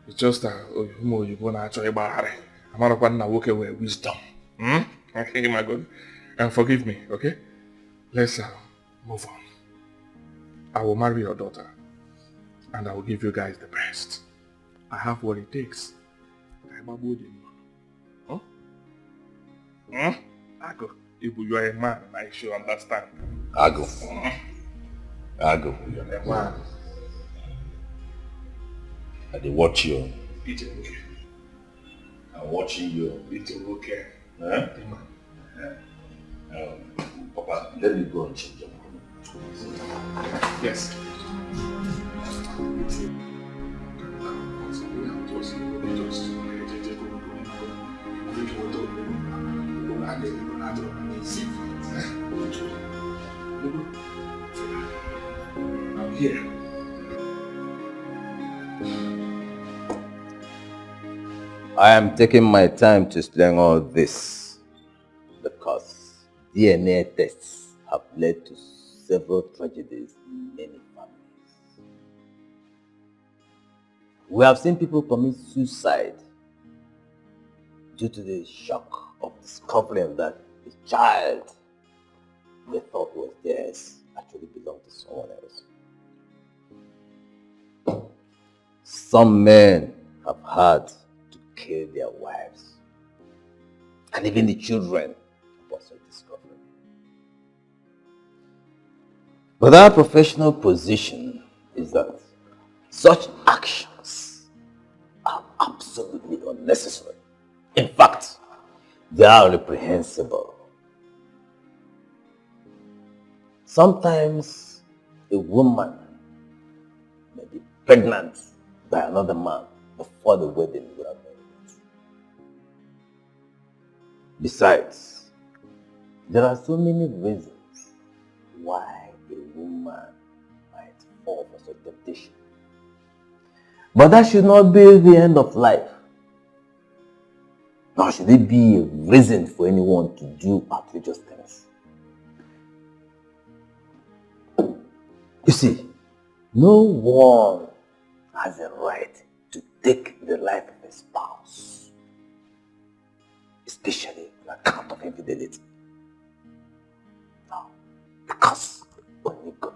It's just that you're gonna actually buy. I'm not going to walk away with wisdom. Okay, my God. And forgive me, okay? Let's move on. I will marry your daughter. And I will give you guys the best. I have what it takes. Huh? Ago, if you are a man, I should understand. Ago. Ago. You are a man. I dey watch you. It's okay. I'm watching you. It's okay. Huh? Papa, let me go and change your mind. Yes. I'm here. I am taking my time to explain all this because DNA tests have led to several tragedies in many families. We have seen people commit suicide due to the shock of discovering that the child they thought was theirs actually belonged to someone else. Some men have had kill their wives and even the children upon such discovery. But our professional position is that such actions are absolutely unnecessary. In fact, they are reprehensible. Sometimes a woman may be pregnant by another man before the wedding would have been. Besides, there are so many reasons why a woman might fall for such temptation. But that should not be the end of life. Nor should it be a reason for anyone to do outrageous things. You see, no one has a right to take the life of a spouse, especially on account of infidelity. No, because only God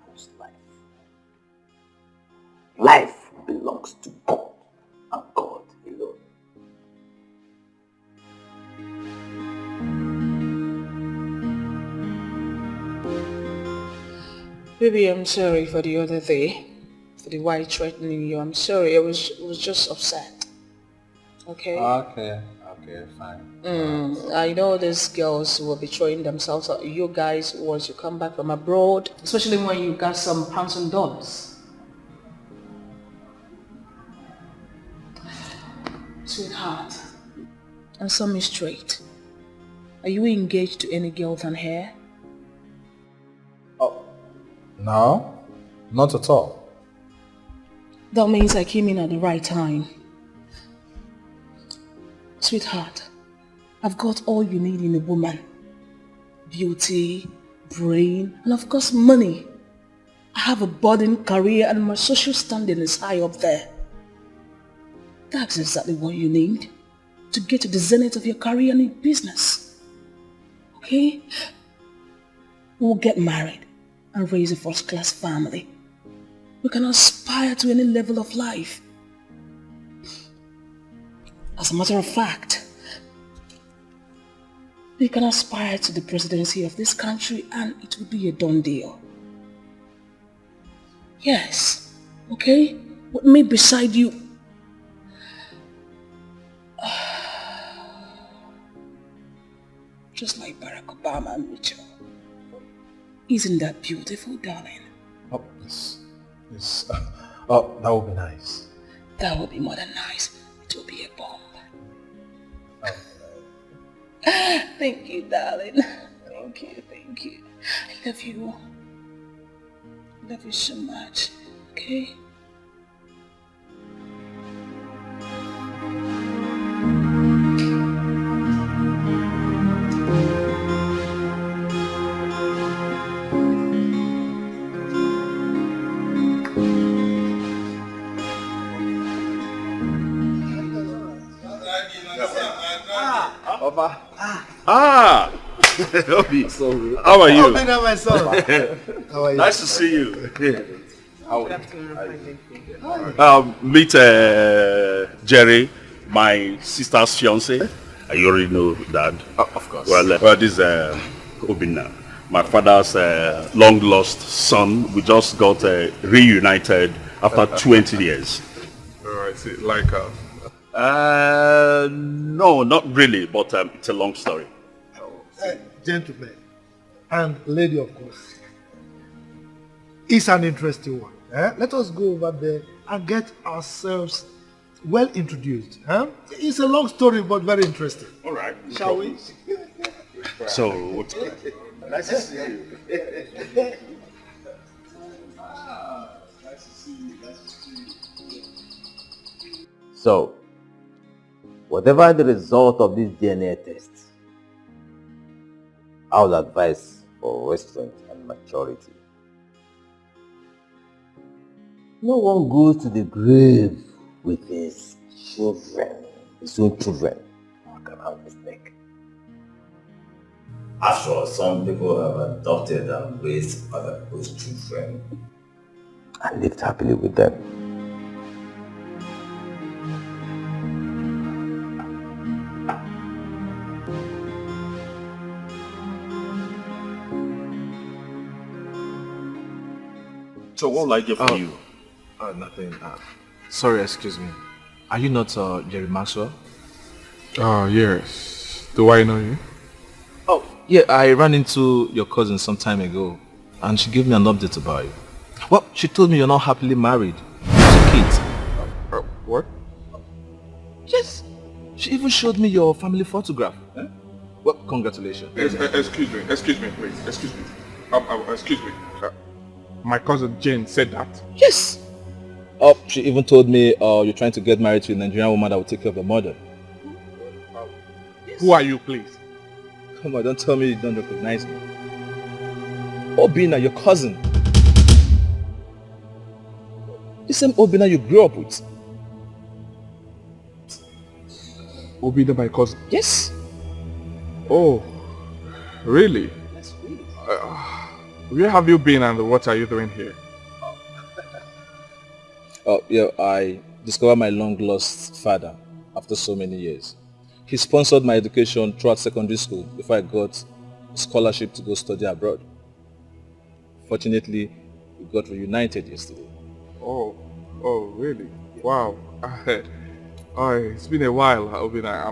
owns life. Life belongs to God. Baby, I'm sorry for the other day. For the way threatening you. I'm sorry. I was just upset. Okay? Okay, fine. I know these girls will be throwing themselves at you guys once you come back from abroad. Especially when you got some pounds and dollars. Sweetheart, answer me straight. Are you engaged to any girl than her? No, not at all. That means I came in at the right time. Sweetheart, I've got all you need in a woman. Beauty, brain, and of course money. I have a budding career and my social standing is high up there. That's exactly what you need to get to the zenith of your career and your business. Okay? We'll get married and raise a first-class family. We can aspire to any level of life. As a matter of fact, we can aspire to the presidency of this country and it will be a done deal. Yes, okay? With me beside you. Just like Barack Obama and Mitchell. Isn't that beautiful, darling? Oh, yes. Oh, that would be nice. That would be more than nice. It will be a bomb. Thank you, darling. Thank you. I love you. I love you so much. Okay? Papa. Obi. How are you? Obi, now my son. How are you? Nice to see you. Meet Jerry, my sister's fiance. You already know that. Of course. Well, this is Obina, my father's long lost son. We just got reunited after 20 years. Oh, I see. Like no, not really, but it's a long story. Gentlemen and lady, of course. It's an interesting one. Let us go over there and get ourselves well introduced. It's a long story, but very interesting. All right. Shall we? So, nice to see you. So, whatever the result of this DNA test, I would advise for restraint and maturity. No one goes to the grave with his children, his own children, who can have mistake. After all, some people have adopted and raised other people's children and lived happily with them. So what will I get for you? Nothing. Sorry, excuse me. Are you not Jerry Maxwell? Oh, yes. Do I know you? Oh, yeah, I ran into your cousin some time ago and she gave me an update about you. Well, she told me you're not happily married. Two kids. What? Yes. She even showed me your family photograph. Well, congratulations. Excuse me, please. Excuse me. Excuse me. My cousin Jane said that. Yes. Oh, she even told me you're trying to get married to a Nigerian woman that will take care of your mother. Who are you, please? Come on, don't tell me you don't recognize me. Obina, your cousin. The same Obina you grew up with. Obina, my cousin? Yes. Oh, really? Where have you been and what are you doing here? Oh, yeah, I discovered my long-lost father after so many years. He sponsored my education throughout secondary school before I got a scholarship to go study abroad. Fortunately, We got reunited yesterday. Oh, really? Wow. It's been a while, Obina.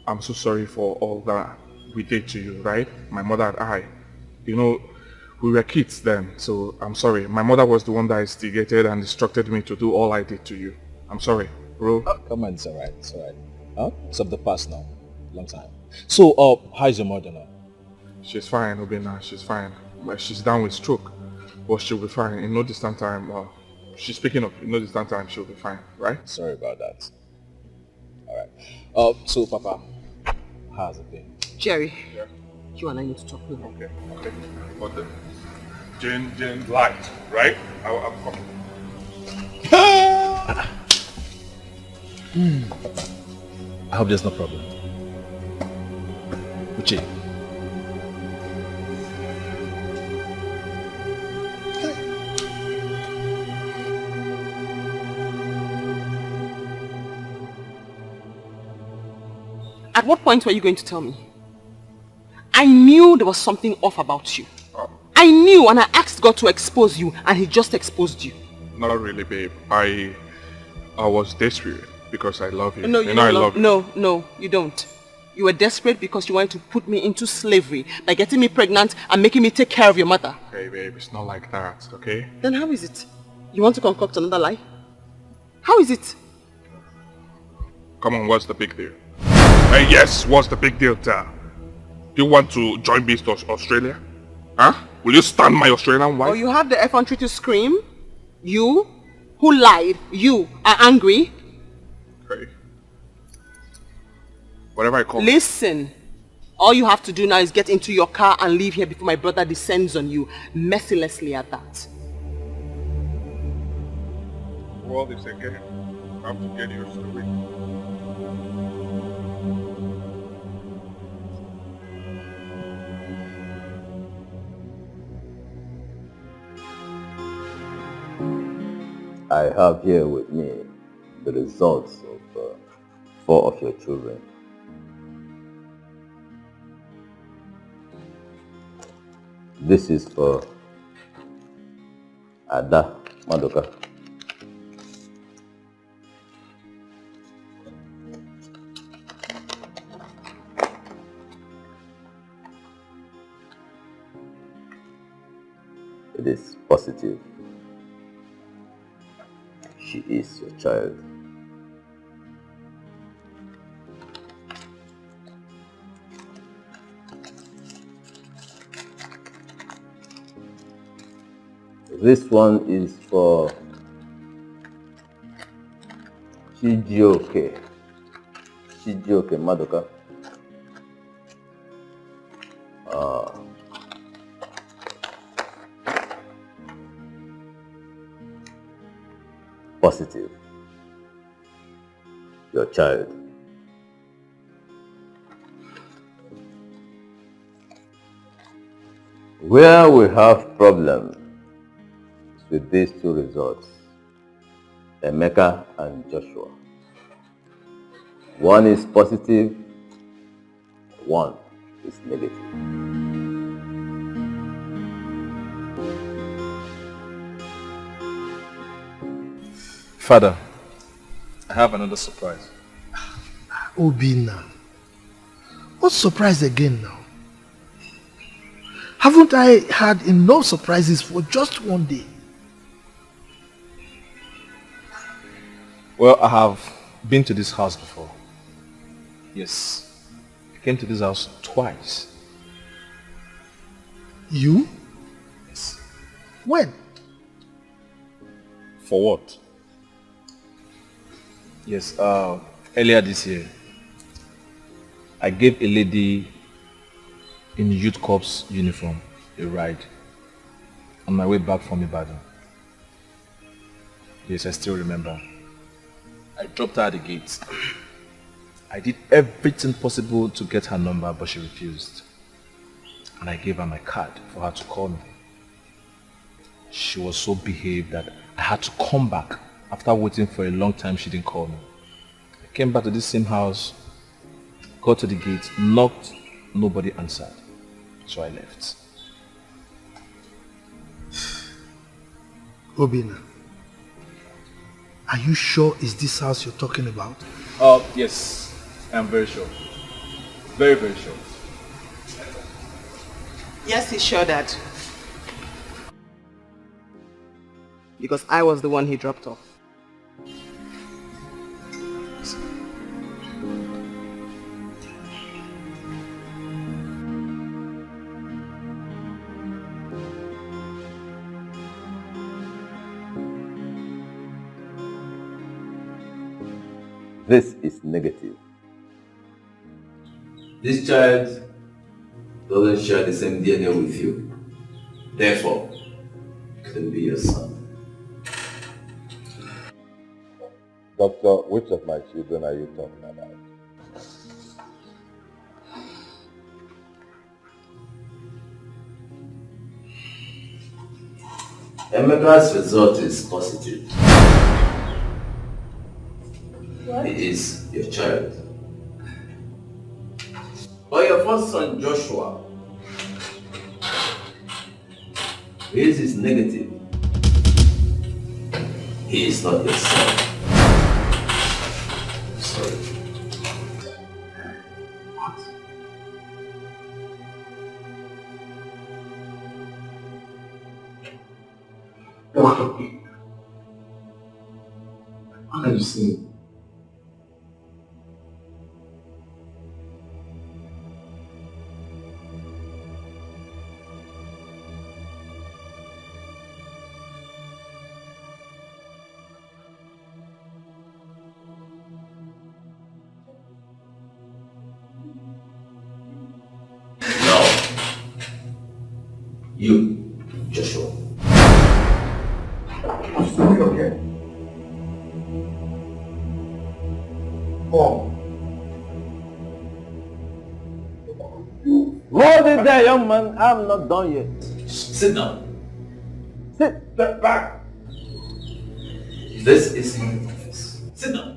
I'm so sorry for all that we did to you, right? My mother and I. You know, we were kids then, so I'm sorry. My mother was the one that instigated and instructed me to do all I did to you. I'm sorry, bro. Come on, it's alright, it's alright. Huh? It's of the past now. Long time. So, how's your mother now? She's fine, Obina. She's fine. She's down with stroke, but she'll be fine. In no distant time, she's speaking of, in no distant time, she'll be fine, right? Sorry about that. Alright. So, Papa, how's it been? Jerry, you and I need to talk now. Okay. But Jane lied, right? I'm coming. I hope there's no problem. Uche. At what point were you going to tell me? I knew there was something off about you. I knew, and I asked God to expose you, and he just exposed you. Not really, babe. I was desperate because I love you. No, I love you. No, you don't. You were desperate because you wanted to put me into slavery by getting me pregnant and making me take care of your mother. Okay, babe, it's not like that, okay? Then how is it? You want to concoct another lie? How is it? Come on, what's the big deal? Yes, what's the big deal, Dad? Do you want to join me to Australia? Huh? Will you stand my Australian wife? Or you have the effrontery to scream? You, who lied, you are angry? Okay. Whatever I call. Listen, all you have to do now is get into your car and leave here before my brother descends on you, mercilessly at that. World is a game. You have to get used to it. I have here with me the results of 4 of your children. This is for Ada Madoka. It is positive. She is your child. This one is for Chijioke Madoka. Positive. Your child. Where we have problems with these 2 results, Emeka and Joshua. One is positive, one is negative. Father, I have another surprise. Obina, what surprise again now? Haven't I had enough surprises for just one day? Well, I have been to this house before. Yes, I came to this house twice. You? Yes. When? For what? Yes, earlier this year, I gave a lady in youth corps uniform a ride on my way back from Ibadan. Yes, I still remember. I dropped her at the gate. I did everything possible to get her number, but she refused. And I gave her my card for her to call me. She was so behaved that I had to come back. After waiting for a long time, she didn't call me. I came back to this same house, got to the gate, knocked, nobody answered. So I left. Obina, are you sure it's this house you're talking about? Yes, I'm very sure. Very, very sure. Yes, he's sure, Dad. Because I was the one he dropped off. This is negative. This child doesn't share the same DNA with you. Therefore, it couldn't be your son. Doctor, which of my children are you talking about? Emeka's result is positive. What? He is your child. But your first son, Joshua, his is negative. He is not your son. Sorry. What are you saying? You, Joshua. I'm sorry, okay? Mom. Hold it there, young man. I'm not done yet. Sit down. Step back. This is my office. Sit down.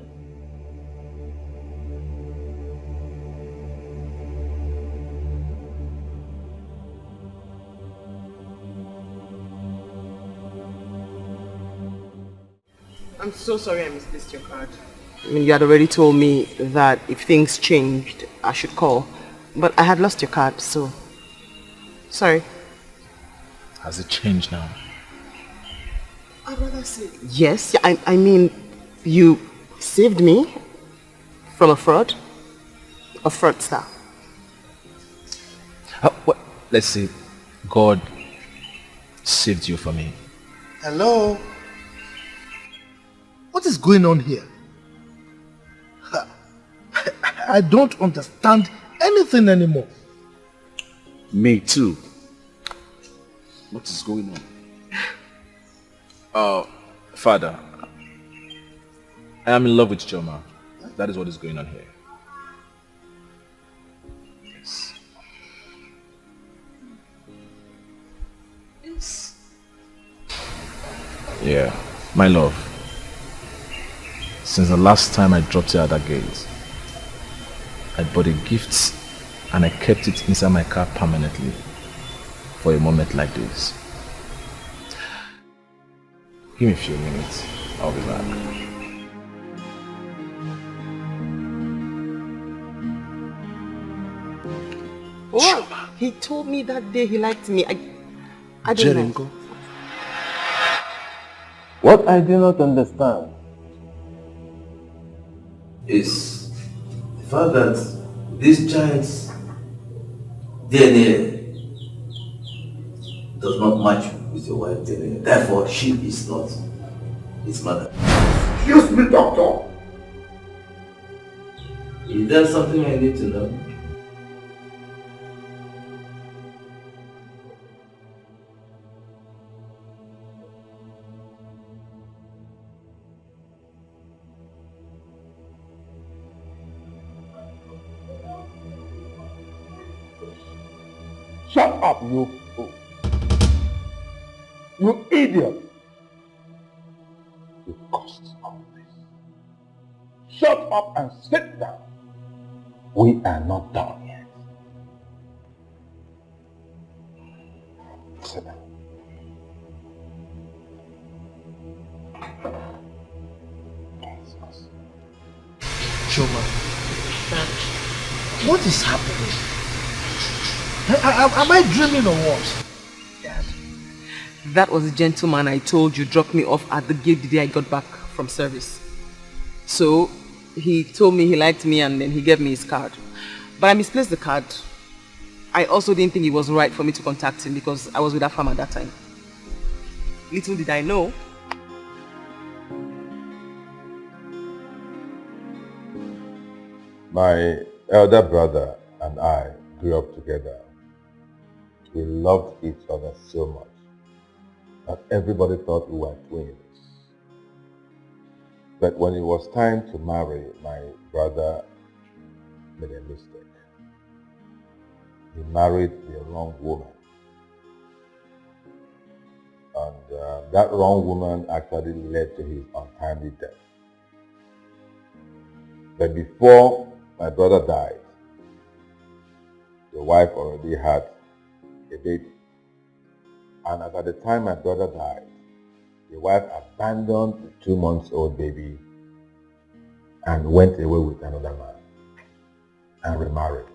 I'm so sorry I misplaced your card. I mean, you had already told me that if things changed, I should call. But I had lost your card, so... Sorry. Has it changed now? I'd rather say... Yes, I mean, you saved me from a fraudster. What? Let's see. God saved you from me. Hello? What is going on here? I don't understand anything anymore. Me too. What is going on? Father, I am in love with Choma. That is what is going on here. Yes. Yes. Yeah, my love. Since the last time I dropped you at that gate, I bought a gift and I kept it inside my car permanently for a moment like this. Give me a few minutes, I'll be back. Oh, he told me that day he liked me. I don't know. What I do not understand is the fact that this child's DNA does not match with your wife's DNA. Therefore, she is not his mother. Excuse me, doctor. Is there something I need to know? Shut up, you fool. You idiot. You caused all this. Shut up and sit down. We are not done yet. Sit down. Choma, what is happening? Am I dreaming or what? That was the gentleman I told you dropped me off at the gate the day I got back from service. So he told me he liked me and then he gave me his card. But I misplaced the card. I also didn't think it was right for me to contact him because I was with that farm at that time. Little did I know. My elder brother and I grew up together. We loved each other so much that everybody thought we were twins. But when it was time to marry, my brother made a mistake. He married the wrong woman. And that wrong woman actually led to his untimely death. But before my brother died, the wife already had a baby. And at the time my brother died, the wife abandoned the 2-month-old baby and went away with another man and remarried.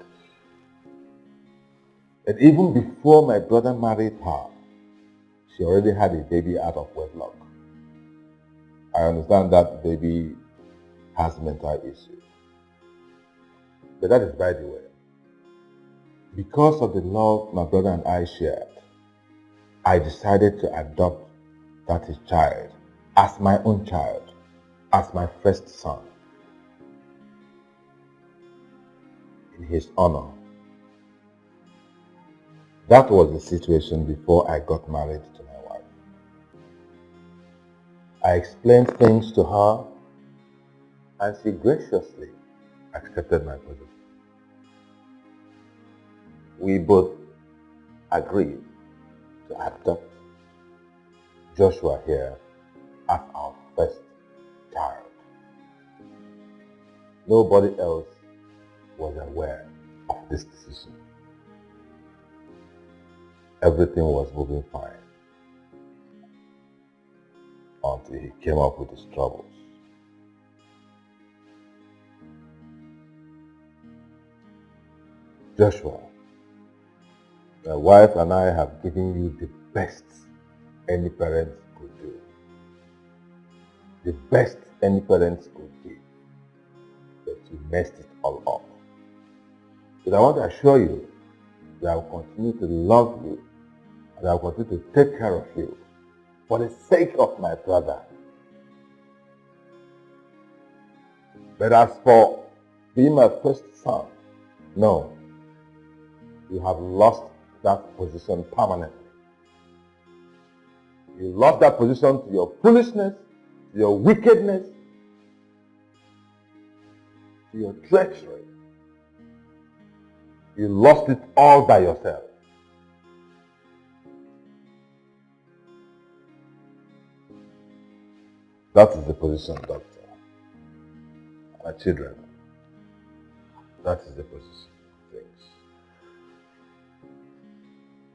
But even before my brother married her, she already had a baby out of wedlock. I understand that baby has mental issues. But that is by the way. Because of the love my brother and I shared, I decided to adopt that child as my own child, as my first son, in his honor. That was the situation before I got married to my wife. I explained things to her and she graciously accepted my position. We both agreed to adopt Joshua here as our first child. Nobody else was aware of this decision. Everything was moving fine until he came up with his troubles. Joshua, my wife and I have given you the best any parents could do. The best any parents could give. But you messed it all up. But I want to assure you that I will continue to love you and I will continue to take care of you for the sake of my brother. But as for being my first son, no. You have lost that position permanently. You lost that position to your foolishness, to your wickedness, to your treachery. You lost it all by yourself. That is the position, doctor. My children, that is the position.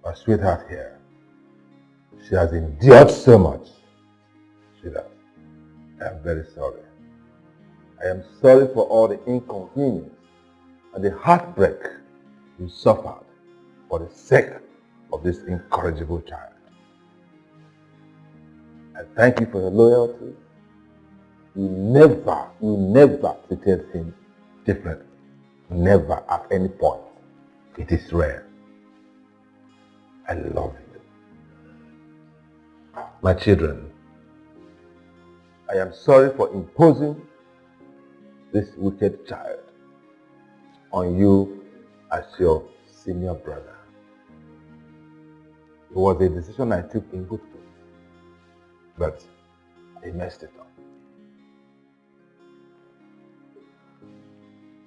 My sweetheart here, she has endured so much. Sweetheart, I am very sorry. I am sorry for all the inconvenience and the heartbreak you suffered for the sake of this incorrigible child. I thank you for your loyalty. You never treated him differently. Never at any point. It is rare. I love you. My children, I am sorry for imposing this wicked child on you as your senior brother. It was a decision I took in good faith, but I messed it up.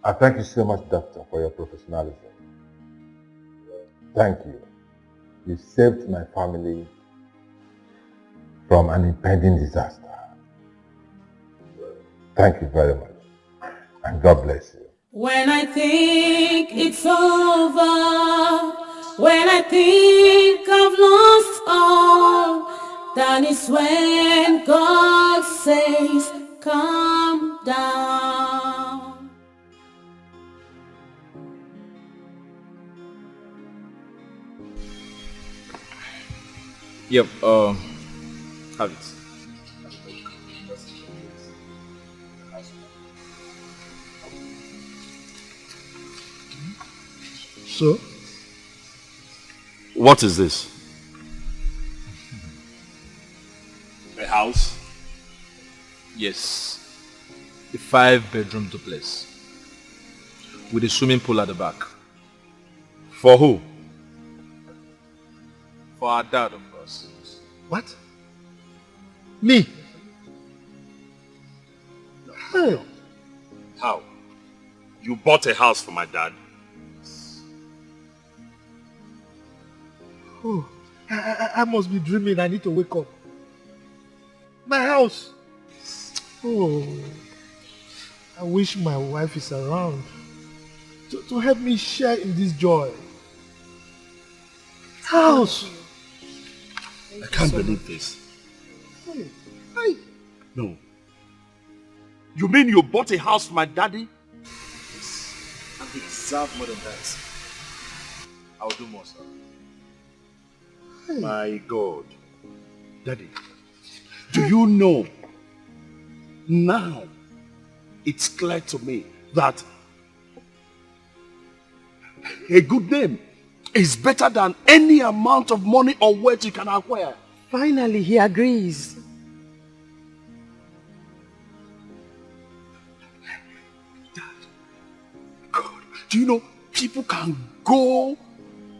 I thank you so much, Doctor, for your professionalism. Thank you. You saved my family from an impending disaster. Thank you very much. And God bless you. When I think it's over, when I think I've lost all, that is when God says, calm down. Yep, have it. So? What is this? A house? Yes. A 5-bedroom duplex. With a swimming pool at the back. For who? For our dad, of course. What? Me? Hey. How? You bought a house for my dad? Oh, I must be dreaming. I need to wake up. My house. Oh, I wish my wife is around to help me share in this joy. House. I can't believe this. Hey, hey. No. You mean you bought a house for my daddy? And we deserve more than that. I'll do more, sir. My God. Daddy, do you know now it's clear to me that a good name is better than any amount of money or wealth you can acquire. Finally, he agrees. Do you know people can go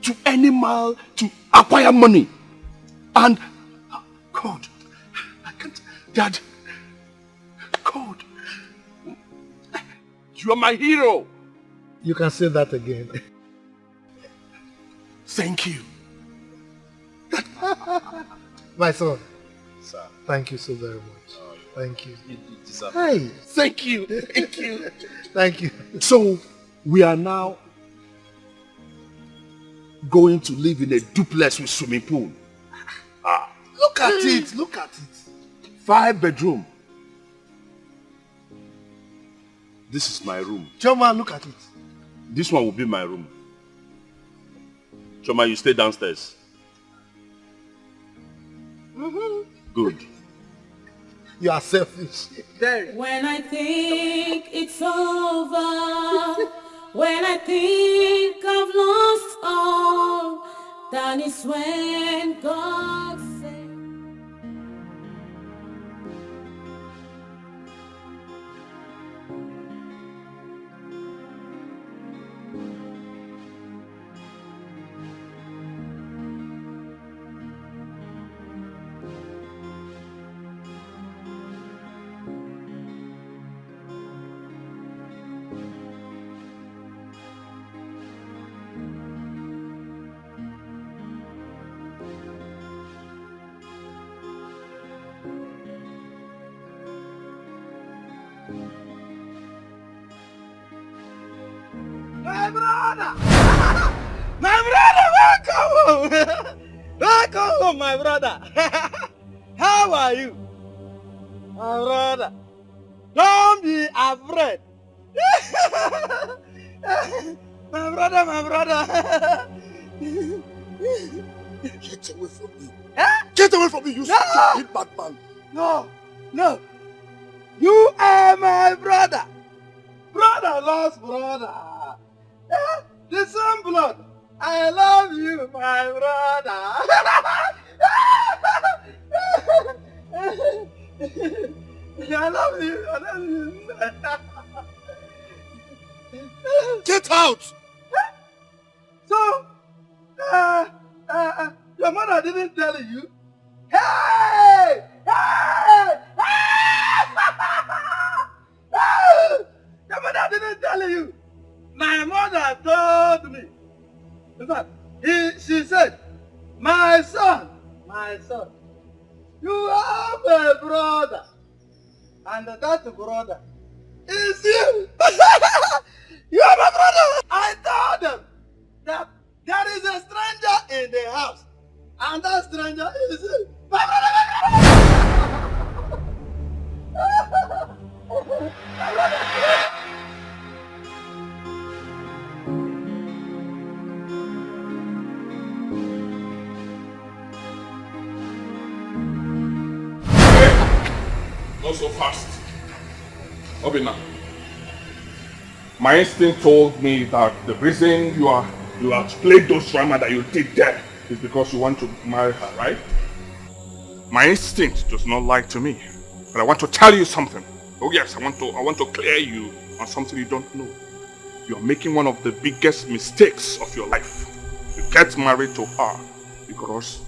to any mile to acquire money? And God, I can't, Dad, God, you are my hero. You can say that again. Thank you. My son. Sir. Thank you so very much. Thank you. You deserve it. Hey. Thank you. Thank you. Thank you. So, we are now going to live in a duplex with swimming pool. Look at it. Look at it. 5-bedroom. This is my room. Choma, look at it. This one will be my room. Choma, you stay downstairs. Good. You are selfish. When I think it's over, when I think I've lost all, that is when God says. My brother! My brother, welcome home! Welcome home, my brother! How are you? My brother, don't be afraid! My brother, my brother! Get away from me! Huh? Get away from me, you stupid bad man! No, no! You are my brother! Brother lost brother! The same blood! I love you, my brother! I love you, I love you! Get out! So, your mother didn't tell you? Hey! Hey! Your mother didn't tell you. My mother told me. In fact, she said, my son, you have a brother. And that brother is you. You are my brother. I told them that there is a stranger in the house. And that stranger is you. My brother, my brother. My brother. so fast. Obina, my instinct told me that the reason you have played those drama that you did there is because you want to marry her, right? My instinct does not lie to me, but I want to tell you something. Oh yes, I want to clear you on something you don't know. You're making one of the biggest mistakes of your life. You get married to her because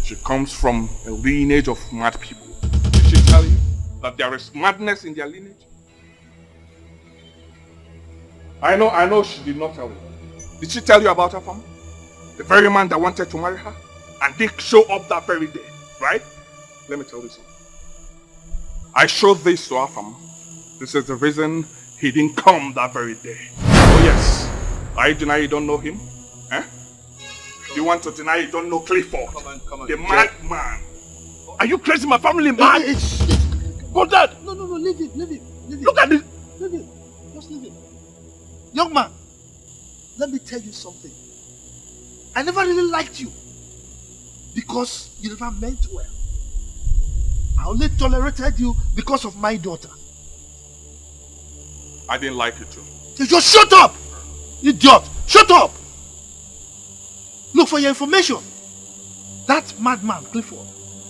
she comes from a lineage of mad people. Did she tell you that there is madness in their lineage? I know she did not tell you. Did she tell you about her family? The very man that wanted to marry her and didn't show up that very day, right? Let me tell you something. I showed this to our family. This is the reason he didn't come that very day. Oh yes. I deny you don't know him? Eh? You want to deny you don't know Clifford? Come on. The mad man. Are you crazy? My family mad? Go dad! No, leave it. Look at this! Leave it. Just leave it. Young man, let me tell you something. I never really liked you because you never meant well. I only tolerated you because of my daughter. I didn't like you too. You just shut up! Idiot! Shut up! Look, for your information, that madman, Clifford,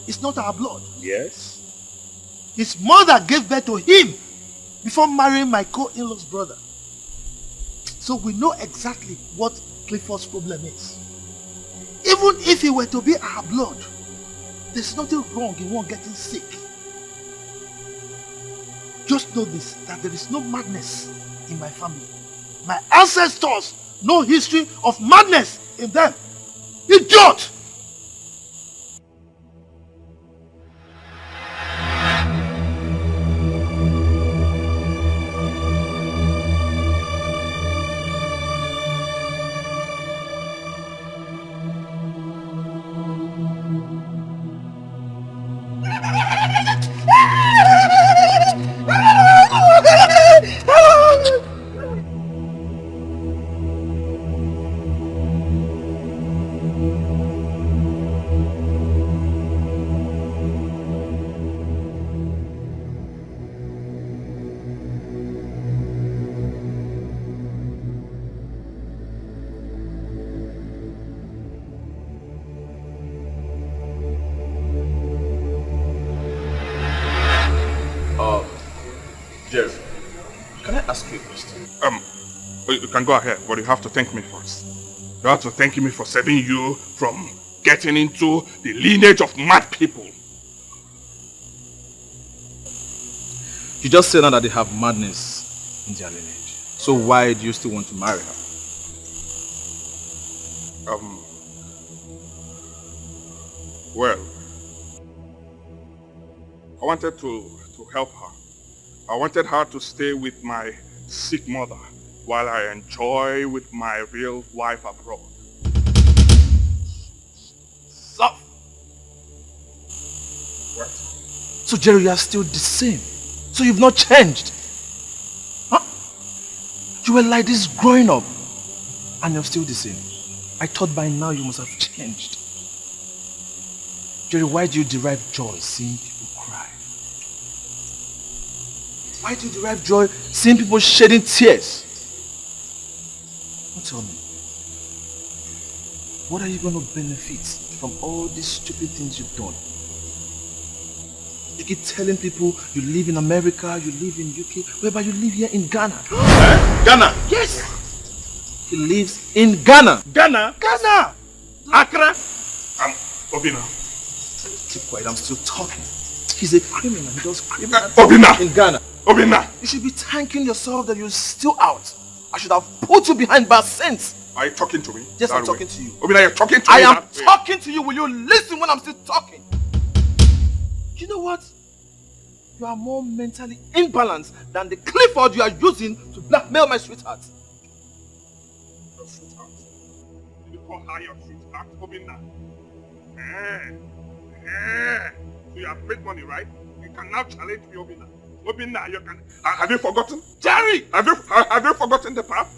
is not our blood. Yes? His mother gave birth to him before marrying my co-in-law's brother. So we know exactly what Clifford's problem is. Even if he were to be our blood, there's nothing wrong in one getting sick. Just know this, that there is no madness in my family. My ancestors, no history of madness in them. Idiot! Jerry, can I ask you a question? You can go ahead, but you have to thank me first. You have to thank me for saving you from getting into the lineage of mad people. You just said now that they have madness in their lineage. So why do you still want to marry her? Well, I wanted to help her. I wanted her to stay with my sick mother while I enjoy with my real wife abroad. So, what? So Jerry, you are still the same. So you've not changed. Huh? You were like this growing up and you're still the same. I thought by now you must have changed. Jerry, why do you derive joy seeing people cry? Why do you derive joy seeing people shedding tears? Now tell me, what are you going to benefit from all these stupid things you've done? You keep telling people you live in America, you live in UK, whereby you live here in Ghana. Ghana? Yes! He lives in Ghana. Ghana? Ghana! Accra? Obina. Keep quiet, I'm still talking. He's a criminal, he does criminal Obina! in Ghana. Obina! You should be thanking yourself that you're still out. I should have put you behind bars since. Are you talking to me? Yes, I'm talking to you. Obina, you're talking to me. I am talking to you. Will you listen when I'm still talking? You know what? You are more mentally imbalanced than the Clifford you are using to blackmail my sweetheart. Your sweetheart? You call her your sweetheart, Obina? So you have paid money, right? You can now challenge me, Obina. Obina, you can. Have you forgotten? Jerry! Have you forgotten the past?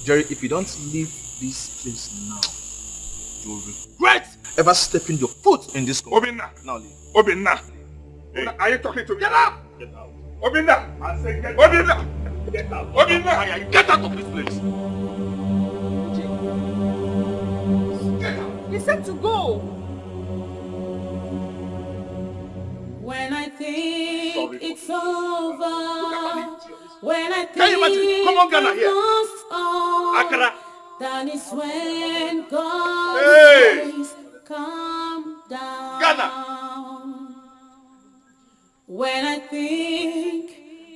Jerry, if you don't leave this place now, you will regret ever stepping your foot in this country. Obina! Now leave. Obina! Hey. Are you talking to me? Get out! Get out. Obinna! I said get Obinna! out. Get out. Obinna! Get out of this place! Get out. He said to go. When I think it's over, when I think Can you imagine? Come on, Ghana I've here. lost all, Akara. that is when God Hey. says, calm down. Ghana. When I think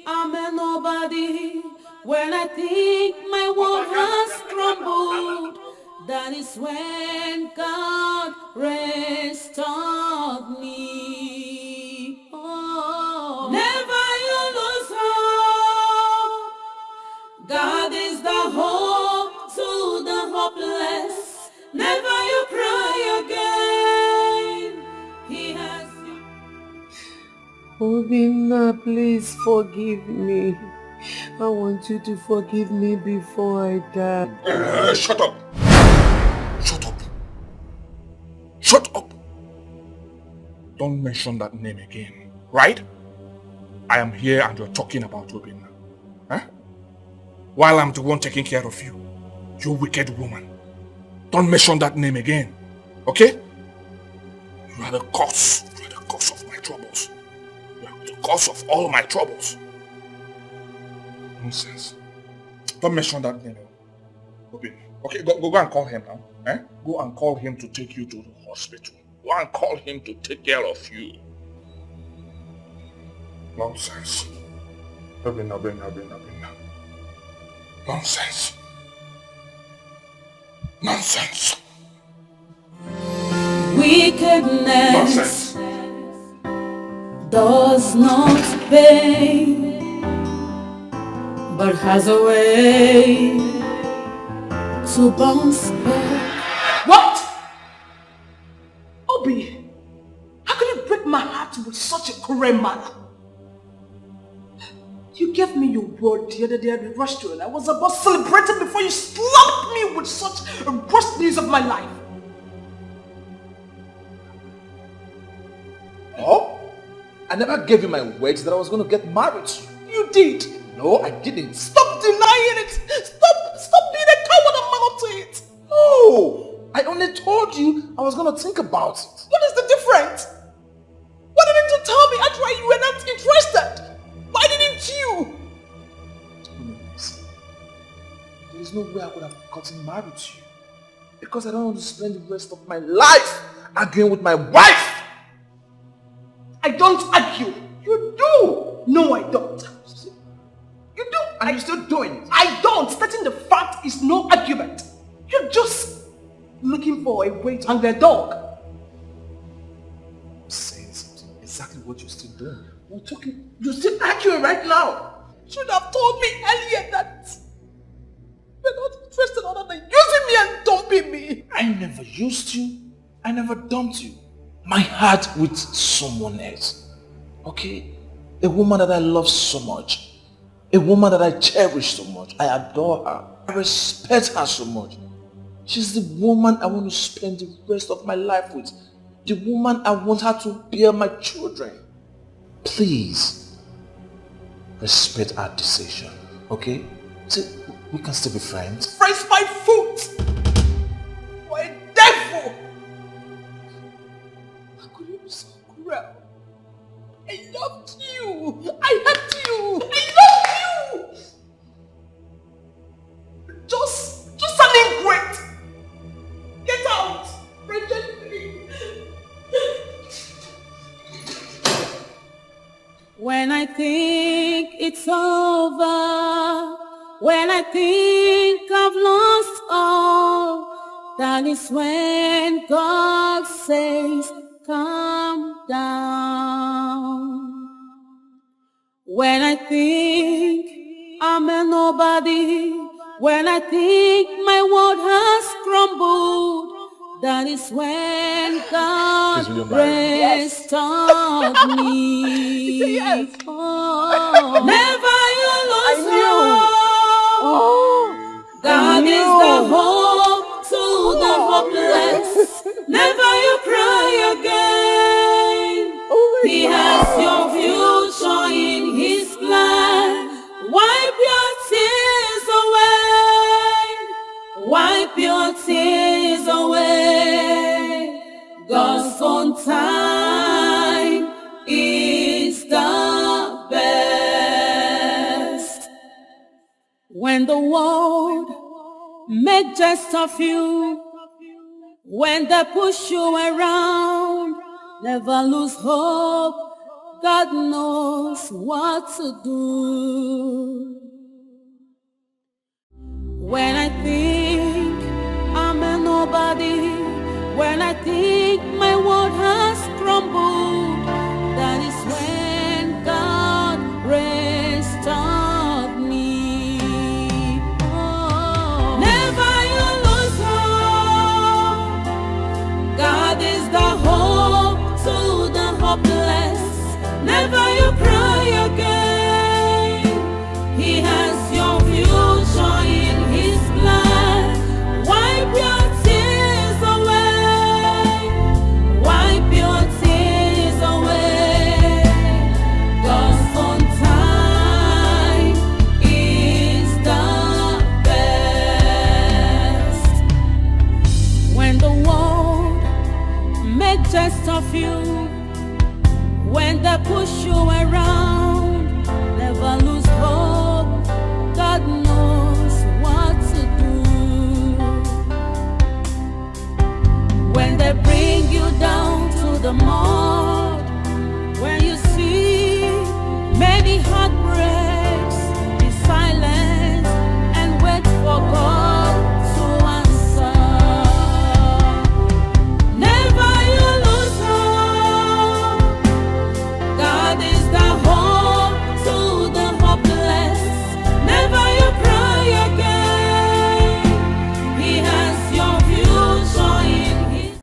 I'm a nobody, when I think my world has crumbled, that is when God restored me. Oh, never you lose hope. God is the hope to the hopeless. Never you cry again. He has you. Obinna, please forgive me. I want you to forgive me before I die. Shut up! Shut up! Shut up! Don't mention that name again, right? I am here and you're talking about Obinna. Huh? While I'm the one taking care of you, you wicked woman. Don't mention that name again, okay? You are the cause. You are the cause of my troubles. You are the cause of all my troubles. Nonsense. Don't mention that name. Obinna. Okay, go and call him now. Eh? Go and call him to take you to the hospital. Go and call him to take care of you. Nonsense. Obinna. Nonsense. Nonsense. Wickedness does not pay, but has a way to bounce back. What? Obi, how can you break my heart with such a cruel manner? You gave me your word the other day at the restaurant. I was about celebrating before you slapped me with such a worst news of my life. Oh? I never gave you my words that I was going to get married to you. You did. No, I didn't. Stop denying it. Stop being a coward and man up to it. No, I only told you I was going to think about it. What is the difference? Why didn't you tell me after you were not interested? Why didn't you? There is no way I would have gotten married to you. Because I don't want to spend the rest of my life arguing with my wife. I don't argue. You do. No, I don't. You do. And you're still doing it. I don't. Stating the fact is no argument. You're just looking for a way to hang their dog. I'm saying something. Exactly what you're still doing. We're talking. You're still arguing right now. You should have told me earlier that you're not interested other than using me and dumping me. I never used you. I never dumped you. My heart with someone else. Okay? A woman that I love so much. A woman that I cherish so much. I adore her. I respect her so much. She's the woman I want to spend the rest of my life with. The woman I want her to bear my children. Please, respect our decision, okay? So we can still be friends. Friends my foot! You're a devil! How could you be so cruel? I loved you! I hate you! I love you! Just an ingrate! Get out! Reject me! When I think it's over, when I think I've lost all, that is when God says, calm down. When I think I'm a nobody, when I think my world has crumbled, that is when God restored me. Yes. Oh, never you lose hope. God is the hope to the hopeless. Never you cry again. He has your future in his plan. Wipe your tears away. Wipe your tears away. God's own time is the best. When the world make jest of you, when they push you around, never lose hope. God knows what to do. When I think I'm a nobody, when I think my world has crumbled,